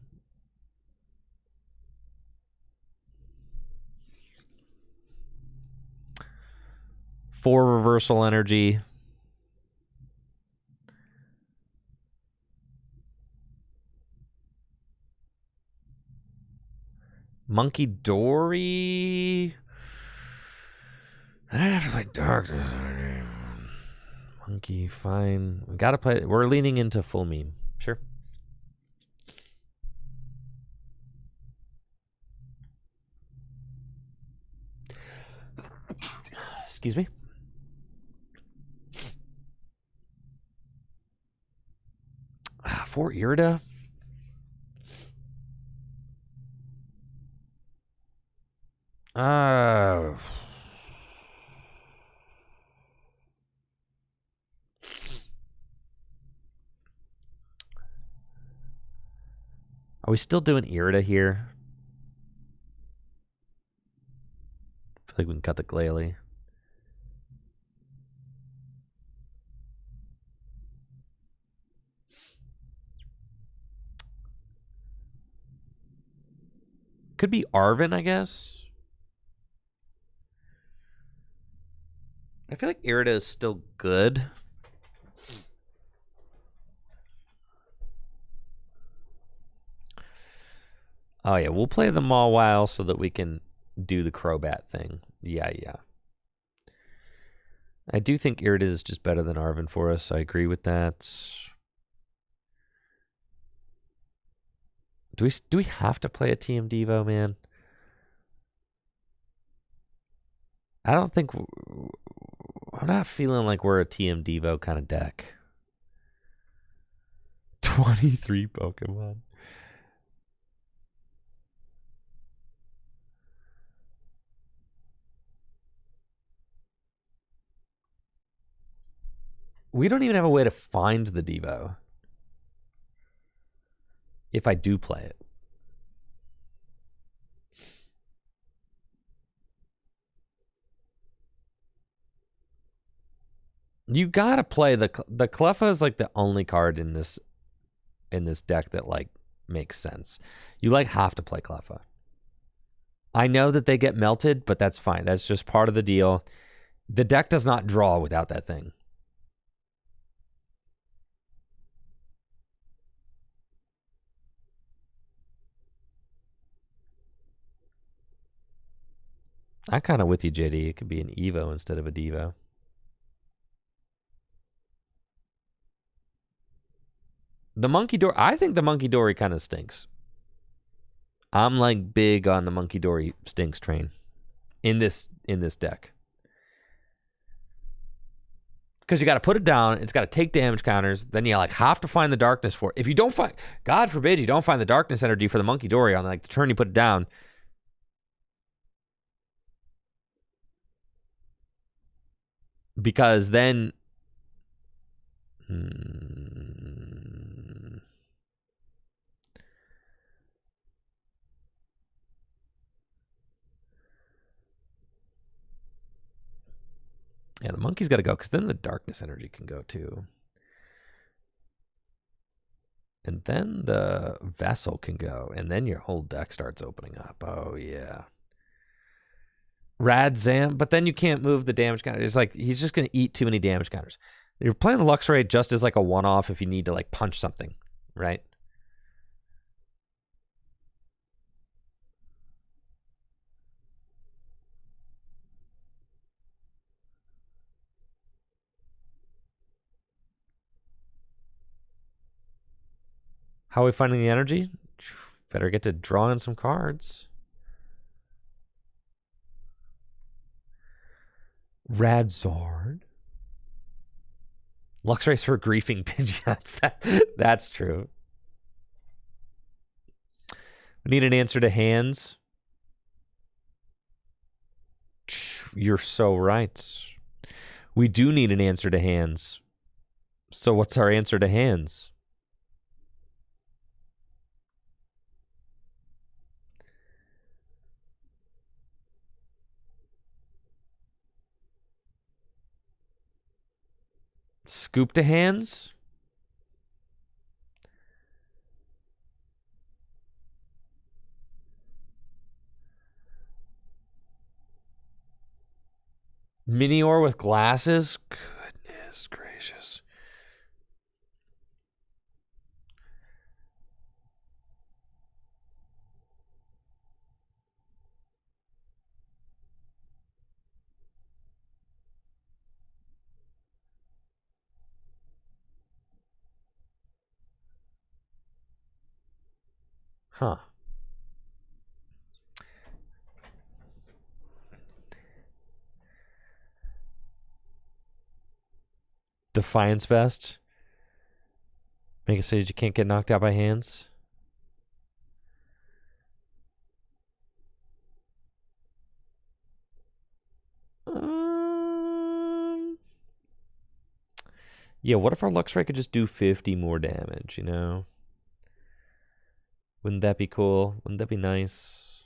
[SPEAKER 1] Four reversal energy. Monkey Dory. I don't have to play Darkness. Monkey, fine. We gotta play. We're leaning into full meme. Sure. Excuse me. For Irida. Are we still doing Irida here? I feel like we can cut the Glalie. Could be Arvin, I guess. I feel like Irida is still good. Oh, yeah, we'll play the Mawile so that we can do the Crobat thing. Yeah, yeah. I do think Irida is just better than Arvin for us. I agree with that. Do we have to play a TM Devo, man? I don't think... I'm not feeling like we're a TM Devo kind of deck. 23 Pokemon. We don't even have a way to find the Devo. If I do play it. You gotta play the Cleffa is like the only card in this deck that like makes sense. You like have to play Cleffa. I know that they get melted, but that's fine. That's just part of the deal. The deck does not draw without that thing. I'm kind of with you, JD. It could be an Evo instead of a Devo. The Monkey Dory, I think the Monkey Dory kind of stinks. I'm like big on the Monkey Dory stinks train in this deck. Because you got to put it down, it's got to take damage counters, then you like have to find the darkness for it. If you don't find, God forbid, you don't find the darkness energy for the Monkey Dory on like the turn you put it down. Because then yeah, the monkey's got to go, because then the darkness energy can go too. And then the vessel can go, and then your whole deck starts opening up. Oh, yeah. Radzam, but then you can't move the damage counter. It's like he's just going to eat too many damage counters. You're playing the Luxray just as like a one-off if you need to like punch something, right? How are we finding the energy? Better get to drawing some cards. Radzard. Luxray's for griefing Pidgeots. That's true. We need an answer to hands. You're so right. We do need an answer to hands. So what's our answer to hands? Scoop to hands? Minior with glasses? Goodness gracious. Huh. Defiance Vest. Make it so that you can't get knocked out by hands. Yeah, what if our Luxray could just do 50 more damage, you know? Wouldn't that be cool? Wouldn't that be nice?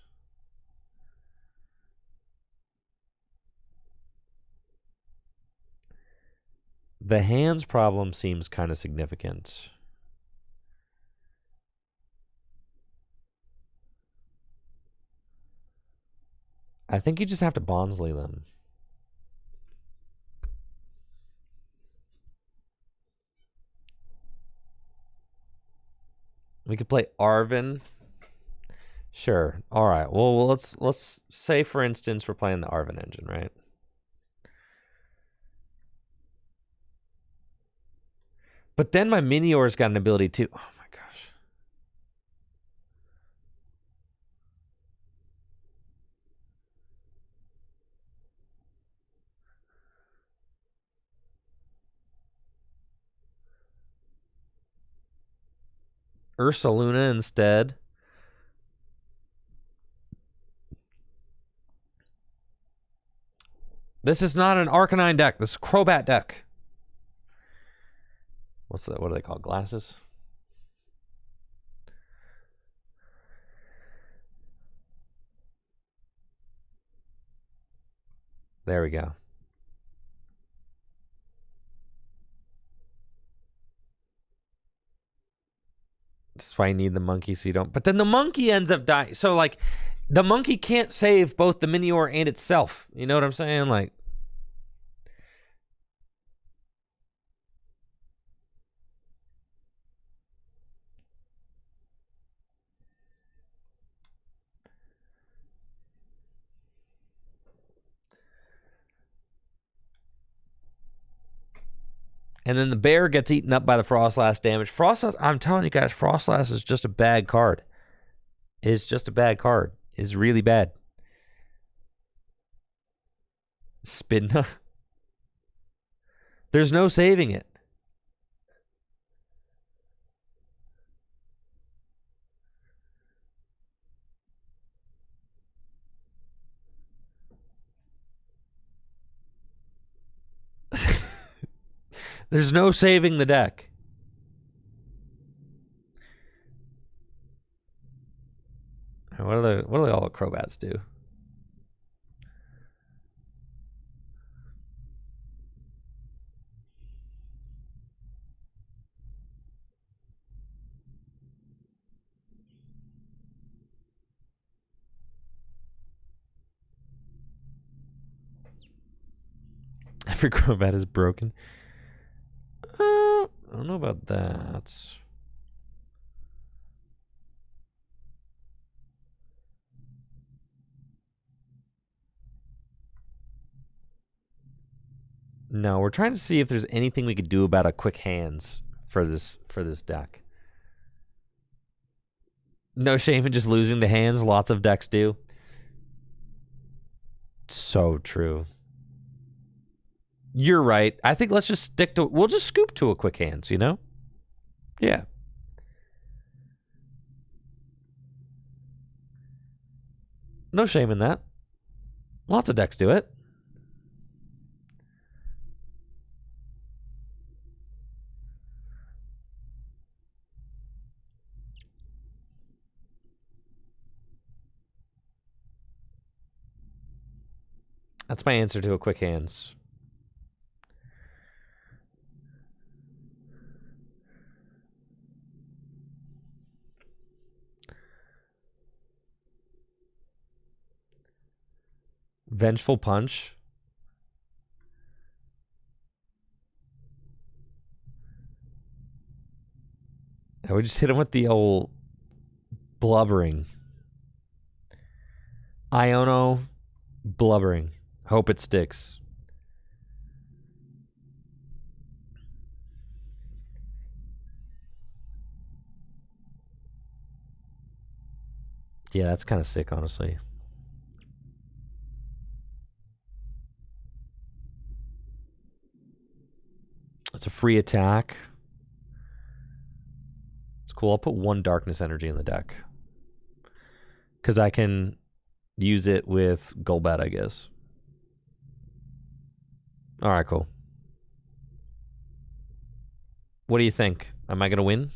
[SPEAKER 1] The hands problem seems kind of significant. I think you just have to Bonsly them. We could play Arven. Sure. All right. Well, let's say, for instance, we're playing the Arven engine, right? But then my Minior's got an ability too. Oh my gosh. Ursaluna instead. This is not an Arcanine deck. This is a Crobat deck. What's that? What do they call glasses? There we go. That's why you need the monkey so you don't. But then the monkey ends up dying. So, like, the monkey can't save both the Minior and itself. You know what I'm saying? Like, and then the bear gets eaten up by the Froslass damage. Froslass, I'm telling you guys, Froslass is just a bad card. It's just a bad card. It's really bad. Spinna. There's no saving it. There's no saving the deck. What do all the Crobats do? Every Crobat is broken. I don't know about that. No, we're trying to see if there's anything we could do about a quick hands for this deck. No shame in just losing the hands. Lots of decks do. So true. You're right. I think let's just stick to... We'll just scoop to a quick hands, you know? Yeah. No shame in that. Lots of decks do it. That's my answer to a quick hands. Vengeful Punch. I would just hit him with the old blubbering. Iono blubbering. Hope it sticks. Yeah, that's kind of sick, honestly. It's a free attack. It's cool. I'll put 1 Darkness Energy in the deck. Because I can use it with Golbat, I guess. All right, cool. What do you think? Am I going to win?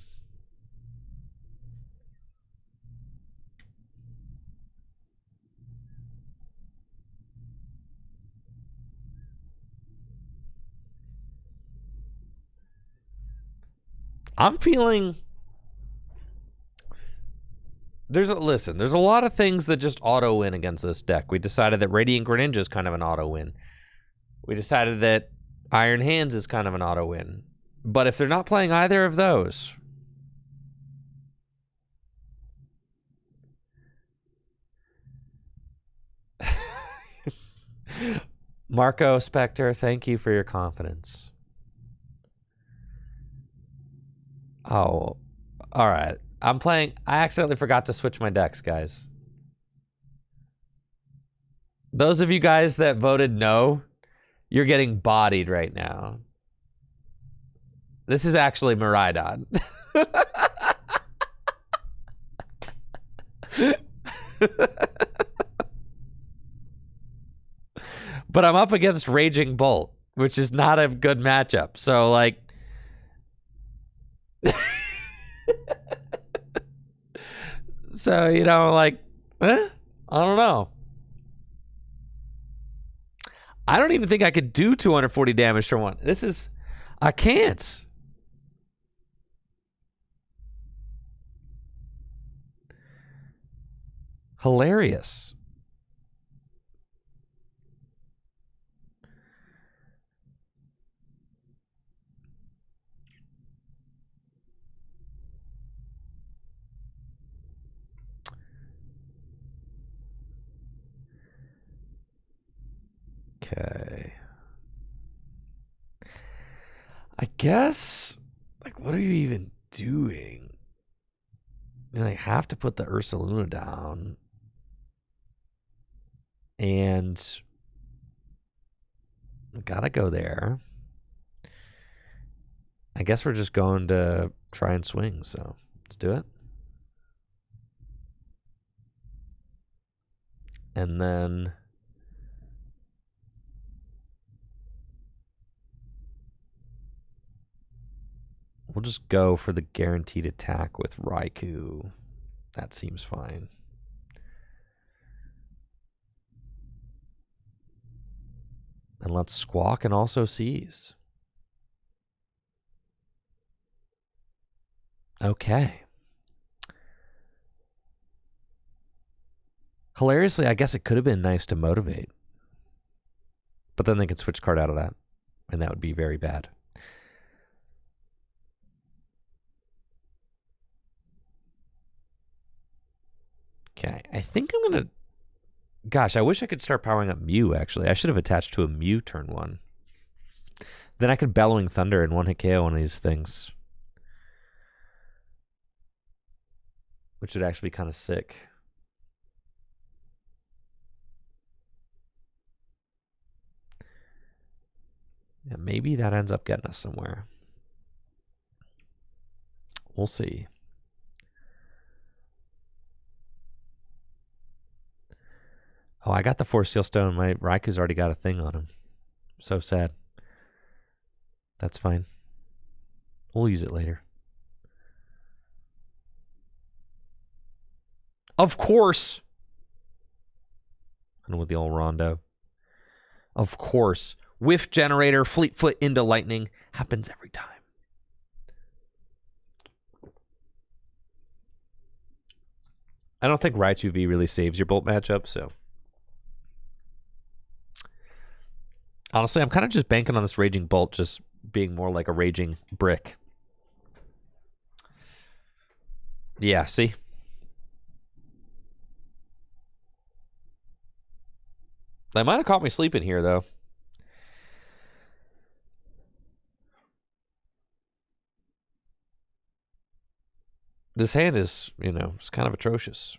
[SPEAKER 1] I'm feeling... There's a lot of things that just auto-win against this deck. We decided that Radiant Greninja is kind of an auto-win. We decided that Iron Hands is kind of an auto-win. But if they're not playing either of those... Marco Spectre, thank you for your confidence. Oh, all right. I'm playing... I accidentally forgot to switch my decks, guys. Those of you guys that voted no, you're getting bodied right now. This is actually Miraidon. But I'm up against Raging Bolt, which is not a good matchup. So, like... So, you know, like, I don't know. I don't even think I could do 240 damage for one. This is... I can't. Hilarious. Okay. I guess, like, what are you even doing? I mean, I have to put the Ursaluna down. And gotta go there. I guess we're just going to try and swing, so let's do it. And then... we'll just go for the guaranteed attack with Raikou. That seems fine. And let's Squawk and also Seize. Okay. Hilariously, I guess it could have been nice to motivate. But then they could switch card out of that. And that would be very bad. Okay, I think I'm going to... Gosh, I wish I could start powering up Mew, actually. I should have attached to a Mew turn 1. Then I could Bellowing Thunder and one-hit KO one of these things. Which would actually be kind of sick. Yeah, maybe that ends up getting us somewhere. We'll see. Oh, I got the Force Seal Stone. My Raiku's already got a thing on him. So sad. That's fine. We'll use it later. Of course. I know with the old Rondo. Of course. Whiff Generator, Fleetfoot into Lightning. Happens every time. I don't think Raichu V really saves your Bolt matchup, so. Honestly, I'm kind of just banking on this Raging Bolt just being more like a Raging Brick. Yeah, see? They might have caught me sleeping here, though. This hand is, you know, it's kind of atrocious.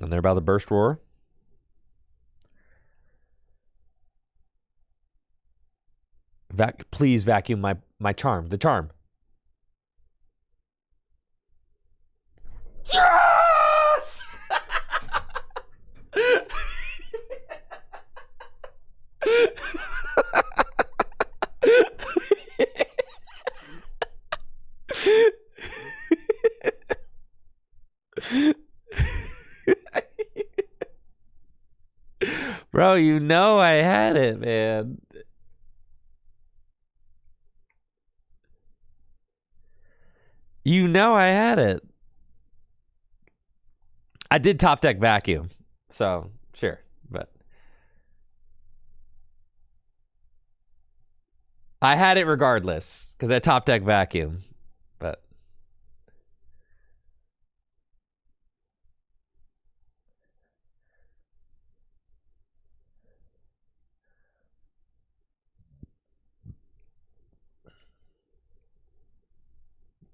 [SPEAKER 1] And they're about the Burst Roar. Please vacuum my charm. The charm. Yes! Bro, you know I had it, man. You know I had it. I did top deck vacuum, so sure, but I had it regardless because I top deck vacuum, but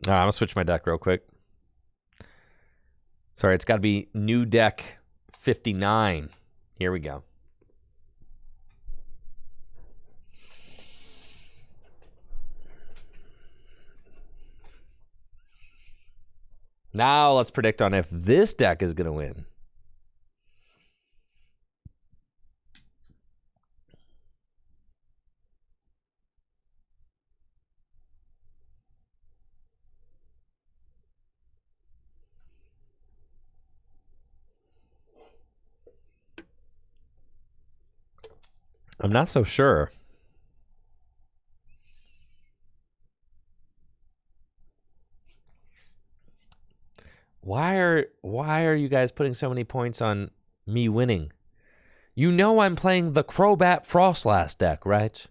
[SPEAKER 1] all right, I'm gonna switch my deck real quick. Sorry, it's got to be new deck 59. Here we go. Now let's predict on if this deck is going to win. I'm not so sure. Why are you guys putting so many points on me winning? You know I'm playing the Crobat Froslass deck, right?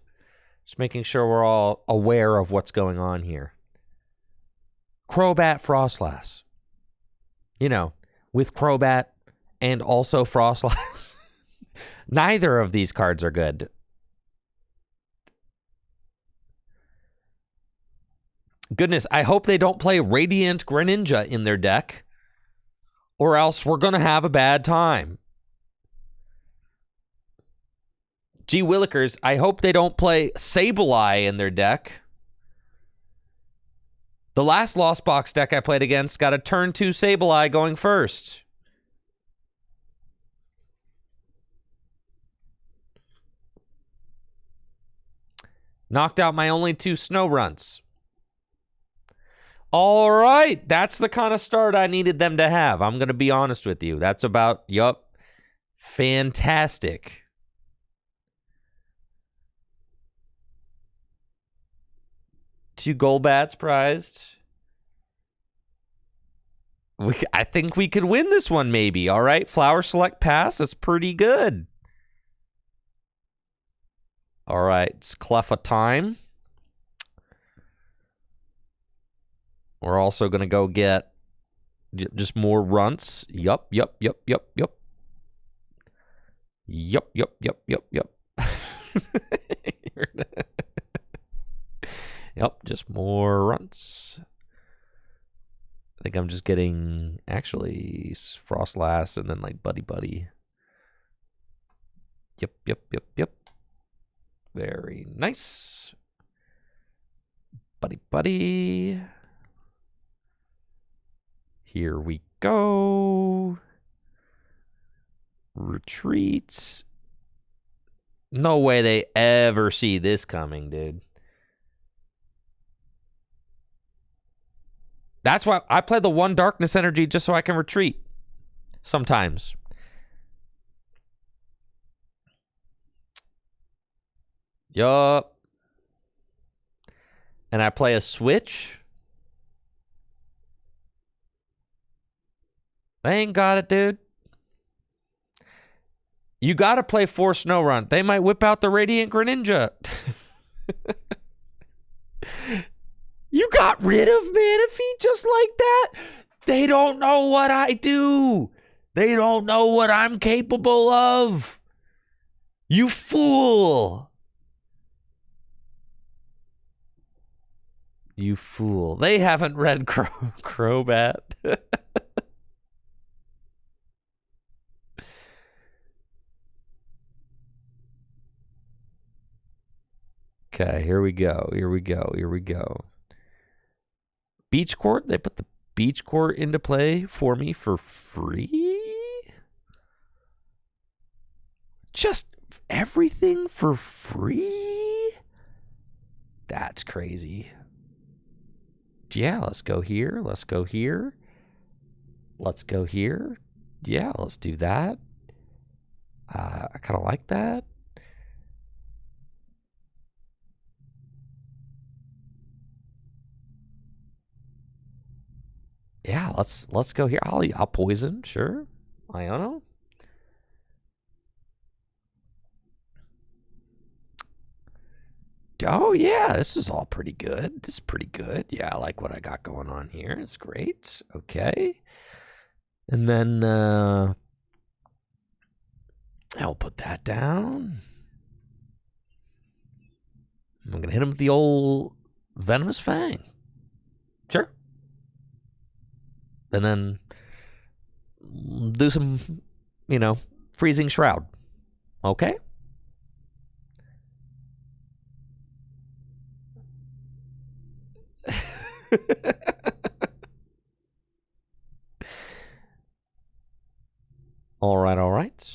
[SPEAKER 1] Just making sure we're all aware of what's going on here. Crobat Froslass. You know, with Crobat and also Froslass. Neither of these cards are good. Goodness, I hope they don't play Radiant Greninja in their deck, or else we're going to have a bad time. Gee Willikers, I hope they don't play Sableye in their deck. The last Lost Box deck I played against got a turn 2 Sableye going first. Knocked out my only 2 snow runts. All right, that's the kind of start I needed them to have. I'm going to be honest with you. That's about, yup, fantastic. Two Golbats prized. I think we could win this one maybe. All right, Flower Select Pass. That's pretty good. All right, it's Cleffa time. We're also going to go get just more runts. Yup. Yup. Yep, just more runts. I think I'm just getting, actually, Froslass and then like Buddy. Yep. Very nice. Buddy. Here we go. Retreats. No way they ever see this coming, dude. That's why I play the 1 darkness energy just so I can retreat. Sometimes. Yup. And I play a switch. They ain't got it, dude. You got to play 4 Snow Run. They might whip out the Radiant Greninja. You got rid of Manaphy just like that? They don't know what I do. They don't know what I'm capable of. You fool. You fool. They haven't read Crobat. Okay, here we go. Beach Court. They put the Beach Court into play for me for free? Just everything for free? That's crazy. Yeah, let's go here. Yeah, let's do that. I kind of like that. Yeah, let's go here. I'll poison, sure. Iono. Oh yeah, this is all pretty good. This is pretty good. Yeah, I like what I got going on here. It's great. Okay. And then I'll put that down. I'm gonna hit him with the old Venomous Fang. Sure. And then do some, Freezing Shroud. Okay? All right.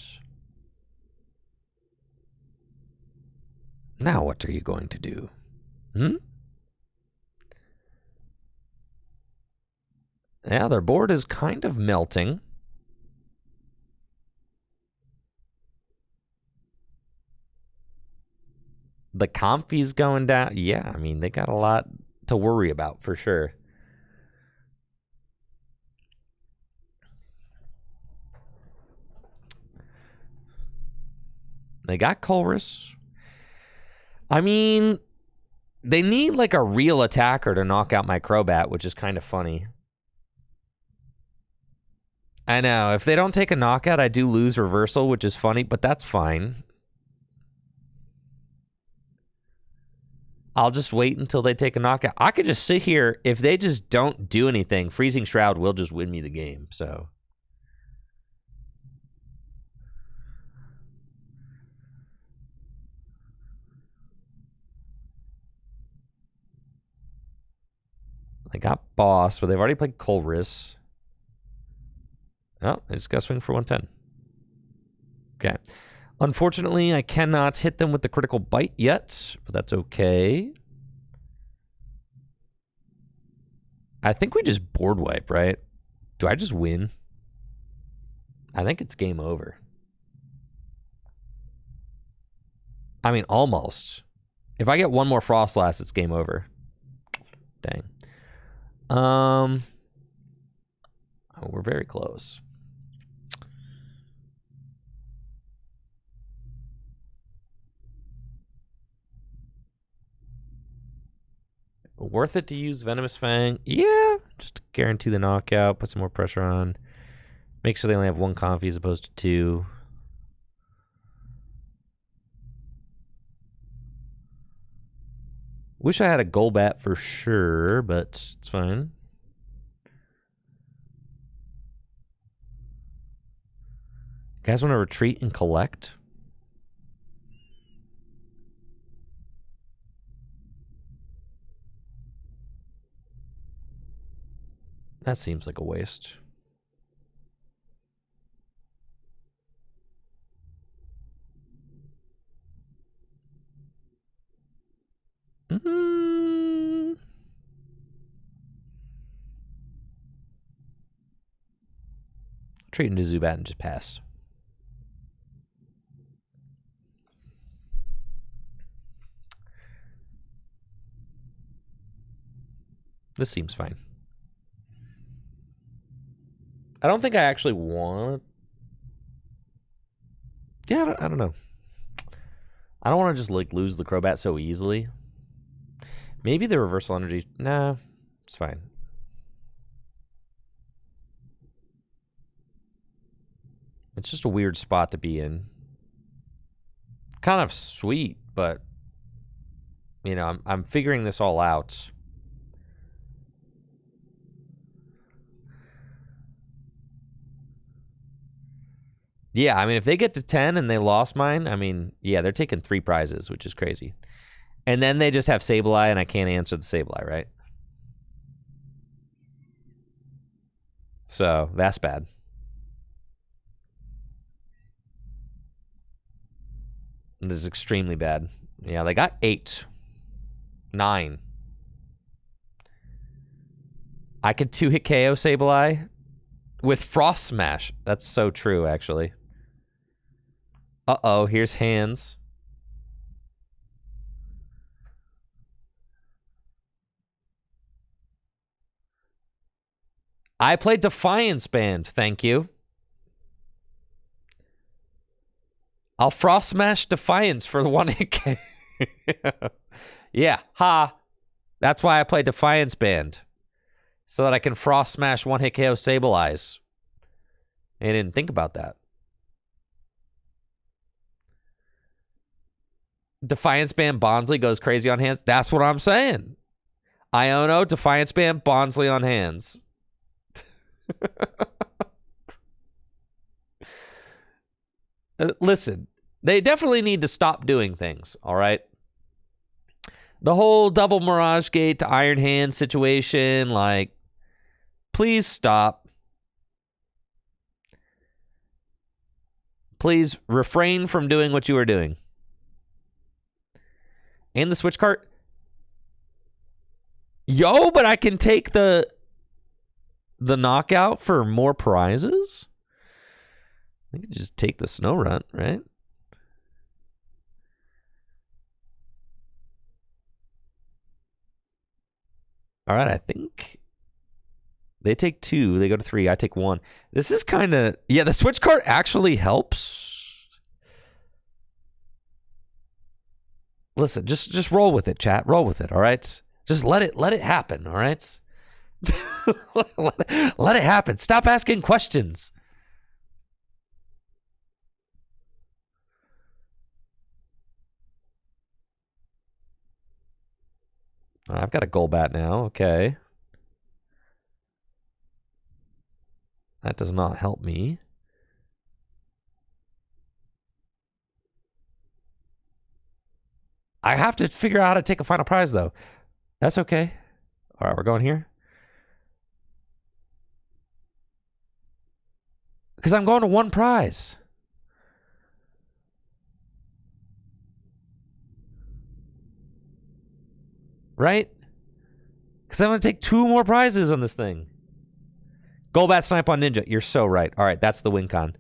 [SPEAKER 1] Now what are you going to do? Yeah, their board is kind of melting. The Comfy's going down. Yeah, I mean, they got a lot to worry about for sure. They got Colress. I mean, they need like a real attacker to knock out my Crobat, which is kind of funny. I know. If they don't take a knockout, I do lose reversal, which is funny, but that's fine. I'll just wait until they take a knockout. I could just sit here. If they just don't do anything, Freezing Shroud will just win me the game. So they got Boss, but they've already played Colress. Oh, they just got to swing for 110. Okay. Unfortunately, I cannot hit them with the critical bite yet, but that's okay. I think we just board wipe, right? Do I just win? I think it's game over. I mean, almost. If I get one more Froslass, it's game over. Dang. Oh, we're very close. Worth it to use Venomous Fang? Yeah, just to guarantee the knockout, put some more pressure on. Make sure they only have 1 Comfy as opposed to 2. Wish I had a Golbat for sure, but it's fine. You guys want to retreat and collect? That seems like a waste. Trade into Zubat and just pass. This seems fine. I don't think I actually want... Yeah, I don't know. I don't want to just like lose the Crobat so easily. Maybe the reversal energy... Nah, it's fine. It's just a weird spot to be in. Kind of sweet, but... You know, I'm figuring this all out. Yeah, I mean, if they get to 10 and they lost mine, I mean, yeah, they're taking 3 prizes, which is crazy. And then they just have Sableye, and I can't answer the Sableye, right? So, that's bad. This is extremely bad. Yeah, they got 8. 9. I could 2-hit KO Sableye with Frost Smash. That's so true, actually. Uh-oh, here's hands. I played Defiance Band, thank you. I'll Frost Smash Defiance for the 1-hit KO. Yeah, ha. That's why I play Defiance Band. So that I can Frost Smash 1-hit KO Sableyes. I didn't think about that. Defiance Band Bonsly goes crazy on hands. That's what I'm saying. Iono, Defiance Band, Bonsly on hands. Listen, they definitely need to stop doing things, all right? The whole double Mirage Gate to Iron Hand situation, like, please stop. Please refrain from doing what you are doing. And the switch cart. Yo, but I can take the knockout for more prizes? I can just take the snow run, right? All right, I think they take 2. They go to 3. I take 1. This is kind of... Yeah, the switch cart actually helps. Listen, just roll with it, chat. Roll with it, all right? Just let it happen, all right? let it happen. Stop asking questions. I've got a Golbat now. Okay. That does not help me. I have to figure out how to take a final prize, though. That's okay. All right, we're going here. Because I'm going to 1 prize. Right? Because I'm going to take 2 more prizes on this thing. Golbat Snipe on Ninja. You're so right. All right, that's the win con.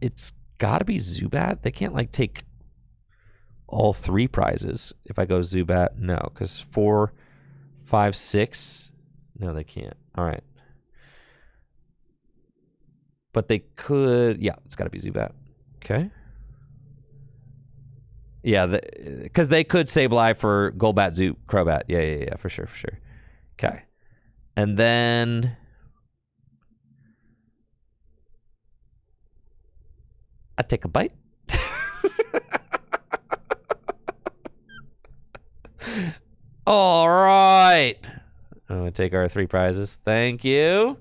[SPEAKER 1] It's got to be Zubat. They can't, like, take all 3 prizes if I go Zubat. No, because 4, 5, 6. No, they can't. All right. But they could... Yeah, it's got to be Zubat. Okay. Yeah, because they could Sableye for Golbat, Crobat. Yeah, for sure. Okay. And then... I take a bite. All right. I'm going to take our 3 prizes. Thank you.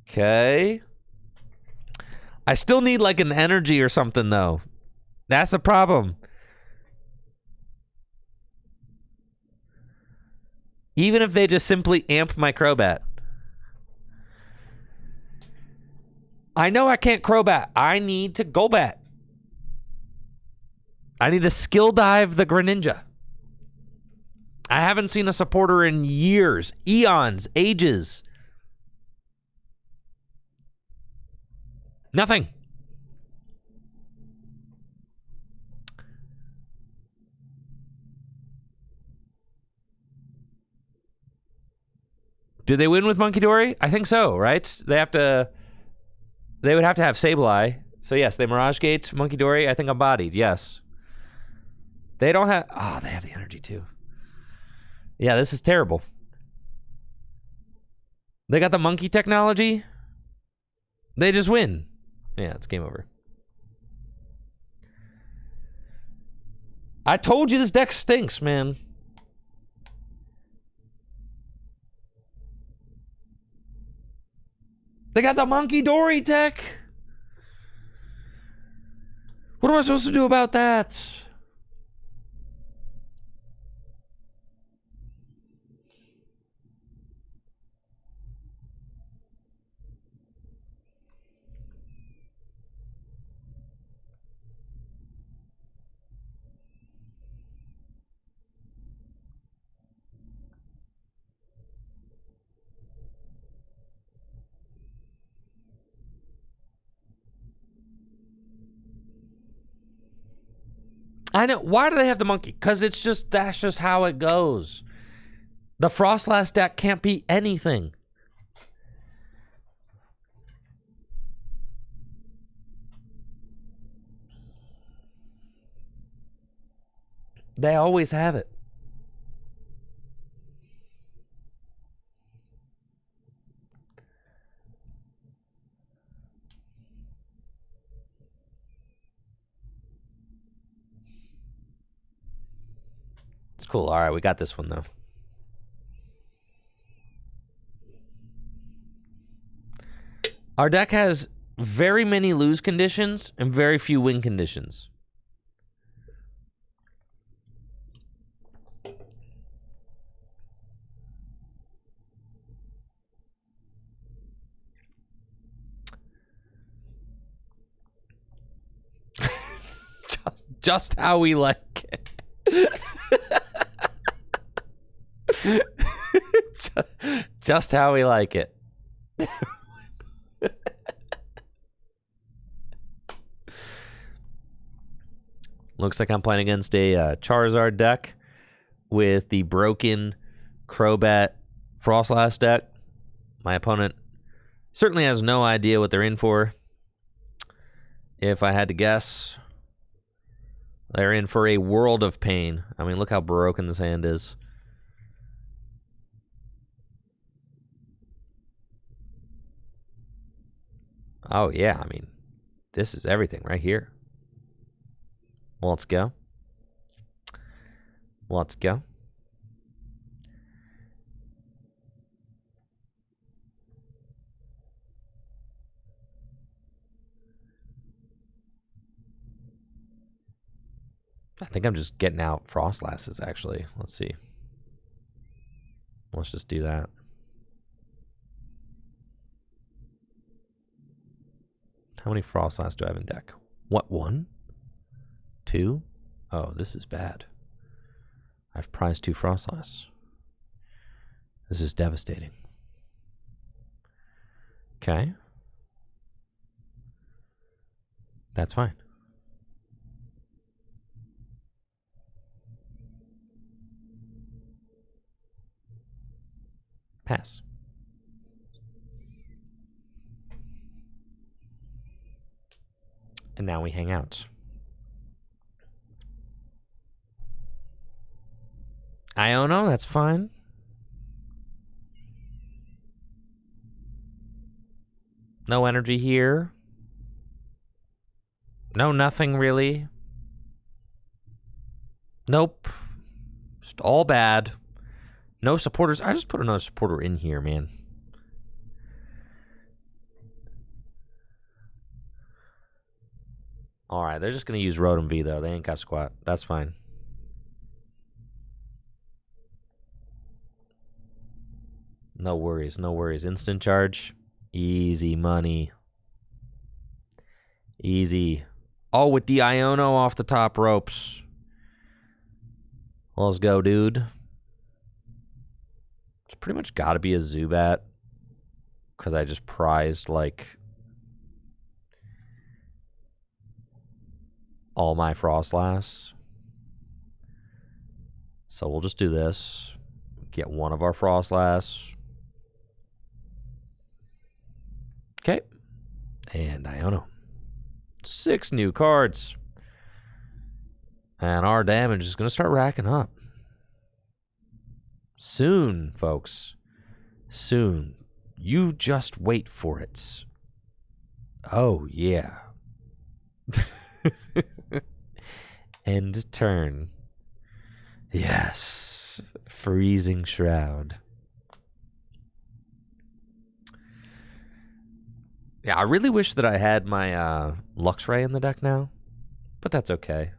[SPEAKER 1] Okay. I still need like an energy or something, though. That's the problem. Even if they just simply amp my Crobat. I know I can't Crobat. I need to Golbat. I need to skill dive the Greninja. I haven't seen a supporter in years, eons, ages. Nothing. Did they win with Monkey Dory? I think so, right? They would have to have Sableye. So yes, they Mirage Gate, Monkey Dory, I think I'm bodied, yes. They don't have, they have the energy too. Yeah, this is terrible. They got the monkey technology. They just win. Yeah, it's game over. I told you this deck stinks, man. They got the Monkey Dory tech. What am I supposed to do about that? I know. Why do they have the monkey? Because that's just how it goes. The Froslass deck can't be anything. They always have it. It's cool. All right, we got this one, though. Our deck has very many lose conditions and very few win conditions. Just how we like it. Just how we like it. Looks like I'm playing against a Charizard deck with the broken Crobat Froslass deck. My opponent certainly has no idea what they're in for. If I had to guess, they're in for a world of pain. I mean, look how broken this hand is. Oh, yeah. I mean, this is everything right here. Well, let's go. Let's go. I think I'm just getting out Frostlasses, actually. Let's see. Let's just do that. How many Froslass do I have in deck? What, 1? 2? Oh, this is bad. I've prized 2 Froslass. This is devastating. Okay. That's fine. Pass. And now we hang out. Iono, that's fine. No energy here. No, nothing really. Nope. Just all bad. No supporters. I just put another supporter in here, man. All right, they're just going to use Rotom V, though. They ain't got squat. That's fine. No worries, no worries. Instant charge. Easy money. Easy. Oh, with the Iono off the top ropes. Let's go, dude. It's pretty much got to be a Zubat. Because I just prized, like, all my Froslass. So we'll just do this. Get one of our Froslass. Okay. And Iono. 6 new cards. And our damage is going to start racking up. Soon, folks. Soon. You just wait for it. Oh, yeah. End turn. Yes. Freezing Shroud. Yeah, I really wish that I had my Luxray in the deck now. But that's okay.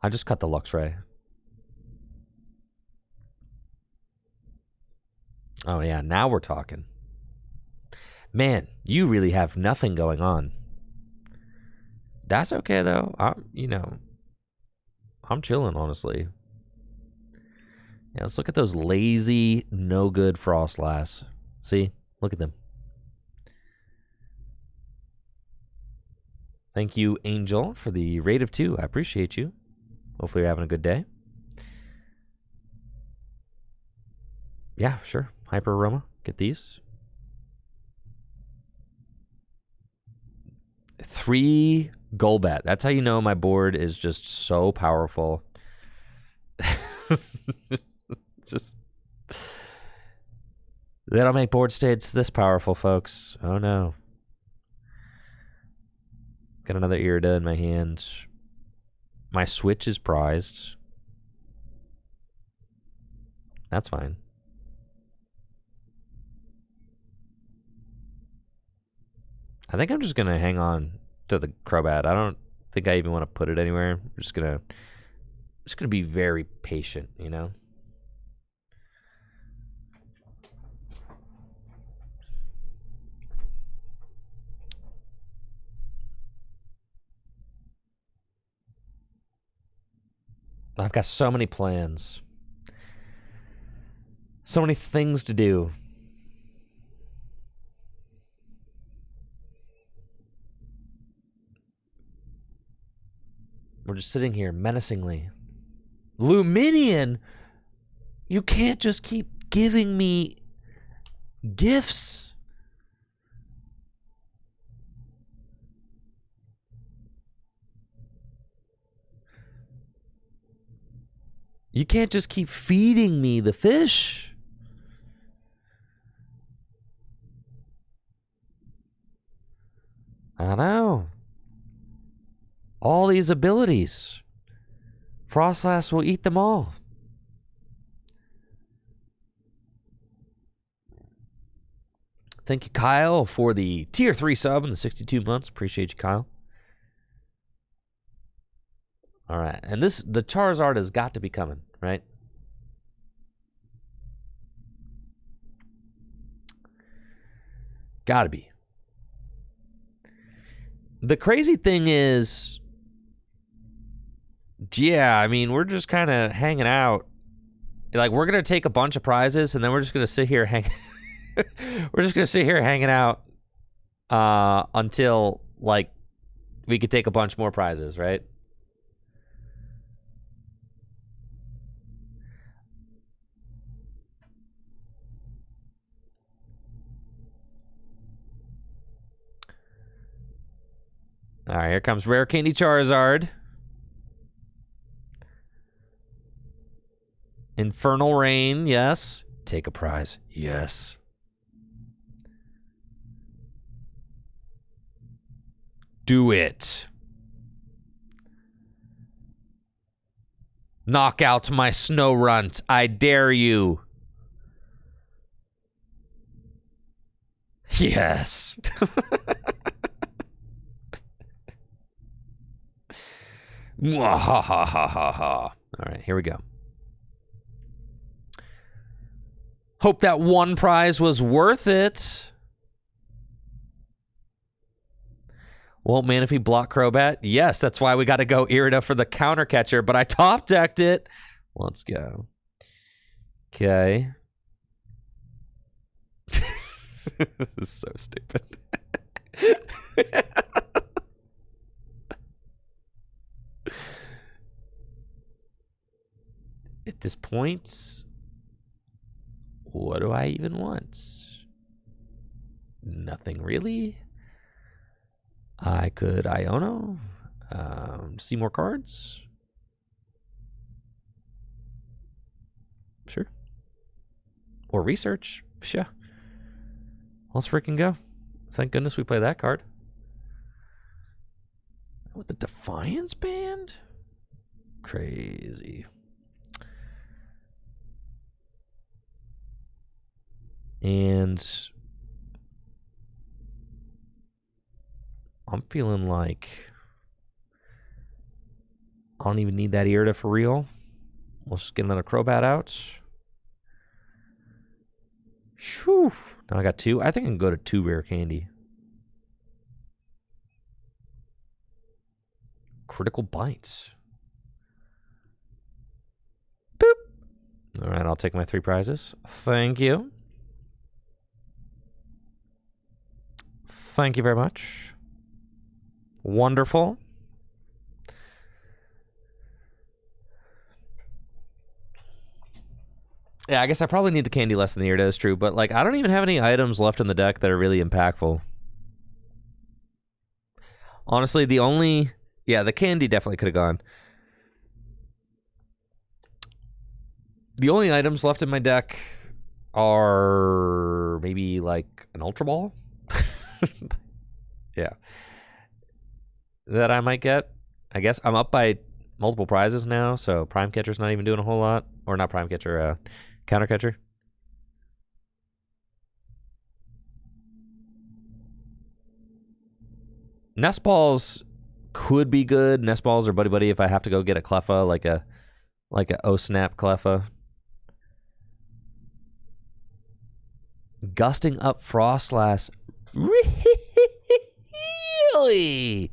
[SPEAKER 1] I just cut the Luxray. Oh, yeah, now we're talking. Man, you really have nothing going on. That's okay, though. I'm chilling, honestly. Yeah, let's look at those lazy, no-good Froslass. See? Look at them. Thank you, Angel, for the rate of 2. I appreciate you. Hopefully you're having a good day. Yeah, sure. Hyper Aroma. Get these. 3 Golbat. That's how you know my board is just so powerful. Just they don't make board states this powerful, folks. Oh no. Got another Irida in my hand. My Switch is prized. That's fine. I think I'm just gonna hang on to the Crobat. I don't think I even want to put it anywhere. I'm just gonna be very patient, you know? I've got so many plans. So many things to do. We're just sitting here menacingly. Luminion? You can't just keep giving me gifts. You can't just keep feeding me the fish. I know. All these abilities. Froslass will eat them all. Thank you, Kyle, for the tier 3 sub in the 62 months. Appreciate you, Kyle. All right, and the Charizard has got to be coming, right? Gotta be. The crazy thing is, yeah, I mean, we're just kind of hanging out. Like, we're gonna take a bunch of prizes, and then we're just gonna sit here we're just gonna sit here hanging out until, like, we could take a bunch more prizes, right? All right, here comes Rare Candy Charizard. Infernal Rain, yes. Take a prize, yes. Do it. Knock out my Snow Runt. I dare you. Yes. All right, here we go. Hope that one prize was worth it. Well, man, if he blocked Crobat, yes, that's why we got to go Irida for the counter catcher, but I top decked it. Let's go. Okay. This is so stupid. At this point, what do I even want? Nothing really. I could Iono, see more cards. Sure. Or research. Sure. Let's freaking go. Thank goodness we play that card. With the Defiance Band? Crazy. And I'm feeling like I don't even need that Irida for real. Let's just get another Crobat out. Whew. Now I got 2. I think I can go to 2 rare candy. Critical bites. Boop. All right, I'll take my 3 prizes. Thank you. Thank you very much. Wonderful. Yeah, I guess I probably need the candy less than the Irida, is true, but like I don't even have any items left in the deck that are really impactful. Honestly, the only... Yeah, the candy definitely could have gone. The only items left in my deck are maybe like an Ultra Ball. Yeah. That I might get. I guess I'm up by multiple prizes now, so Prime Catcher's not even doing a whole lot. Or not Prime Catcher, Counter Catcher. Nest Balls could be good. Nest Balls are buddy-buddy if I have to go get a Cleffa, like a O-Snap Cleffa. Gusting up Froslass. Really?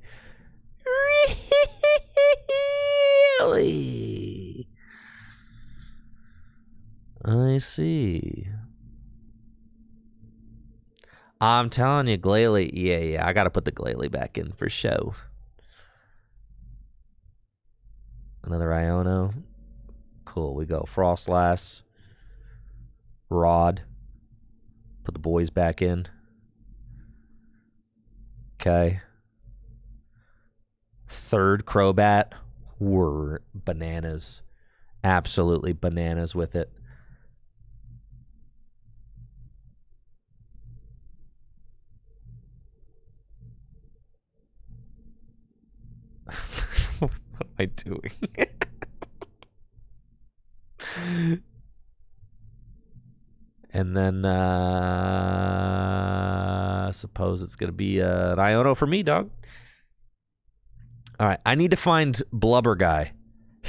[SPEAKER 1] Really? I see. I'm telling you, Glalie. Yeah, I got to put the Glalie back in for show. Another Iono. Cool, we go. Froslass. Rod. Put the boys back in. Okay. 3rd Crobat. We're bananas. Absolutely bananas with it. What am I doing? And then I suppose it's going to be an Iono for me, dog. All right, I need to find Blubber Guy.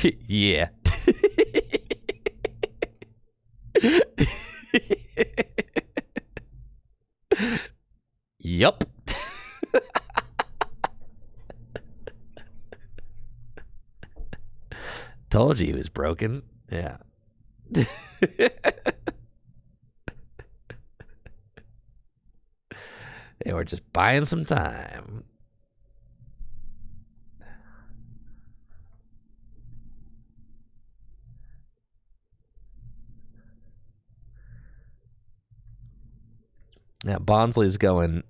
[SPEAKER 1] Yeah. Yup. Told you he was broken. Yeah. They were just buying some time. Yeah, Bonsley's going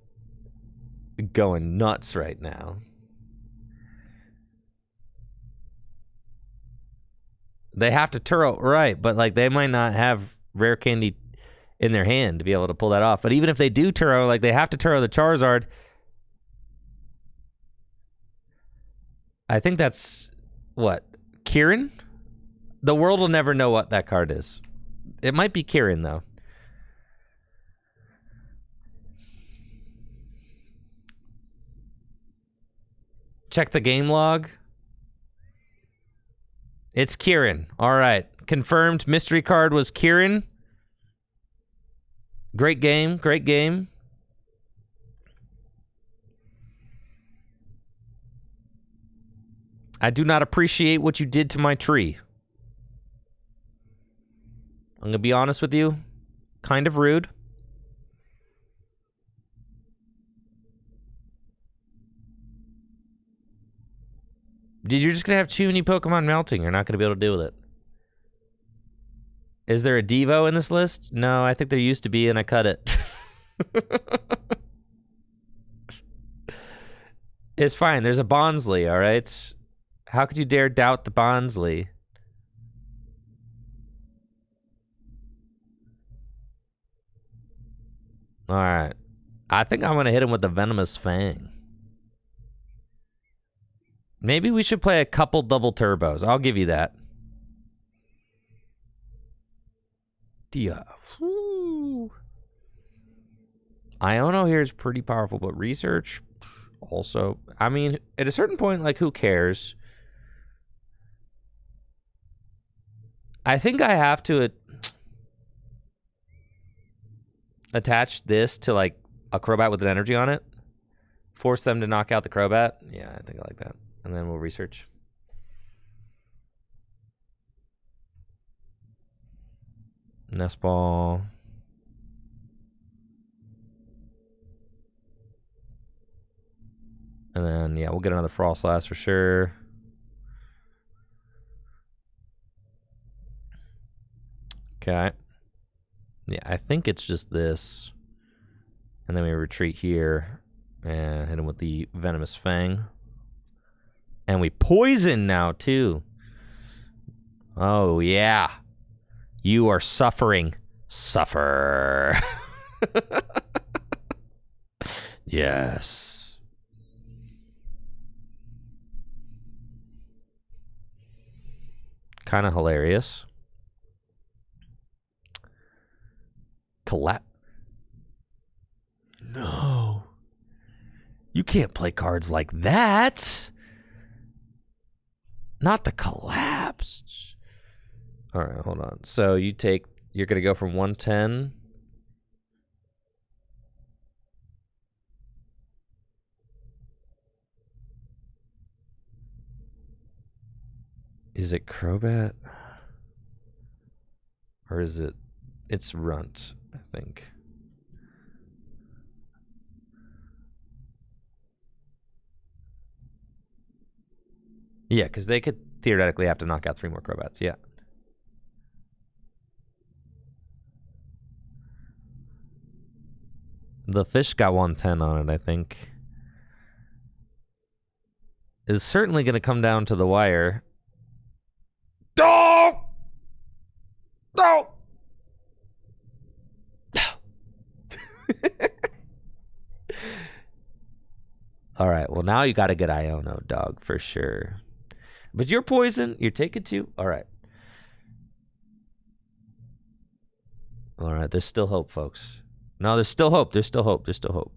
[SPEAKER 1] nuts right now. They have to Turo, right, but like they might not have rare candy in their hand to be able to pull that off. But even if they do Turo, like they have to Turo the Charizard. I think that's what? Kieran? The world will never know what that card is. It might be Kieran though. Check the game log. It's Kieran. All right. Confirmed mystery card was Kieran. Great game. Great game. I do not appreciate what you did to my tree. I'm going to be honest with you. Kind of rude. You're just going to have too many Pokemon melting. You're not going to be able to deal with it. Is there a Devo in this list? No, I think there used to be, and I cut it. It's fine. There's a Bonsly, all right? How could you dare doubt the Bonsly? All right. I think I'm going to hit him with the Venomous Fang. Maybe we should play a couple double turbos. I'll give you that. Yeah. Iono here is pretty powerful, but research also. I mean, at a certain point, like, who cares? I think I have to attach this to, like, a Crobat with an energy on it. Force them to knock out the Crobat. Yeah, I think I like that. And then we'll research. Nest Ball. And then, yeah, we'll get another Froslass for sure. Okay. Yeah, I think it's just this. And then we retreat here and hit him with the Venomous Fang. And we poison now, too. Oh, yeah. You are suffering. Suffer. Yes. Kind of hilarious. No. You can't play cards like that. Not the collapsed. All right, hold on. So you're going to go from 110. Is it Crobat? Or is it, it's Runt, I think. Yeah, because they could theoretically have to knock out 3 more Crobats, yeah. The fish got 110 on it, I think. Is certainly going to come down to the wire. Oh! No! All right, well, now you got to get Iono, dog, for sure. But you're poison. You're taking 2. All right. All right, there's still hope, folks. No, there's still hope. There's still hope. There's still hope.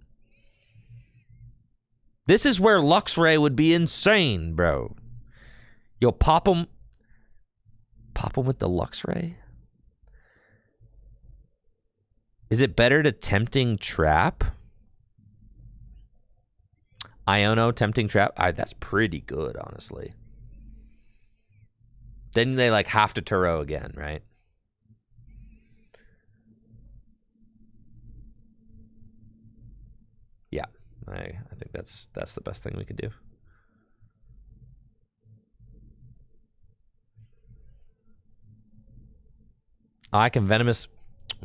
[SPEAKER 1] This is where Luxray would be insane, bro. Yo, pop him. Pop him with the Luxray? Is it better to Tempting Trap? Iono, Tempting Trap? That's pretty good, honestly. Then they, like, have to Turo again, right? Yeah, I think that's the best thing we could do. Oh, I can Venomous.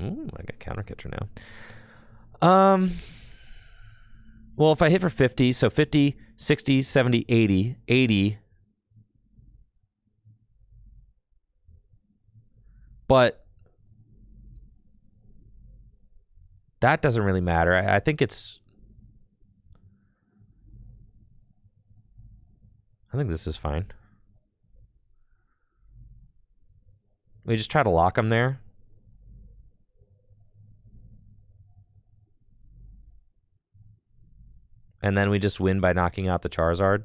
[SPEAKER 1] Ooh, I got Counter Catcher now. Well, if I hit for 50, so 50, 60, 70, 80, 80. But that doesn't really matter. I think it's... I think this is fine. We just try to lock him there. And then we just win by knocking out the Charizard.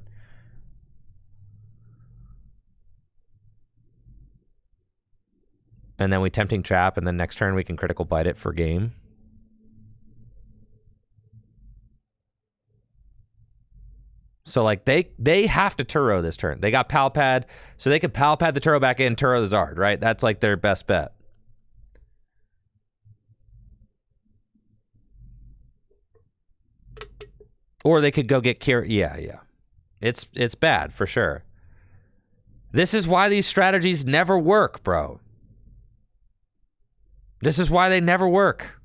[SPEAKER 1] And then we Tempting Trap, and then next turn we can Critical Bite it for game. So, like, they have to Turo this turn. They got Pal Pad, so they could Pal Pad the Turo back in, Turo the Zard, right? That's, like, their best bet. Or they could go get Kira. Yeah. It's bad, for sure. This is why these strategies never work, bro. This is why they never work.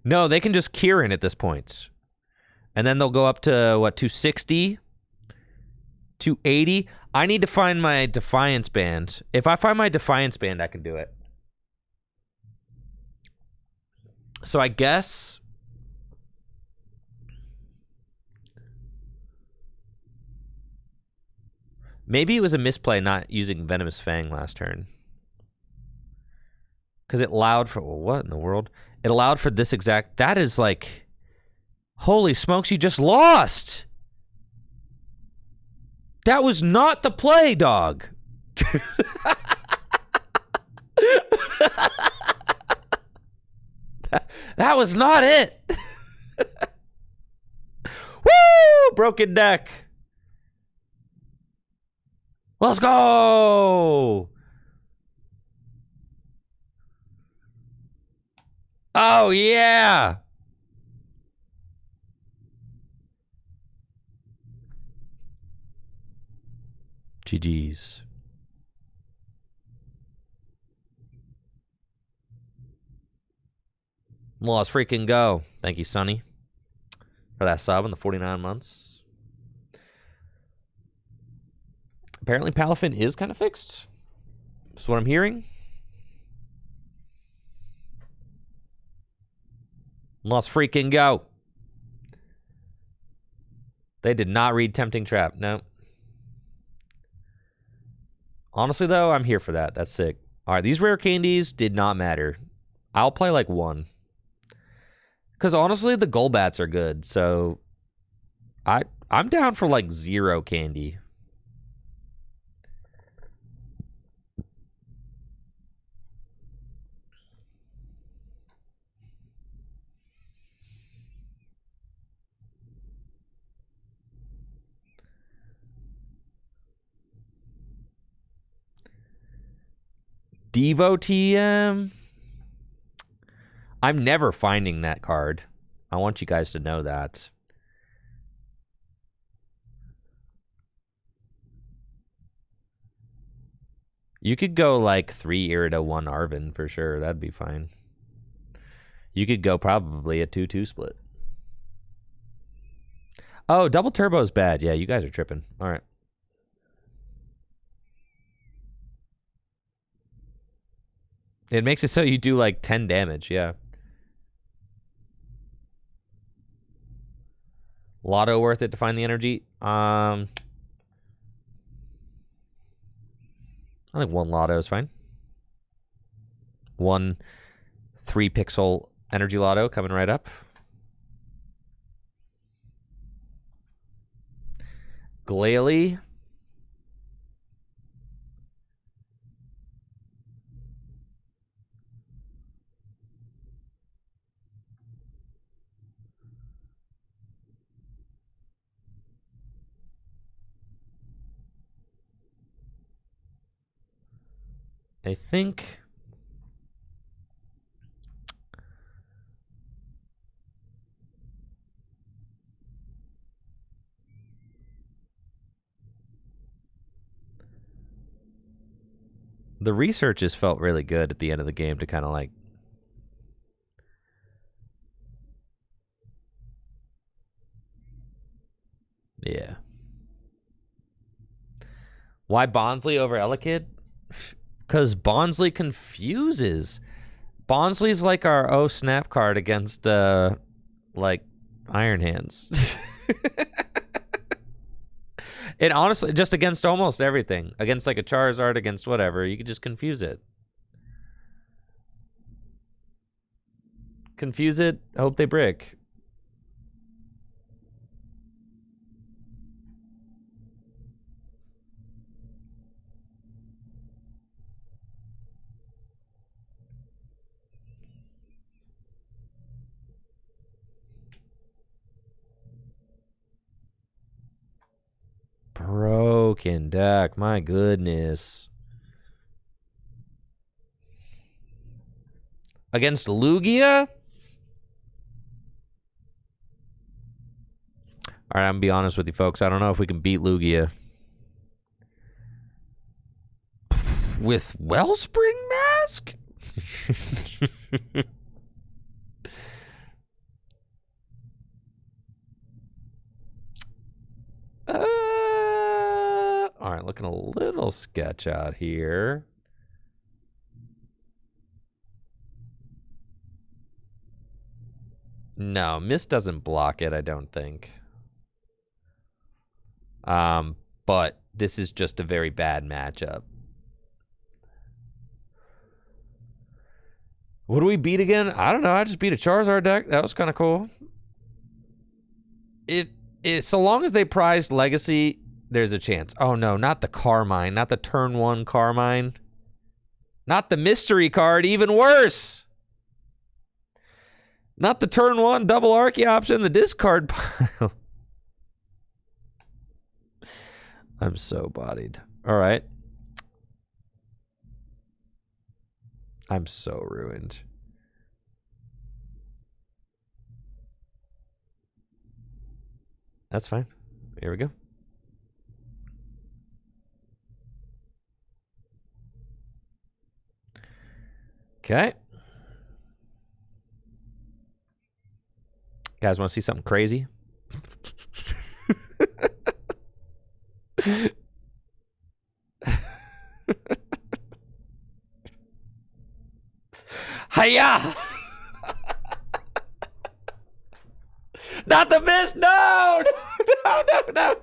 [SPEAKER 1] No, they can just Kieran at this point. And then they'll go up to, what, 260? 280? I need to find my Defiance Band. If I find my Defiance Band, I can do it. So I guess... maybe it was a misplay not using Venomous Fang last turn. Because it allowed for... well, what in the world? It allowed for this exact... that is like... holy smokes, you just lost! That was not the play, dog. That was not it. Woo! Broken deck. Let's go! Oh, yeah! GG's. Let's freaking go. Thank you, Sonny, for that sub in the 49 months. Apparently, Palafin is kind of fixed. That's what I'm hearing. Let's freaking go. They did not read Tempting Trap. No. Honestly, though, I'm here for that. That's sick. All right, these rare candies did not matter. I'll play like one. Because honestly, the Golbats are good. So I'm down for like 0 candy. Devo TM. I'm never finding that card. I want you guys to know that. You could go like 3 Irida, 1 Arven for sure. That'd be fine. You could go probably a 2-2 split. Oh, double turbo is bad. Yeah, you guys are tripping. All right. It makes it so you do like 10 damage, yeah. Lotto worth it to find the energy? I think 1 Lotto is fine. 1 3-pixel energy Lotto coming right up. Glalie. I think the researches felt really good at the end of the game to kind of like yeah. Why Bonsly over Elekid? Because Bonsly confuses. Bonsley's like our oh snap card against like Iron Hands. It honestly just against almost everything. Against like a Charizard, against whatever. You could just confuse it. Confuse it, hope they brick. broken deck. My goodness. Against Lugia? All right, I'm going to be honest with you, folks. I don't know if we can beat Lugia. With Wellspring Mask? All right, looking a little sketch out here. No, Mist doesn't block it, I don't think. But this is just a very bad matchup. What do we beat again? I don't know. I just beat a Charizard deck. That was kind of cool. So long as they prized Legacy, there's a chance. Oh no, not the Carmine, not the turn 1 Carmine. Not the mystery card, even worse. Not the turn 1 double Archeops in the discard pile. I'm so bodied. All right. I'm so ruined. That's fine. Here we go. Okay. Guys, want to see something crazy? Hiya! Not the Mist! No! No.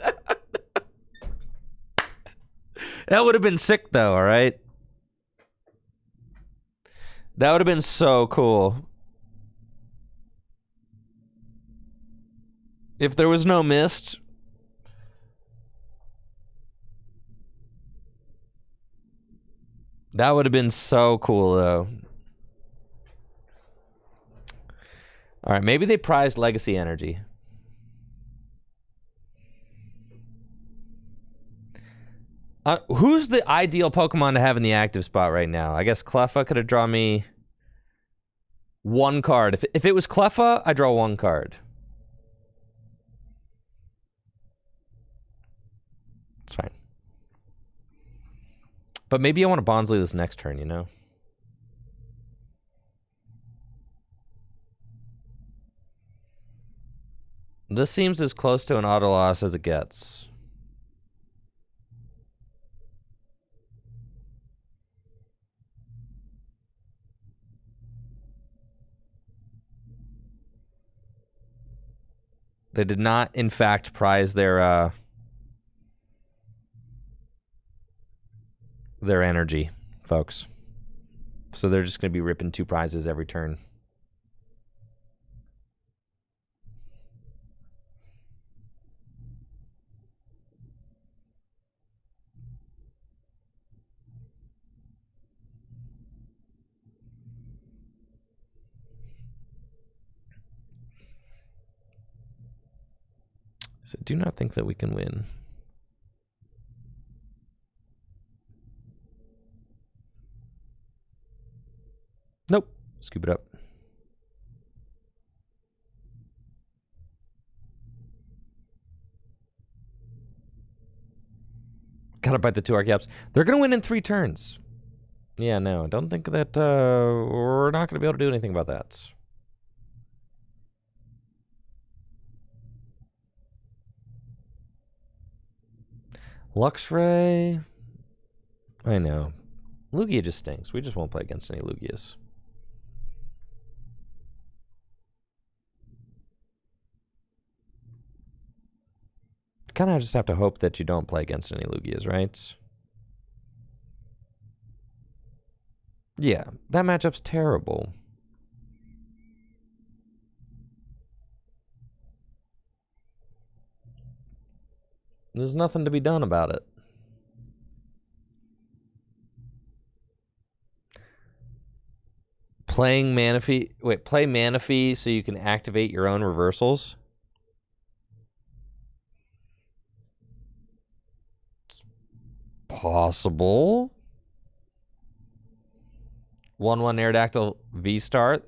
[SPEAKER 1] That would have been sick, though, all right? That would have been so cool. If there was no Mist. That would have been so cool, though. All right, maybe they prized Legacy Energy. Who's the ideal Pokemon to have in the active spot right now? I guess Cleffa could have drawn me one card. If it was Cleffa, I draw one card. It's fine. But maybe I want to Bonsly this next turn, you know? This seems as close to an auto loss as it gets. They did not, in fact, prize their energy, folks. So they're just going to be ripping 2 prizes every turn. So do not think that we can win. Nope. Scoop it up. Gotta bite the 2 Archeops. They're gonna win in 3 turns. Yeah, no, I don't think that we're not gonna be able to do anything about that. Luxray. I know. Lugia just stinks. We just won't play against any Lugias. Kind of just have to hope that you don't play against any Lugias, right? Yeah, that matchup's terrible. There's nothing to be done about it. Playing Manaphy. Wait, play Manaphy so you can activate your own reversals. It's possible. 1/1 Aerodactyl V-Star.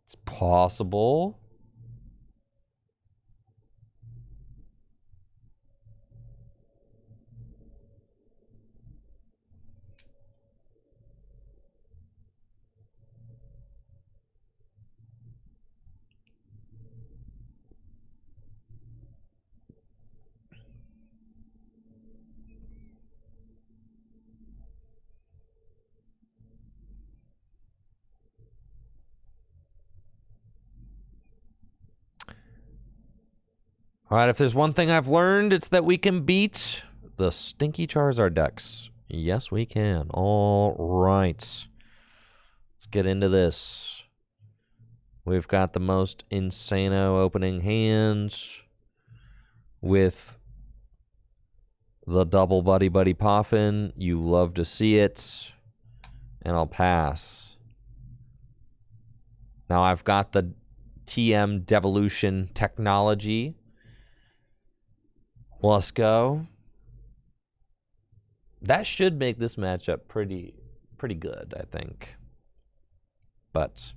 [SPEAKER 1] It's possible. All right, if there's one thing I've learned, it's that we can beat the stinky Charizard decks. Yes, we can. All right. Let's get into this. We've got the most insano opening hands with the double Buddy Buddy Poffin. You love to see it. And I'll pass. Now I've got the TM Devolution technology. Let's go. That should make this matchup pretty good, I think. But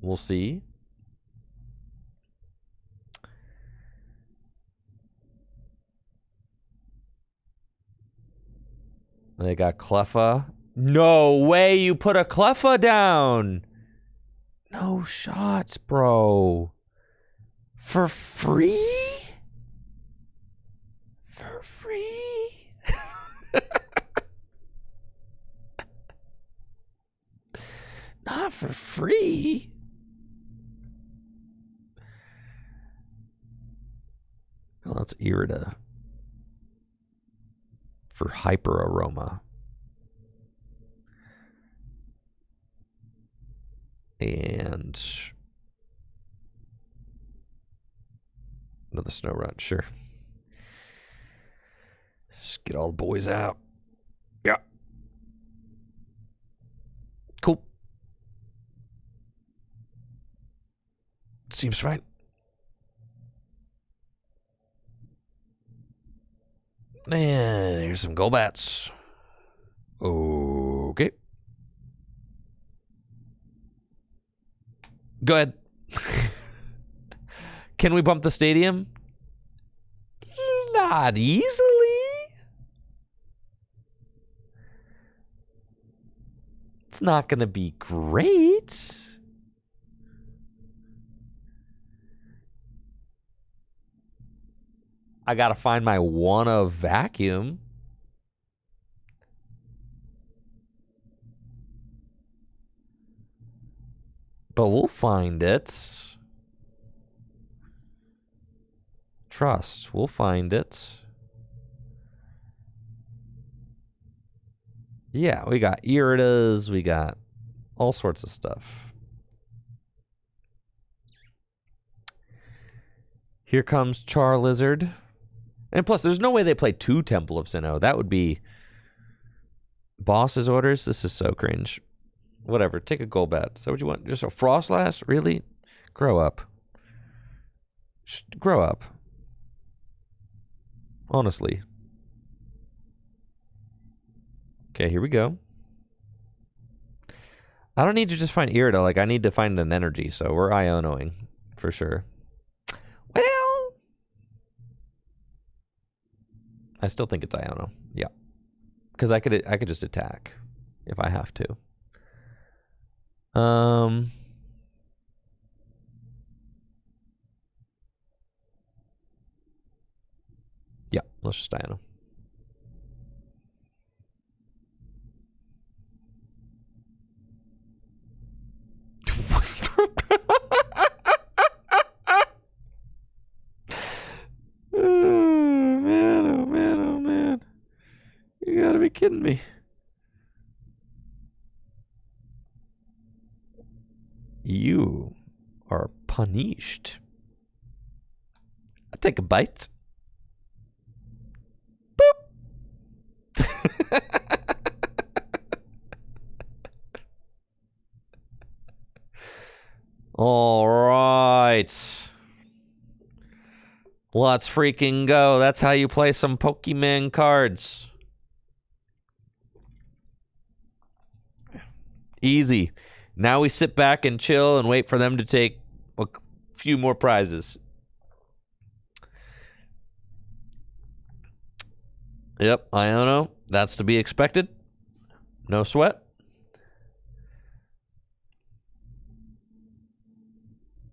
[SPEAKER 1] we'll see. They got Cleffa. No way you put a Cleffa down. No shots, bro. For free? For free? Not for free. Well, that's Irida. For Hyper Aroma. And another Snow Run, sure. Just get all the boys out. Yeah. Cool. Seems fine. And here's some Golbats. Okay. Go ahead. Can we bump the stadium? Not easily. It's not going to be great. I got to find my one of vacuum. But we'll find it. Trust, we'll find it. Yeah, we got Iridas, we got all sorts of stuff. Here comes Charizard. And plus, there's no way they play 2 Temple of Sinnoh. That would be boss's orders. This is so cringe. Whatever, take a Golbat. Is that what you want? Just a Froslass? Really? Grow up. Just grow up. Honestly. Okay, here we go. I don't need to just find Irida. Like, I need to find an energy, so we're Ionoing for sure. Well, I still think it's Iono. Yeah. Because I could just attack if I have to. Yeah, let's just Iono. Oh man, oh man. You gotta be kidding me. You are punished. I'll take a bite. Boop. All right. Let's freaking go. That's how you play some Pokemon cards. Easy. Now we sit back and chill and wait for them to take a few more prizes. Yep, Iono. That's to be expected. No sweat.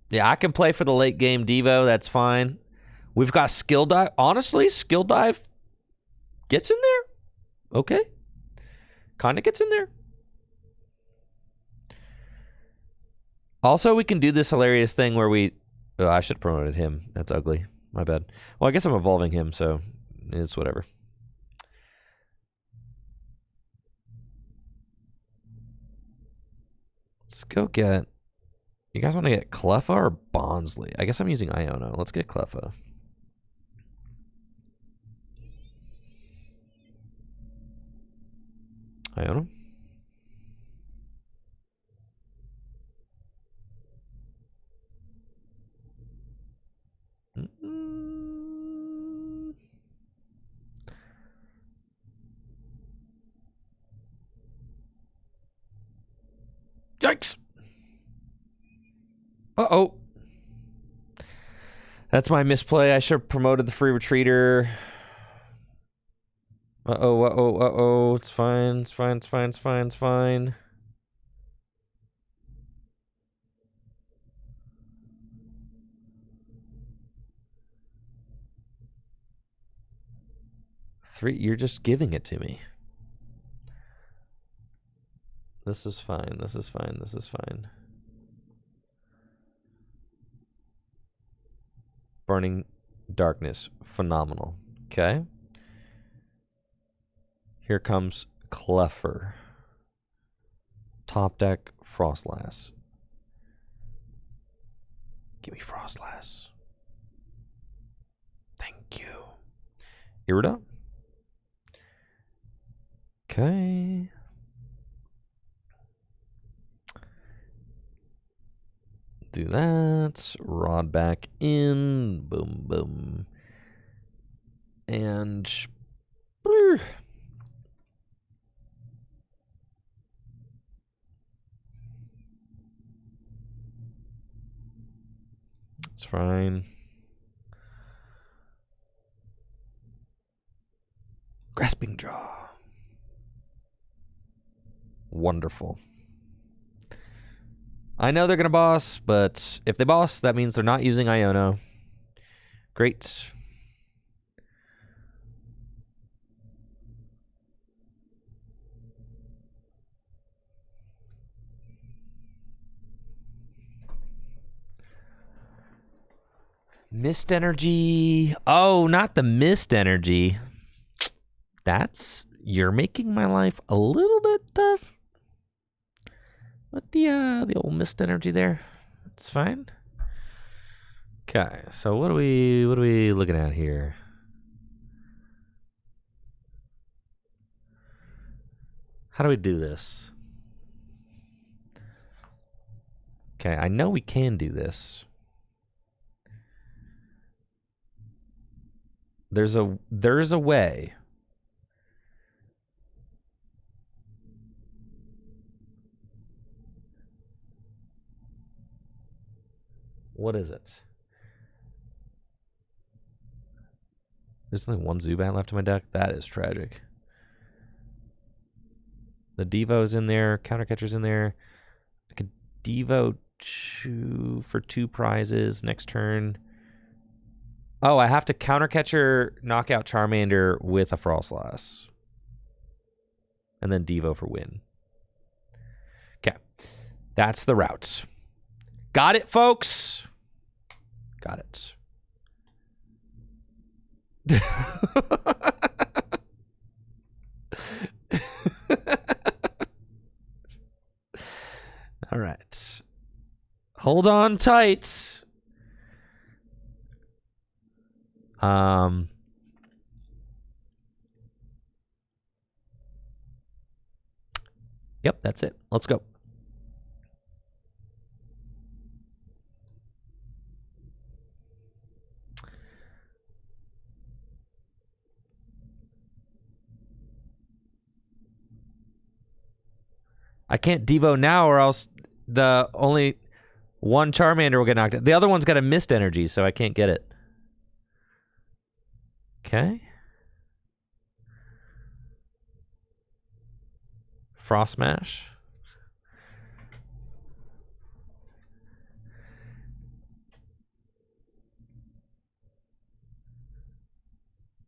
[SPEAKER 1] Yeah, I can play for the late game Devo. That's fine. We've got Skill Dive. Honestly, Skill Dive gets in there. Okay. Kind of gets in there. Also, we can do this hilarious thing where we... Oh, I should have promoted him. That's ugly. My bad. Well, I guess I'm evolving him, so it's whatever. Let's go get... You guys want to get Cleffa or Bonsly? I guess I'm using Iono. Let's get Cleffa. Iono. Yikes. Uh-oh. That's my misplay. I should have promoted the free retreater. Uh-oh, uh-oh, uh-oh. It's fine, it's fine, it's fine, it's fine, it's fine. You're just giving it to me. This is fine, this is fine, this is fine. Burning Darkness, phenomenal. Okay. Here comes Cleffer. Top deck, Froslass. Give me Froslass. Thank you. Irida. Okay. Do that. Rod back in. Boom, boom. And... It's fine. Grasping Jaw. Wonderful. I know they're going to boss, but if they boss, that means they're not using Iono. Great. Mist Energy. Oh, not the Mist Energy. You're making my life a little bit tough. With the old Mist Energy there. It's fine. Okay, so what are we looking at here? How do we do this? Okay, I know we can do this. There's a way. What is it? There's only one Zubat left in my deck. That is tragic. The Devo's in there. Countercatcher's in there. I could Devo for 2 prizes next turn. Oh, I have to Countercatcher, knock out Charmander with a Froslass. And then Devo for win. Okay. That's the route. Got it, folks? Got it. All right. Hold on tight. Yep, that's it. Let's go. I can't Devo now or else the only one Charmander will get knocked out. The other one's got a mist energy, so I can't get it. Okay. Frost Smash.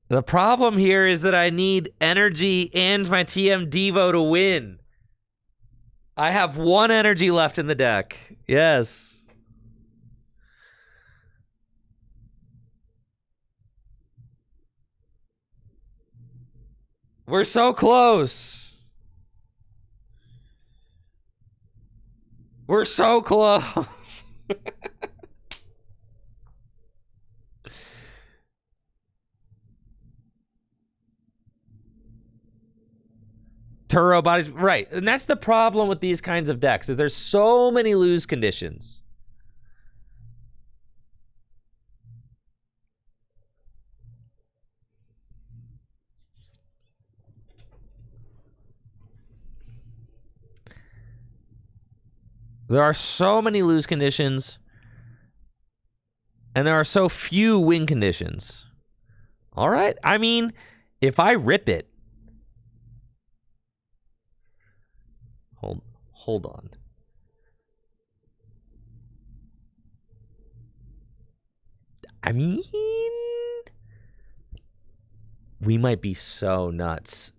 [SPEAKER 1] The problem here is that I need energy and my TM Devo to win. I have 1 energy left in the deck. Yes. We're so close. We're so close. Turo bodies, right. And that's the problem with these kinds of decks, is there's so many lose conditions. There are so many lose conditions, and there are so few win conditions. All right. I mean, if I rip it, Hold on. I mean, we might be so nuts.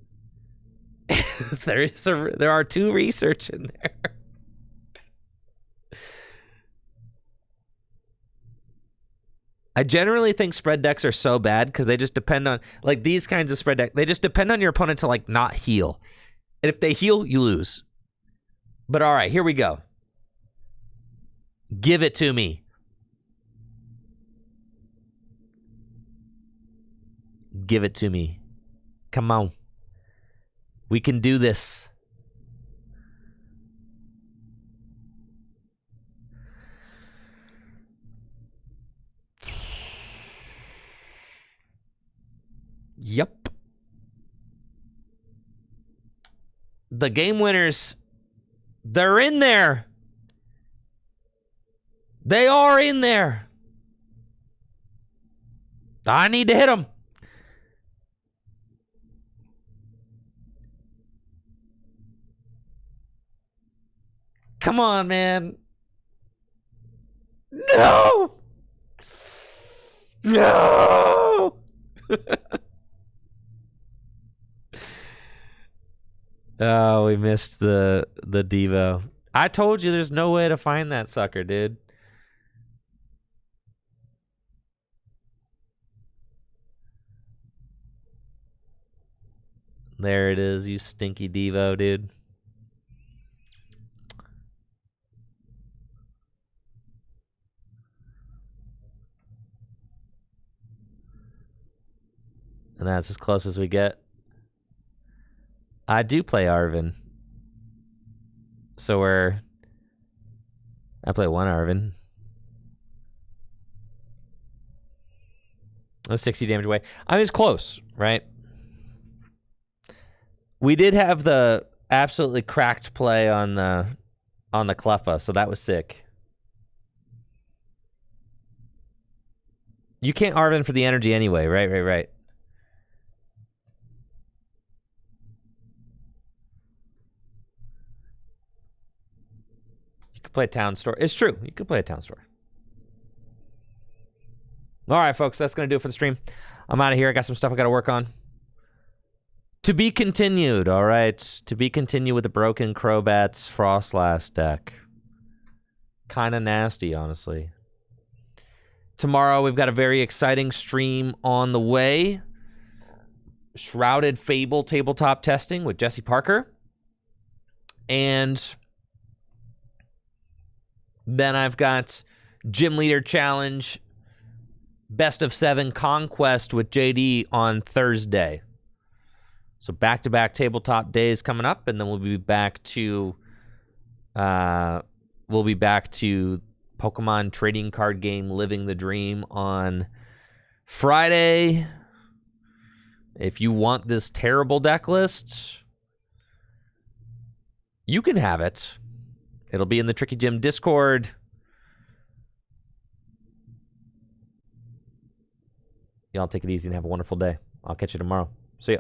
[SPEAKER 1] There are 2 research in there. I generally think spread decks are so bad because they just depend on, like, these kinds of spread decks. They just depend on your opponent to, like, not heal. And if they heal, you lose. But all right, here we go. Give it to me. Give it to me. Come on. We can do this. Yep. The game winners, they're in there. They are in there. I need to hit them. Come on, man. No. No. Oh, we missed the Devo. I told you there's no way to find that sucker, dude. There it is, you stinky Devo, dude. And that's as close as we get. I do play Arvin. So I play 1 Arvin. I was 60 damage away. I mean, it's close, right? We did have the absolutely cracked play on the Cleffa, so that was sick. You can't Arvin for the energy anyway, right. Play a town store. It's true. You could play a town store. All right, folks. That's going to do it for the stream. I'm out of here. I got some stuff I got to work on. To be continued, all right? To be continued with the Broken Crobats Froslass deck. Kind of nasty, honestly. Tomorrow, we've got a very exciting stream on the way. Shrouded Fable tabletop testing with Jesse Parker. And then I've got Gym Leader Challenge, Best of 7 Conquest with JD on Thursday. So back-to-back tabletop days coming up, and then we'll be back to Pokemon trading card game Living the Dream on Friday. If you want this terrible deck list, You can have it. It'll be in the Tricky Gym Discord. Y'all take it easy and have a wonderful day. I'll catch you tomorrow. See ya.